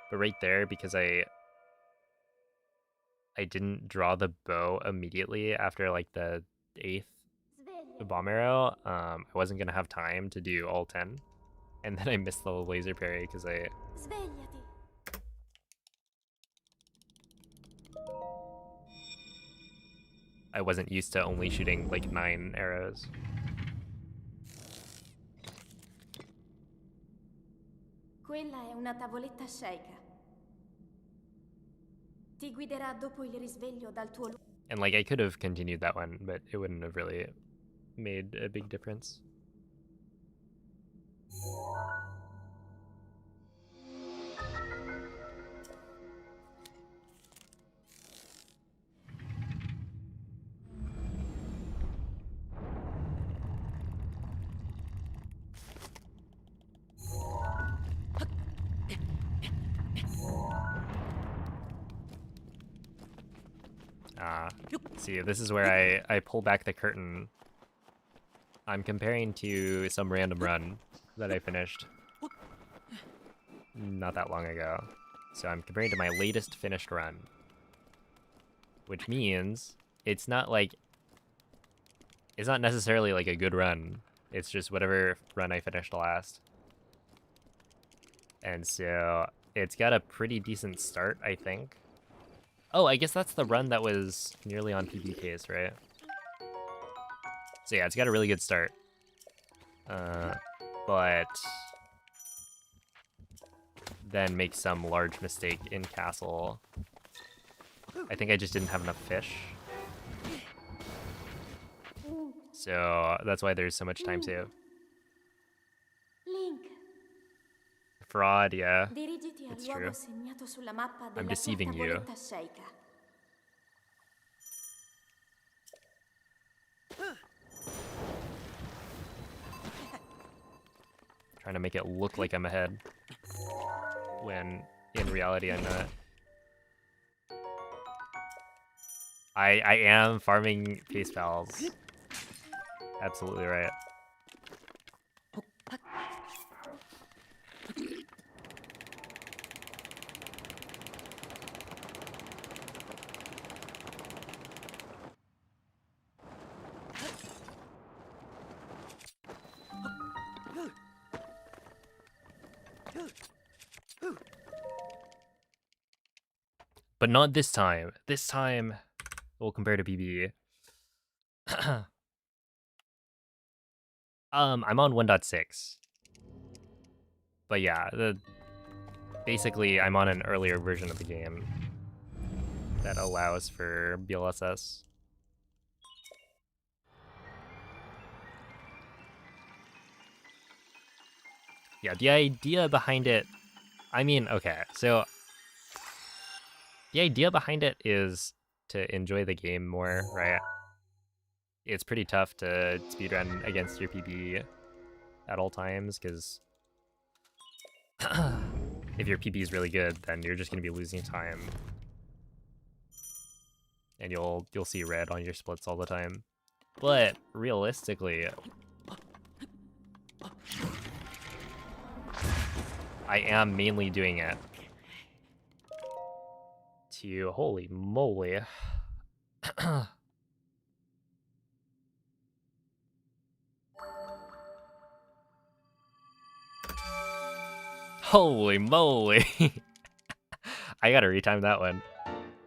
But right there, because I didn't draw the bow immediately after like the 8th Svegliati. bomb arrow, I wasn't gonna have time to do all 10. And then I missed the laser parry because Svegliati. I wasn't used to only shooting like 9 arrows. Quella è una tavoletta sceicca. Ti guiderà dopo il risveglio dal tuo luogo. And like I could have continued that one, but it wouldn't have really made a big difference. See, this is where I pull back the curtain. I'm comparing to some random run that I finished not that long ago. So I'm comparing to my latest finished run, which means it's not necessarily like a good run. It's just whatever run I finished last. And so it's got a pretty decent start, I think. Oh, I guess that's the run that was nearly on PB case, right? So yeah, it's got a really good start. But then make some large mistake in castle. I think I just didn't have enough fish. So that's why there's so much time save. Link. Fraud, yeah. Dirigiti al It's luogo true. segnato sulla mappa I'm della tua deceiving you. tavoletta sceicca. Trying to make it look like I'm ahead, when in reality I'm not. I am farming pace pals. Absolutely right. But not this time. This time, we'll compare to PB. I'm on 1.6. But yeah, basically I'm on an earlier version of the game that allows for BLSS. Yeah, the idea behind it, I mean, okay, so the idea behind it is to enjoy the game more, right? It's pretty tough to speedrun against your PB at all times, because if your PB is really good, then you're just going to be losing time. And you'll see red on your splits all the time. But realistically, I am mainly doing it to, holy moly. Holy moly. I gotta retime that one.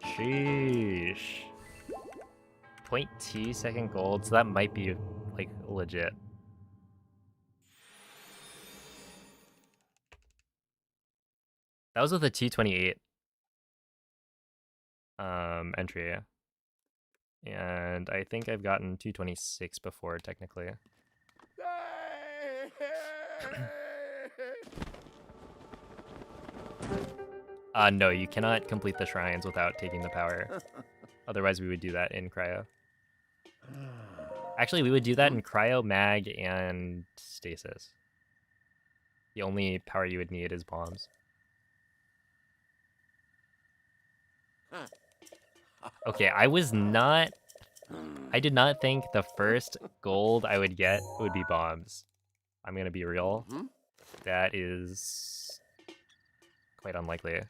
Sheesh. 0.2 second gold, so that might be like legit. That was with a 228 entry. And I think I've gotten 226 before, technically. No, you cannot complete the shrines without taking the power. Otherwise, we would do that in cryo. Actually, we would do that in cryo, mag, and stasis. The only power you would need is bombs. Okay, I did not think the first gold I would get would be bombs. I'm gonna be real. That is quite unlikely.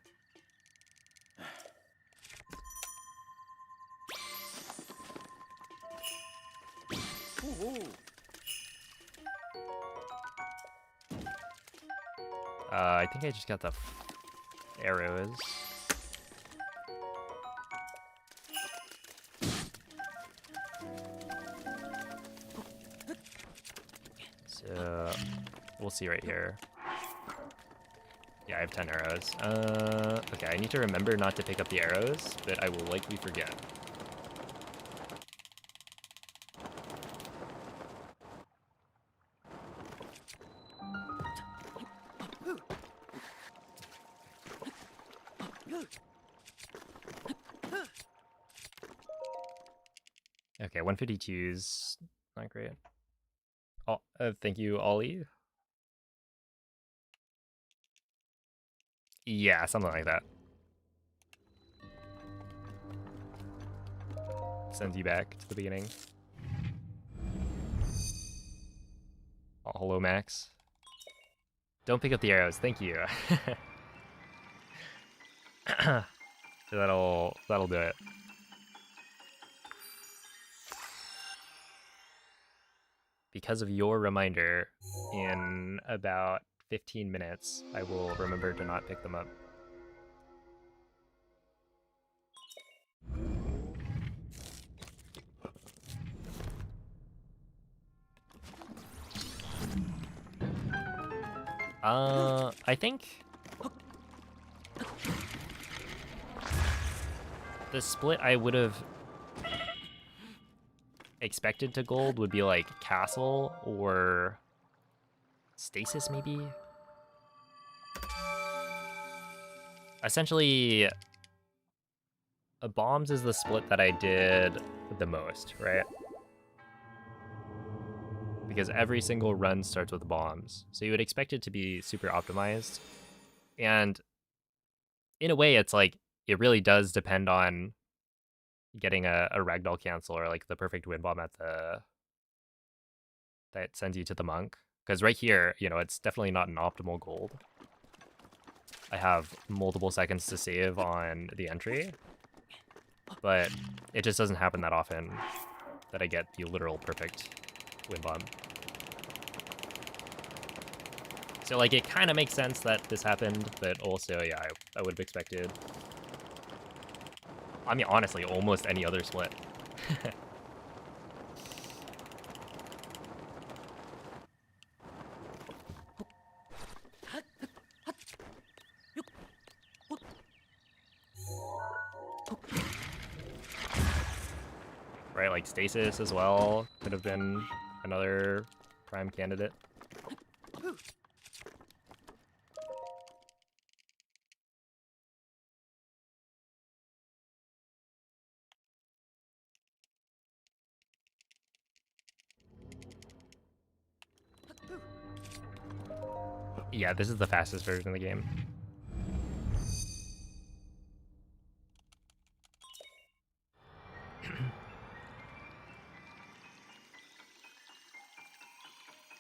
I think I just got the arrows. So we'll see right here. Yeah, I have 10 arrows. Okay, I need to remember not to pick up the arrows, but I will likely forget. Okay, 152's not great. Oh, thank you, Ollie. Yeah, something like that. Sends you back to the beginning. Oh, hello, Max. Don't pick up the arrows, thank you. That'll do it. Because of your reminder, in about 15 minutes, I will remember to not pick them up. I think the split I would have expected to gold would be like castle or stasis, maybe. Essentially, bombs is the split that I did the most, right? Because every single run starts with bombs, so you would expect it to be super optimized. And in a way, it's like it really does depend on getting a ragdoll cancel or like the perfect wind bomb at the that sends you to the monk. Because right here, you know, it's definitely not an optimal gold. I have multiple seconds to save on the entry, but it just doesn't happen that often that I get the literal perfect wind bomb. So like it kind of makes sense that this happened, but also, yeah, I would have expected, I mean, honestly, almost any other split. Right, like stasis as well could have been another prime candidate. Yeah, this is the fastest version of the game.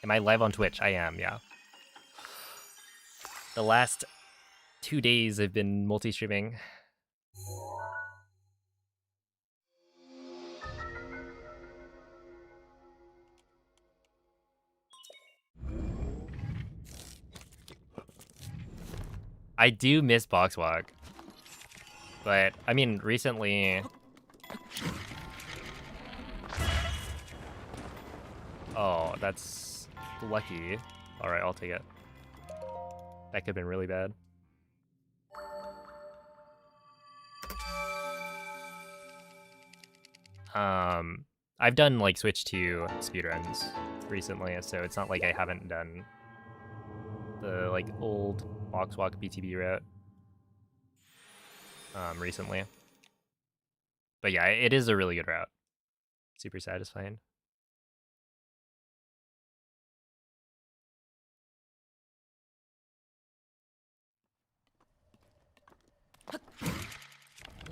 Am I live on Twitch? I am, yeah. The last 2 days I've been multi-streaming. I do miss Boxwalk. But, I mean, recently... Oh, that's lucky. Alright, I'll take it. That could have been really bad. I've done, like, Switch 2 speedruns recently, so it's not like I haven't done the, like, old box walk BTB route recently. But yeah, it is a really good route. Super satisfying.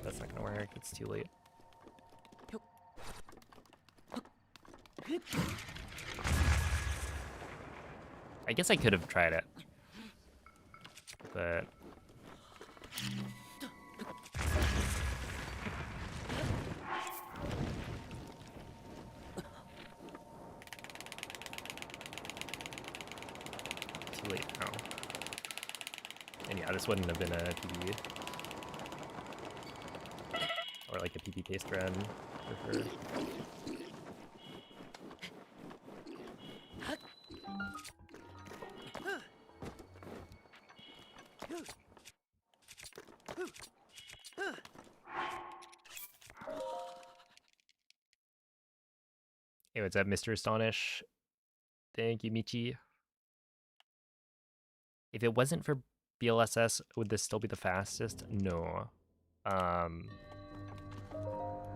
That's not gonna work, it's too late. I guess I could have tried it, but... Too late now. And yeah, this wouldn't have been a PB. Or like a PP paste run, for sure. Hey, what's up, Mr. Astonish? Thank you, Michi. If it wasn't for BLSS, would this still be the fastest? No.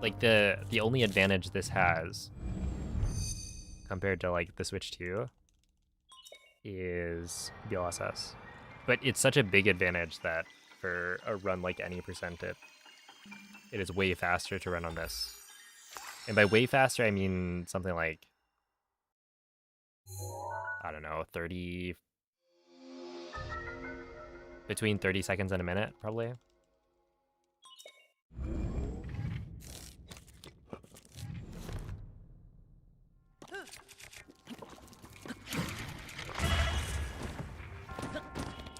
Like the only advantage this has compared to like the Switch 2 is BLSS. But it's such a big advantage that for a run like any percent, it is way faster to run on this. And by way faster, I mean something like, I don't know, 30... Between 30 seconds and a minute, probably.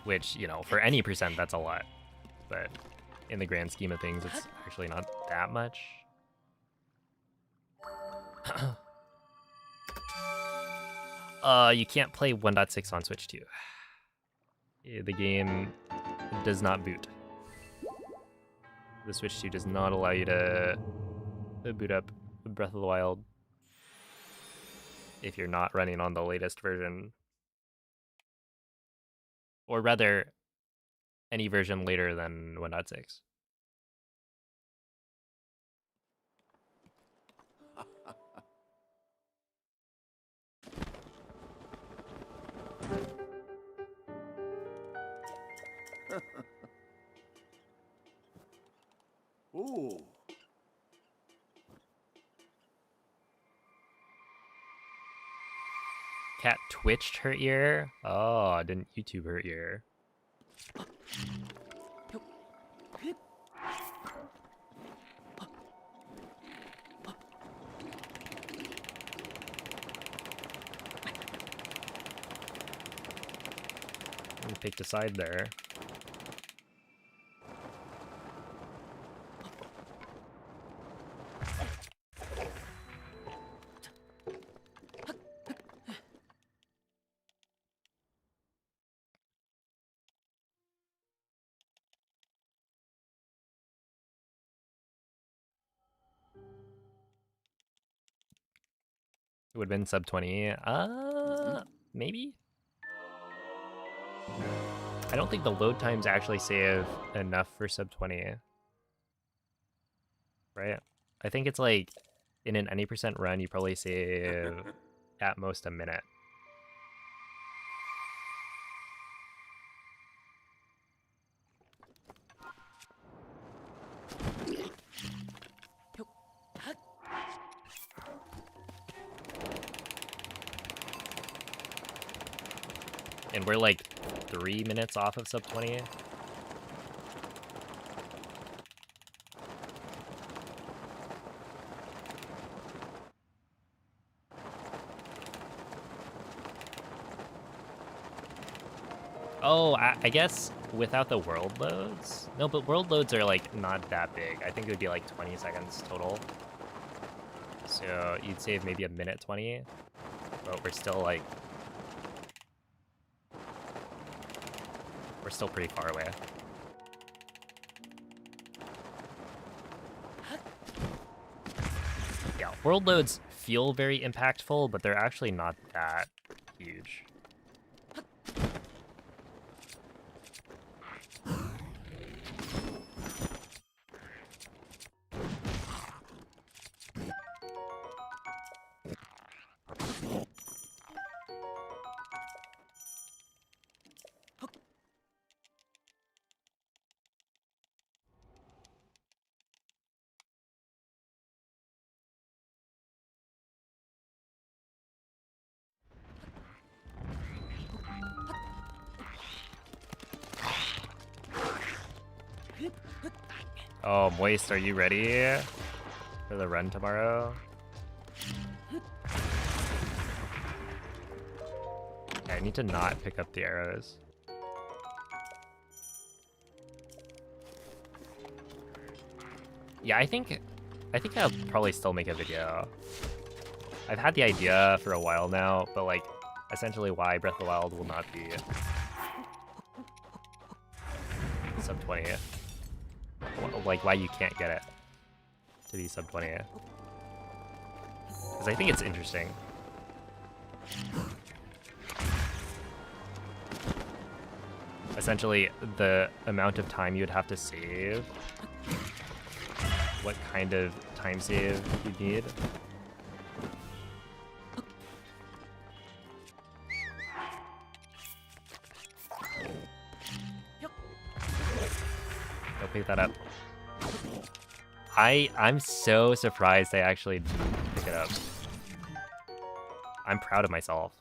Which, you know, for any percent, that's a lot. But in the grand scheme of things, it's actually not that much. You can't play 1.6 on Switch 2. The game does not boot. The Switch 2 does not allow you to boot up Breath of the Wild if you're not running on the latest version. Or rather, any version later than 1.6. Ooh. Cat twitched her ear? Oh, didn't YouTube her ear? We picked a side there. It would have been sub 20. Maybe? I don't think the load times actually save enough for sub 20. Right? I think it's like, in an any percent run, you probably save at most a minute. And we're like 3 minutes off of sub 20. Oh, I guess without the world loads. No, but world loads are like not that big. I think it would be like 20 seconds total. So you'd save maybe a minute 20, but we're still pretty far away. Yeah, world loads feel very impactful, but they're actually not that huge. Oh, Moist, are you ready for the run tomorrow? Okay, I need to not pick up the arrows. Yeah, I think I'll probably still make a video. I've had the idea for a while now, but like, essentially why Breath of the Wild will not be sub 20. Like, why you can't get it to be sub 20. Because I think it's interesting. Essentially, the amount of time you'd have to save, what kind of time save you'd need. Go pick that up. I'm so surprised I actually didn't pick it up. I'm proud of myself.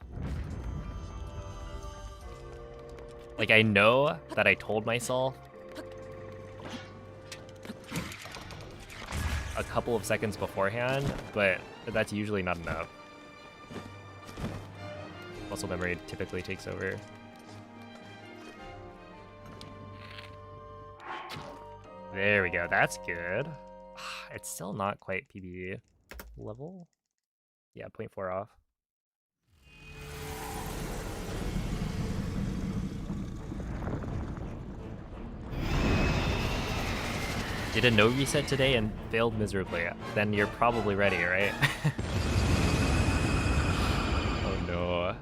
Like, I know that I told myself a couple of seconds beforehand, but that's usually not enough. Muscle memory typically takes over. There we go, that's good. It's still not quite PB level. Yeah, 0.4 off. Did a no reset today and failed miserably. Then you're probably ready, right? Oh no.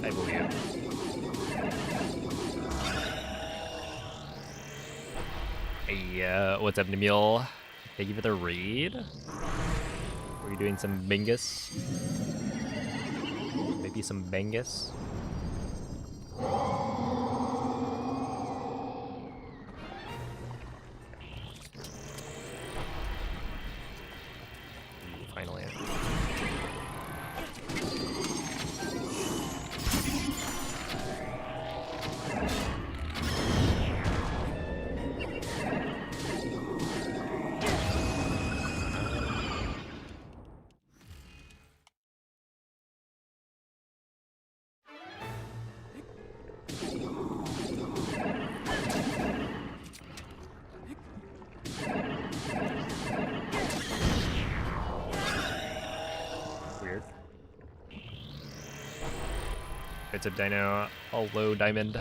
I believe. Hey, what's up, Namil? Thank you for the raid. Are we doing some Bingus? Maybe some Bengus? Finally. It's a dino, a low diamond.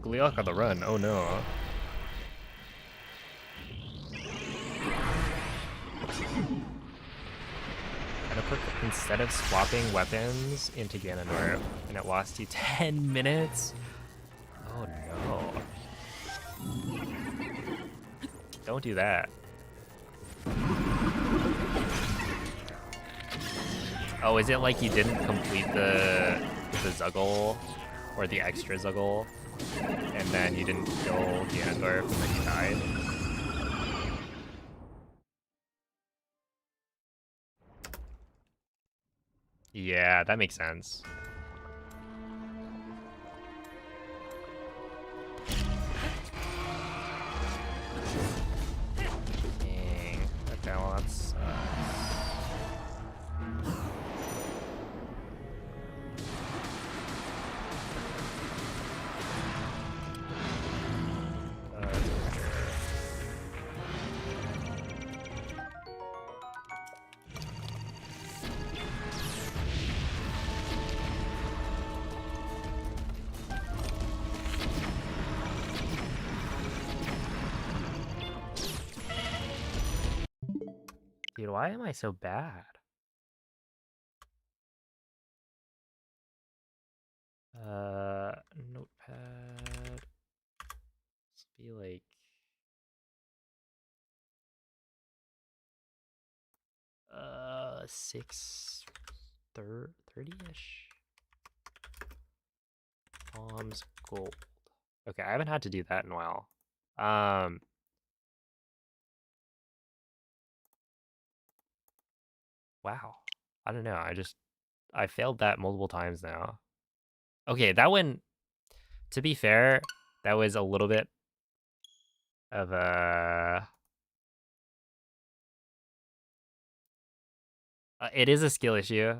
Gliok on the run. Oh no. Instead of swapping weapons into Ganondorf, and it lost you 10 minutes? Oh no. Don't do that. Oh, is it like you didn't complete the Zuggle, or the extra Zuggle, and then you didn't kill Ganondorf, and then you died? Yeah, that makes sense. Dang. Okay, well that's... Dude, why am I so bad? Notepad. Let's be like... 630-ish? Bombs gold. Okay, I haven't had to do that in a while. Wow. I don't know. I failed that multiple times now. Okay, that one, to be fair, that was a little bit of a... it is a skill issue,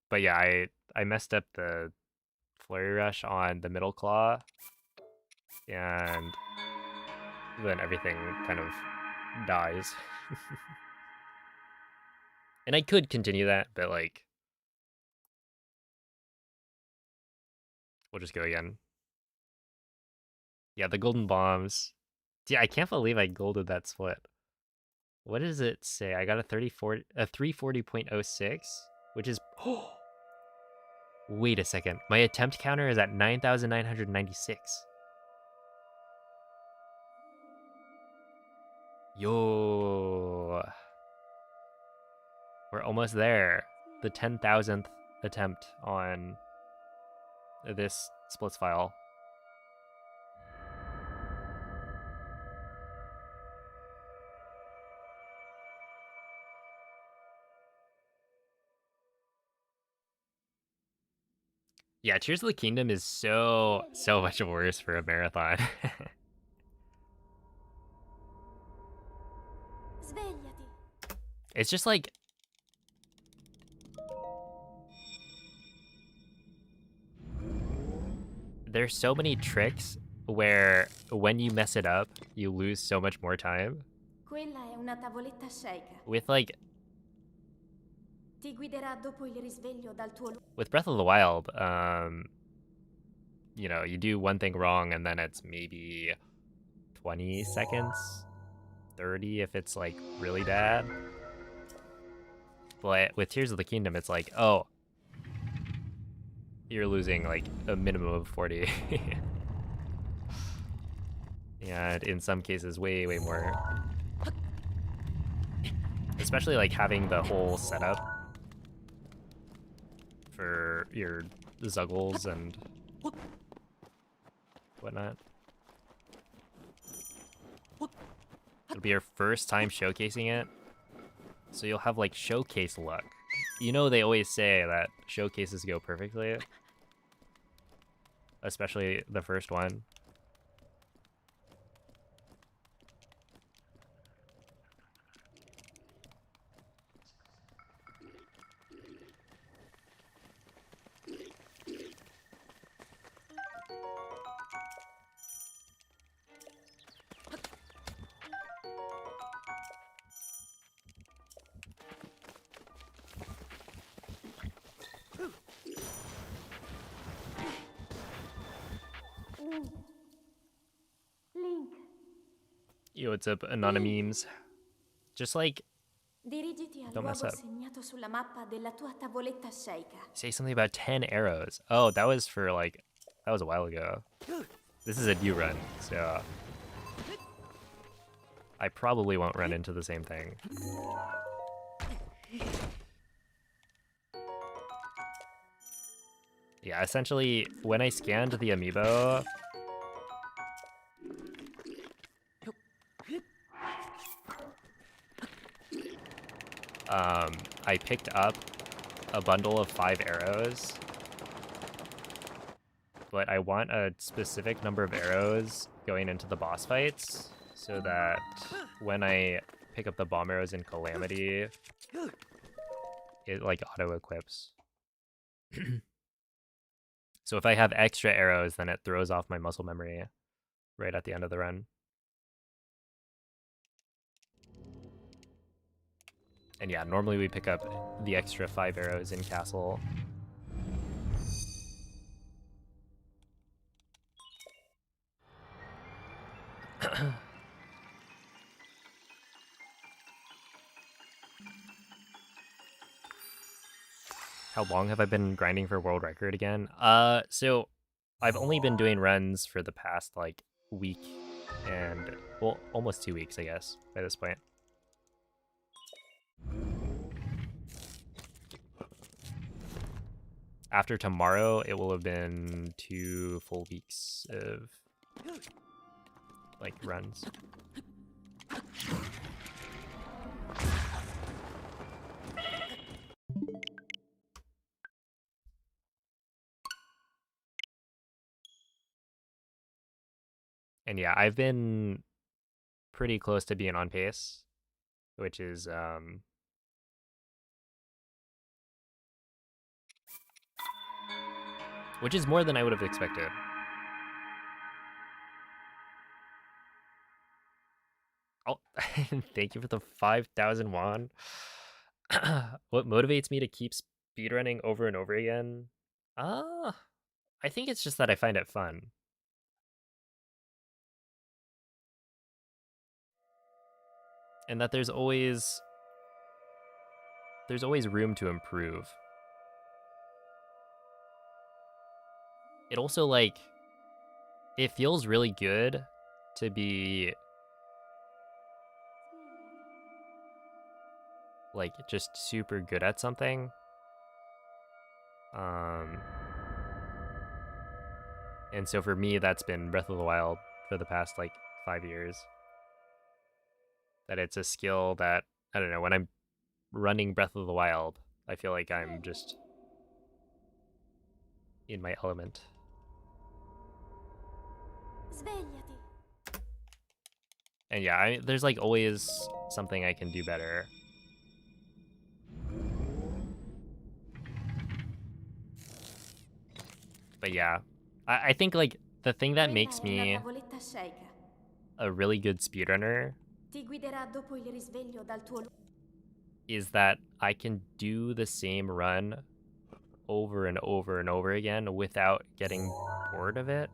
but yeah, I messed up the flurry rush on the middle claw, and then everything kind of dies. And I could continue that, but like, we'll just go again. Yeah, the golden bombs. Yeah, I can't believe I golded that split. What does it say? I got a 340.06, which is... Wait a second. My attempt counter is at 9,996. Yo. We're almost there. The 10,000th attempt on this splits file. Yeah, Tears of the Kingdom is so much worse for a marathon. Svegliati. It's just like... There's so many tricks where when you mess it up, you lose so much more time. Quella è una tavoletta shake. With like... Ti guiderà dopo il risveglio dal tuo... With Breath of the Wild, you know, you do one thing wrong and then it's maybe 20 seconds, 30 if it's like really bad. But with Tears of the Kingdom, it's like, oh, you're losing like a minimum of 40. And in some cases, way more. Especially like having the whole setup for your Zuggles and whatnot. It'll be your first time showcasing it, so you'll have like showcase luck. You know, they always say that showcases go perfectly, especially the first one. Yo, what's up, anonymemes? Just like, Dirigiti al don't mess luogo up. segnato sulla mappa della tua tavoletta sceicca. Say something about 10 arrows. Oh, that was for like, that was a while ago. This is a new run, so I probably won't run into the same thing. Yeah, essentially, when I scanned the Amiibo, I picked up a bundle of 5 arrows, but I want a specific number of arrows going into the boss fights so that when I pick up the bomb arrows in Calamity, it like auto-equips. So if I have extra arrows, then it throws off my muscle memory right at the end of the run. And yeah, normally we pick up the extra 5 arrows in Castle. How long have I been grinding for world record again? So I've only been doing runs for the past like week and, well, almost 2 weeks, I guess, by this point. After tomorrow, it will have been 2 full weeks of like runs. And yeah, I've been pretty close to being on pace, which is more than I would have expected. Oh, thank you for the 5,000 won. What motivates me to keep speedrunning over and over again? I think it's just that I find it fun. And that there's always room to improve. It also like it feels really good to be like just super good at something. And so for me, that's been Breath of the Wild for the past like 5 years. That it's a skill that, I don't know, when I'm running Breath of the Wild, I feel like I'm just in my element. Svegliati. And yeah, there's like always something I can do better. But yeah, I think like the thing that makes me a really good speedrunner Ti guiderà dopo il risveglio dal tuo is that I can do the same run over and over and over again without getting bored of it.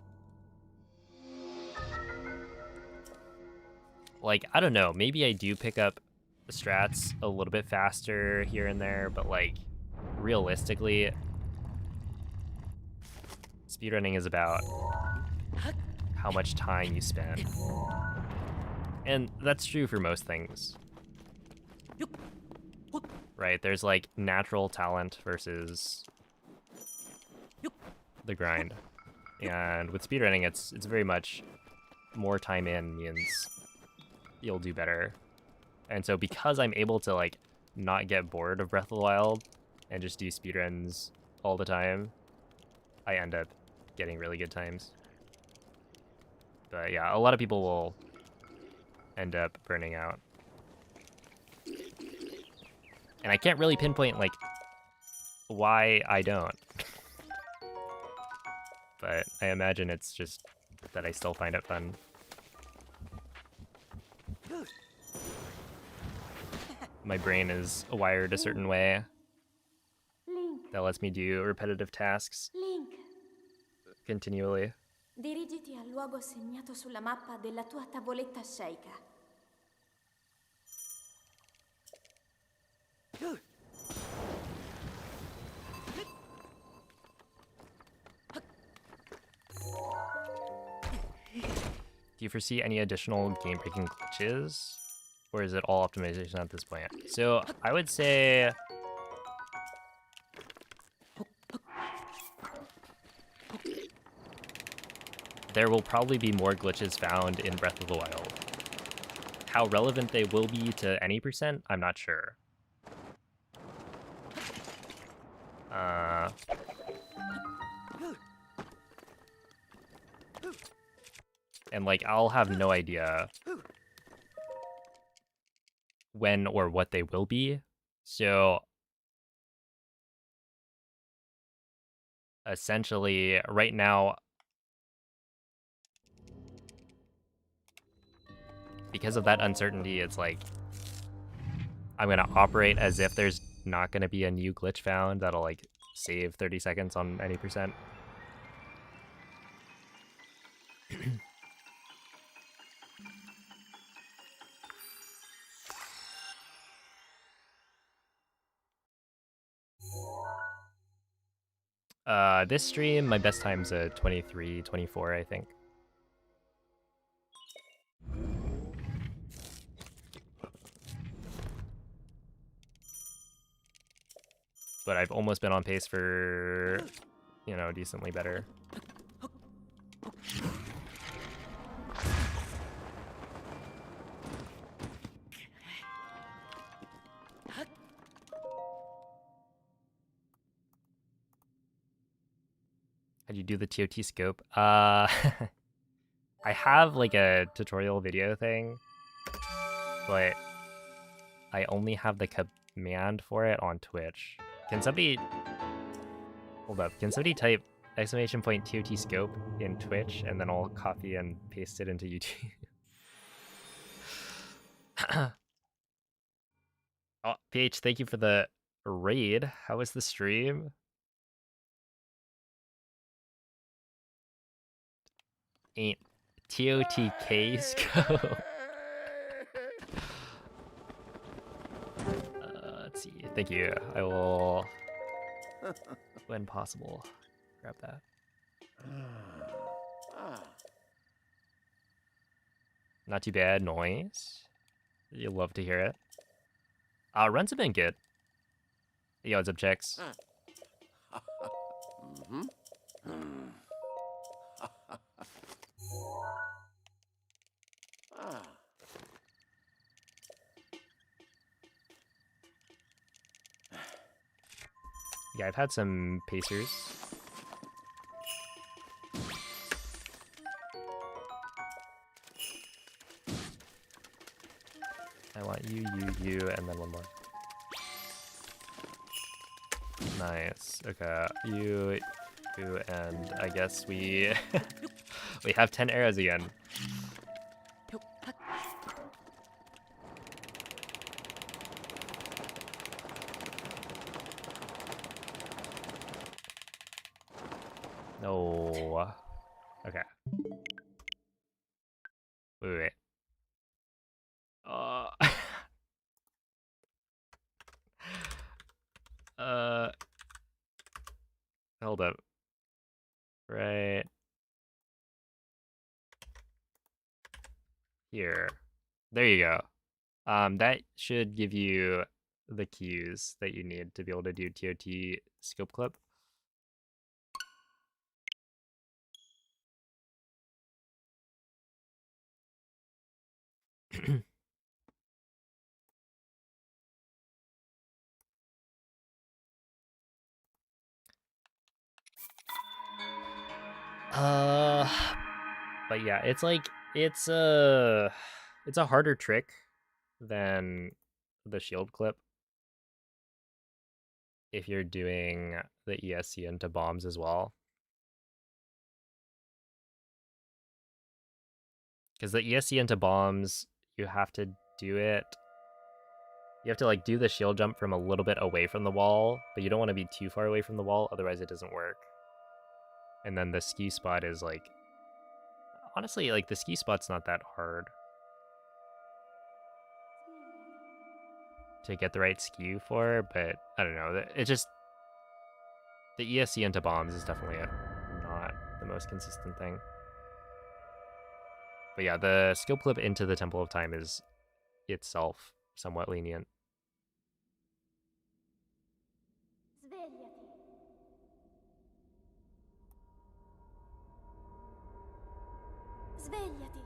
Like, I don't know, maybe I do pick up the strats a little bit faster here and there, but like, realistically, speedrunning is about how much time you spend. And that's true for most things. Right? There's like natural talent versus the grind. And with speedrunning, it's very much more time in means you'll do better. And so because I'm able to like not get bored of Breath of the Wild and just do speedruns all the time, I end up getting really good times. But yeah, a lot of people will end up burning out. And I can't really pinpoint like why I don't. But I imagine it's just that I still find it fun. My brain is wired a certain way that lets me do repetitive tasks Link. continually. Dirigiti al luogo segnato sulla mappa della tua tavoletta sceicca. Do you foresee any additional game-breaking glitches? Or is it all optimization at this point? So I would say there will probably be more glitches found in Breath of the Wild. How relevant they will be to any percent, I'm not sure. And like, I'll have no idea when or what they will be. So essentially, right now, because of that uncertainty, it's like I'm gonna operate as if there's not gonna be a new glitch found that'll like save 30 seconds on any percent. This stream, my best time's a 23, 24, I think. But I've almost been on pace for, you know, decently better. How'd you do the TOT scope? I have like a tutorial video thing, but I only have the command for it on Twitch. Can somebody, hold up, can somebody type !TOT scope in Twitch and then I'll copy and paste it into YouTube? Oh, PH, thank you for the raid. How was the stream? Ain't TOTK scope. Let's see. Thank you. I will, when possible, grab that. Not too bad. Noise. You love to hear it. Runs have been good. Yo, what's up, checks? Yeah, I've had some pacers. I want you, and then one more. Nice. Okay, you, and I guess we we have 10 arrows again. No. Okay. Wait. Hold up. Right here. There you go. That should give you the cues that you need to be able to do TOT scope clip. But yeah, it's like it's a harder trick than the shield clip if you're doing the ESC into bombs as well. Because the ESC into bombs, you have to do it. You have to like do the shield jump from a little bit away from the wall, but you don't want to be too far away from the wall, otherwise it doesn't work. And then the ski spot is like, honestly, like the ski spot's not that hard. to get the right skew for, but I don't know. It just the ESC into bombs is definitely not the most consistent thing. But yeah, the skill clip into the Temple of Time is itself somewhat lenient. Svegliati. Svegliati.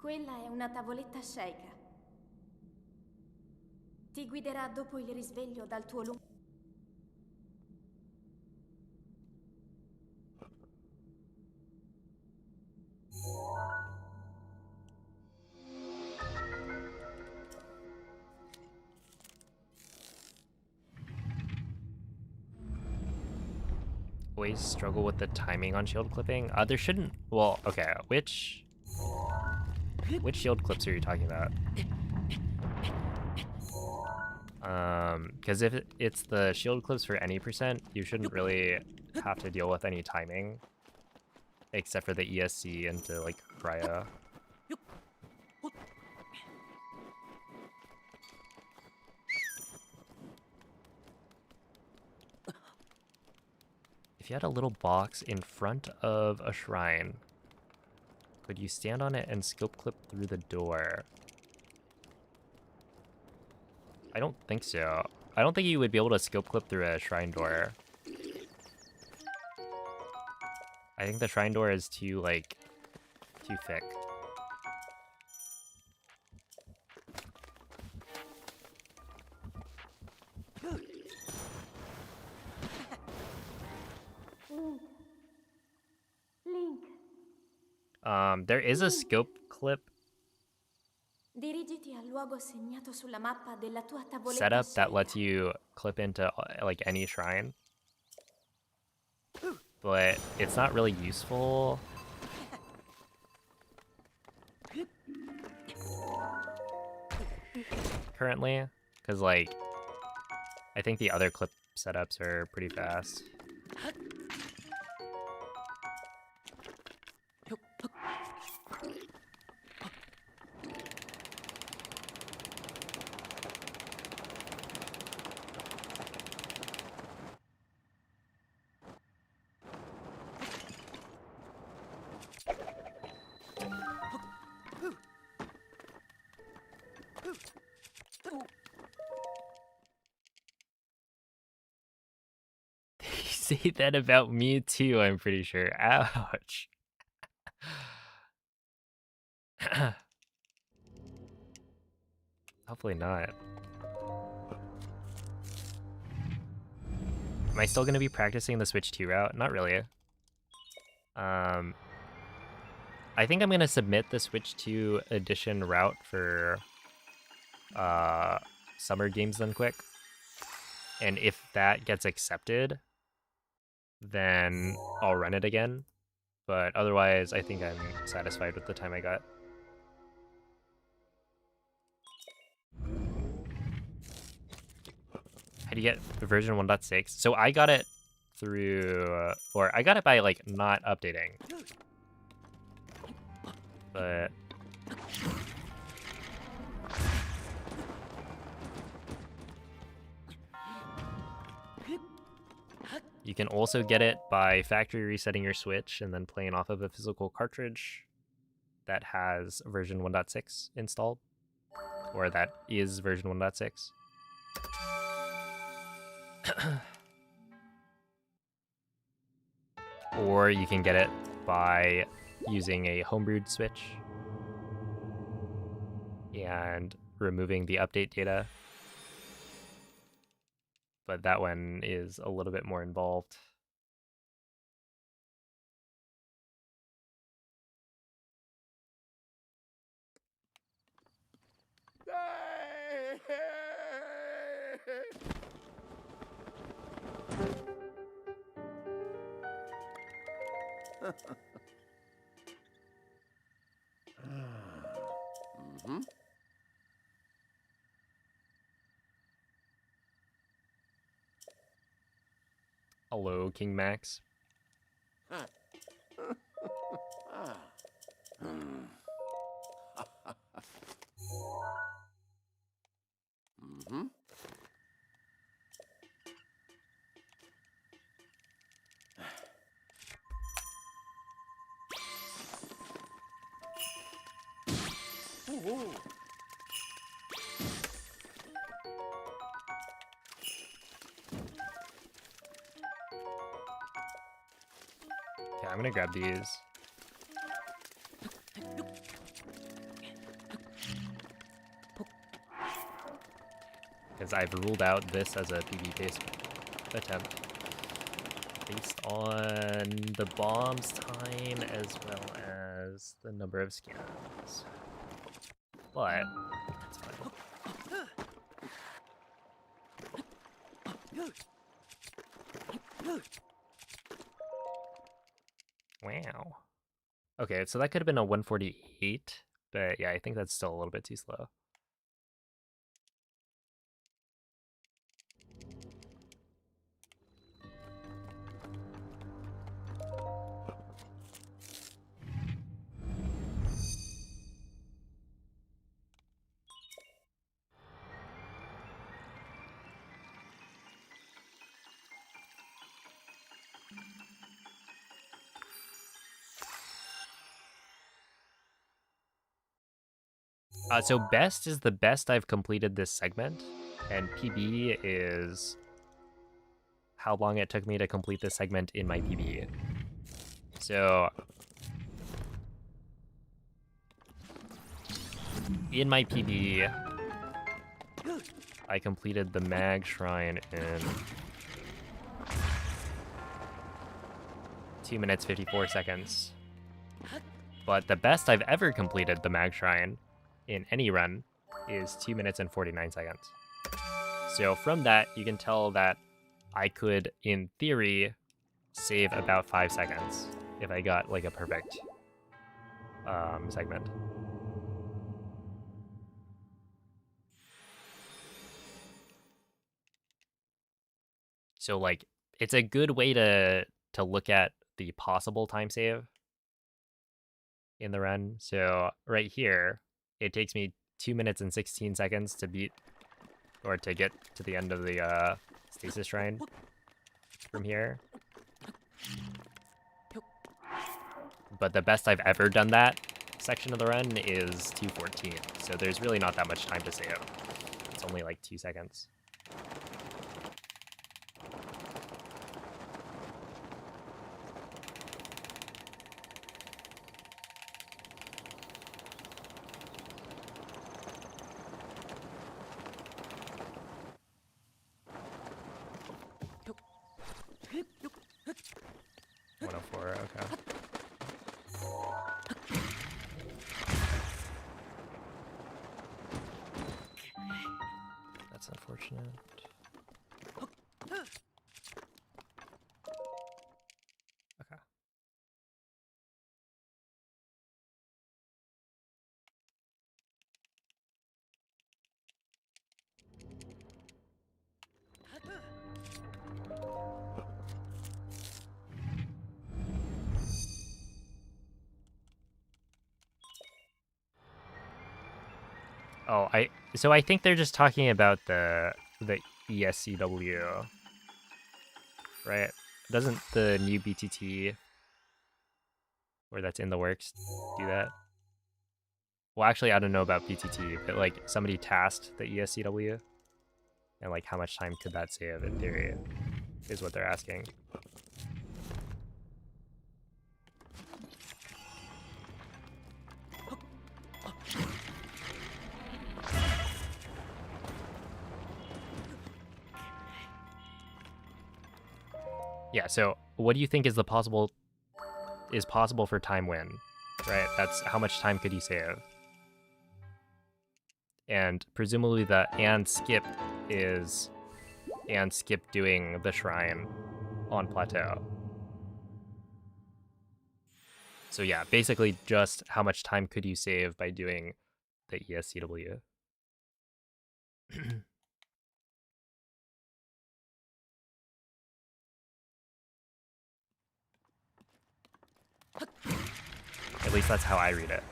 Quella è una tavoletta sceicca. Ti guiderà dopo il risveglio dal tuo lungo... Always struggle with the timing on shield clipping. There shouldn't. Well, okay. Which shield clips are you talking about? Because if it's the shield clips for any percent, you shouldn't really have to deal with any timing, except for the ESC into like cryo. If you had a little box in front of a shrine, could you stand on it and scope clip through the door? I don't think so. I don't think you would be able to scope clip through a shrine door. I think the shrine door is too thick. Link. There is a scope clip Dirigiti al luogo segnato sulla mappa della tua tavoletta setup that scelta. lets you clip into like any shrine, but it's not really useful. Currently, because like I think the other clip setups are pretty fast. Say that about me too, I'm pretty sure. Ouch. Hopefully not. Am I still going to be practicing the Switch 2 route? Not really. I think I'm going to submit the Switch 2 edition route for Summer Games Done Quick. And if that gets accepted, then I'll run it again. But otherwise, I think I'm satisfied with the time I got. How do you get version 1.6? So I got it through, or I got it by like not updating. But you can also get it by factory resetting your Switch and then playing off of a physical cartridge that has version 1.6 installed, or that is version 1.6. Or you can get it by using a homebrewed Switch and removing the update data. But that one is a little bit more involved. Mm-hmm. Hello, King Max. Mm-hmm. Ooh. Okay, I'm gonna grab these. Because I've ruled out this as a PB-based attempt. Based on the bomb's time as well as the number of scans. But, that's fine. Wow. Okay, so that could have been a 148, but yeah, I think that's still a little bit too slow. So best is the best I've completed this segment, and PB is how long it took me to complete this segment in my PB. So in my PB, I completed the Mag Shrine in 2 minutes 54 seconds. But the best I've ever completed the Mag Shrine in any run is 2 minutes and 49 seconds. So from that, you can tell that I could, in theory, save about 5 seconds if I got like a perfect segment. So like, it's a good way to look at the possible time save in the run. So right here, it takes me 2 minutes and 16 seconds to beat or to get to the end of the stasis shrine from here. But the best I've ever done that section of the run is 2:14. So there's really not that much time to save. It's only like 2 seconds. Okay. That's unfortunate. Okay. Oh, so I think they're just talking about the ESCW, right? Doesn't the new BTT, or that's in the works, do that? Well, actually, I don't know about BTT, but like somebody tasked the ESCW, and like how much time could that save in theory, is what they're asking. Yeah, so what do you think is possible for time win, right? That's how much time could you save? And presumably the and skip is and skip doing the shrine on plateau. So yeah, basically just how much time could you save by doing the ESCW? At least that's how I read it.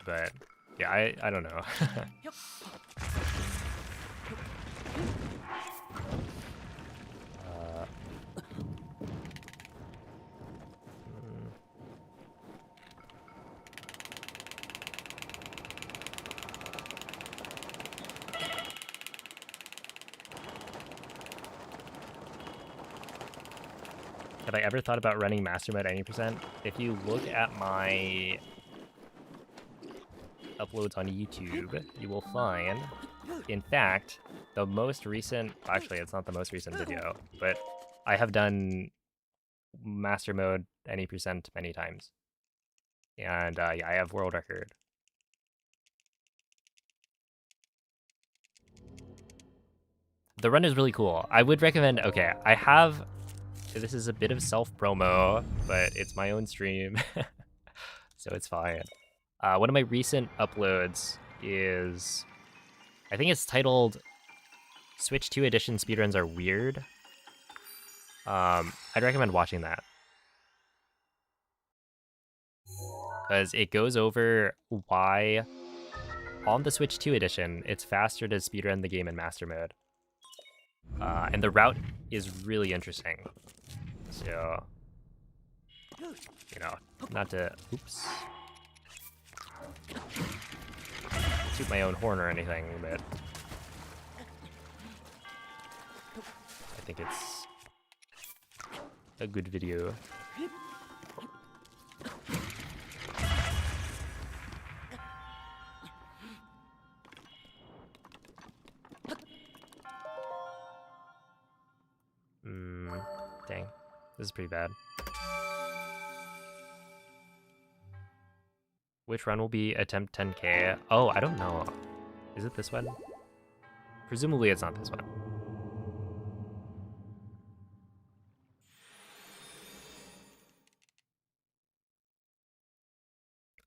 But yeah, I don't know. Have I ever thought about running master mode any %? If you look at my uploads on YouTube, you will find, in fact, the most recent, actually it's not the most recent video, but I have done master mode any % many times. And yeah, I have world record. The run is really cool. I would recommend, okay, I have, this is a bit of self-promo, but it's my own stream, so it's fine. One of my recent uploads is, I think it's titled Switch 2 Edition Speedruns Are Weird. I'd recommend watching that. Because it goes over why, on the Switch 2 Edition, it's faster to speedrun the game in Master Mode. And the route is really interesting. So, you know, not to, oops, toot my own horn or anything, but I think it's a good video. Dang, this is pretty bad. Which run will be attempt 10K? Oh, I don't know. Is it this one? Presumably it's not this one.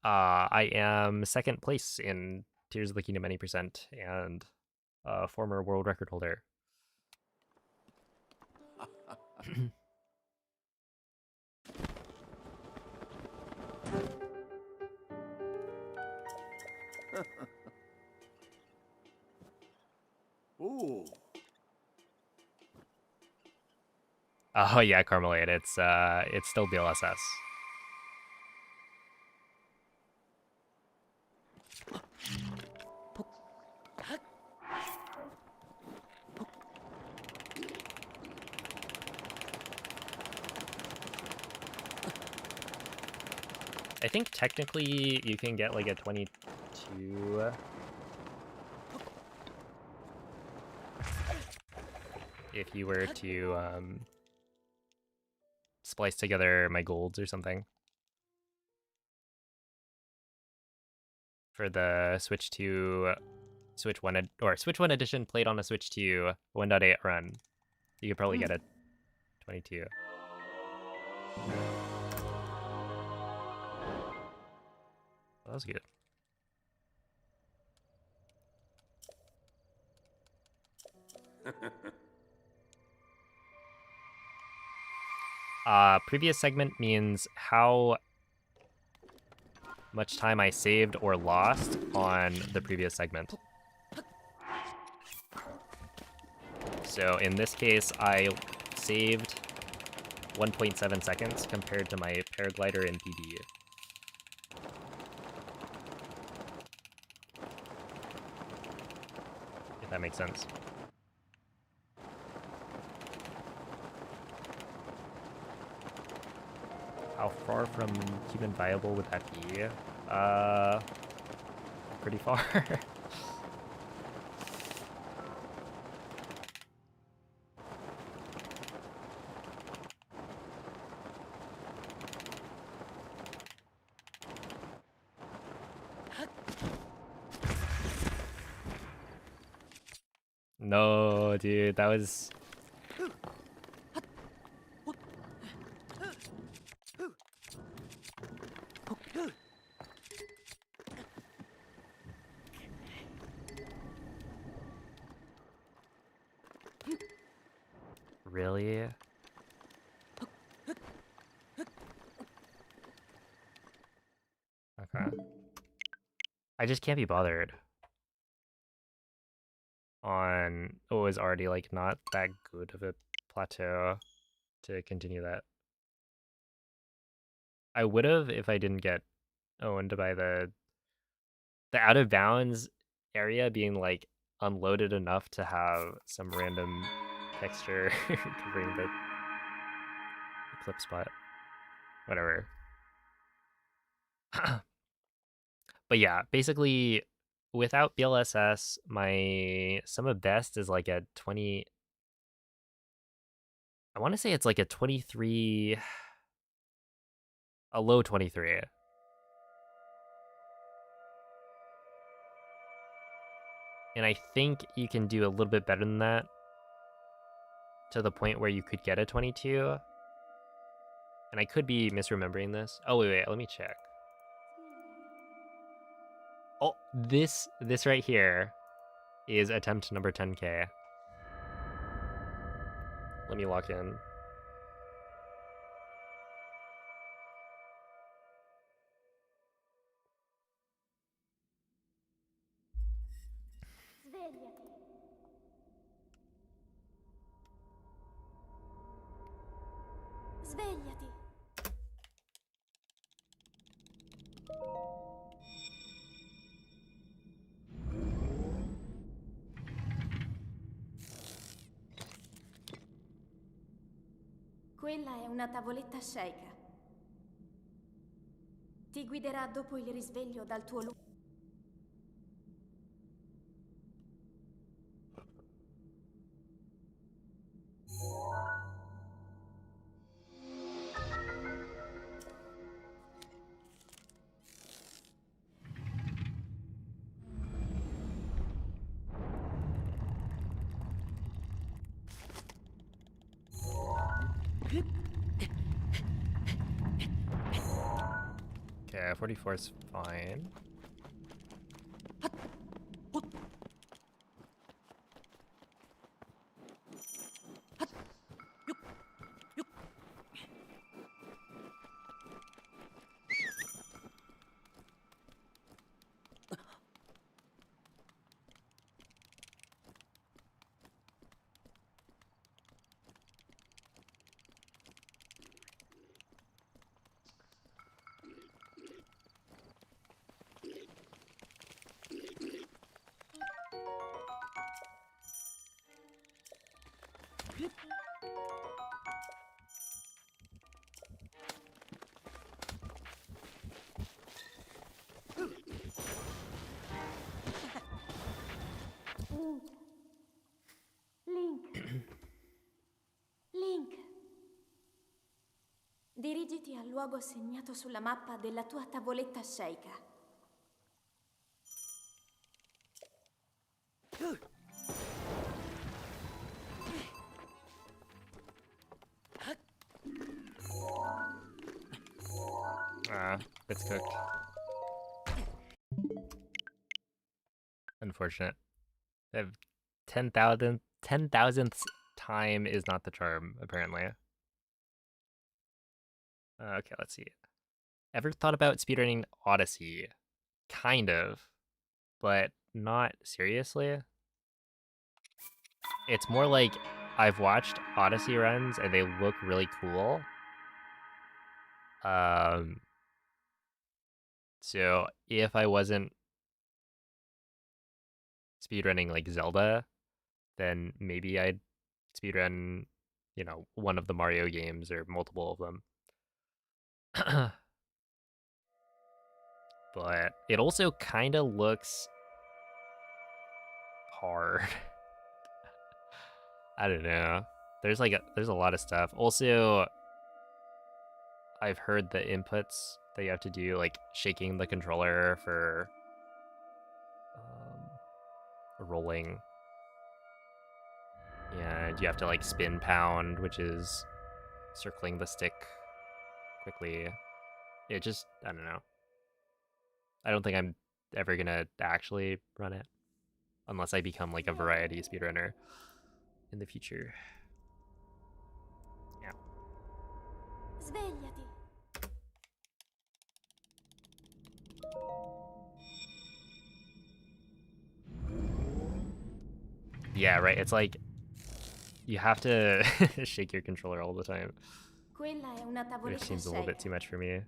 I am second place in Tears of the Kingdom any % and former world record holder. Ooh. Oh yeah, Carmelade. It's still BLSS. I think technically you can get like a 22. If you were to splice together my golds or something. For the Switch 2, Switch 1, or Switch 1 edition played on a Switch 2 1.8 run, you could probably get a 22. That was good. Previous segment means how much time I saved or lost on the previous segment. So in this case, I saved 1.7 seconds compared to my paraglider in PB. If that makes sense. How far from human viable would that be? Pretty far. No, dude, that was... Really? I just can't be bothered on what was already like not that good of a plateau to continue that. I would have if I didn't get owned by the out of bounds area being like unloaded enough to have some random texture covering the clip spot. Whatever. But yeah, basically without BLSS, my sum of best is like a 20. I want to say it's like a 23, a low 23. And I think you can do a little bit better than that to the point where you could get a 22. And I could be misremembering this. Oh, wait, let me check. Oh, this right here is attempt number 10K. Let me lock in. Svegliati. Svegliati. Quella è una tavoletta sceicca. Ti guiderà dopo il risveglio dal tuo luogo. Okay, 44 is fine. Link. Link. Dirigiti al luogo segnato sulla mappa della tua tavoletta sceicca. Ah, it's cooked. Unfortunate. I have 10,000th time is not the charm, apparently. Okay, let's see. Ever thought about speedrunning Odyssey? Kind of, but not seriously. It's more like I've watched Odyssey runs and they look really cool. So if I wasn't speedrunning like Zelda, then maybe I'd speedrun, you know, one of the Mario games or multiple of them. But it also kind of looks hard. I don't know. There's a lot of stuff. Also, I've heard the inputs that you have to do, like shaking the controller for rolling, and you have to like spin pound, which is circling the stick quickly. It just, I don't know. I don't think I'm ever gonna actually run it unless I become like a variety speedrunner in the future. Yeah. Svegliati. Yeah, right. It's like you have to shake your controller all the time, Quella è una which tavoletta seems a little bit sceicca. too much for me.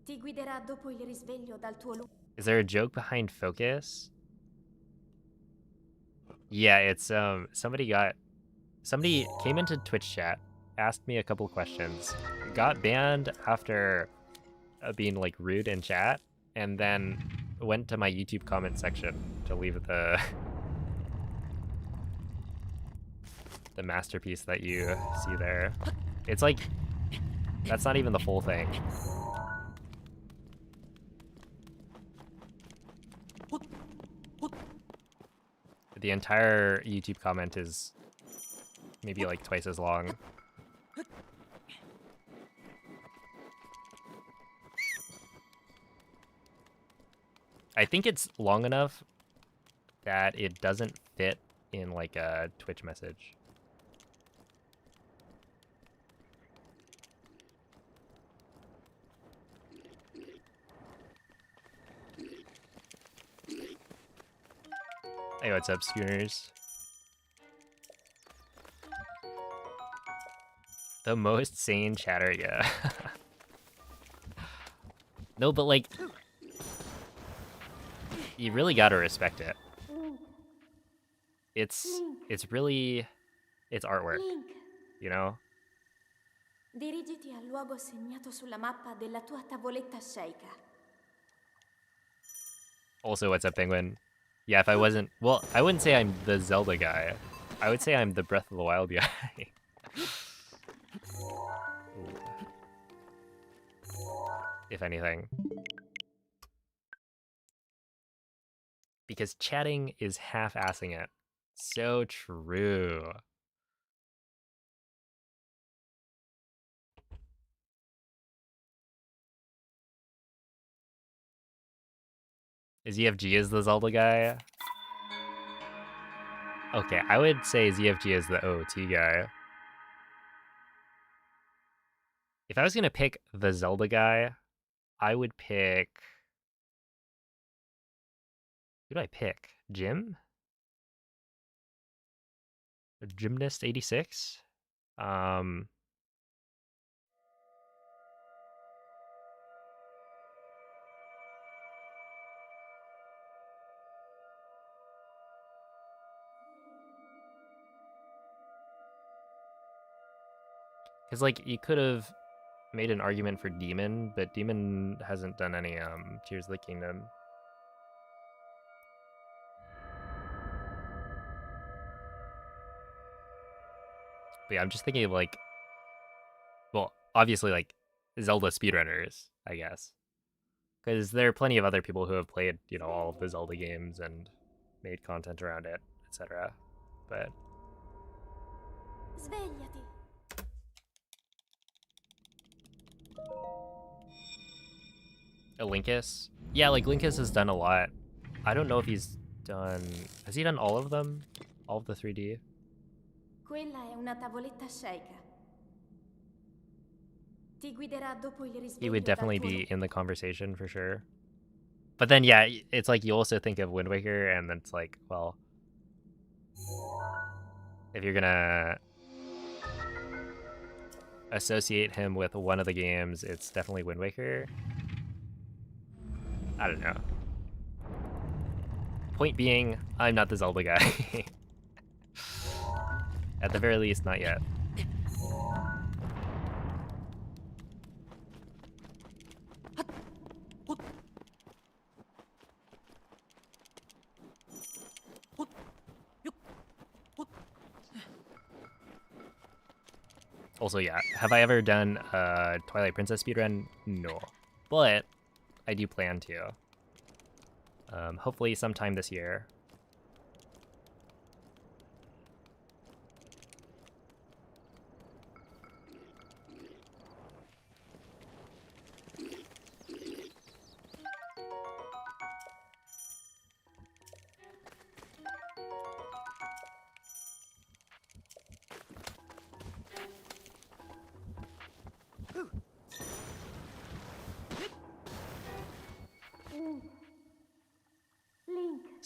Ti guiderà dopo il risveglio dal tuo Is there a joke behind focus? Yeah, it's somebody came into Twitch chat, asked me a couple questions, got banned after being like rude in chat, and then went to my YouTube comment section to leave the the masterpiece that you see there. It's like that's not even the full thing. The entire YouTube comment is maybe like twice as long. I think it's long enough that it doesn't fit in like a Twitch message. Hey, what's up, Schooners? The most sane chatter, yeah. No, but like, you really gotta respect it. It's really, it's artwork, Link, you know? dirigiti al luogo segnato sulla mappa della tua tavoletta sceicca. Also, what's up, Penguin? Yeah, if I wasn't, well, I wouldn't say I'm the Zelda guy. I would say I'm the Breath of the Wild guy. If anything. Because chatting is half-assing it. So true. Is EFG is the Zelda guy? Okay, I would say ZFG is the OOT guy. If I was gonna pick the Zelda guy, I would pick... Who do I pick? Jim? Gymnast 86? Because, like, you could have made an argument for Demon, but Demon hasn't done any Tears of the Kingdom. But yeah, I'm just thinking of, like, well, obviously, like, Zelda speedrunners, I guess. Because there are plenty of other people who have played, you know, all of the Zelda games and made content around it, etc. But Svegliati. Linkus? Yeah, like Linkus has done a lot. I don't know if he's done... Has he done all of them? All of the 3D? Quella è una tavoletta sceicca. Ti guiderà dopo il risveglio He would dal definitely tuo be in the conversation for sure. But then, yeah, it's like you also think of Wind Waker, and then it's like, well, if you're gonna associate him with one of the games, it's definitely Wind Waker. I don't know. Point being, I'm not the Zelda guy. At the very least, not yet. Also, yeah, have I ever done a Twilight Princess speedrun? No. But I do plan to. Hopefully sometime this year.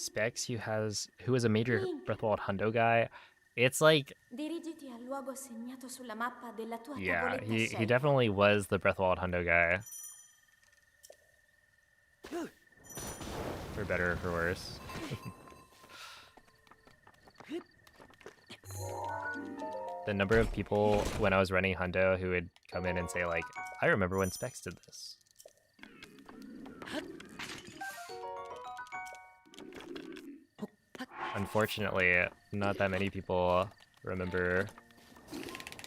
Specs, who is a major Link. Breath of the Wild hundo guy. It's like, Dirigiti al luogo segnato sulla mappa della tua yeah, tavoletta he scelta. definitely was the Breath of the Wild hundo guy. For better or for worse. The number of people when I was running hundo who would come in and say like, I remember when Specs did this. Unfortunately, not that many people remember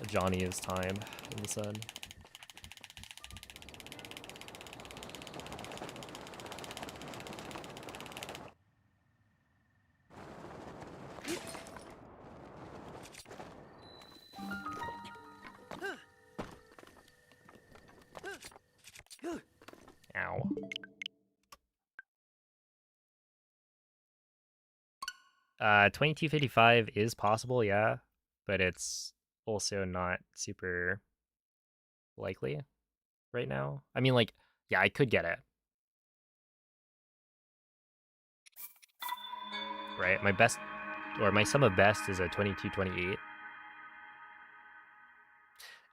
Johnny's time in the sun. Ow. Uh, 2255 is possible, yeah, but it's also not super likely right now. I mean, like, yeah, I could get it. Right? My best, or my sum of best is a 2228.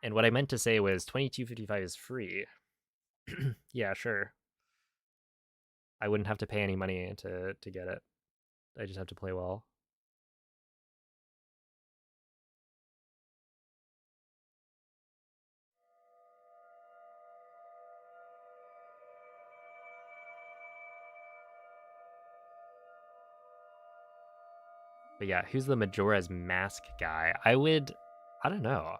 And what I meant to say was 2255 is free. Yeah, sure. I wouldn't have to pay any money to get it. I just have to play well. But yeah, who's the Majora's Mask guy? I don't know.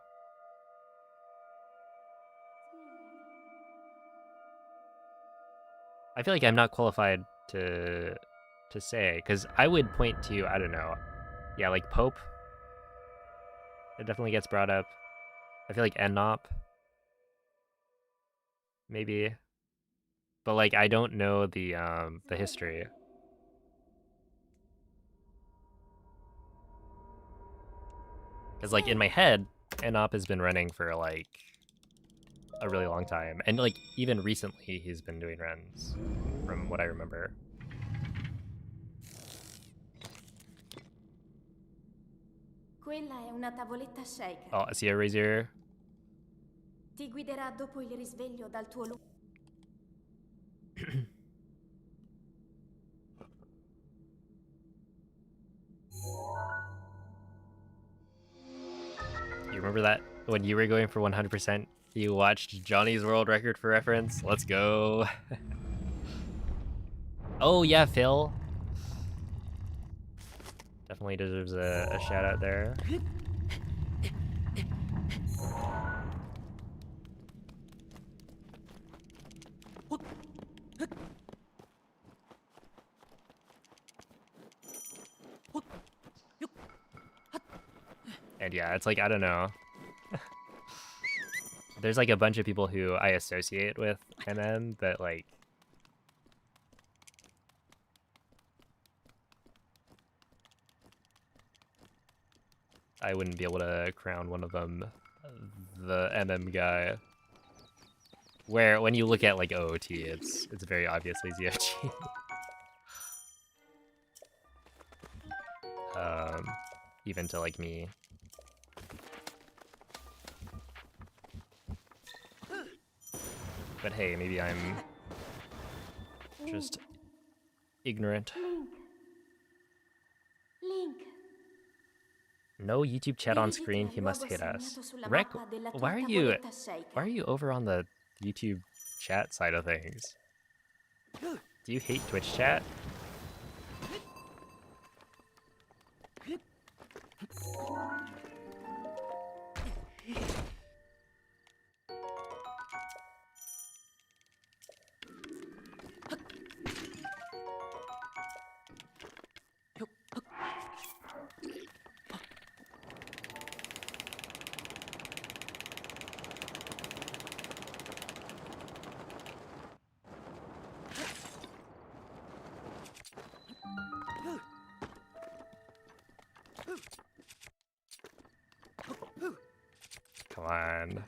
I feel like I'm not qualified to say, because I would point to, I don't know, yeah, like Pope. It definitely gets brought up. I feel like Ennop, maybe, but like I don't know the history. Because like in my head, Ennop has been running for like a really long time, and like even recently he's been doing runs, from what I remember. Quella è una tavoletta shaker. Oh, I see a Razor. Ti guiderà dopo il risveglio dal tuo You remember that when you were going for 100%, you watched Johnny's world record for reference? Let's go. Oh yeah, Phil. Definitely deserves a shout out there. And yeah, it's like, I don't know. There's like a bunch of people who I associate with MM, but like, I wouldn't be able to crown one of them the MM guy. Where when you look at like OOT, it's very obviously ZFG. Even to like me. But hey, maybe I'm just ignorant. Link. No YouTube chat on screen, he must hit us. Rec, why are you over on the YouTube chat side of things? Do you hate Twitch chat? Come on.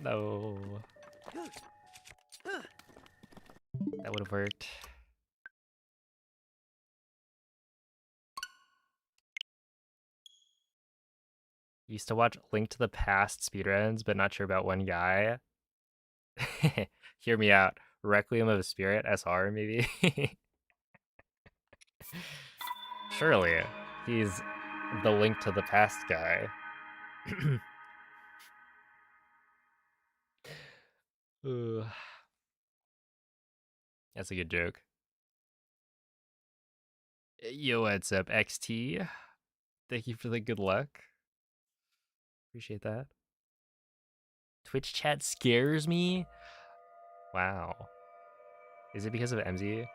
No. That would have worked. Used to watch Link to the Past speedruns, but not sure about one guy. Hear me out. Requiem of a Spirit, SR, maybe? Surely. He's the Link to the Past guy. Ooh. That's a good joke. Yo, what's up, XT? Thank you for the good luck. Appreciate that. Twitch chat scares me? Wow. Is it because of MZ?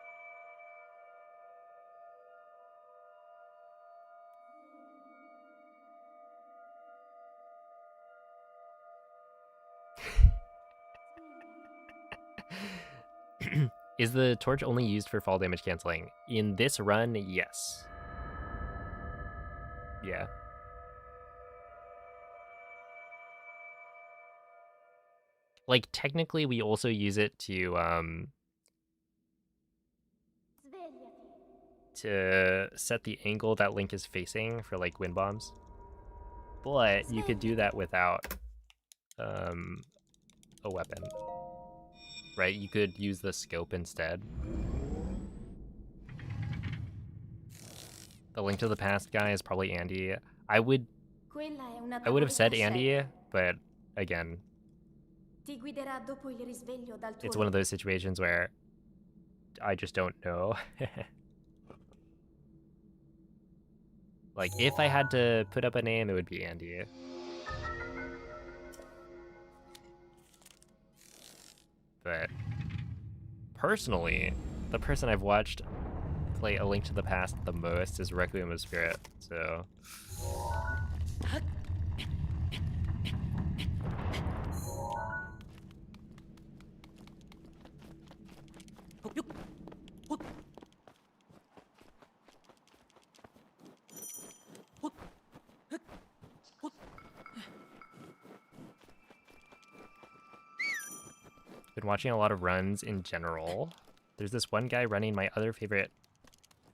Is the torch only used for fall damage canceling? In this run, yes. Yeah. Like, technically, we also use it to set the angle that Link is facing for, like, wind bombs. But you could do that without a weapon. Right? You could use the scope instead. The Link to the Past guy is probably Andy. I would have said Andy, but again, it's one of those situations where I just don't know. Like, if I had to put up a name, it would be Andy. But personally, the person I've watched play A Link to the Past the most is Requiem of Spirit, so... Been watching a lot of runs in general. There's this one guy running my other favorite,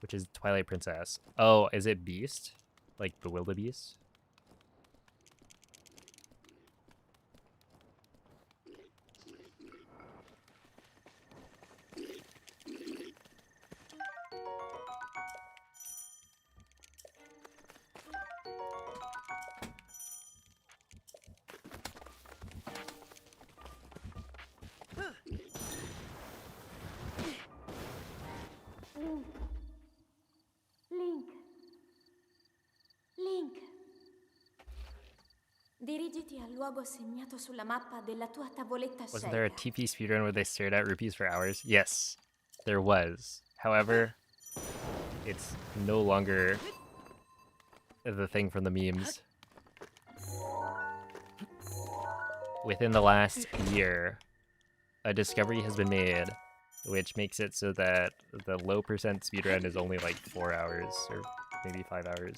which is Twilight Princess. Oh, is it Beast? Like Bewildebeest? Link. Dirigiti al luogo segnato sulla mappa della tua tavoletta scelta. Wasn't there a TP speedrun where they stared at rupees for hours? Yes, there was. However, it's no longer the thing from the memes. Within the last year, a discovery has been made, which makes it so that the low percent speedrun is only like 4 hours, or maybe 5 hours.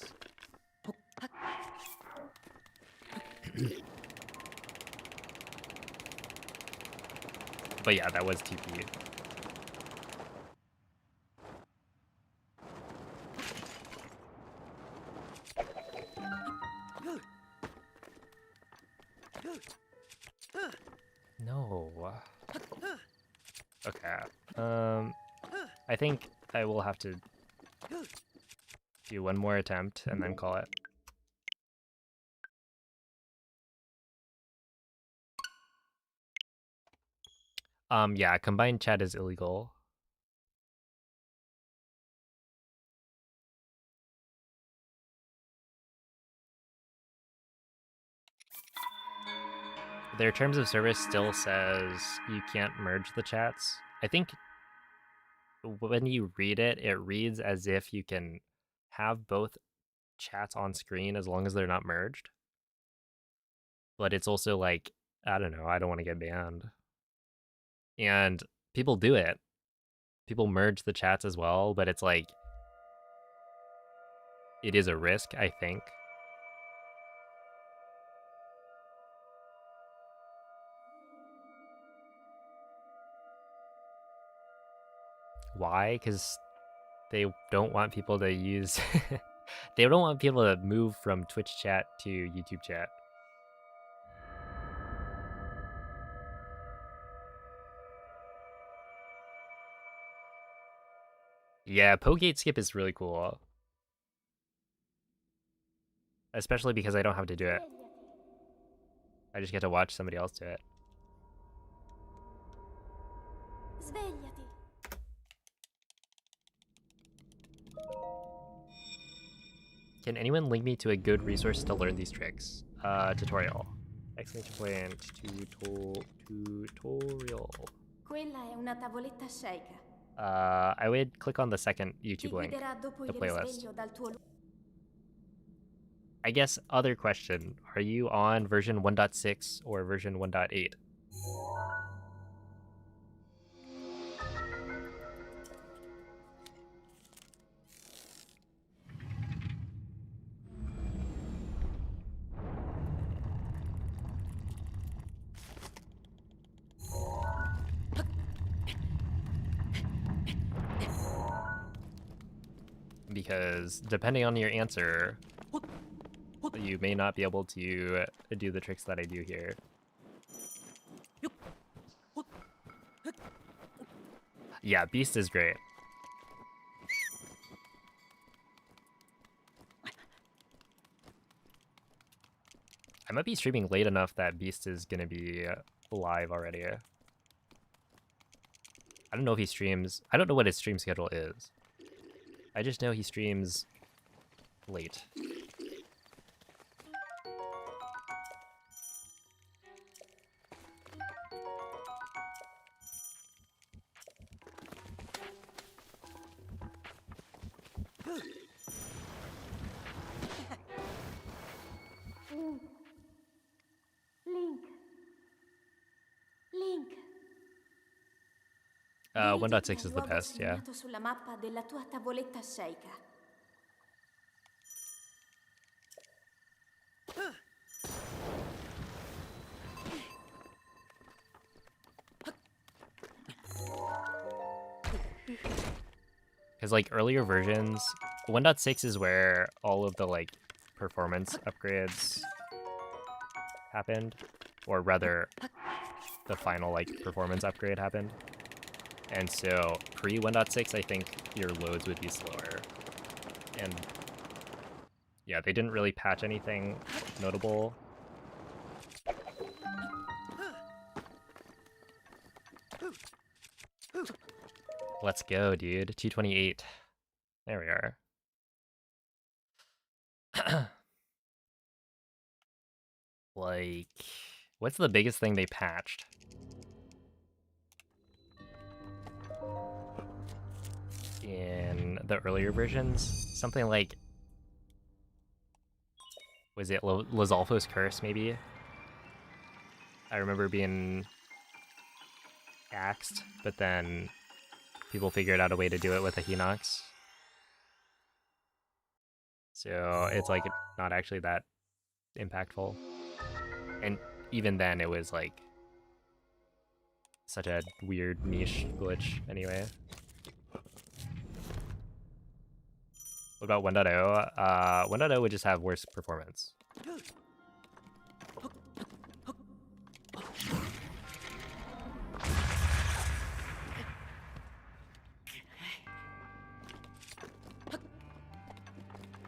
But yeah, that was TP. No. Okay. I think I will have to do one more attempt and then call it. Yeah, combined chat is illegal. Their terms of service still says you can't merge the chats. I think when you read it, it reads as if you can have both chats on screen as long as they're not merged. But it's also like, I don't know, I don't want to get banned. And people do it. People merge the chats as well, but it's like, it is a risk, I think. Why? Because they don't want people to use They don't want people to move from Twitch chat to YouTube chat. Yeah, Pogate skip is really cool. Especially because I don't have to do it. I just get to watch somebody else do it. Svegliati. Can anyone link me to a good resource to learn these tricks? Tutorial. Exclamation point, tutorial. Quella è una tavoletta shake. I would click on the second Ti YouTube link, guiderà dopo the il playlist. risveglio dal tuo I guess other question, are you on version 1.6 or version 1.8? Because depending on your answer, you may not be able to do the tricks that I do here. Yeah, Beast is great. I might be streaming late enough that Beast is gonna be live already. I don't know if he streams. I don't know what his stream schedule is. I just know he streams late. Link. 1.6 is the best, yeah. Sulla mappa della tua tavoletta shake. Because like earlier versions, 1.6 is where all of the like performance upgrades happened, or rather the final like performance upgrade happened. And so pre 1.6, I think your loads would be slower. And yeah, they didn't really patch anything notable. Let's go, dude. 228. There we are. Like, what's the biggest thing they patched? In the earlier versions? Something like... Was it Lizalfo's Curse, maybe? I remember being axed, but then people figured out a way to do it with a Hinox. So it's like not actually that impactful. And even then it was like such a weird niche glitch anyway. What about 1.0? 1.0 would just have worse performance.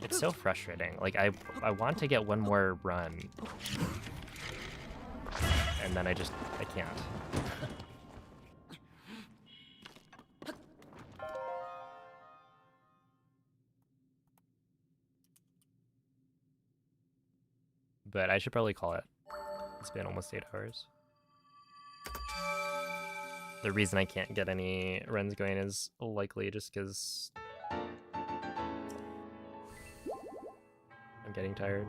It's so frustrating. Like, I want to get one more run. And then I can't. But I should probably call it. It's been almost 8 hours. The reason I can't get any runs going is likely just because I'm getting tired.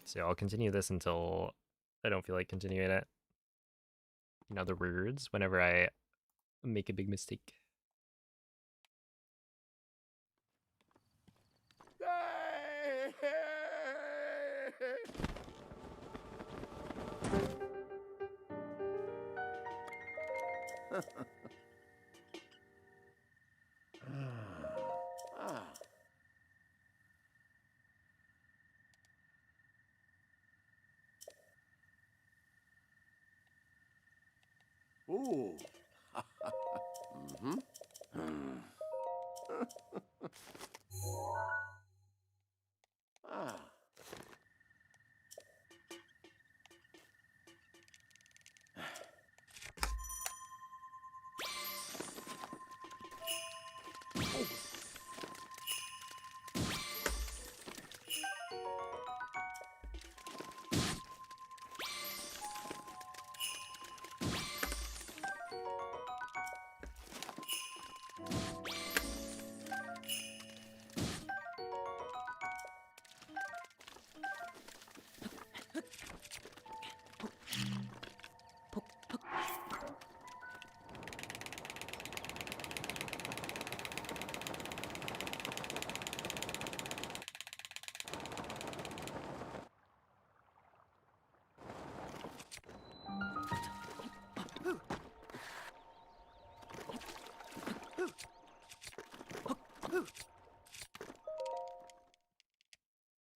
So I'll continue this until I don't feel like continuing it. In other words, whenever I make a big mistake. Ooh. Mm-hmm. Ah.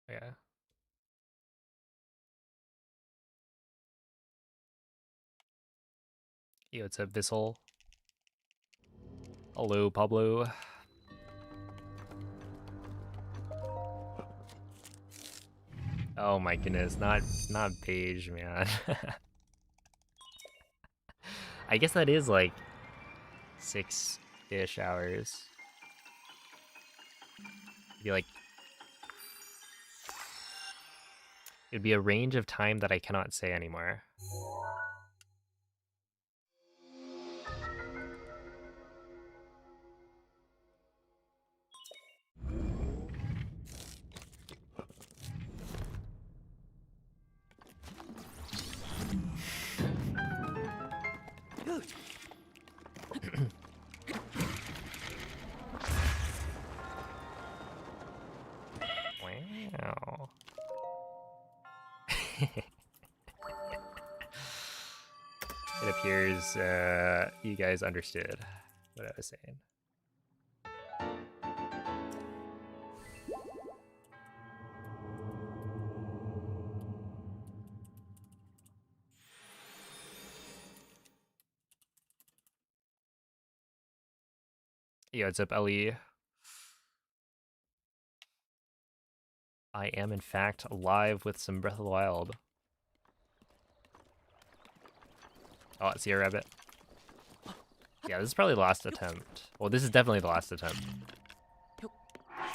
Yeah. Yo, it's a Vissel. Hello, Pablo. Oh my goodness, not Paige, man. I guess that is like 6-ish hours. It'd be a range of time that I cannot say anymore. Wow. It appears you guys understood what I was saying. Yo, what's up, Ellie? I am, in fact, live with some Breath of the Wild. Oh, I see a rabbit. Yeah, this is probably the last attempt. Well, this is definitely the last attempt.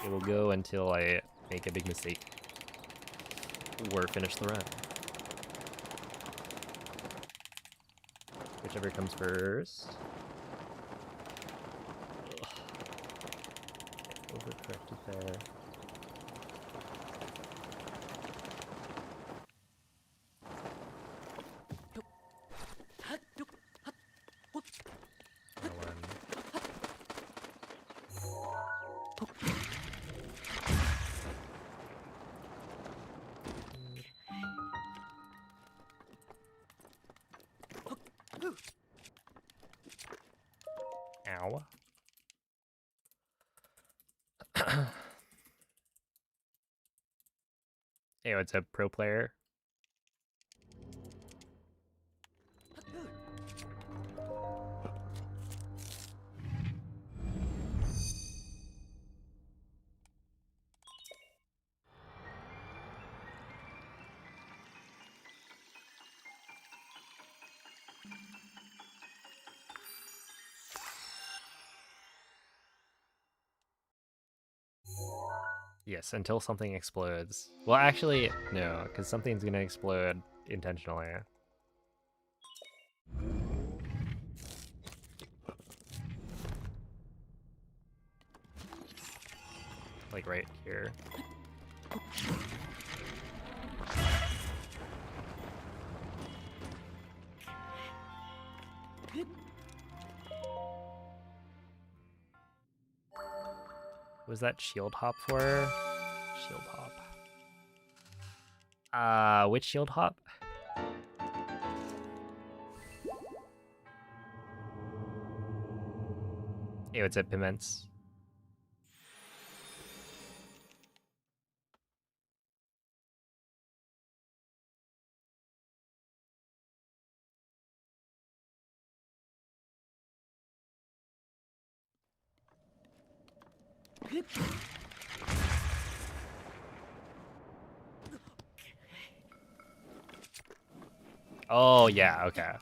It will go until I make a big mistake. Or finish the run. Whichever comes first. Ugh. Overcorrected there. Ow. Hey, what's up, pro player? Yes, until something explodes. Well, actually, no, because something's gonna explode intentionally. Like right here. What was that shield hop for? Shield hop. Which shield hop? Hey, what's up, Piments? Oh, yeah, okay.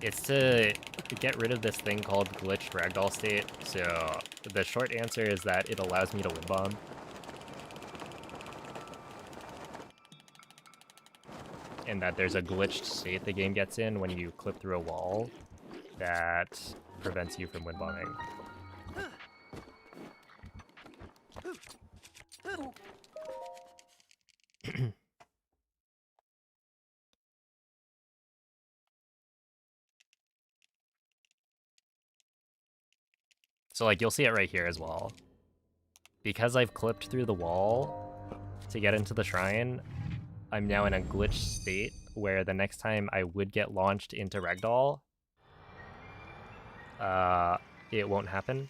It's to get rid of this thing called glitched ragdoll state. So the short answer is that it allows me to wind bomb. And that there's a glitched state the game gets in when you clip through a wall that prevents you from wind bombing. So like you'll see it right here as well. Because I've clipped through the wall to get into the shrine, I'm now in a glitched state where the next time I would get launched into Ragdoll, it won't happen.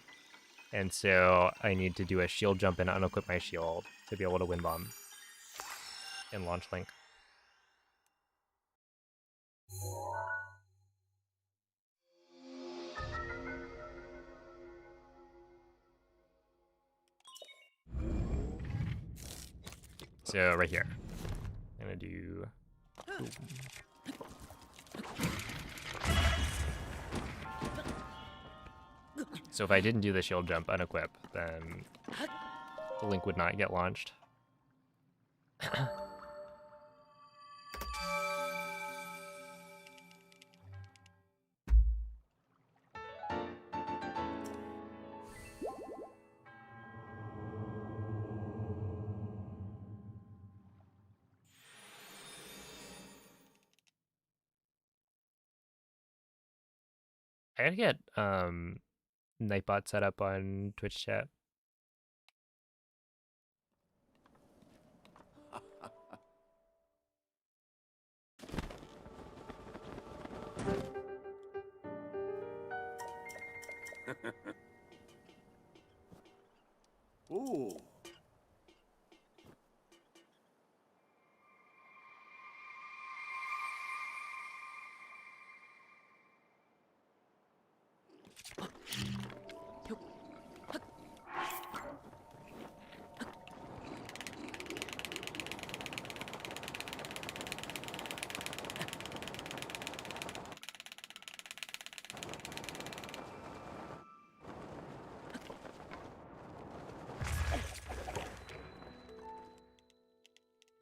And so I need to do a shield jump and unequip my shield to be able to wind bomb and launch Link. So right here, I'm gonna do. So if I didn't do the shield jump unequip, then Link would not get launched. I gotta get Nightbot set up on Twitch chat. Ooh.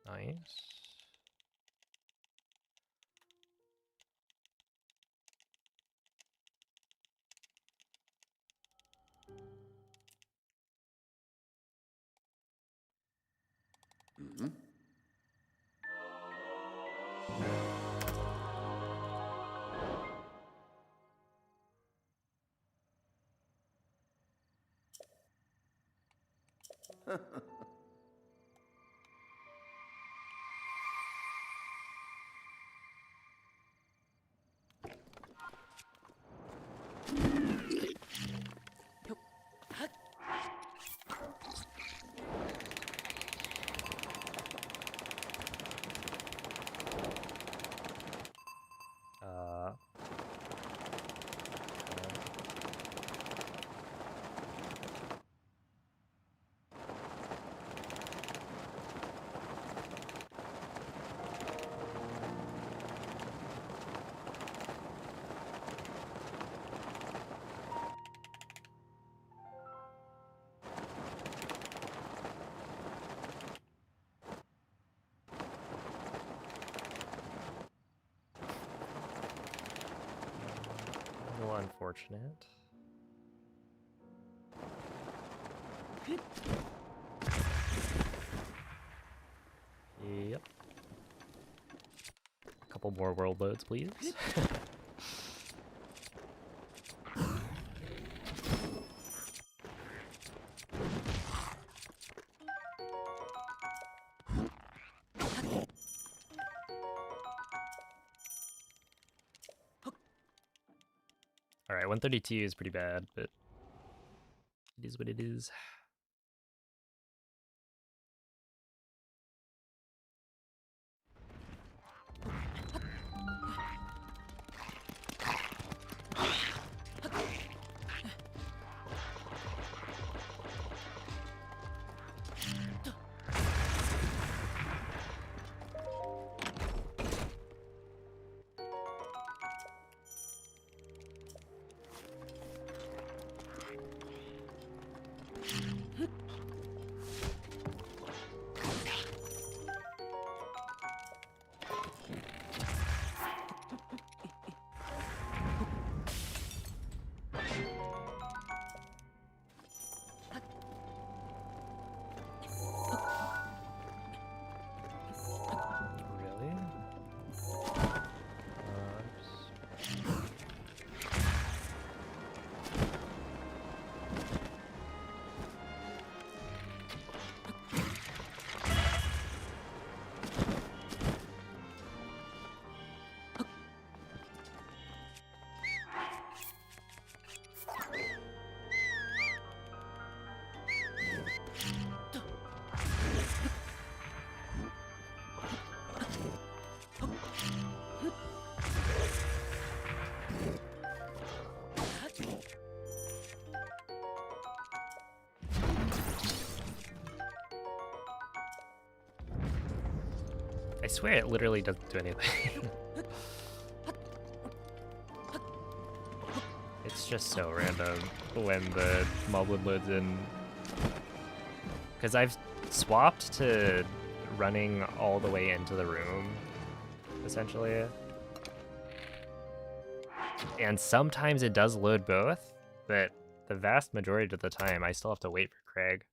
Nice. Mm-hmm. A little unfortunate. Yep. A couple more world loads, please. Alright, 132 is pretty bad, but it is what it is. swear it literally doesn't do anything. It's just so random when the moblin loads in. Because I've swapped to running all the way into the room, essentially. And sometimes it does load both, but the vast majority of the time I still have to wait for Craig.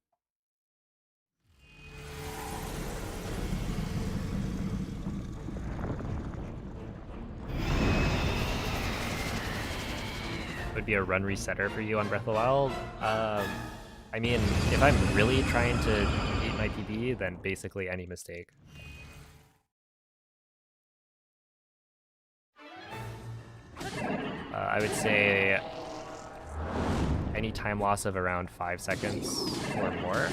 Would be a run resetter for you on Breath of the Wild. I mean, if I'm really trying to beat my PB, then basically any mistake. I would say any time loss of around 5 seconds or more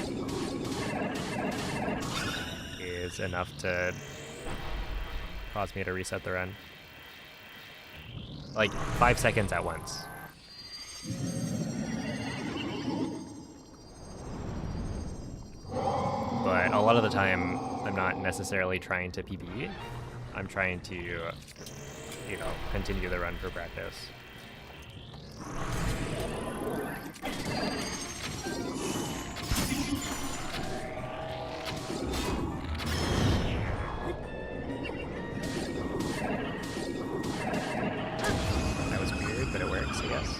is enough to cause me to reset the run. Like 5 seconds at once. But a lot of the time, I'm not necessarily trying to PB. I'm trying to, you know, continue the run for practice. That was weird, but it works, I guess.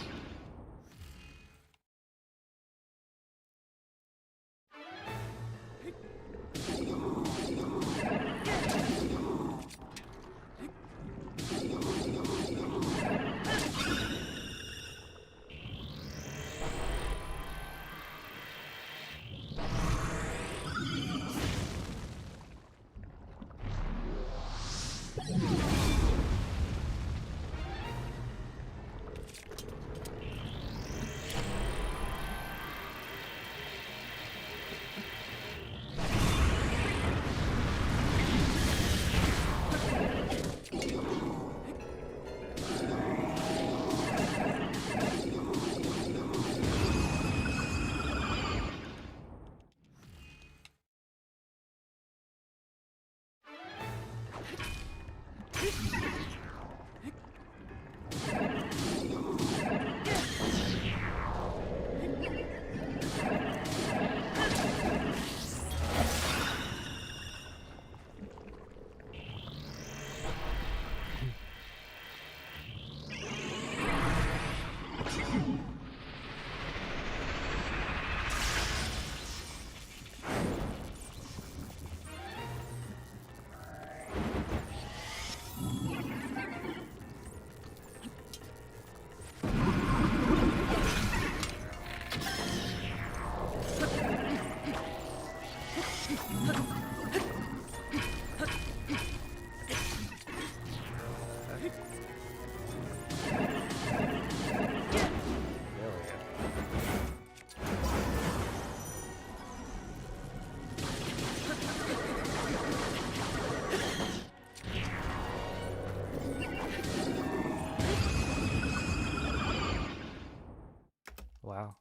Wow.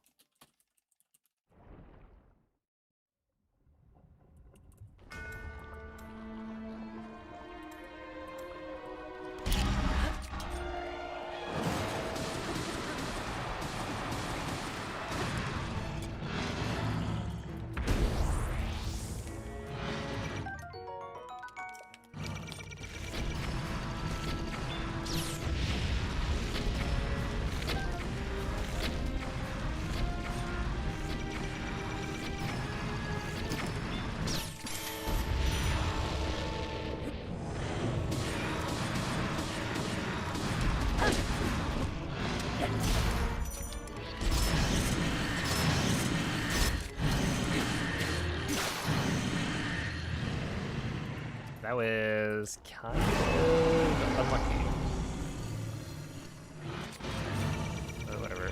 That was kind of unlucky. Or whatever.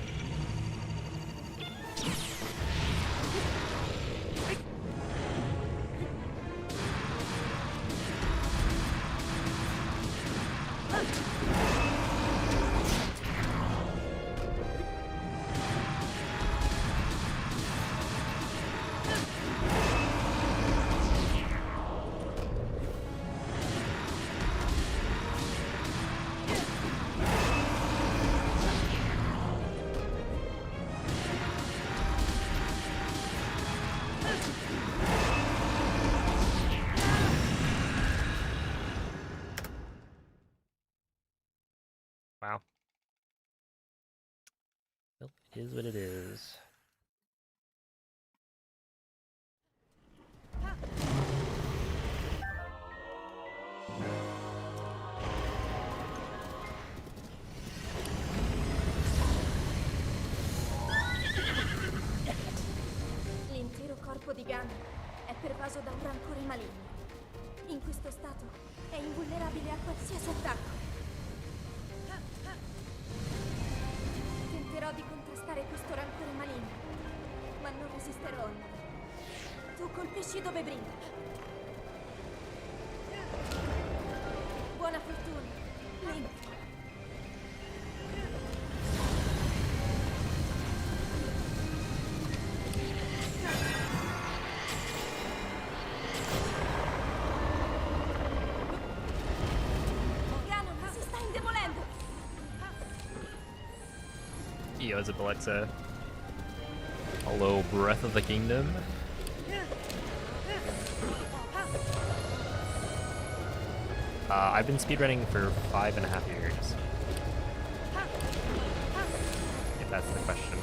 Wow. Well, it is what it is. L'intero corpo di Ganon è pervaso da un rancore maligno. In questo stato è invulnerabile a qualsiasi attacco. Tenterò di contrastare questo rancore maligno, ma non resisterò. Tu colpisci dove brilla. Buona fortuna, Link. Ganon si sta indebolendo. Yo, is it Alexa? Hello, Breath of the Kingdom. I've been speedrunning for 5.5 years. If that's the question.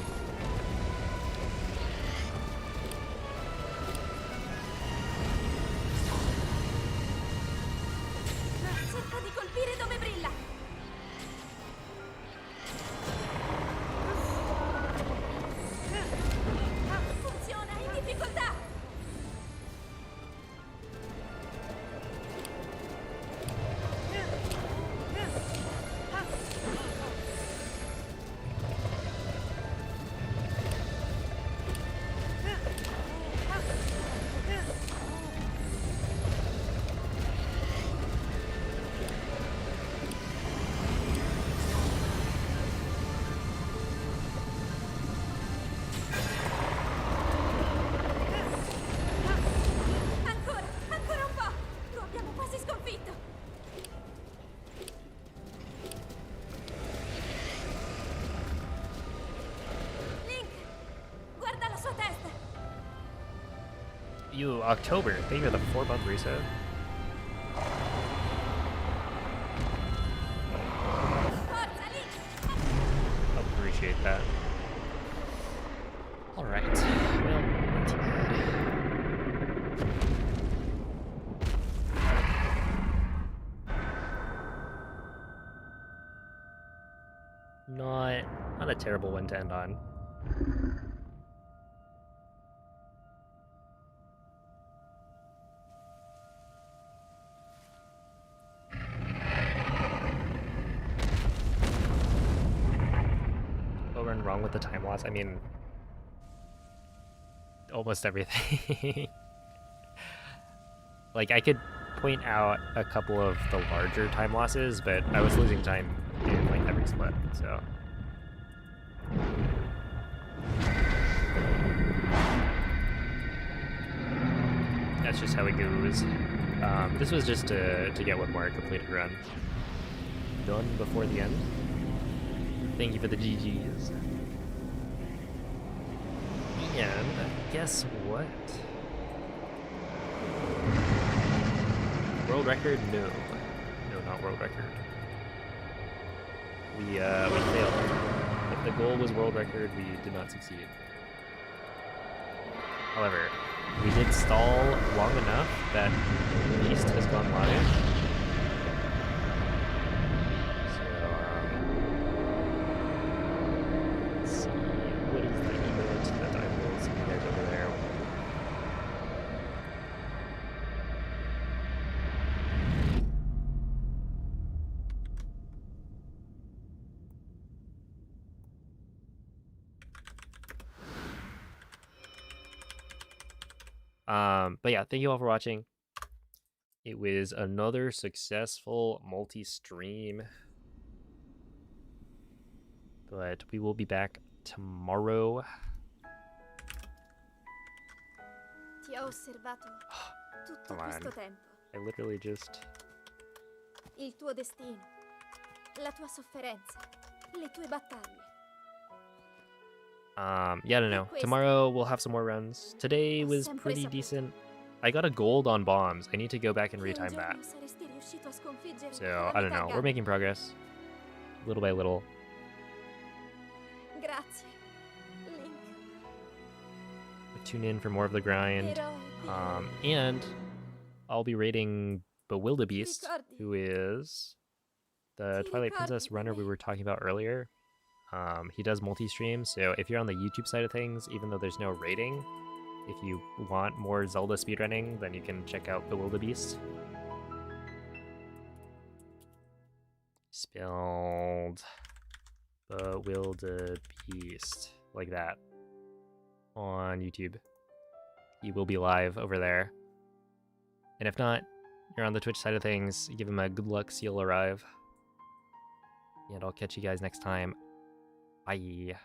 Cerca di colpire dove brilla. Funziona, in difficoltà. Ancora un po'. Lo abbiamo quasi sconfitto. Link, guarda la sua testa. You, October, thank you for the 4-month reset. Forza, Link. Appreciate that. Alright, well, not too bad. Not a terrible one to end on. What went wrong with the time loss? I mean, almost everything. Like, I could point out a couple of the larger time losses, but I was losing time in like every split, so. That's just how it goes. This was just to get one more completed run done before the end. Thank you for the GGs. And guess what? World record? No. No, not world record. We failed. If the goal was world record, we did not succeed. However, we did stall long enough that Beast has gone live. So, let's see, what is the emote that I will see you guys over there? But yeah, thank you all for watching. It was another successful multi-stream. But we will be back tomorrow. Ti ho osservato tutto Come on. questo tempo. I literally just... Il tuo destino, la tua sofferenza, le tue battaglie. Yeah, I don't know. Tomorrow we'll have some more runs. Today was pretty decent. I got a gold on bombs. I need to go back and retime that. So, I don't know. We're making progress. Little by little. Grazie, Link. Tune in for more of the grind. And I'll be rating BotW, who is the Twilight Princess runner we were talking about earlier. He does multi-stream, so if you're on the YouTube side of things, even though there's no rating, if you want more Zelda speedrunning, then you can check out BotW. Spelled BotW, like that, on YouTube. He will be live over there. And if not, you're on the Twitch side of things, give him a good luck, seal arrive. And I'll catch you guys next time. Bye.